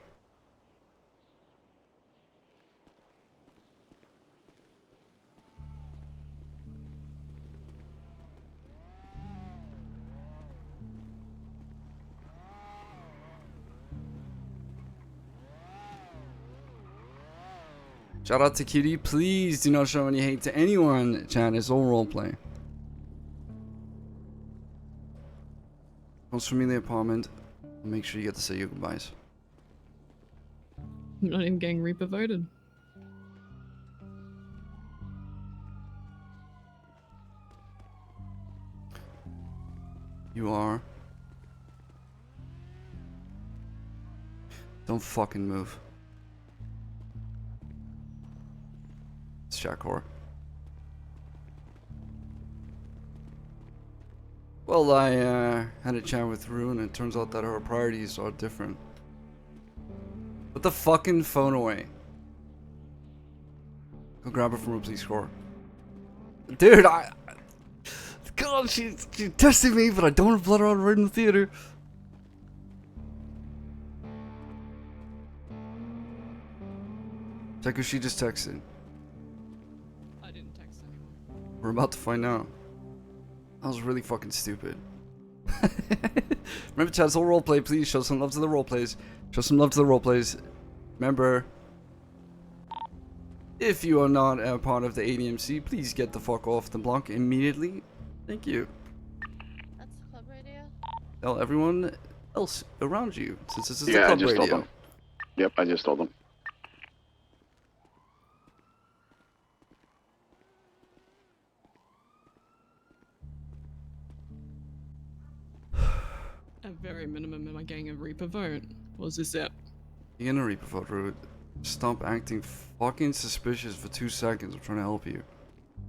Shout out to Kitty. Please do not show any hate to anyone, chat. It's all roleplay. Comes from me the apartment. Make sure you get to say your goodbyes. I'm not even getting Reaper voted. You are. Don't fucking move. It's Shakor. Well, I had a chat with Rue, and it turns out that her priorities are different. Put the fucking phone away. Go grab her from her, please, Core. Dude, God, she tested me, but I don't have blood on right in the theater. Check who she just texted. I didn't text anyone. We're about to find out. That was really fucking stupid. Remember, chat, it's all roleplay. Please show some love to the roleplays. Show some love to the roleplays. Remember, if you are not a part of the ADMC, please get the fuck off the block immediately. Thank you. That's club radio. Tell everyone else around you, since this is the Yeah, I club just radio. told them. Yep, I just told them. At very minimum, am I getting a Reaper vote? Was this it? You're gonna reap a vote, Rude. Stop acting fucking suspicious for 2 seconds. I'm trying to help you.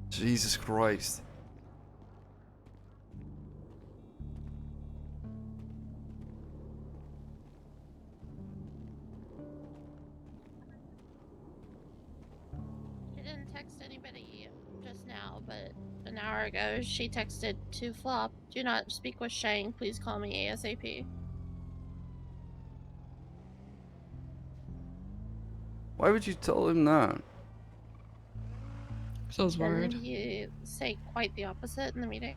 Jesus Christ. She didn't text anybody just now, but an hour ago she texted to Flop. Do not speak with Shang. Please call me ASAP. Why would you tell him that? So I was worried. Didn't you say quite the opposite in the meeting?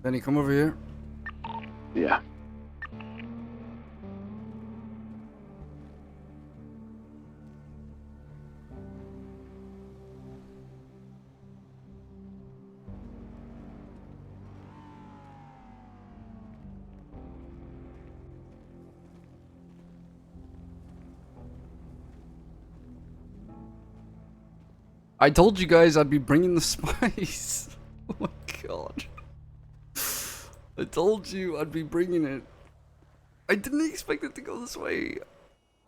Benny, come over here. Yeah. I told you guys I'd be bringing the spice. Oh my god. I told you I'd be bringing it. I didn't expect it to go this way.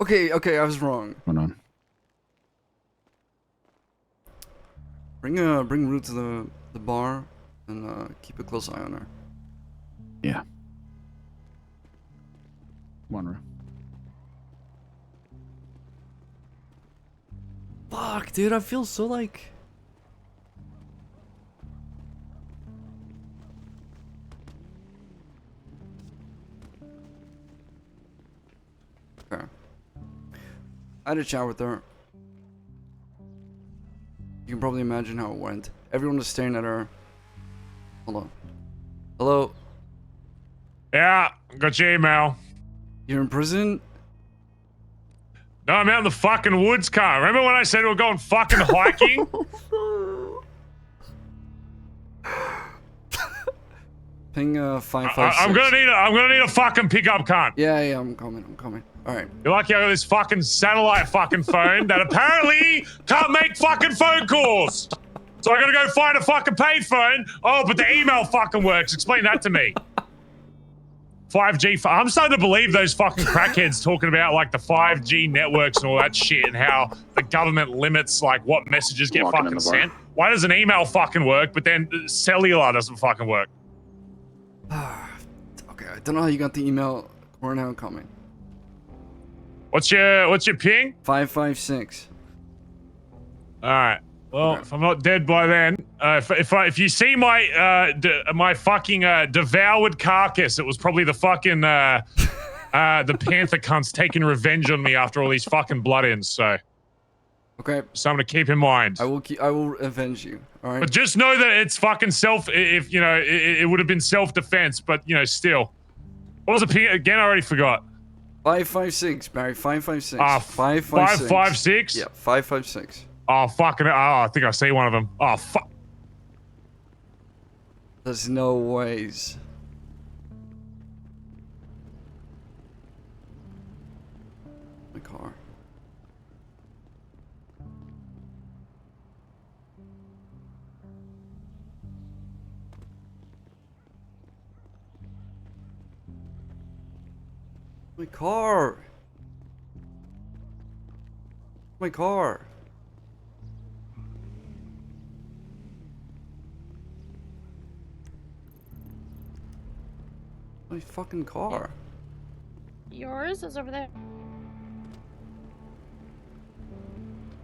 Okay, I was wrong. Hold on. Bring Rue to the bar and keep a close eye on her. Yeah. Come on, Rue. Fuck, dude, I feel so like... Okay. I had a chat with her. You can probably imagine how it went. Everyone was staring at her. Hold on. Hello? Yeah, got your email. You're in prison? No, I'm out in the fucking woods, car. Remember when I said we were going fucking hiking? Ping 556. I'm gonna need a fucking pickup car. Yeah, I'm coming. All right. You're lucky I got this fucking satellite fucking phone that apparently can't make fucking phone calls. So I gotta go find a fucking payphone. Oh, but the email fucking works. Explain that to me. 5G. I'm starting to believe those fucking crackheads talking about like the 5G networks and all that shit and how the government limits like what messages get Walking in fucking the bar. sent. Why does an email fucking work, but then cellular doesn't fucking work? Okay, I don't know how you got the email. We're now coming. What's your ping? 556. All right. Well, if I'm not dead by then, if you see my my fucking devoured carcass, it was probably the fucking the panther cunts taking revenge on me after all these fucking blood-ins. So, okay, something to keep in mind. I will avenge you. All right. But just know that it's fucking if you know it would have been self-defense, but you know still. What was the ping again? I already forgot. 556, Barry. 556. 556. 556. Yeah, 556. Oh fucking! Oh, I think I see one of them. Oh fuck! There's no ways. My car. My car. My car. My fucking car. Yours is over there.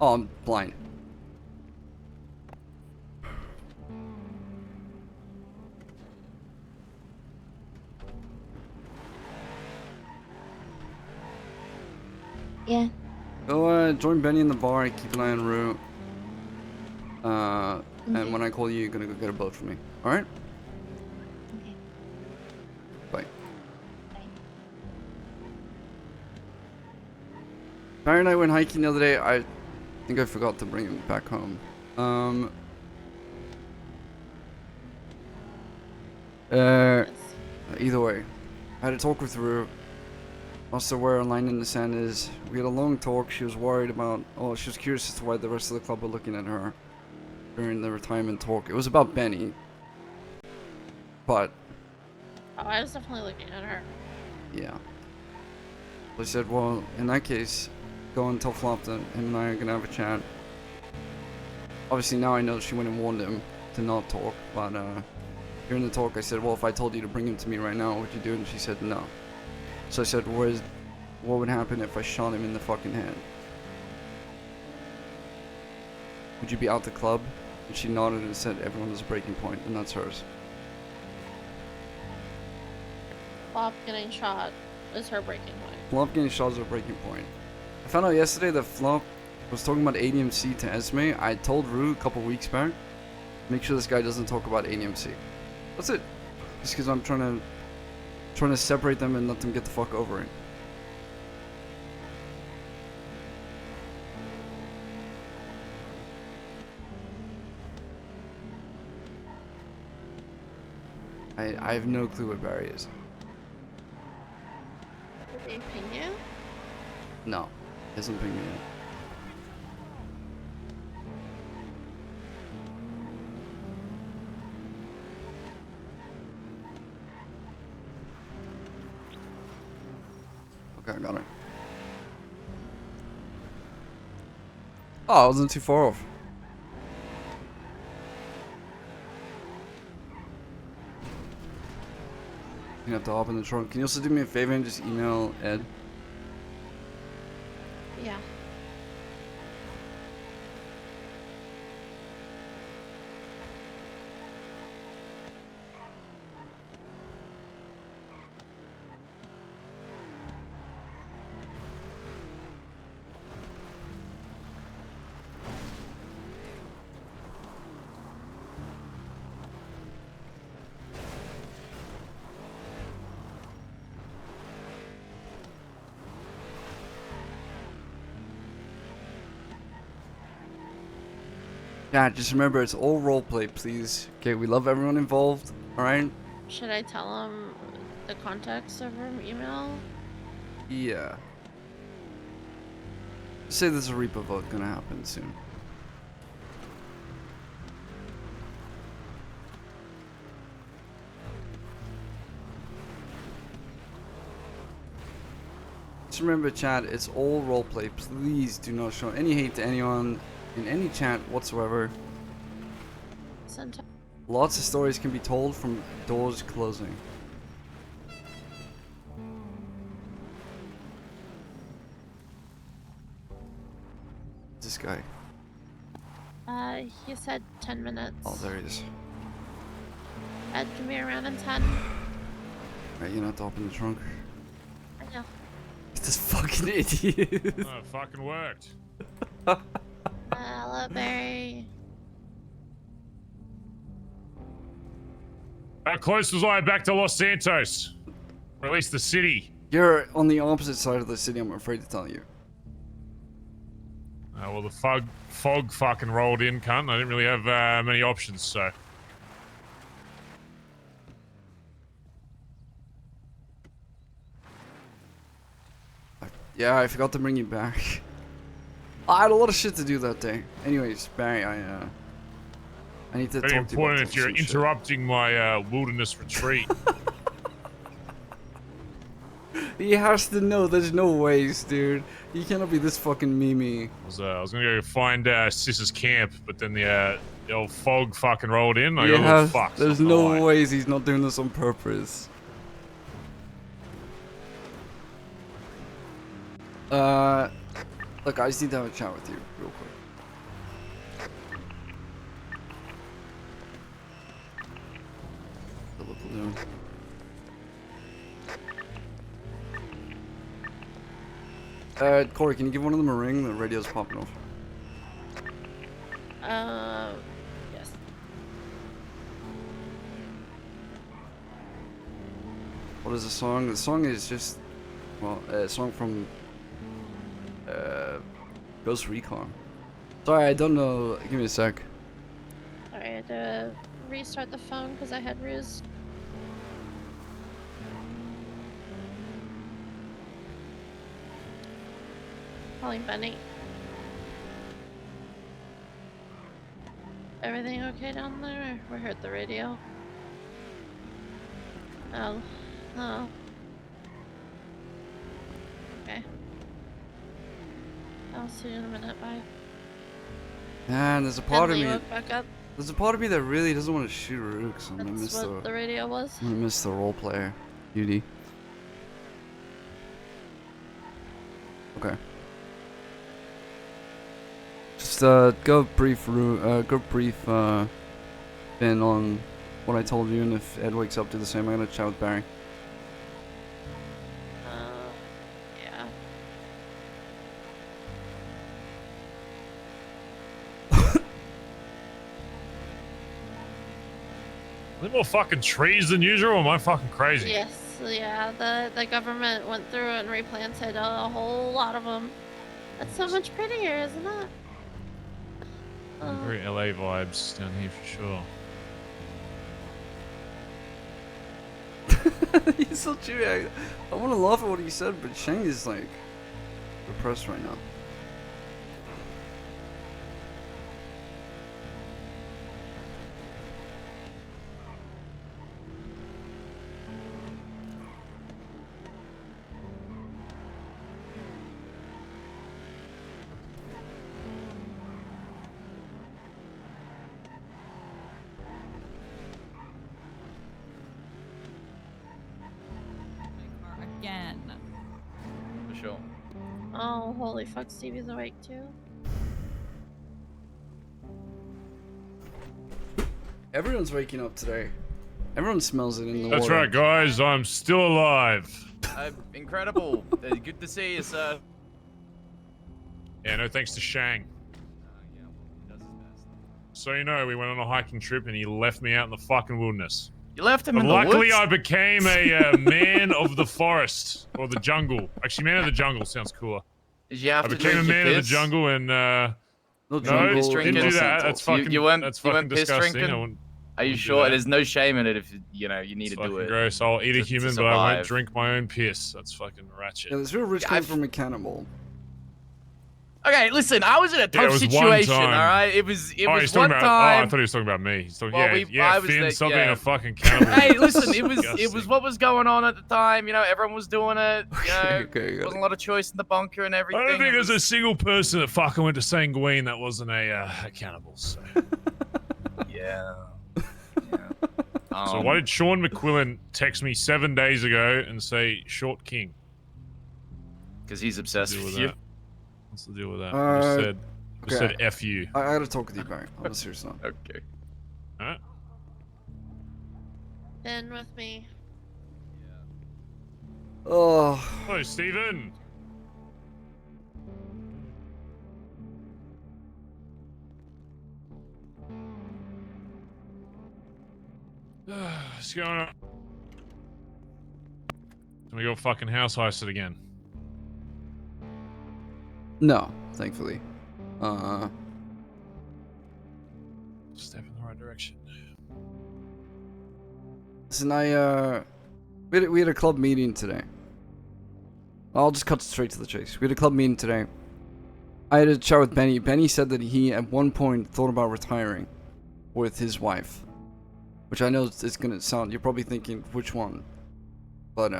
Oh, I'm blind. Yeah. Go join Benny in the bar and keep an eye on Rue. And when I call you, you're gonna go get a boat for me. Alright? Okay. Bye. Barry and I went hiking the other day. I think I forgot to bring him back home. Either way, I had a talk with Rue. Also, where a line in the sand is. We had a long talk. She was worried about. Oh, she was curious as to why the rest of the club were looking at her during the retirement talk. It was about Benny, but Oh, I was definitely looking at her. yeah. I said, well, in that case, go and tell Flop that him and I are gonna have a chat. Obviously, now I know she went and warned him to not talk, but during the talk, I said, well, if I told you to bring him to me right now, what would you do? And she said, no. So I said, what would happen if I shot him in the fucking head? Would you be out the club? And she nodded and said, everyone has a breaking point, and that's hers. Flop getting shot is her breaking point. Flop getting shot is a breaking point. I found out yesterday that Flop was talking about ADMC to Esme. I told Rue a couple weeks back, make sure this guy doesn't talk about ADMC. That's it. Just because I'm trying to separate them and let them get the fuck over it. I have no clue what Barry is. Did they ping you? No, he hasn't pinged me yet. Okay, I got it. Oh, I wasn't too far off. You have to hop in the trunk. Can you also do me a favor and just email Ed? Yeah. Yeah, just remember it's all roleplay, please. Okay, we love everyone involved, alright? Should I tell him the context of her email? Yeah. Say there's a repo vote gonna happen soon. Just remember, chat, it's all roleplay. Please do not show any hate to anyone in any chat whatsoever. Lots of stories can be told from doors closing. This guy. He said 10 minutes. Oh, there he is. Ed, give me around in 10. Right, you're not open the trunk. I know. It's this fucking idiot. Oh, it fucking worked. Hello, Barry. How close was I back to Los Santos? Or at least the city? You're on the opposite side of the city, I'm afraid to tell you. Well, the fog fucking rolled in, cunt. I didn't really have many options, so. Yeah, I forgot to bring you back. I had a lot of shit to do that day. Anyways, Barry, I need to Very talk to you important about if you're some shit. interrupting my wilderness retreat. He has to know. There's no ways, dude. You cannot be this fucking memey. I was gonna go find Sis's camp, but then the old fog fucking rolled in. I got a Yeah, little fucked. there's not gonna lie. no ways he's not doing this on purpose. Look, I just need to have a chat with you real quick. Double balloon. Corey, can you give one of them a ring? The radio's popping off. Yes. What is the song? The song is just, well, a song from Ghost Recon. Sorry, I don't know. Give me a sec. Sorry, I had to restart the phone because I had Ruse. Calling Benny. Everything okay down there? We heard the radio. Oh. Oh. Okay. I'll see you in a minute. Bye. Man, there's a part of Emily me. woke back up. There's a part of me that really doesn't want to shoot Rook, so I'm gonna miss That's what the radio was. I'm gonna miss the role player duty. Okay. Just go brief Ben on what I told you, and if Ed wakes up, do the same. I'm gonna chat with Barry. Yeah. Are there more fucking trees than usual, or am I fucking crazy? Yes, yeah, the government went through and replanted a whole lot of them. That's so much prettier, isn't it? Very LA vibes down here for sure. He's so cheery. I want to laugh at what he said, but Shang is like depressed right now. Again. For sure. Oh, holy fuck, Stevie's awake too. Everyone's waking up today. Everyone smells it in the That's water. right, guys. I'm still alive. Incredible. Good to see you, sir. Yeah, no thanks to Shang. So you know, we went on a hiking trip and he left me out in the fucking wilderness. You left him But in the luckily, woods? I became a man of the forest or the jungle. Actually, man of the jungle sounds cooler. Did you have I to became a drink your man of the piss? jungle and no, jungle didn't do that. That's fucking. You weren't that's fucking piss disgusting. drinking? I wouldn't- Are you wouldn't do sure? that. There's no shame in it if you know you need It's to do fucking it. gross. I'll eat a to human, but I won't survive. drink my own piss. That's fucking ratchet. Yeah, this real rich coming from a cannibal. Okay, listen, I was in a Yeah, tough it was one situation, time. alright? It was He's one talking about, time. Oh, I thought he was talking about me. He's talking. Well, Yeah, I was Finn, there, stop being yeah. a fucking cannibal. Hey, listen, it was Disgusting. what was going on at the time. You know, everyone was doing it. You know, okay, wasn't a lot of choice in the bunker and everything. I don't think It there's a was- single person that fucking went to Sanguine that wasn't a cannibal. So. Yeah. So why did Sean McQuillan text me 7 days ago and say short king? Because he's obsessed Deal with with you. that. What's the deal with that? I just said F you. I gotta talk with you, Barry. On a serious note. Okay. Alright. Been with me. Oh. Hello, Stephen. What's going on? We got fucking house heisted again. No, thankfully. Step in the right direction. Listen, we had a club meeting today. I'll just cut straight to the chase. We had a club meeting today. I had a chat with Benny. Benny said that he, at one point, thought about retiring with his wife. Which I know it's gonna sound... You're probably thinking, which one? But,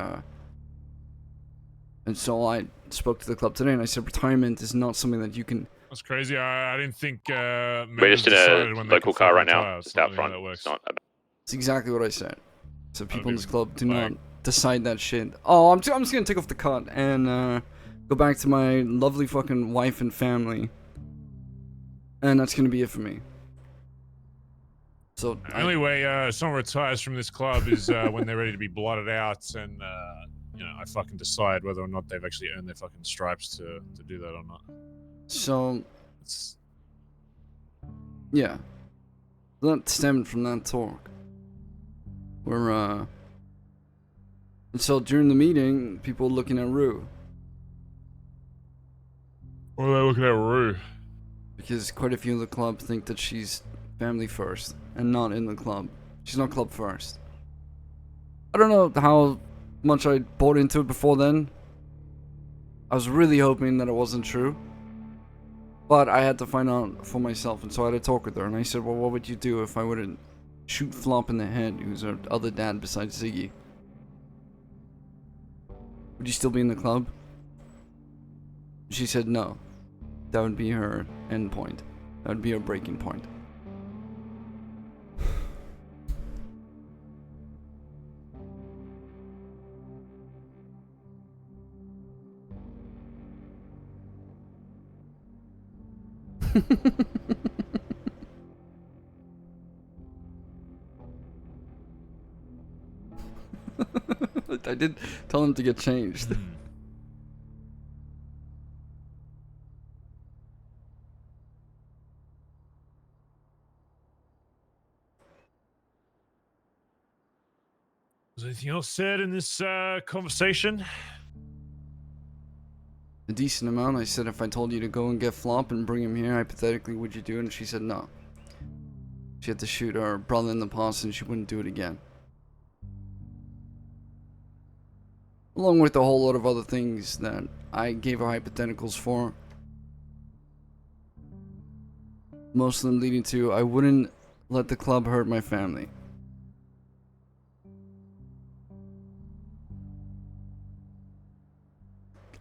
And so I spoke to the club today, and I said retirement is not something that you can... That's crazy. I didn't think We're members just in decided a when they local could car fucking right now. retire. Just It's not out really how front. that works. It's not. It's exactly what I said. So people in this club do like- not decide that shit. Oh, I'm just gonna take off the cut and go back to my lovely fucking wife and family. And that's gonna be it for me. So The only way someone retires from this club is when they're ready to be blotted out, and you know, I fucking decide whether or not they've actually earned their fucking stripes to do that or not. So, yeah, that stemmed from that talk. And so during the meeting, people looking at Rue. What are they looking at Rue? Because quite a few in the club think that she's family first and not in the club. She's not club first. I don't know how much I bought into it before then. I was really hoping that it wasn't true. But I had to find out for myself, and so I had a talk with her, and I said, well, what would you do if I were to shoot Flop in the head, who's her other dad besides Ziggy? Would you still be in the club? She said no. That would be her end point. That would be her breaking point. I did tell him to get changed. Was anything else said in this conversation? A decent amount. I said, if I told you to go and get Flop and bring him here, hypothetically, would you do it? And she said no. She had to shoot her brother in the past and she wouldn't do it again. Along with a whole lot of other things that I gave her hypotheticals for. Most of them leading to, I wouldn't let the club hurt my family.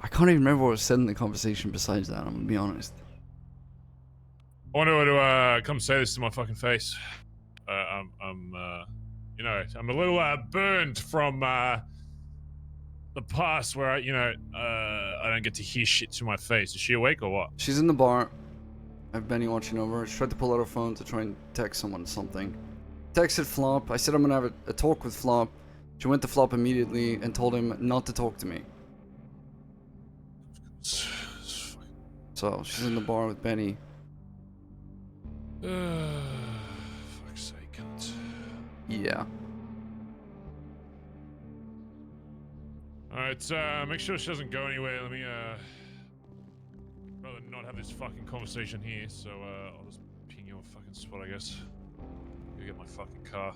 I can't even remember what was said in the conversation besides that, I'm gonna be honest. I want her to come say this to my fucking face. You know, I'm a little burned from the past where I don't get to hear shit to my face. Is she awake or what? She's in the bar. I have Benny watching over her. She tried to pull out her phone to try and text someone something. Texted Flop. I said I'm gonna have a talk with Flop. She went to Flop immediately and told him not to talk to me. So she's in the bar with Benny. Fuck's sake, cunt. Yeah. Alright, make sure she doesn't go anywhere. Let me, rather not have this fucking conversation here, so, I'll just ping you a fucking spot, I guess. Go get my fucking car.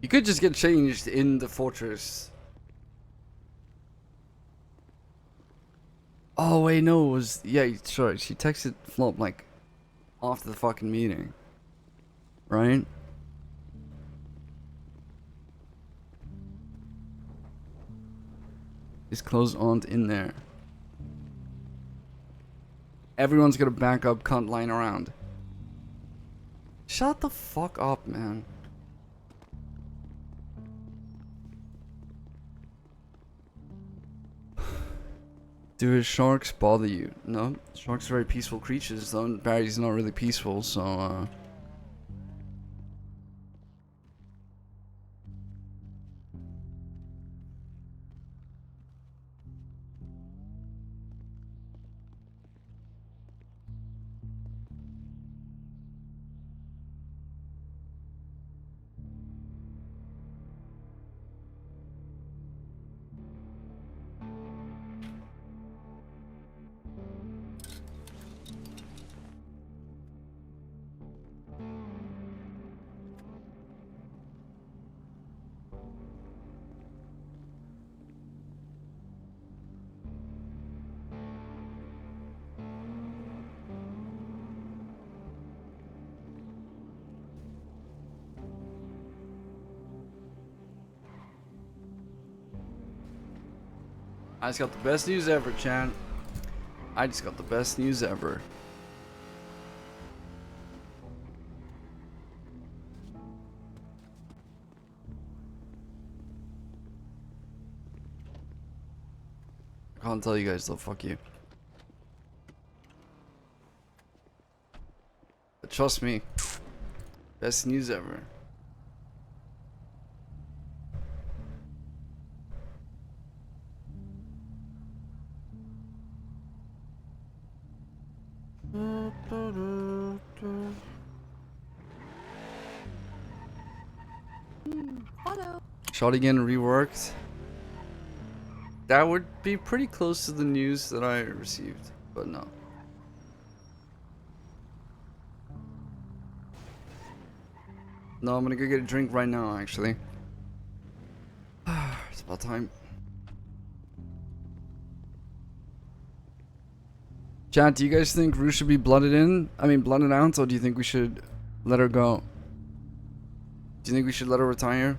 You could just get changed in the fortress. Oh wait, no, it was... Yeah, sorry, she texted Flop, like, after the fucking meeting. Right? His clothes aren't in there. Everyone's got a backup cunt lying around. Shut the fuck up, man. Do sharks bother you? No, sharks are very peaceful creatures, though, and Barry's not really peaceful, so, I just got the best news ever, Chan. I just got the best news ever. I can't tell you guys though, fuck you. But trust me, best news ever. Shot again reworked. That would be pretty close to the news that I received, but no. No, I'm gonna go get a drink right now, actually. It's about time. Chat, do you guys think Rue should be blooded in? I mean, blooded out, or do you think we should let her go? Do you think we should let her retire?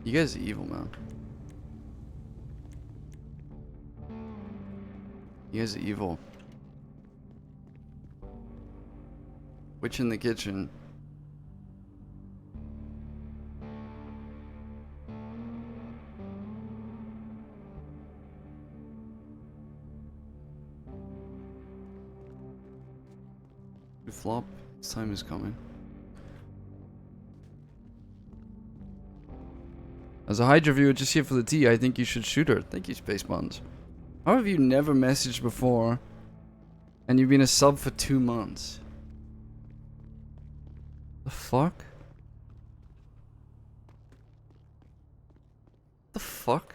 You guys are evil, man. You guys are evil. Witch in the kitchen. Flop, this time is coming. As a Hydra viewer just here for the tea, I think you should shoot her. Thank you, Space Buns. How have you never messaged before and you've been a sub for 2 months? The fuck? The fuck?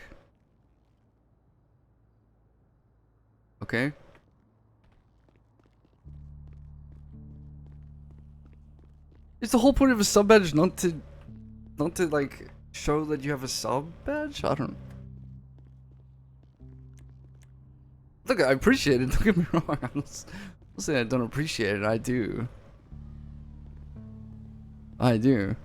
Okay. Is the whole point of a sub badge not to like show that you have a sub badge? I don't. Look, I appreciate it. Don't get me wrong. I'm not saying I don't appreciate it. I do. I do.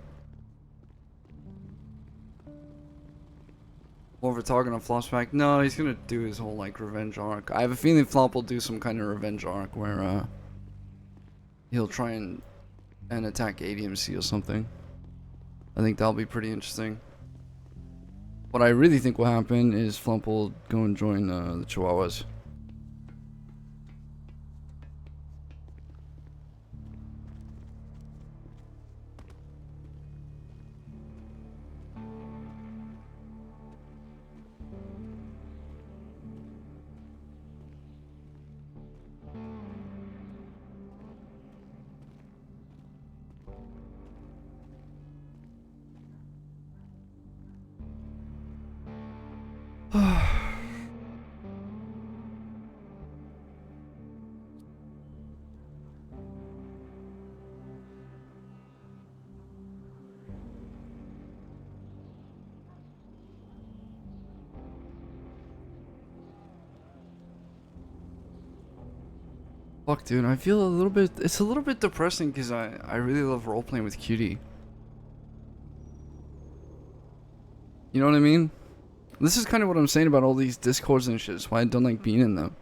What we're talking on Flop's no, he's gonna do his whole like revenge arc. I have a feeling Flop will do some kind of revenge arc where he'll try and attack ADMC or something. I think that'll be pretty interesting. What I really think will happen is Flump will go and join the Chihuahuas. Fuck, dude, I feel a little bit. It's a little bit depressing because I really love role playing with Cutie. You know what I mean? This is kind of what I'm saying about all these discords and shit. It's why I don't like being in them.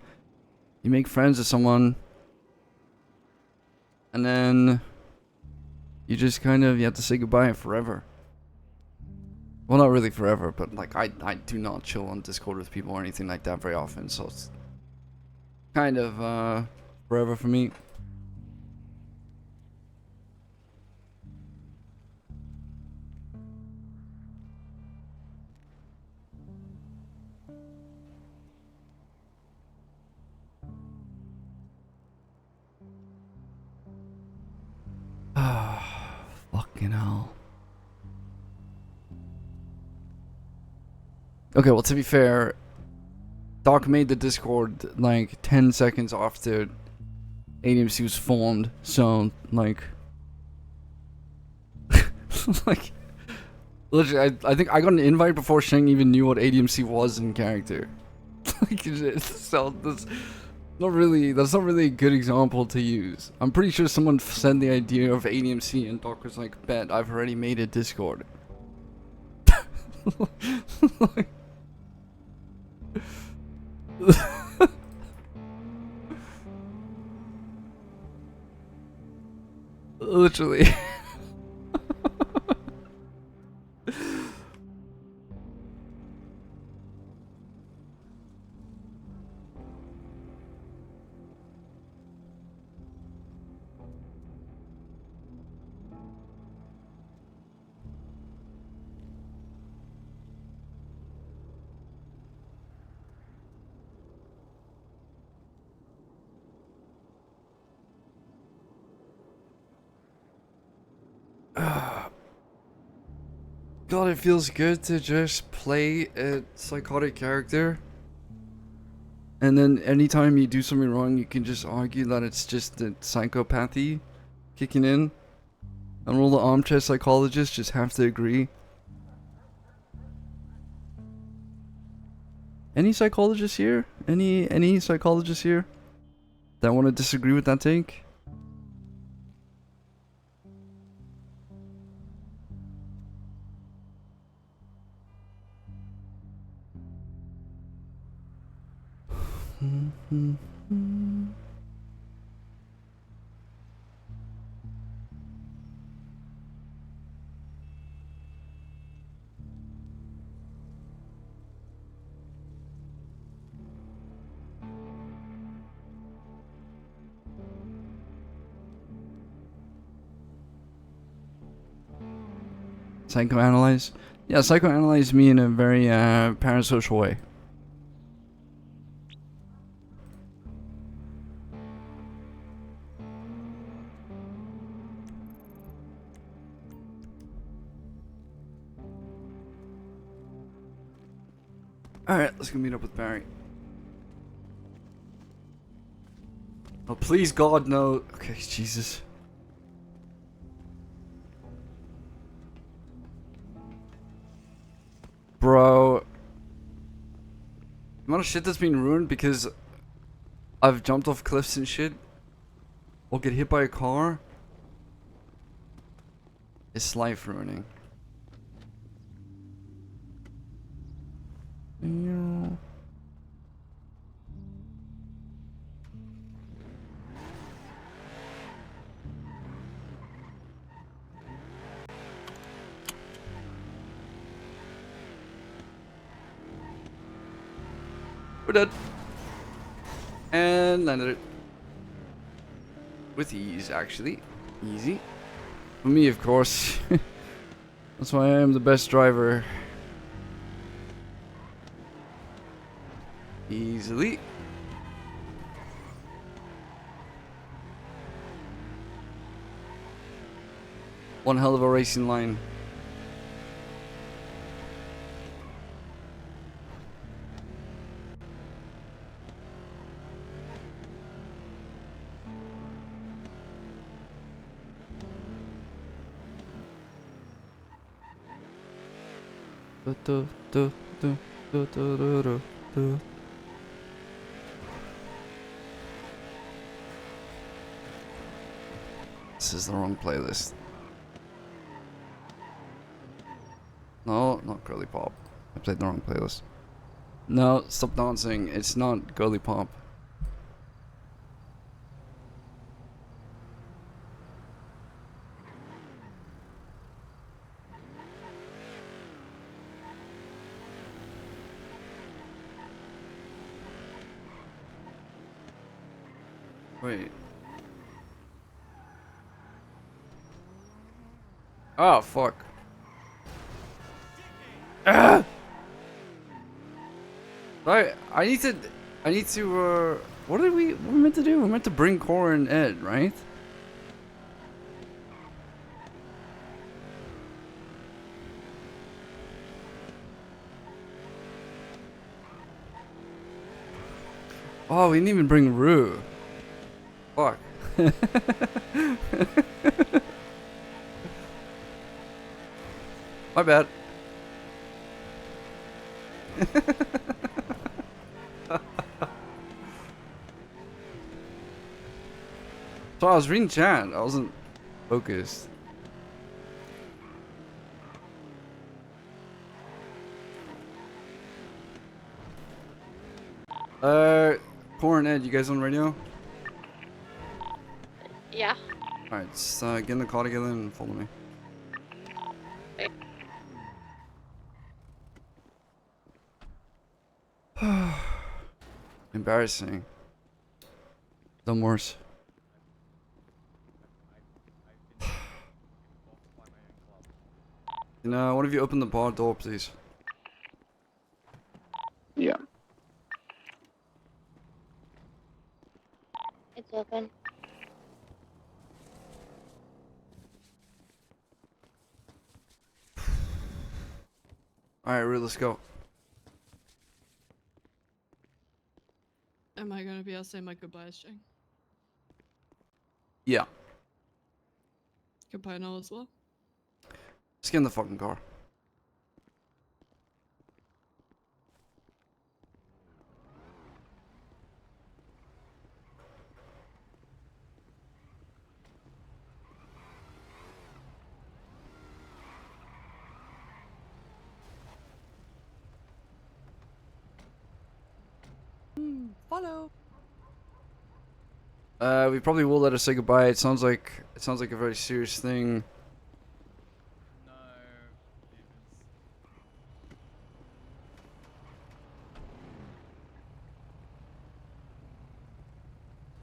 You make friends with someone, and then you just kind of you have to say goodbye forever. Well, not really forever, but like I do not chill on Discord with people or anything like that very often, so it's kind of forever for me. Fucking hell. Okay, well, to be fair, Doc made the Discord like 10 seconds after ADMC was formed, so like like literally I think I got an invite before Shang even knew what ADMC was in character. Like so Not really. That's not really a good example to use. I'm pretty sure someone sent the idea of ADMC and Doc was like, bet, I've already made a Discord. Like- Literally. God, it feels good to just play a psychotic character. And then anytime you do something wrong, you can just argue that it's just the psychopathy kicking in. And all the armchair psychologists just have to agree. Any psychologists here? Any psychologists here that want to disagree with that take? Psychoanalyze? Yeah, psychoanalyze me in a very parasocial way. Alright, let's go meet up with Barry. Oh, please, God, no. Okay, Jesus. Bro. The amount of shit that's been ruined because I've jumped off cliffs and shit. Or get hit by a car. It's life ruining. Yeah. We're dead. And landed it. With ease, actually. Easy. For me, of course. That's why I am the best driver. Easily. One hell of a racing line. This is the wrong playlist. No, not girly pop. I played the wrong playlist. No, stop dancing. It's not girly pop. Wait. Oh, fuck. Ah! I need to, what are we meant to do? We're meant to bring Cora and Ed, right? Oh, we didn't even bring Rue. Fuck. My bad. So I was reading chat. I wasn't focused. Corn Ed, you guys on radio? Yeah. Alright, just get in the car together and follow me. Embarrassing. Dumb worse. You know, one of you open the bar door, please. Yeah. It's open. Alright, Rue, let's go. Am I gonna be able to say my goodbyes, Shang? Yeah. Goodbye, Noel, as well. Just get in the fucking car. Follow. We probably will let her say goodbye. It sounds like a very serious thing.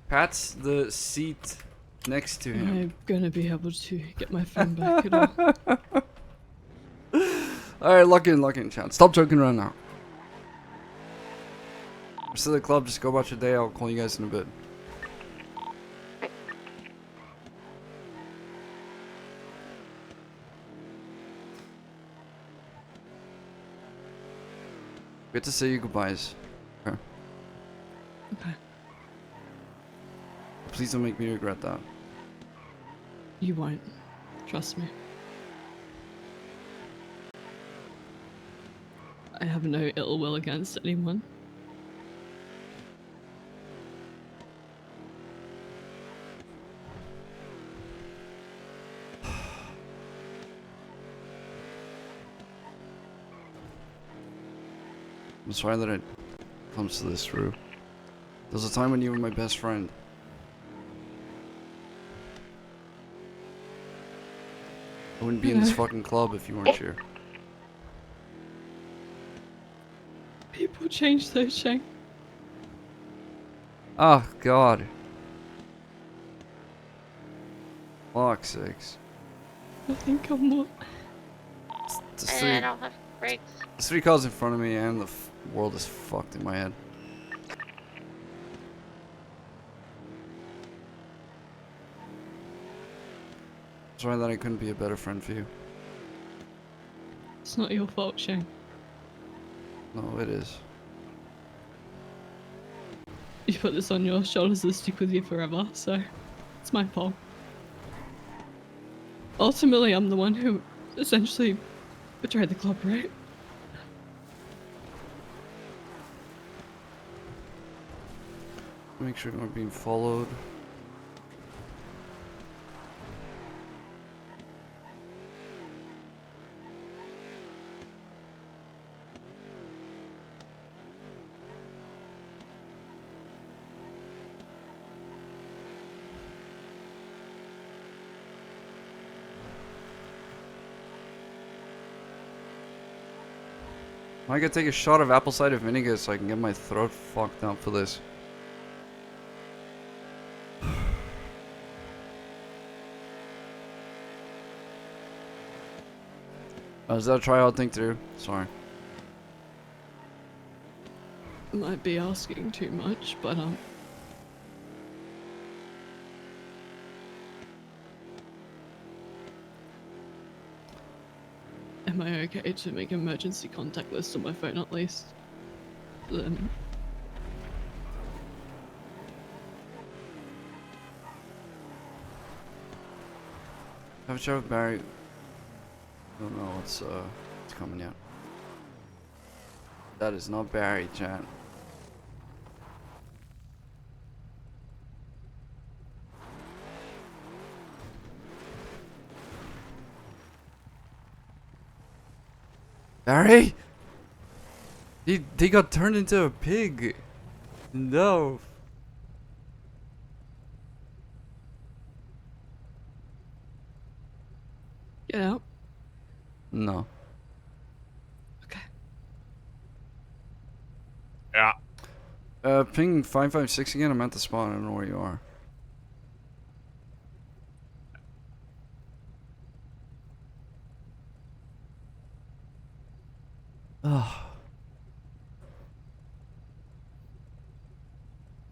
Pat's the seat next to him. I'm gonna be able to get my phone back at all. Alright, lock in, chat. Stop joking around now. Rest of the club, just go about your day. I'll call you guys in a bit. We have to say your goodbyes. Okay. Okay. Please don't make me regret that. You won't. Trust me. I have no ill will against anyone. I'm sorry that it comes to this, Rue. There was a time when you were my best friend. I wouldn't be in this fucking club if you weren't here. People change though, Shang. Oh, God. Fuck's sakes. I think I'm more. There's And I don't have brakes. There's 3 cars in front of me and the world is fucked in my head. Sorry that I couldn't be a better friend for you. It's not your fault, Shang. No, it is. You put this on your shoulders to stick with you forever, so it's my fault. Ultimately, I'm the one who essentially betrayed the club, right? Make sure you're not being followed. I could take a shot of apple cider vinegar so I can get my throat fucked up for this. Is that a try-out thing through? Sorry. Might be asking too much, but am I okay to make an emergency contact list on my phone at least? Then Have a chat with Barry. I don't know what's coming yet. That is not Barry, chat. Barry? He got turned into a pig. No. Get out. No. Yeah. Ping 556 again. I'm at the spot. I don't know where you are. Oh.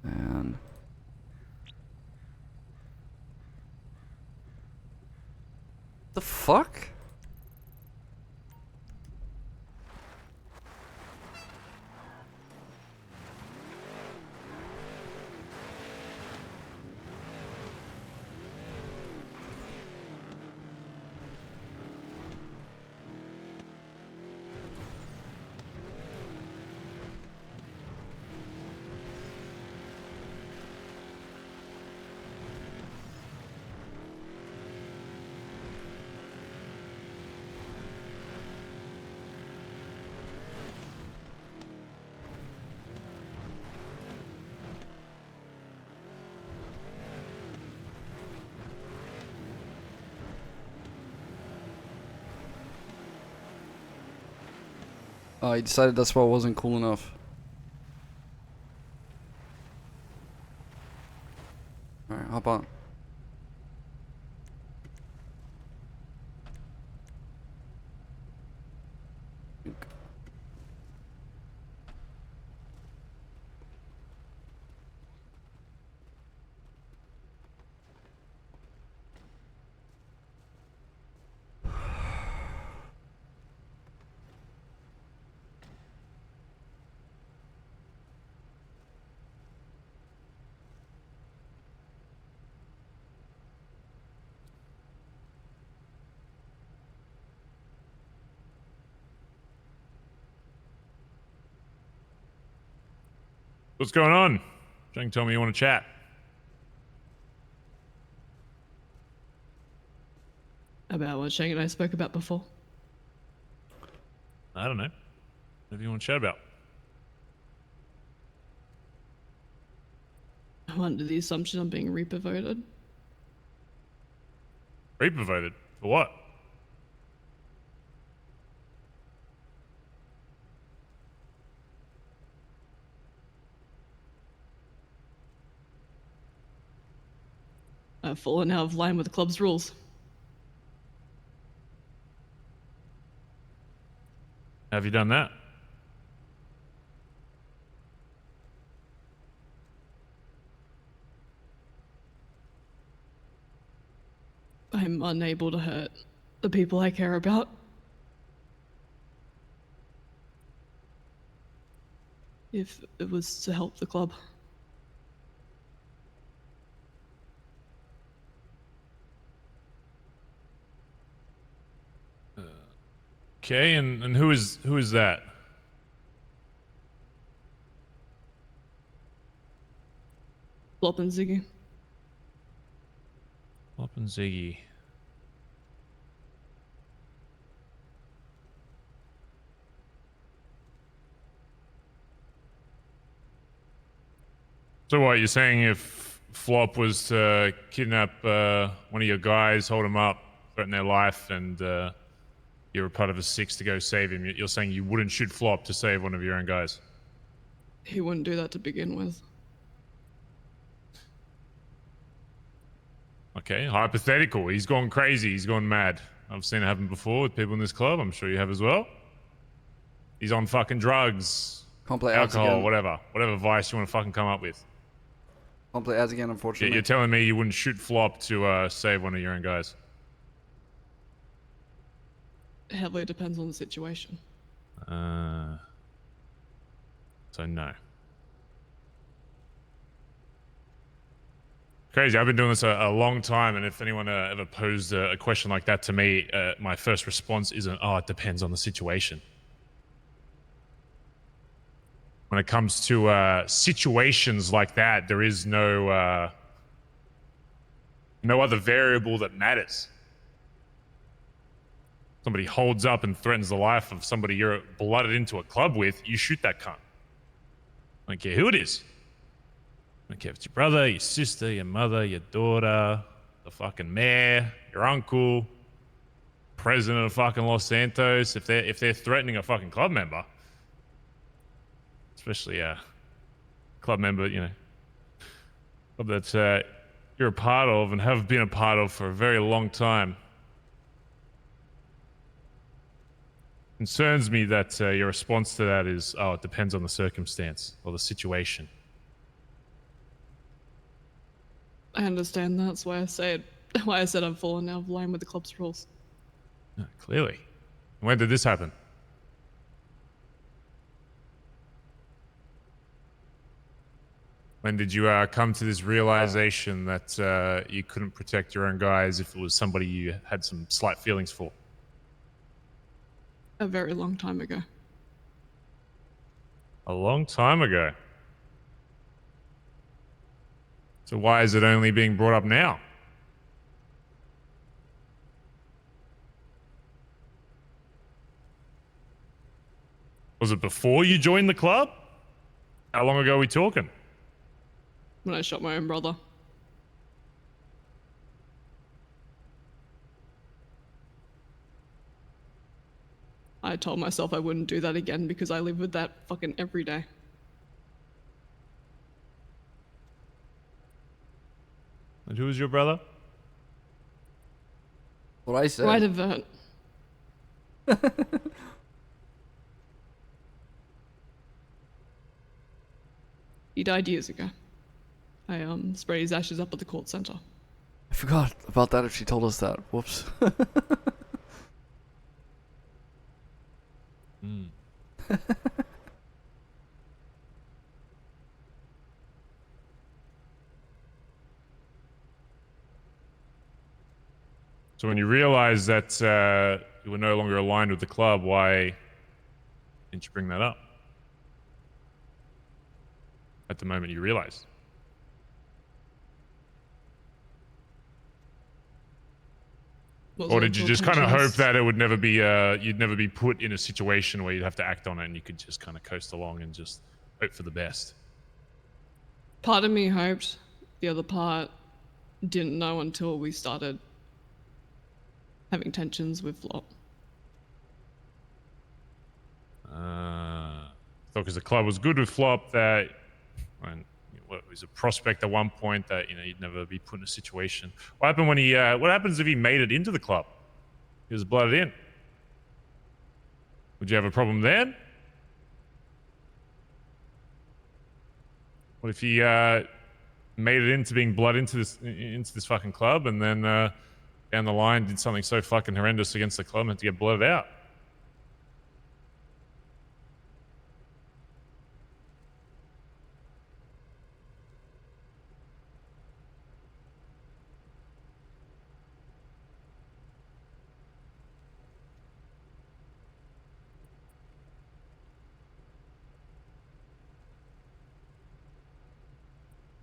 Man. The fuck? Oh, he decided that spot wasn't cool enough. Alright, hop on. What's going on? Shang told me you want to chat. About what Shang and I spoke about before. I don't know. Whatever you want to chat about. I'm under the assumption I'm being Reaper voted. Reaper voted? For what? I've fallen out of line with the club's rules. Have you done that? I'm unable to hurt the people I care about. If it was to help the club. Okay, and who is that? Flop and Ziggy. Flop and Ziggy. So what, you're saying if Flop was to kidnap one of your guys, hold him up, threaten their life, and you're a part of a six to go save him, you're saying you wouldn't shoot Flop to save one of your own guys? He wouldn't do that to begin with. Okay, hypothetical. He's gone crazy. He's gone mad. I've seen it happen before with people in this club. I'm sure you have as well. He's on fucking drugs, Can't play ads alcohol, again. whatever vice you want to fucking come up with. Can't play ads again, Yeah, unfortunately. you're telling me you wouldn't shoot Flop to save one of your own guys? It heavily depends on the situation. So no. Crazy. I've been doing this a long time, and if anyone ever posed a question like that to me, my first response isn't, "Oh, it depends on the situation." When it comes to situations like that, there is no other variable that matters. somebody holds up and threatens the life of somebody you're blooded into a club with, you shoot that cunt. I don't care who it is. I don't care if it's your brother, your sister, your mother, your daughter, the fucking mayor, your uncle, president of fucking Los Santos. If they're threatening a fucking club member, especially a club member, you know, club that you're a part of and have been a part of for a very long time. Concerns me that your response to that is, oh, it depends on the circumstance or the situation. I understand. That's why I said I've fallen out of line with the club's rules. Clearly. When did this happen? When did you come to this realization that you couldn't protect your own guys if it was somebody you had some slight feelings for? A very long time ago. A long time ago. So why is it only being brought up now? Was it before you joined the club? How long ago are we talking? When I shot my own brother. I told myself I wouldn't do that again because I live with that fucking every day. And who was your brother? What I said. Right event. He died years ago. I sprayed his ashes up at the court center. I forgot about that if she told us that. Whoops. So when you realized that you were no longer aligned with the club, why didn't you bring that up? At the moment you realized. Or did you just kind of hope that it would never be, you'd never be put in a situation where you'd have to act on it and you could just kind of coast along and just hope for the best? Part of me hoped, the other part didn't know until we started having tensions with Flop. Because the club was good with Flop, that when it was a prospect at one point that you'd never be put in a situation. What happened when he? What happens if he made it into the club? He was blooded in. Would you have a problem then? What if he made it into being blood into this fucking club, and then down the line did something so fucking horrendous against the club and had to get blooded out?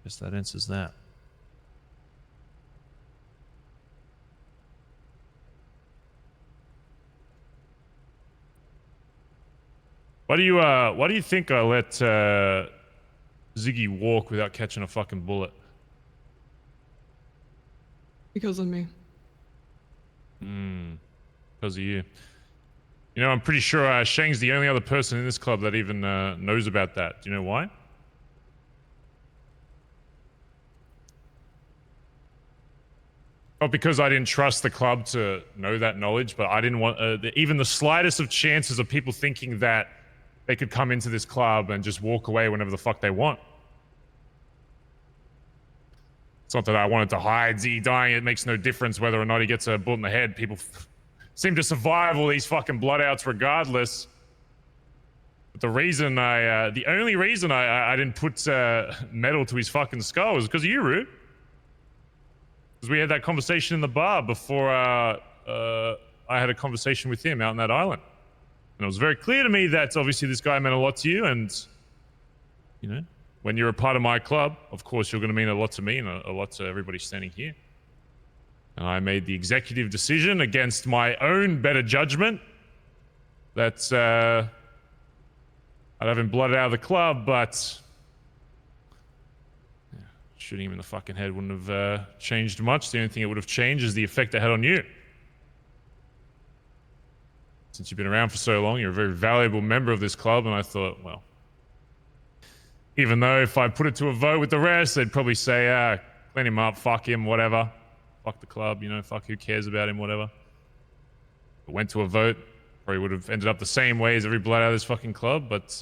Guess that answers that. Why do you think I let Ziggy walk without catching a fucking bullet? Because of me. Because of you. You know, I'm pretty sure Shang's the only other person in this club that even knows about that. Do you know why? Not because I didn't trust the club to know that knowledge, but I didn't want even the slightest of chances of people thinking that they could come into this club and just walk away whenever the fuck they want. It's not that I wanted to hide Ziggy dying. It makes no difference whether or not he gets a bullet in the head. People seem to survive all these fucking bloodouts regardless. But the only reason I didn't put metal to his fucking skull was because of you, Root. Because we had that conversation in the bar before I had a conversation with him out on that island. And it was very clear to me that obviously this guy meant a lot to you, and, you know, when you're a part of my club, of course you're going to mean a lot to me and a lot to everybody standing here. And I made the executive decision against my own better judgment that I'd have him blooded out of the club, but yeah, shooting him in the fucking head wouldn't have changed much. The only thing it would have changed is the effect it had on you. Since you've been around for so long, you're a very valuable member of this club, and I thought, well, even though if I put it to a vote with the rest, they'd probably say, clean him up, fuck him, whatever. Fuck the club, you know, fuck who cares about him, whatever. But went to a vote, probably would have ended up the same way as every blood out of this fucking club, but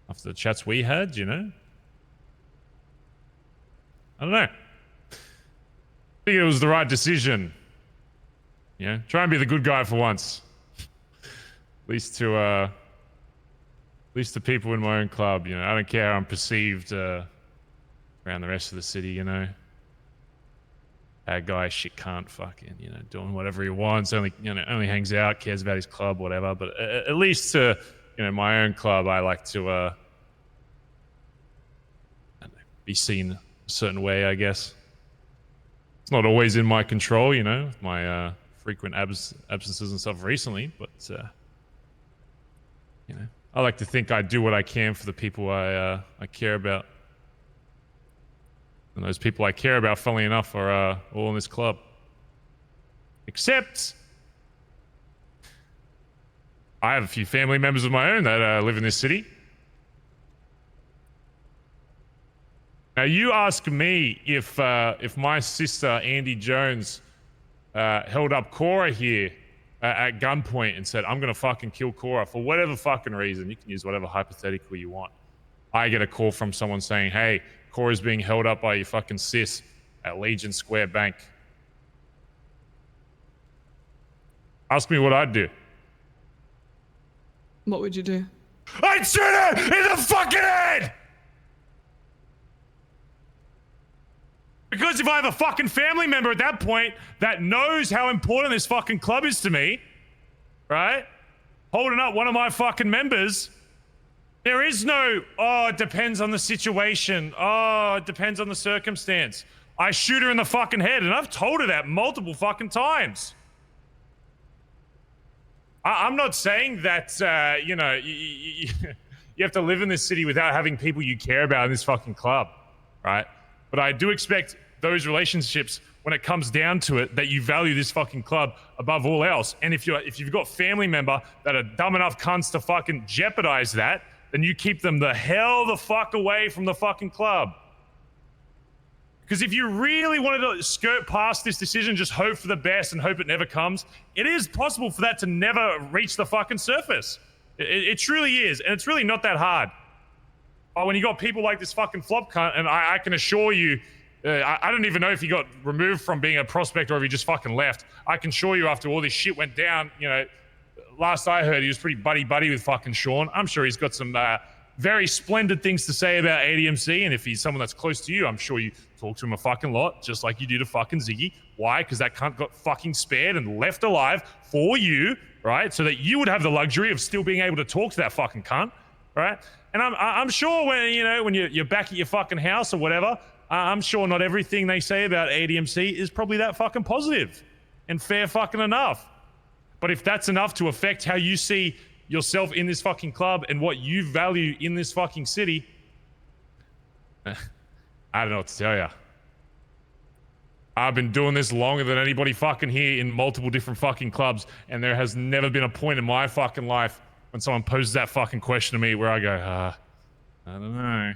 after the chats we had, you know, I don't know. I think it was the right decision. You know, try and be the good guy for once. At least to people in my own club, you know. I don't care how I'm perceived around the rest of the city, you know. Bad guy, shit cunt, fucking, you know, doing whatever he wants, only hangs out, cares about his club, whatever. But at least to, you know, my own club, I like to I don't know, be seen a certain way, I guess. It's not always in my control, you know, my frequent absences and stuff recently, but you know, I like to think I do what I can for the people I care about. And those people I care about, funnily enough, are all in this club. Except I have a few family members of my own that live in this city. Now you ask me if my sister Andy Jones held up Cora here at gunpoint and said, I'm gonna fucking kill Cora for whatever fucking reason. You can use whatever hypothetical you want. I get a call from someone saying, hey, Cora's being held up by your fucking sis at Legion Square Bank. Ask me what I'd do. What would you do? I'd shoot her in the fucking head! Because if I have a fucking family member at that point that knows how important this fucking club is to me, right? Holding up one of my fucking members, there is no, oh, it depends on the situation. Oh, it depends on the circumstance. I shoot her in the fucking head, and I've told her that multiple fucking times. I'm not saying that, you know, you have to live in this city without having people you care about in this fucking club, right? But I do expect those relationships, when it comes down to it, that you value this fucking club above all else. And if you've got family member that are dumb enough cunts to fucking jeopardize that, then you keep them the hell the fuck away from the fucking club. Because if you really wanted to skirt past this decision, just hope for the best and hope it never comes, it is possible for that to never reach the fucking surface. It truly is, and it's really not that hard. But when you got people like this fucking flop cunt, and I can assure you, I don't even know if he got removed from being a prospect or if he just fucking left. I can assure you after all this shit went down, you know, last I heard, he was pretty buddy-buddy with fucking Sean. I'm sure he's got some very splendid things to say about ADMC, and if he's someone that's close to you, I'm sure you talk to him a fucking lot, just like you do to fucking Ziggy. Why? Because that cunt got fucking spared and left alive for you, right? So that you would have the luxury of still being able to talk to that fucking cunt, right? And I'm sure when, you know, when you're back at your fucking house or whatever, I'm sure not everything they say about ADMC is probably that fucking positive and fair fucking enough. But if that's enough to affect how you see yourself in this fucking club and what you value in this fucking city, I don't know what to tell you. I've been doing this longer than anybody fucking here in multiple different fucking clubs, and there has never been a point in my fucking life when someone poses that fucking question to me where I go, I don't know.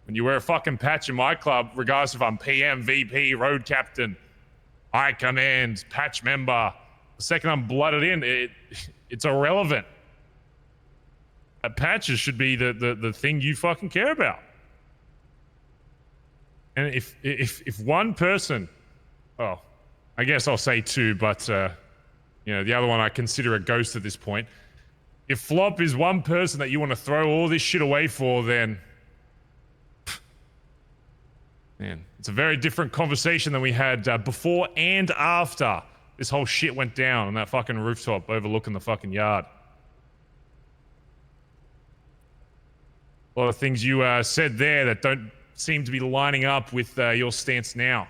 When you wear a fucking patch in my club, regardless if I'm PM, VP, road captain, high command, patch member, the second I'm blooded in, it's irrelevant. Patches should be the thing you fucking care about. And if one person, oh, I guess I'll say two, but you know, the other one I consider a ghost at this point. If Flop is one person that you want to throw all this shit away for, then man, it's a very different conversation than we had before and after this whole shit went down on that fucking rooftop overlooking the fucking yard. A lot of things you said there that don't seem to be lining up with your stance now.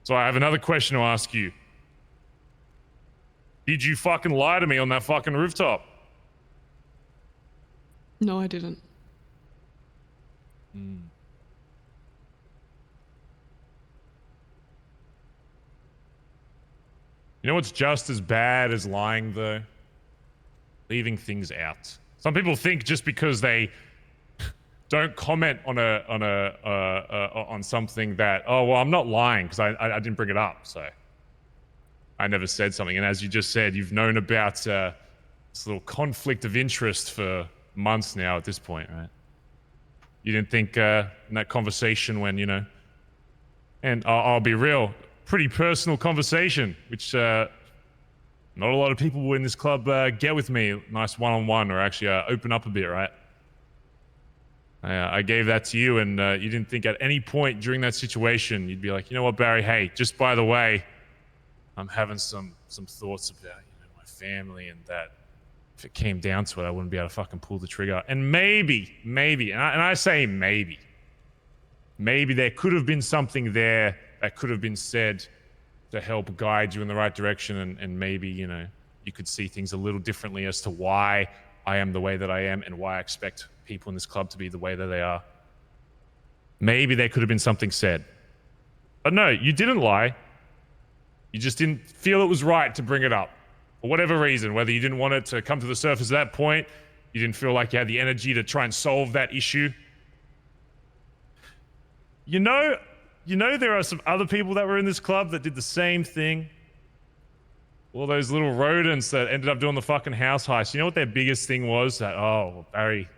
So I have another question to ask you. Did you fucking lie to me on that fucking rooftop? No, I didn't. Hmm. You know what's just as bad as lying, though? Leaving things out. Some people think just because they don't comment on something that, oh well, I'm not lying because I didn't bring it up, so I never said something. And as you just said, you've known about this little conflict of interest for months now at this point, right? You didn't think in that conversation when, you know, and I'll be real, pretty personal conversation, which not a lot of people in this club get with me. Nice one-on-one, or actually open up a bit, right? I gave that to you, and you didn't think at any point during that situation you'd be like, you know what, Barry? Hey, just by the way, I'm having some thoughts about, you know, my family, and that if it came down to it, I wouldn't be able to fucking pull the trigger. And maybe, and I say maybe there could have been something there that could have been said to help guide you in the right direction, and maybe, you know, you could see things a little differently as to why I am the way that I am and why I expect people in this club to be the way that they are. Maybe there could have been something said. But no, you didn't lie. You just didn't feel it was right to bring it up. For whatever reason, whether you didn't want it to come to the surface at that point, you didn't feel like you had the energy to try and solve that issue. You know there are some other people that were in this club that did the same thing. All those little rodents that ended up doing the fucking house heist. You know what their biggest thing was? That, oh, Barry,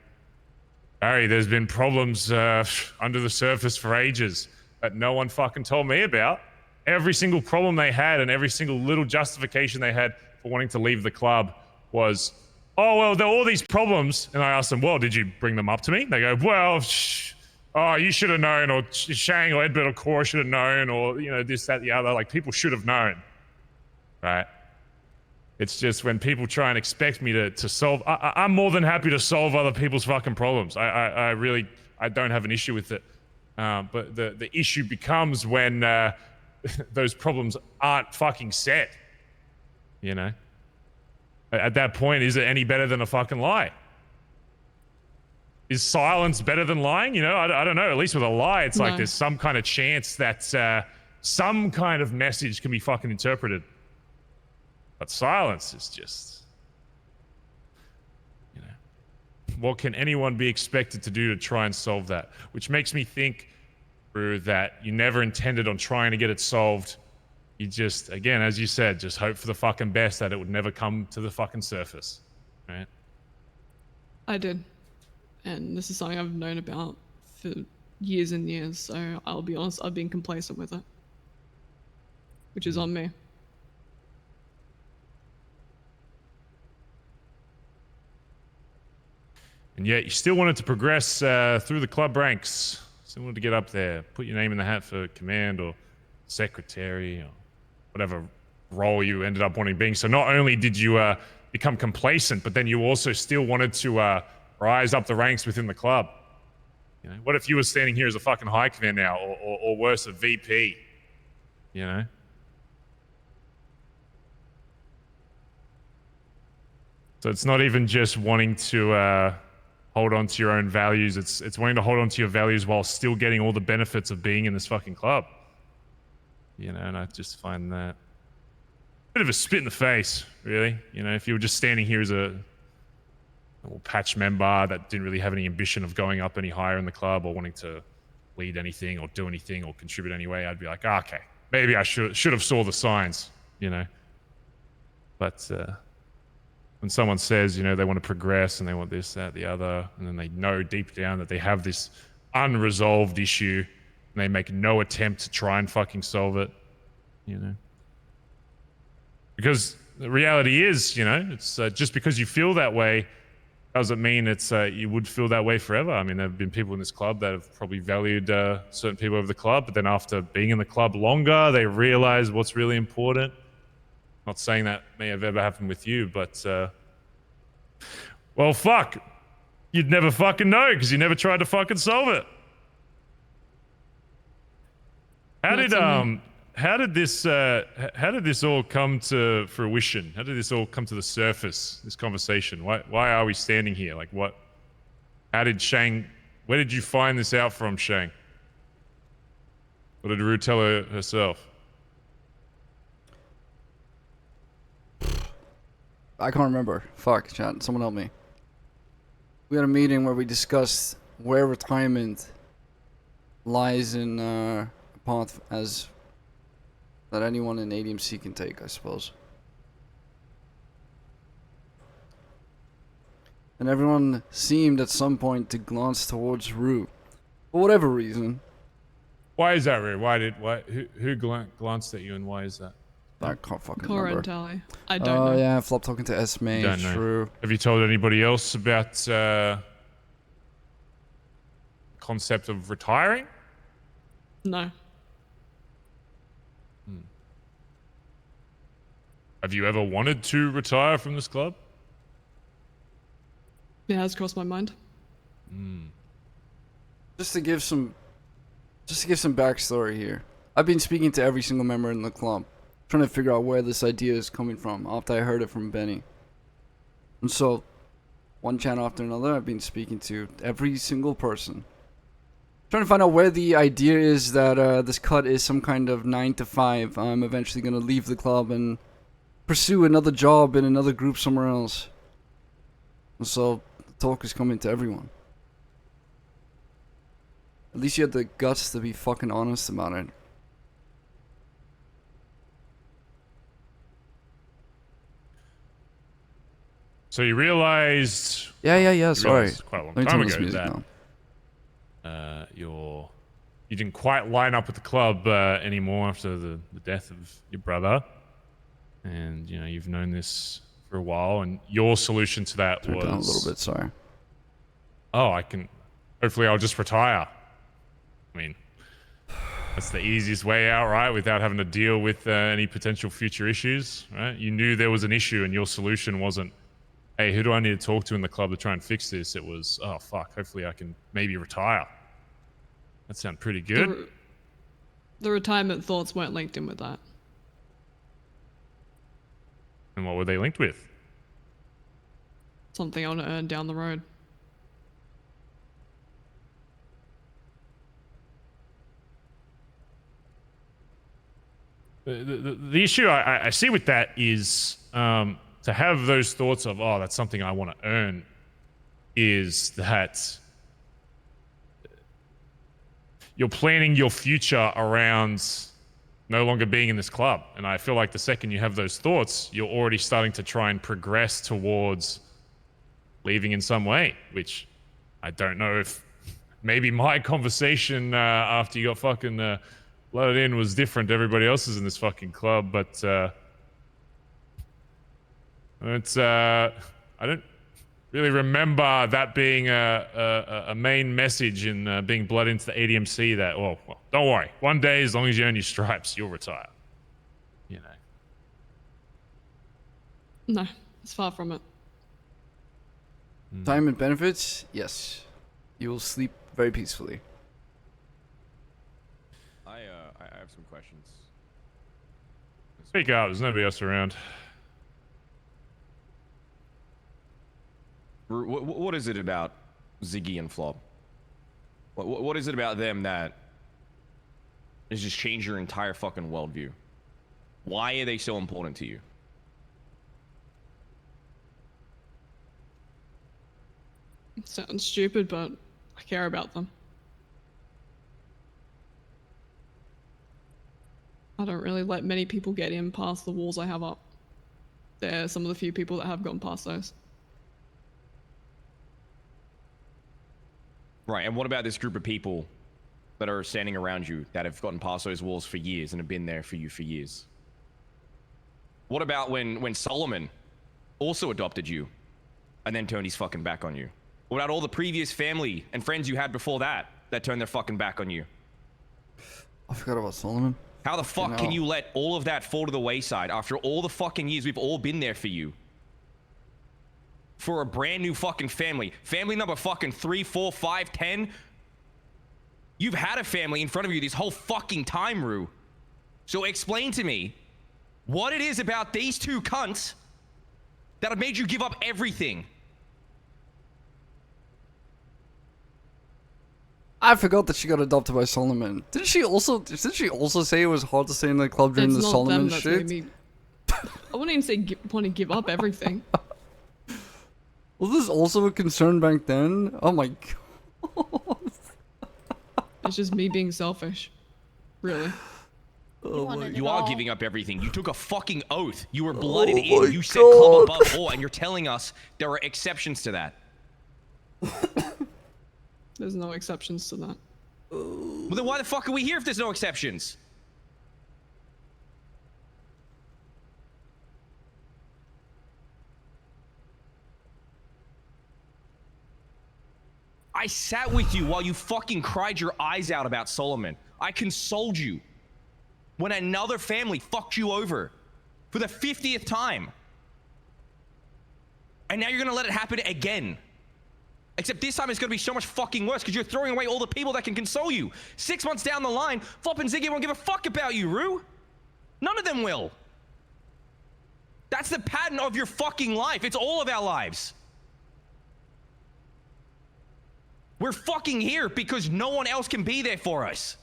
there's been problems under the surface for ages that no one fucking told me about. Every single problem they had and every single little justification they had for wanting to leave the club was, oh, well, there are all these problems. And I asked them, well, did you bring them up to me? They go, well, oh, you should have known, or Shang or Edbert or Cora should have known, or, you know, this, that, the other. Like, people should have known, right? It's just when people try and expect me to solve, I'm more than happy to solve other people's fucking problems. I really don't have an issue with it. But the issue becomes when those problems aren't fucking set, you know? At that point, is it any better than a fucking lie? Is silence better than lying? You know, I don't know. At least with a lie, it's like there's some kind of chance that some kind of message can be fucking interpreted. But silence is just, you know, what can anyone be expected to do to try and solve that? Which makes me think, Brew, that you never intended on trying to get it solved. You just, again, as you said, just hope for the fucking best that it would never come to the fucking surface, right? I did. And this is something I've known about for years and years, so I'll be honest, I've been complacent with it. Which is on me. And yet you still wanted to progress through the club ranks. Still wanted to get up there, put your name in the hat for command or secretary or whatever role you ended up wanting being. So not only did you become complacent, but then you also still wanted to rise up the ranks within the club. You know, what if you were standing here as a fucking high command now, or worse, a VP? You know? So it's not even just wanting to hold on to your own values. It's wanting to hold on to your values while still getting all the benefits of being in this fucking club. You know, and I just find that a bit of a spit in the face, really. You know, if you were just standing here as a little patch member that didn't really have any ambition of going up any higher in the club or wanting to lead anything or do anything or contribute anyway, I'd be like, oh, okay, maybe I should have saw the signs, you know. But when someone says, you know, they want to progress and they want this, that, the other, and then they know deep down that they have this unresolved issue and they make no attempt to try and fucking solve it, you know. Because the reality is, you know, it's just because you feel that way doesn't mean it's you would feel that way forever. I mean, there have been people in this club that have probably valued certain people over the club, but then after being in the club longer, they realize what's really important. Not saying that may have ever happened with you, but well, fuck. You'd never fucking know because you never tried to fucking solve it. How did this all come to fruition? How did this all come to the surface? This conversation. Why are we standing here? Like what? How did Shang? Where did you find this out from, Shang? Or did Rue tell her herself? I can't remember. Fuck, chat. Someone help me. We had a meeting where we discussed where retirement lies in a path as that anyone in ADMC can take, I suppose. And everyone seemed at some point to glance towards Rue. For whatever reason. Why is that, Rue? Who glanced at you and why is that? I can't fucking Cora remember. and Tally. I don't know. Oh yeah, Flop talking to Esme. Don't know. True. Have you told anybody else about concept of retiring? No. Have you ever wanted to retire from this club? It has crossed my mind. Just to give some backstory here. I've been speaking to every single member in the club, trying to figure out where this idea is coming from after I heard it from Benny. And so, one channel after another, I've been speaking to every single person, trying to find out where the idea is that this cut is some kind of 9 to 5. I'm eventually gonna leave the club and pursue another job in another group somewhere else. And so, the talk is coming to everyone. At least you had the guts to be fucking honest about it. So you realized... Yeah, sorry. Quite a long Let me time turn this ago music that you didn't quite line up with the club anymore after the death of your brother. And, you know, you've known this for a while, and your solution to that Turn it was... down a little bit, sorry. Oh, hopefully I'll just retire. I mean, that's the easiest way out, right? Without having to deal with any potential future issues, right? You knew there was an issue and your solution wasn't, hey, who do I need to talk to in the club to try and fix this? It was, oh, fuck, hopefully I can maybe retire. That sounds pretty good. The retirement thoughts weren't linked in with that. And what were they linked with? Something I want to earn down the road. The issue I see with that is to have those thoughts of, oh, that's something I want to earn, is that you're planning your future around no longer being in this club. And I feel like the second you have those thoughts, you're already starting to try and progress towards leaving in some way, which I don't know if maybe my conversation after you got fucking loaded in was different to everybody else's in this fucking club, but I don't really remember that being a main message in being blood into the ADMC that, well, don't worry, one day as long as you earn your stripes, you'll retire. You know. No, it's far from it. Time and benefits? Yes. You will sleep very peacefully. I have some questions. Speak up, there's nobody else around. What is it about Ziggy and Flop? What is it about them that has just changed your entire fucking worldview? Why are they so important to you? It sounds stupid, but I care about them. I don't really let many people get in past the walls I have up. They're some of the few people that have gone past those. Right, and what about this group of people that are standing around you that have gotten past those walls for years and have been there for you for years? What about when Solomon also adopted you and then turned his fucking back on you? What about all the previous family and friends you had before that turned their fucking back on you? I forgot about Solomon. How the fuck can you let all of that fall to the wayside after all the fucking years we've all been there for you? for a brand new fucking family. Family number fucking 3, 4, 5, 10. You've had a family in front of you this whole fucking time, Rue. So explain to me what it is about these two cunts that have made you give up everything. I forgot that she got adopted by Solomon. Didn't she also say it was hard to stay in the club during It's the not Solomon them that's shit? made me. I wouldn't even say want to give up everything. Was this also a concern back then? Oh my god. It's just me being selfish. Really. Oh my You are giving up everything. You took a fucking oath. You were blooded my in. You said God. club above all, and you're telling us there are exceptions to that. There's no exceptions to that. Well, then why the fuck are we here if there's no exceptions? I sat with you while you fucking cried your eyes out about Solomon. I consoled you when another family fucked you over for the 50th time. And now you're gonna let it happen again. Except this time it's gonna be so much fucking worse because you're throwing away all the people that can console you. 6 months down the line, Flop and Ziggy won't give a fuck about you, Rue. None of them will. That's the pattern of your fucking life. It's all of our lives. We're fucking here because no one else can be there for us.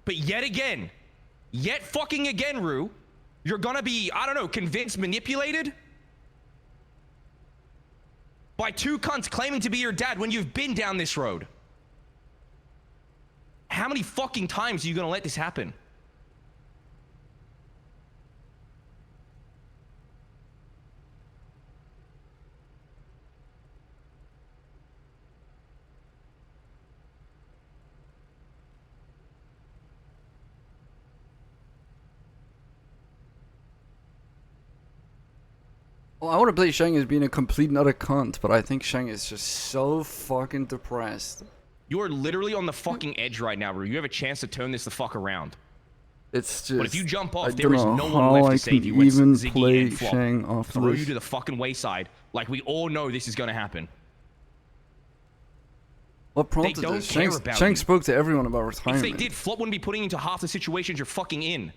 But yet fucking again, Rue, you're gonna be, I don't know, convinced, manipulated by two cunts claiming to be your dad when you've been down this road. How many fucking times are you gonna let this happen? Well, I want to play Shang as being a complete and utter cunt, but I think Shang is just so fucking depressed. You are literally on the fucking edge right now, Rue. You have a chance to turn this the fuck around. It's just. But if you jump off, I there don't is know no how one left I to save can you. It's even Ziggy play and Flop. Shang after Throw this. you to the fucking wayside. Like we all know this is gonna happen. What prompted They don't this? care Shang, about Shang you. spoke to everyone about If retirement. they did, Flop wouldn't be putting you into half the situations you're fucking in.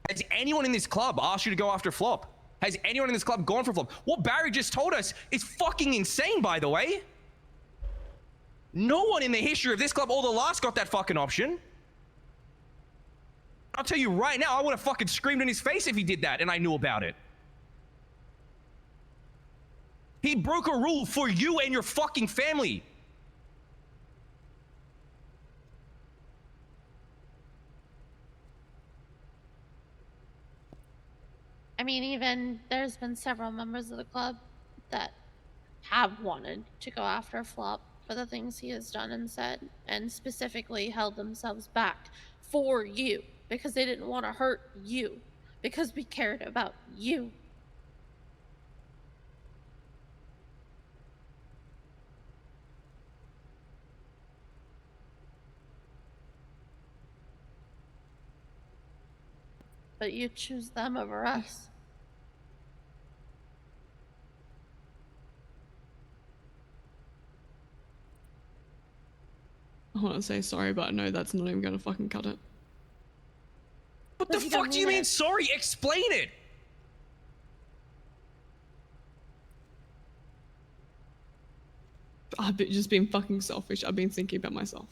Has anyone in this club asked you to go after Flop? Has anyone in this club gone for Flop? What Barry just told us is fucking insane, by the way. No one in the history of this club or the last got that fucking option. I'll tell you right now, I would have fucking screamed in his face if he did that and I knew about it. He broke a rule for you and your fucking family. I mean, even there's been several members of the club that have wanted to go after Flop for the things he has done and said, and specifically held themselves back for you because they didn't want to hurt you, because we cared about you. But you choose them over us. I want to say sorry, but I know that's not even gonna fucking cut it. What the fuck do you mean sorry? Explain it. I've just been fucking selfish. I've been thinking about myself.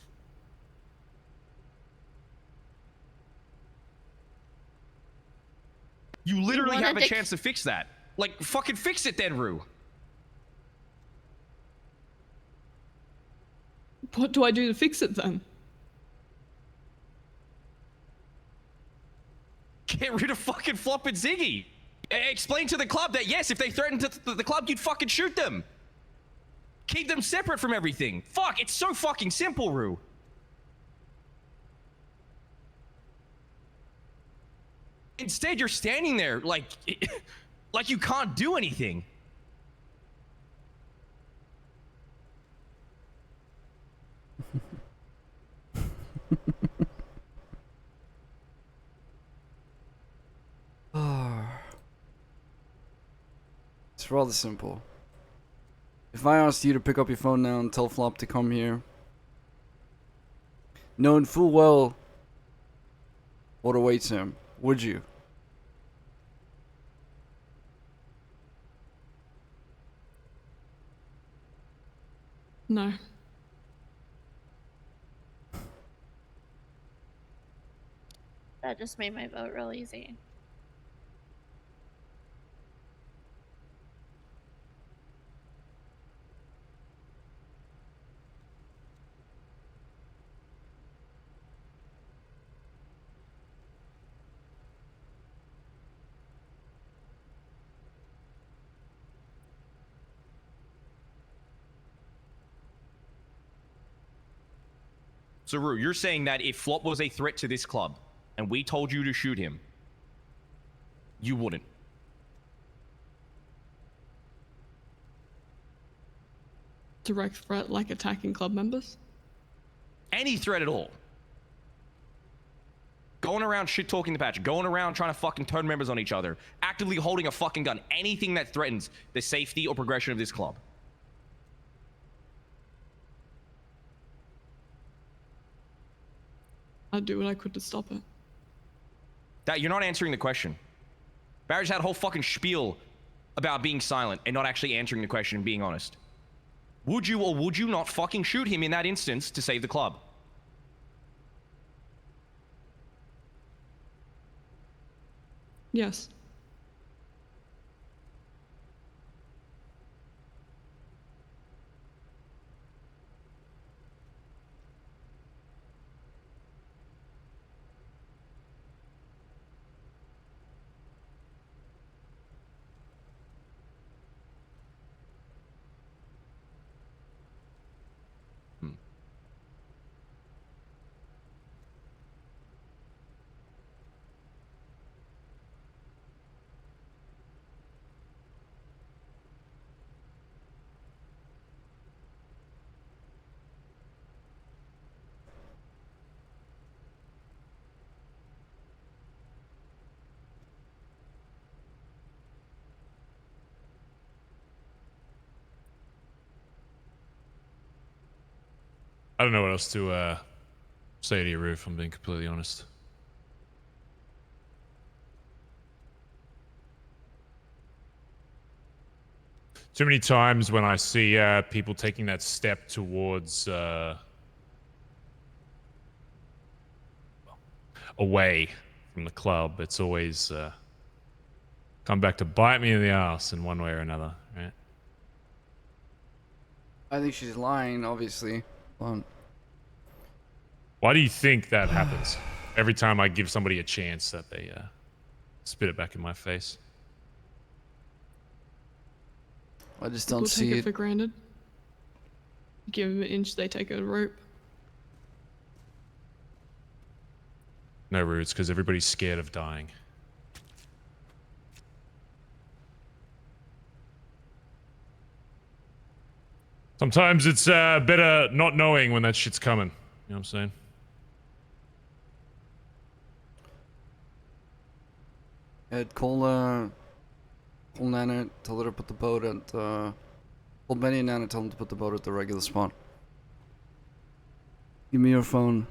You literally wanted have a to- chance to fix that. Like, fucking fix it then, Rue. What do I do to fix it then? Get rid of fucking Flop and Ziggy. Explain to the club that yes, if they threaten the club, you'd fucking shoot them. Keep them separate from everything. Fuck, it's so fucking simple, Rue. Instead, you're standing there like you can't do anything. It's rather simple. If I asked you to pick up your phone now and tell Flop to come here, knowing full well what awaits him, would you? No. That just made my vote real easy. So, Rue, you're saying that if Flop was a threat to this club and we told you to shoot him, you wouldn't? Direct threat like attacking club members? Any threat at all. Going around shit-talking the patch, going around trying to fucking turn members on each other, actively holding a fucking gun, anything that threatens the safety or progression of this club. I'd do what I could to stop it. That you're not answering the question. Barry's had a whole fucking spiel about being silent and not actually answering the question and being honest. Would you or would you not fucking shoot him in that instance to save the club? Yes. I don't know what else to say to you, Roo, if I'm being completely honest. Too many times when I see people taking that step towards away from the club, it's always come back to bite me in the ass in one way or another, right? I think she's lying, obviously. Why do you think that happens? Every time I give somebody a chance that they spit it back in my face. I just People don't take see it it. for granted. You give them an inch, they take a rope. No, Roo, it's because everybody's scared of dying. Sometimes it's better not knowing when that shit's coming. You know what I'm saying? Ed, call Nana, tell her to put the boat at, call Benny and Nana, tell them to put the boat at the regular spot. Give me your phone.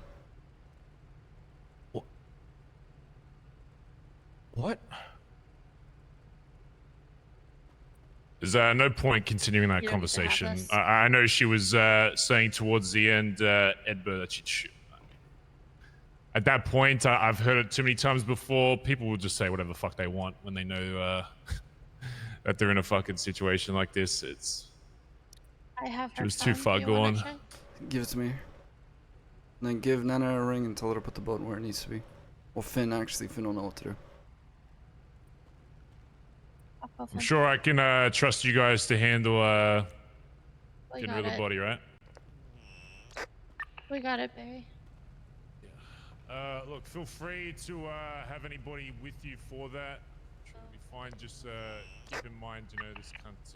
What? There's no point continuing that You don't need to have conversation. this. I know she was saying towards the end, Edbert, that she'd shoot. At that point, I've heard it too many times before. People will just say whatever the fuck they want when they know that they're in a fucking situation like this. It's I have she her was too phone. far Do you wanna gone. check? Give it to me. And then give Nana a ring and tell her to put the boat where it needs to be. Or Finn, actually. Finn will know what to do. I'm sure I can trust you guys to handle We getting got rid of the it. body, right? We got it, Barry. Look, feel free to have anybody with you for that. I'm sure it'll be fine. Just keep in mind, you know, this cunt,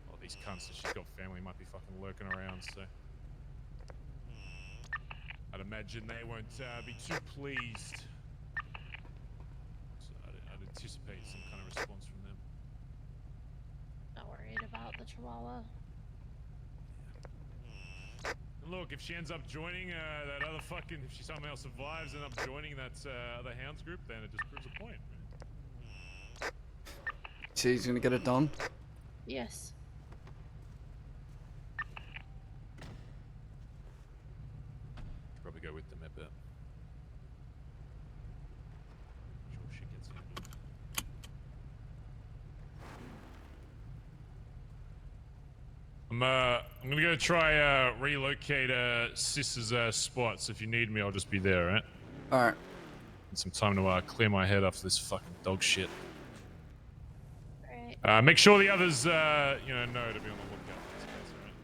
well, these cunts that she's got family might be fucking lurking around, so. I'd imagine they won't be too pleased. So I'd anticipate some kind of response from them. out the Chihuahua. And look, if she ends up joining that other fucking, if she somehow survives and ends up joining that other hounds group, then it just proves a point. See, he's gonna get it done. Yes. Probably go with them a bit. Sure shit gets handled. I'm gonna go try relocate Sis's spots. If you need me, I'll just be there, right? Alright. Need some time to clear my head after this fucking dog shit. Right. Make sure the others, know to be on the lookout for this place, alright?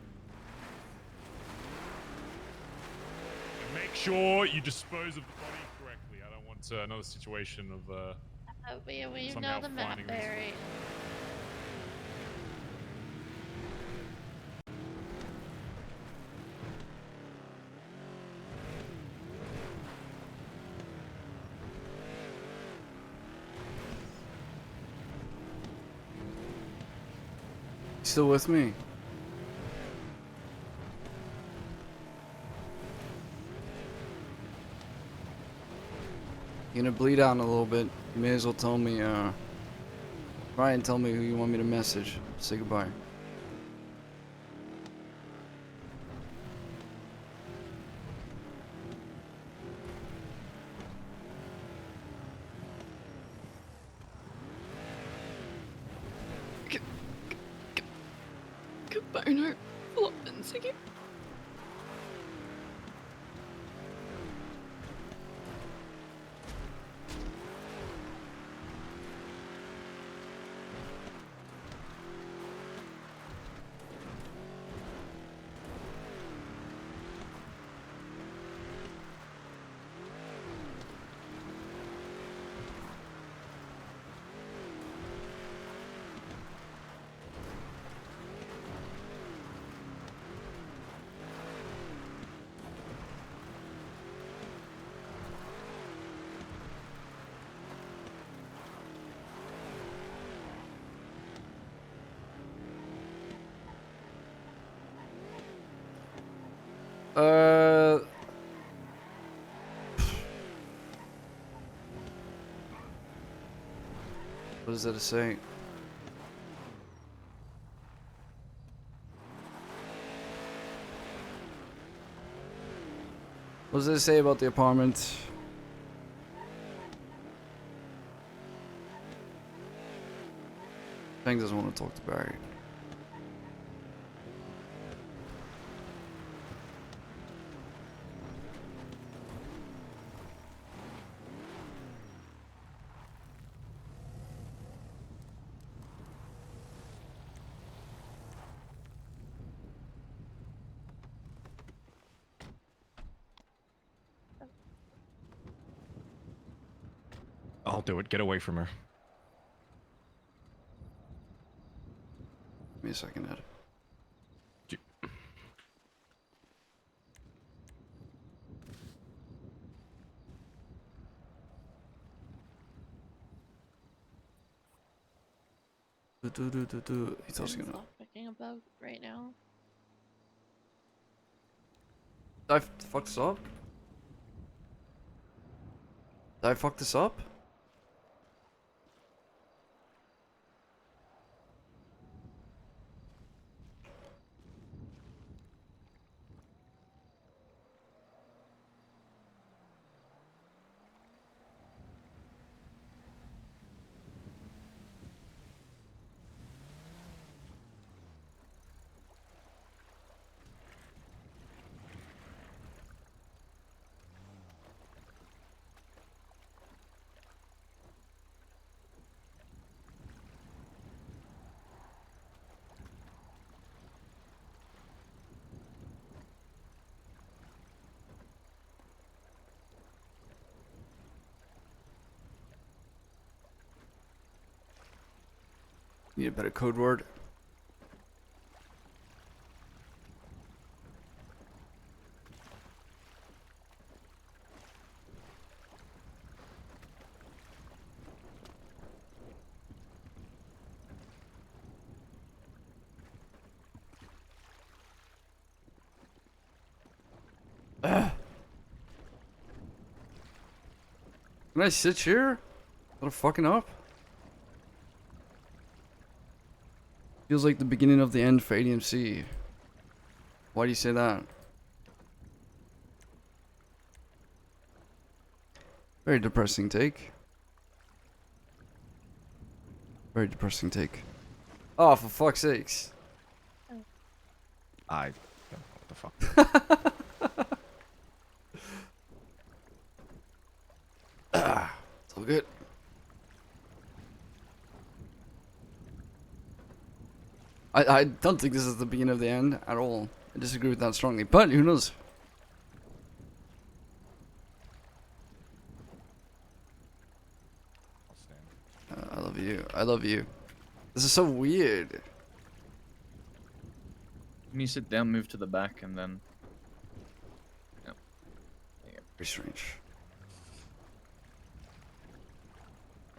And make sure you dispose of the body correctly. I don't want another situation of We know somehow the map, finding these. Barry. Still with me? You're gonna bleed out in a little bit. You may as well tell me, try and tell me who you want me to message. Say goodbye. Goodbye, no. Flopins again. What does that say? What does it say about the apartment? Shang doesn't want to talk to Barry. I'll do it. Get away from her. Give me a second, Ed. He's also gonna. Stop picking a boat right now. Did I fuck this up? Did I fuck this up? Need a better code word. Can I sit here? What fucking up? Feels like the beginning of the end for ADMC. Why do you say that? Very depressing take. Very depressing take. Oh, for fuck's sakes. What the fuck? It's all good. I don't think this is the beginning of the end at all. I disagree with that strongly, but who knows? I love you. I love you. This is so weird. When you sit down, move to the back, and then. Yep. Very strange.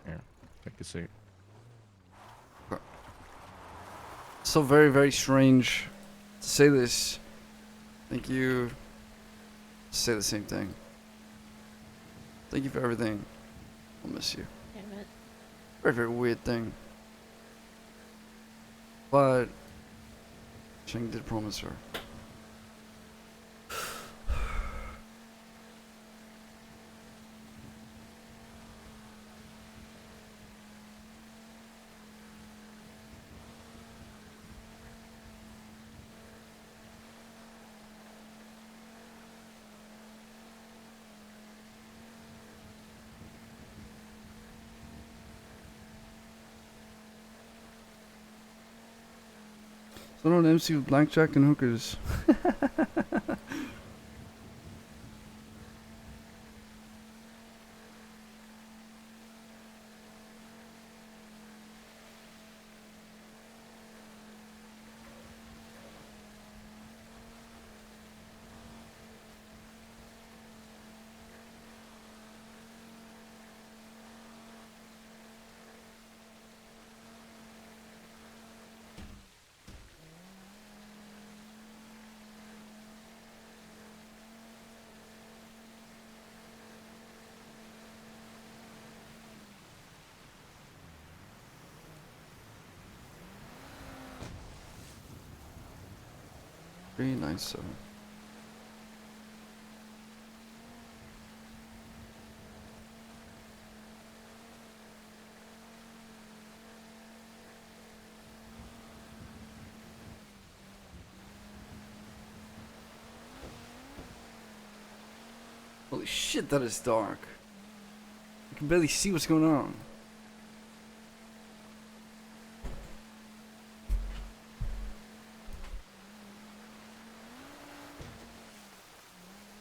Here, take a seat. So very, very strange to say this. Thank you. Say the same thing. Thank you for everything. I'll miss you. Damn it. Very, very weird thing. But Shang did promise her. So on MC with blackjack and hookers. Very nice, so. Holy shit, that is dark. I can barely see what's going on.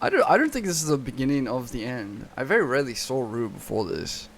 I don't think this is the beginning of the end. I very rarely saw Rue before this.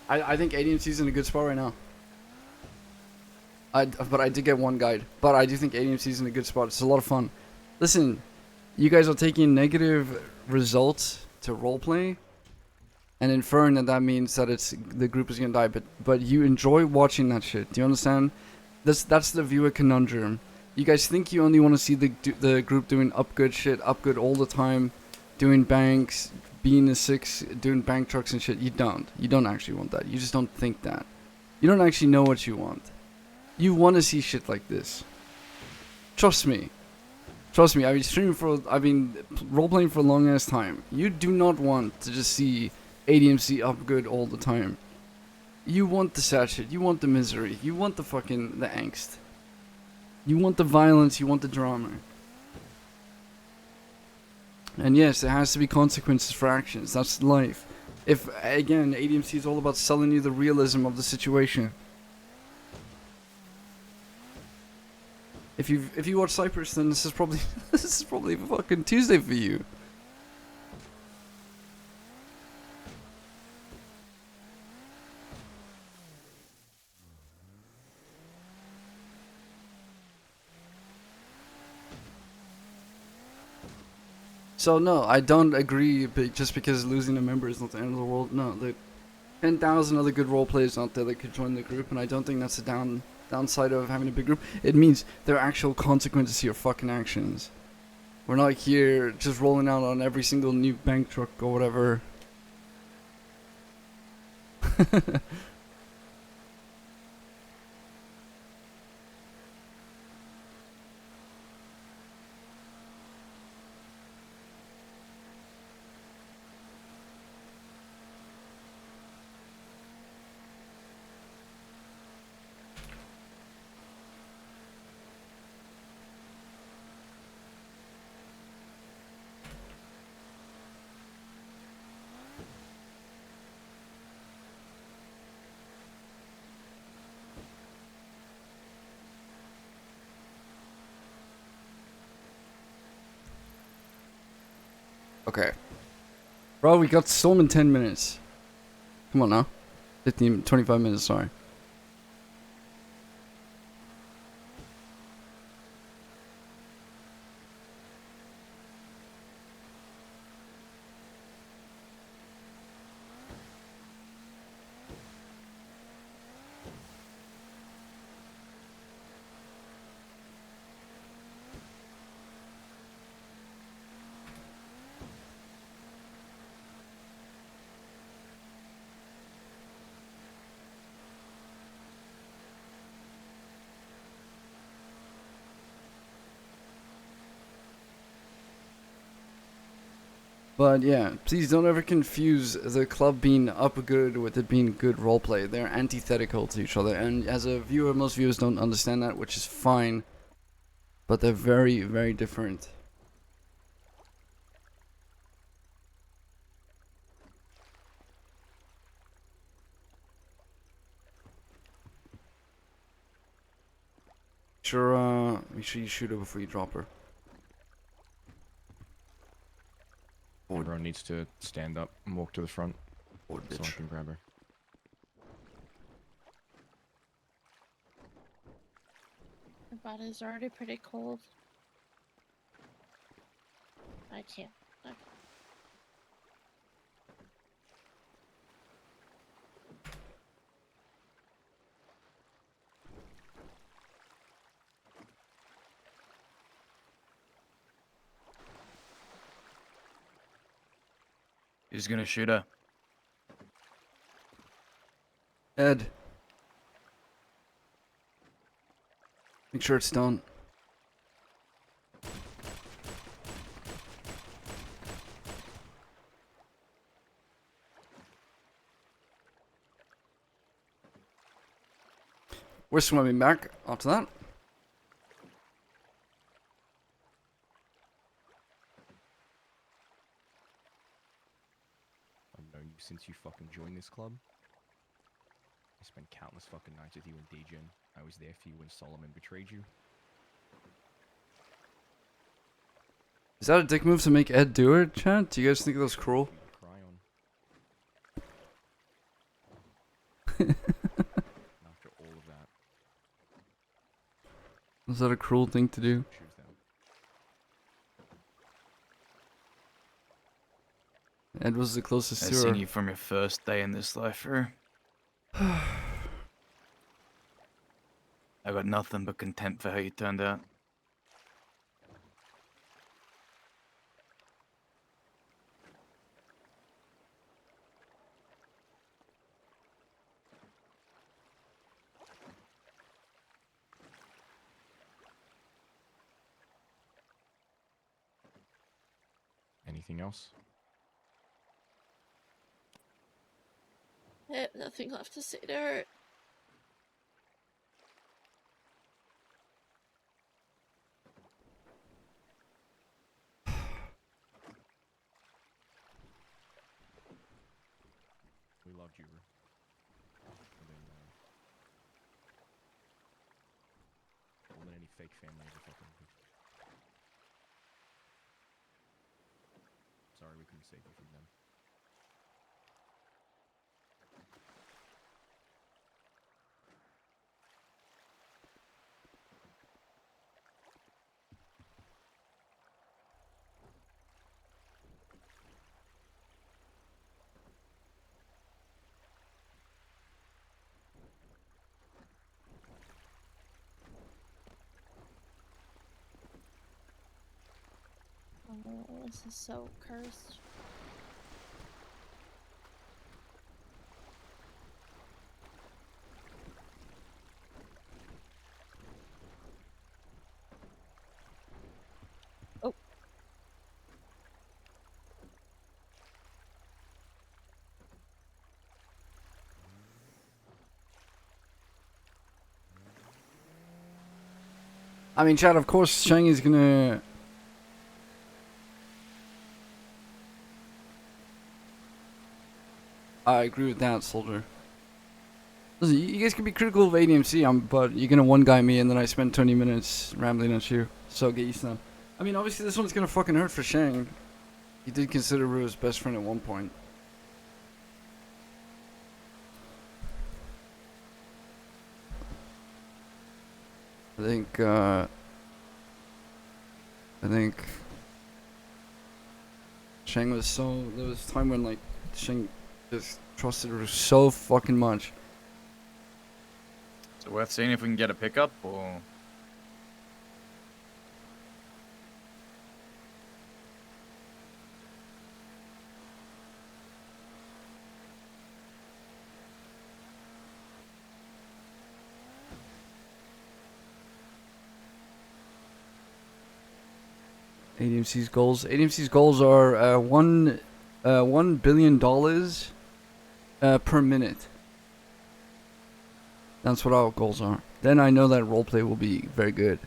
I think ADMC's in a good spot right now. But I did get one guide. But I do think ADMC's in a good spot. It's a lot of fun. Listen, you guys are taking negative results to roleplay and inferring that that means that the group is gonna die. But you enjoy watching that shit. Do you understand? That's the viewer conundrum. You guys think you only want to see the group doing up good shit, up good all the time, doing banks, being a 6, doing bank trucks and shit. You don't. You don't actually want that. You just don't think that. You don't actually know what you want. You want to see shit like this. Trust me. Trust me, I've been streaming for, I've been role-playing for a long-ass time. You do not want to just see ADMC up good all the time. You want the sad shit, you want the misery, you want the fucking, the angst. You want the violence, you want the drama. And yes, there has to be consequences for actions, that's life. If, again, ADMC is all about selling you the realism of the situation. If you watch Cyprus, then this is probably this is probably fucking Tuesday for you. So no, I don't agree. Just because losing a member is not the end of the world. No, there are 10,000 other good role players out there that could join the group, and I don't think that's a downside of having a big group. It means there are actual consequences to your fucking actions. We're not here just rolling out on every single new bank truck or whatever. Okay. Bro, we got Storm in 10 minutes. Come on now. 25 minutes, sorry. But yeah, please don't ever confuse the club being up good with it being good roleplay. They're antithetical to each other, and as a viewer, most viewers don't understand that, which is fine. But they're very, very different. Make sure you shoot her before you drop her. Everyone needs to stand up and walk to the front so I bitch. can grab her. My body's already pretty cold. I can't. Who's gonna shoot her? Ed. Make sure it's done. We're swimming back after that. I've known you since you fucking joined this club. I spent countless fucking nights with you and Degen. I was there for you when Solomon betrayed you. Is that a dick move to make Ed do it, chat? Do you guys think that was cruel? Cry on. After all of that. Was that a cruel thing to do? Ed was the closest I've to seen her. you from your first day in this life, bro. I got nothing but contempt for how you turned out. Anything else? I have nothing left to say to her. We loved you, Rue. And then, more than any fake family ever fucking could. Sorry we couldn't save you from them. Oh, this is so cursed. Oh. I mean, Chad, of course, Shang is gonna... I agree with that, Soldier. Listen, you guys can be critical of ADMC, but you're gonna one-guy me and then I spend 20 minutes rambling at you. So get used to that. I mean, obviously this one's gonna fucking hurt for Shang. He did consider Rue his best friend at one point. I think Shang was so... There was a time when, like, Shang just trusted her so fucking much. Is it worth seeing if we can get a pickup, or...? ADMC's goals. ADMC's goals are $1 billion per minute. That's what our goals are. Then I know that roleplay will be very good.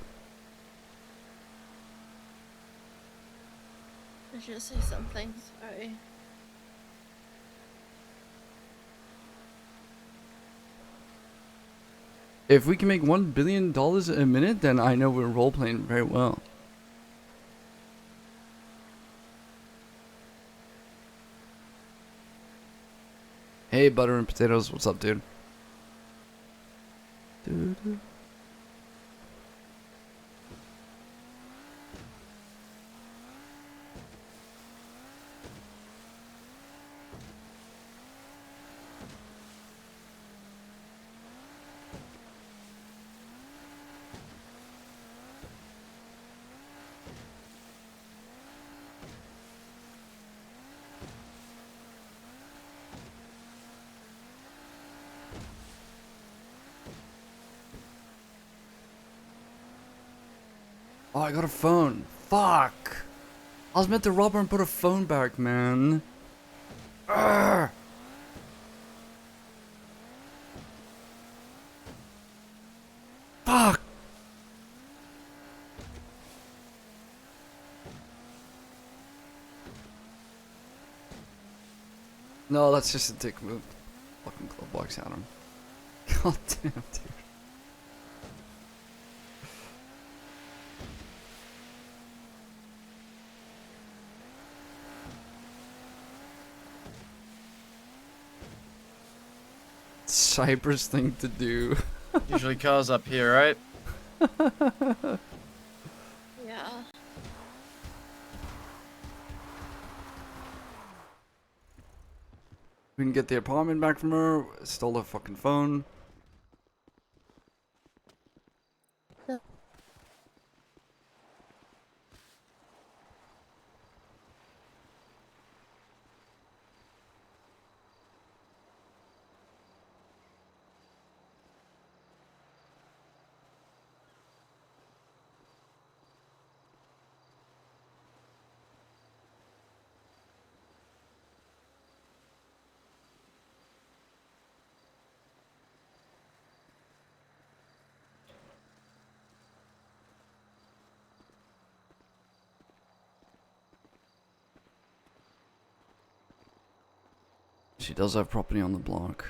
I should say something. Sorry. If we can make $1 billion a minute, then I know we're roleplaying very well. Hey, Butter and Potatoes, what's up, dude? Oh, I got a phone. Fuck. I was meant to rob her and put a phone back, man. Urgh. Fuck. No, that's just a dick move. Fucking glove box at him. God damn, dude. Cypress thing to do. Usually cars up here, right? Yeah. We can get the apartment back from her. Stole her fucking phone. She does have property on the block.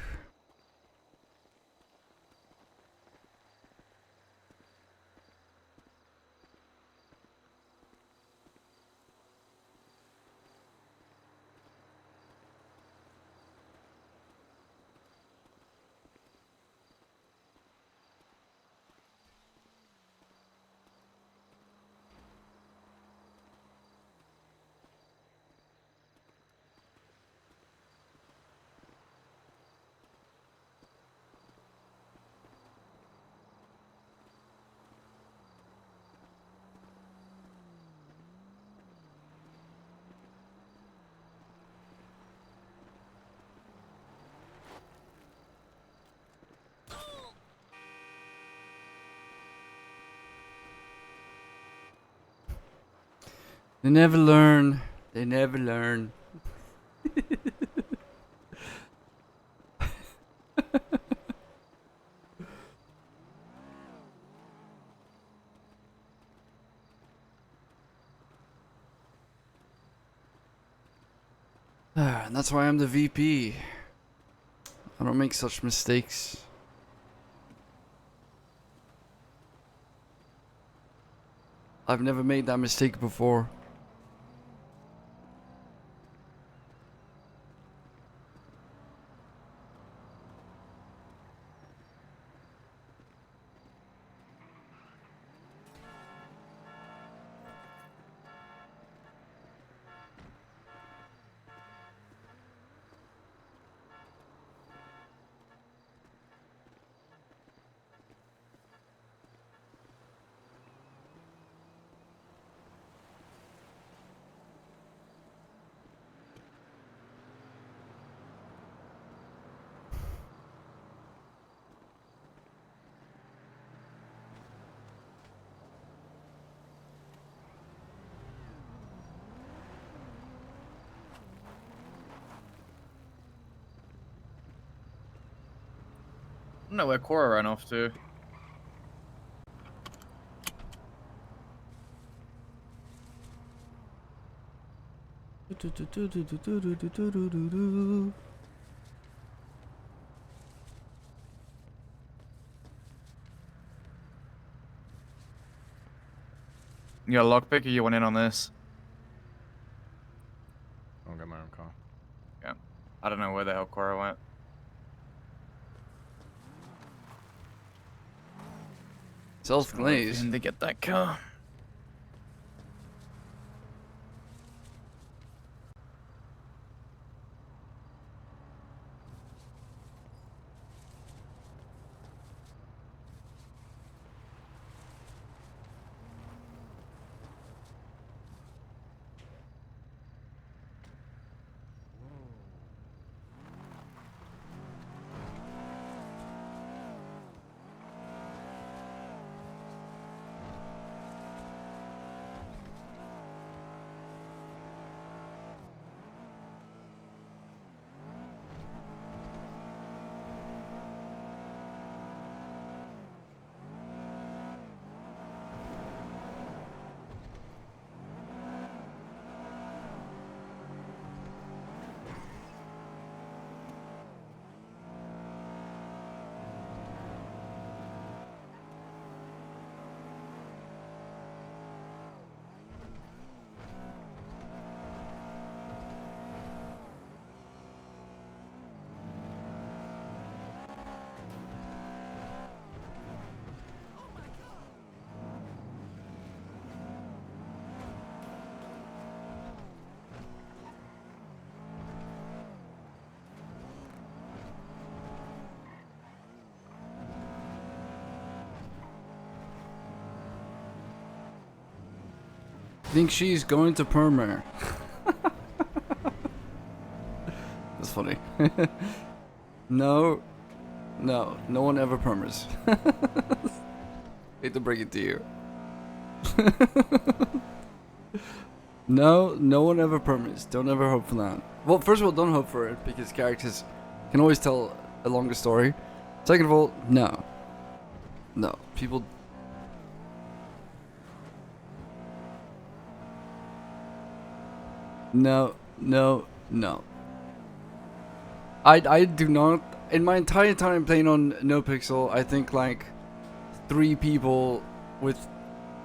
They never learn. They never learn. And that's why I'm the VP. I don't make such mistakes. I've never made that mistake before. I don't know where Cora ran off to. You got a lockpick or you want in on this? I'll get my own car. Yeah. I don't know where the hell Cora went. Self-glazed. To get that car. Think she's going to permer. That's funny. No one ever permers. Hate to break it to you. No one ever permers. Don't ever hope for that. Well, first of all, don't hope for it because characters can always tell a longer story. Second of all, no. People. No. I do not. In my entire time playing on NoPixel, I think like 3 people with,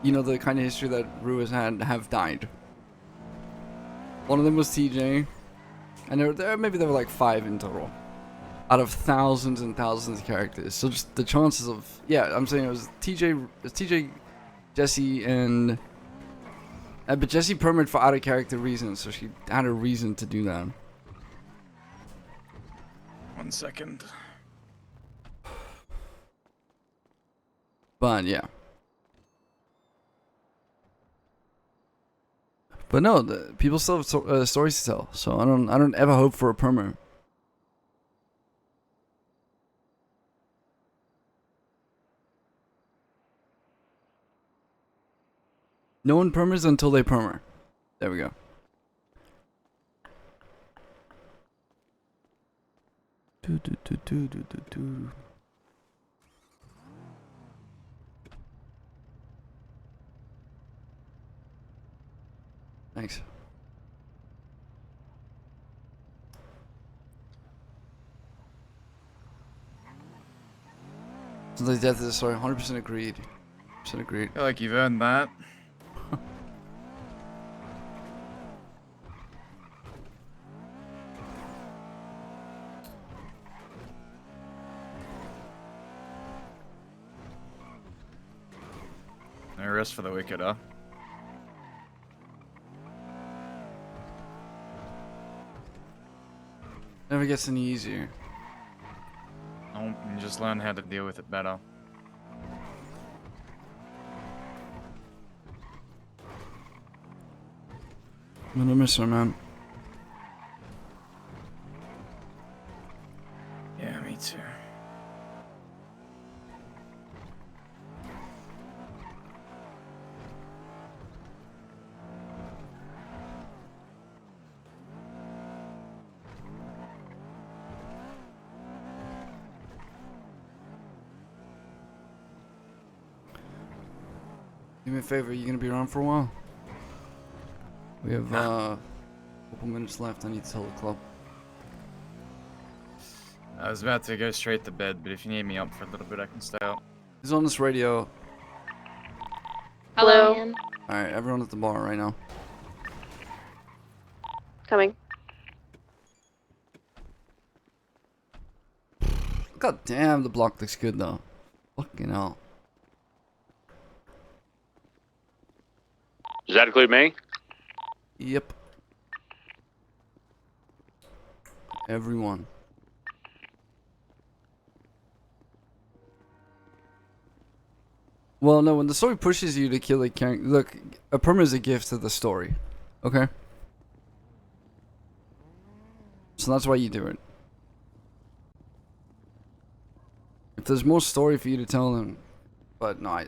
you know, the kind of history that Rue has had have died. One of them was TJ, and maybe there were like 5 in total, out of thousands and thousands of characters. So just the chances of, yeah, I'm saying it was TJ, Jesse, and but Jesse permanent for out of character reasons, so she had a reason to do that. 1 second. But yeah. But no, the people still have stories to tell, so I don't ever hope for a perma. No one permers until they permer. There we go. Thanks. Since the death of the story, 100% agreed. 100% agreed. I feel like you've earned that. No rest for the wicked, huh? Never gets any easier. No, you just learn how to deal with it better. I'm gonna miss her, man. Yeah, me too. Do me a favor, you gonna be around for a while? We have a couple minutes left. I need to tell the club. I was about to go straight to bed, but if you need me up for a little bit, I can stay up. He's on this radio. Hello. Alright, everyone at the bar right now. Coming. God damn, the block looks good though. Fucking hell. Does that include me? Yep. Everyone. Well, no, when the story pushes you to kill a character, look, a perma is a gift to the story, okay? So that's why you do it. If there's more story for you to tell them, but no, I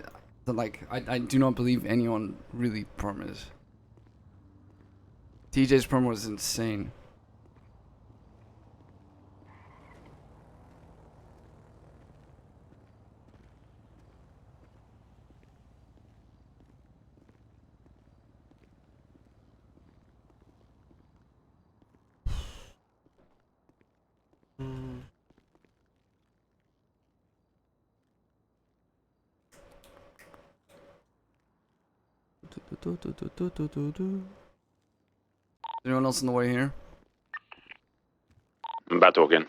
do not believe anyone really permas. TJ's perma was insane. Anyone else on the way here? I'm about to walk in.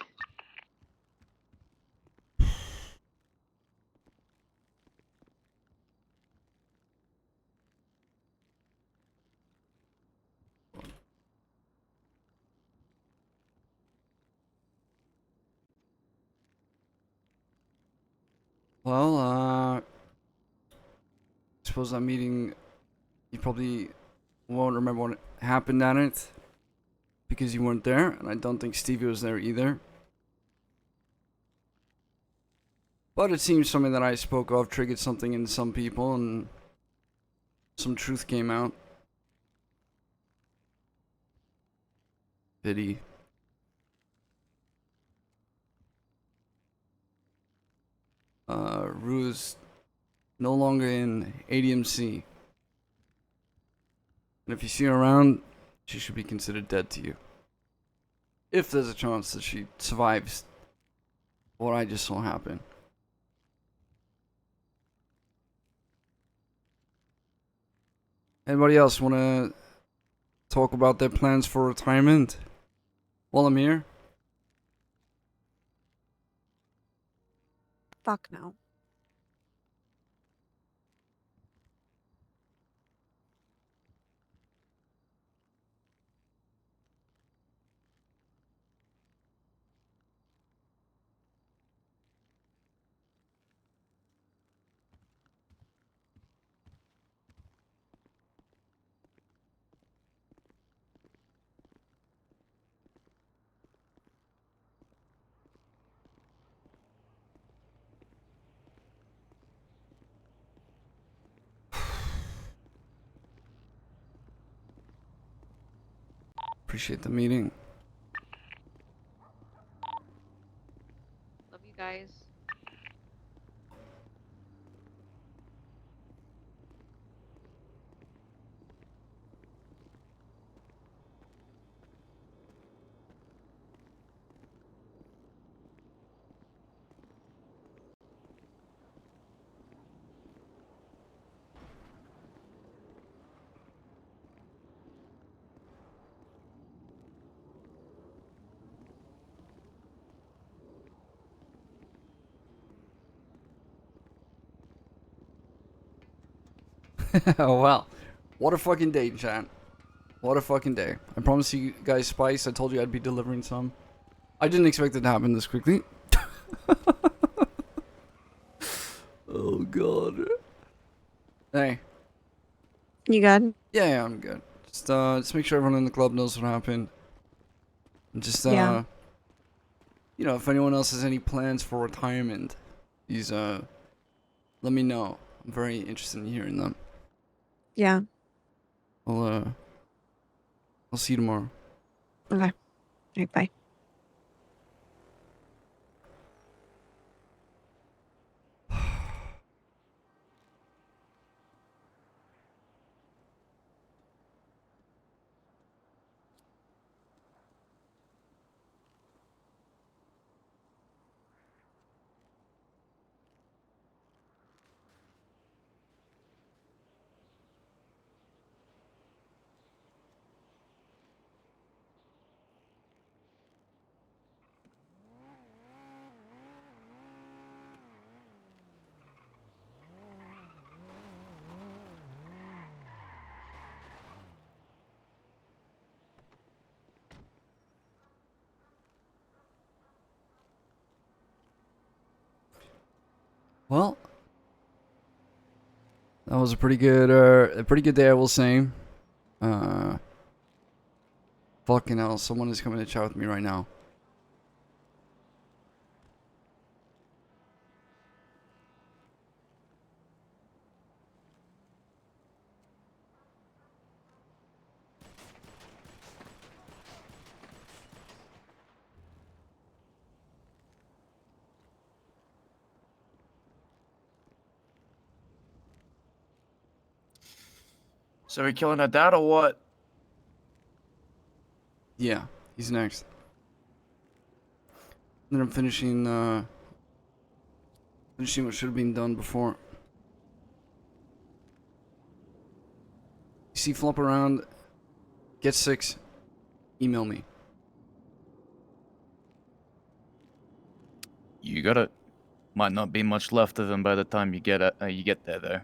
Well, I suppose that meeting, you probably won't remember what happened at it because you weren't there, and I don't think Stevie was there either. But it seems something that I spoke of triggered something in some people, and some truth came out. Pity. Rue's no longer in ADMC. And if you see her around, she should be considered dead to you. if there's a chance that she survives what I just saw happen. Anybody else want to talk about their plans for retirement while I'm here? Fuck no. Appreciate the meeting. Love you guys. Oh wow. What a fucking day, chat. What a fucking day. I promised you guys spice. I told you I'd be delivering some. I didn't expect it to happen this quickly. Oh god. Hey. You good? Yeah, I'm good. Just make sure everyone in the club knows what happened. And just Yeah. you know, if anyone else has any plans for retirement, please let me know. I'm very interested in hearing them. Yeah. I'll see you tomorrow. Okay. Alright, bye. Well, that was a pretty good day, I will say. Fucking hell, someone is coming to chat with me right now. So we killing her dad or what? Yeah, he's next. Then I'm finishing what should have been done before. You see flop around, get 6, email me. You got it. Might not be much left of him by the time you get there, though.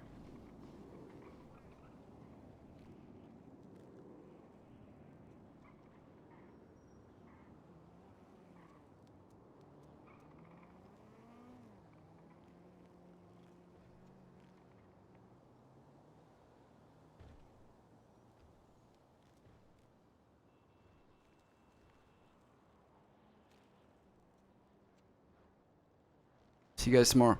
See you guys tomorrow.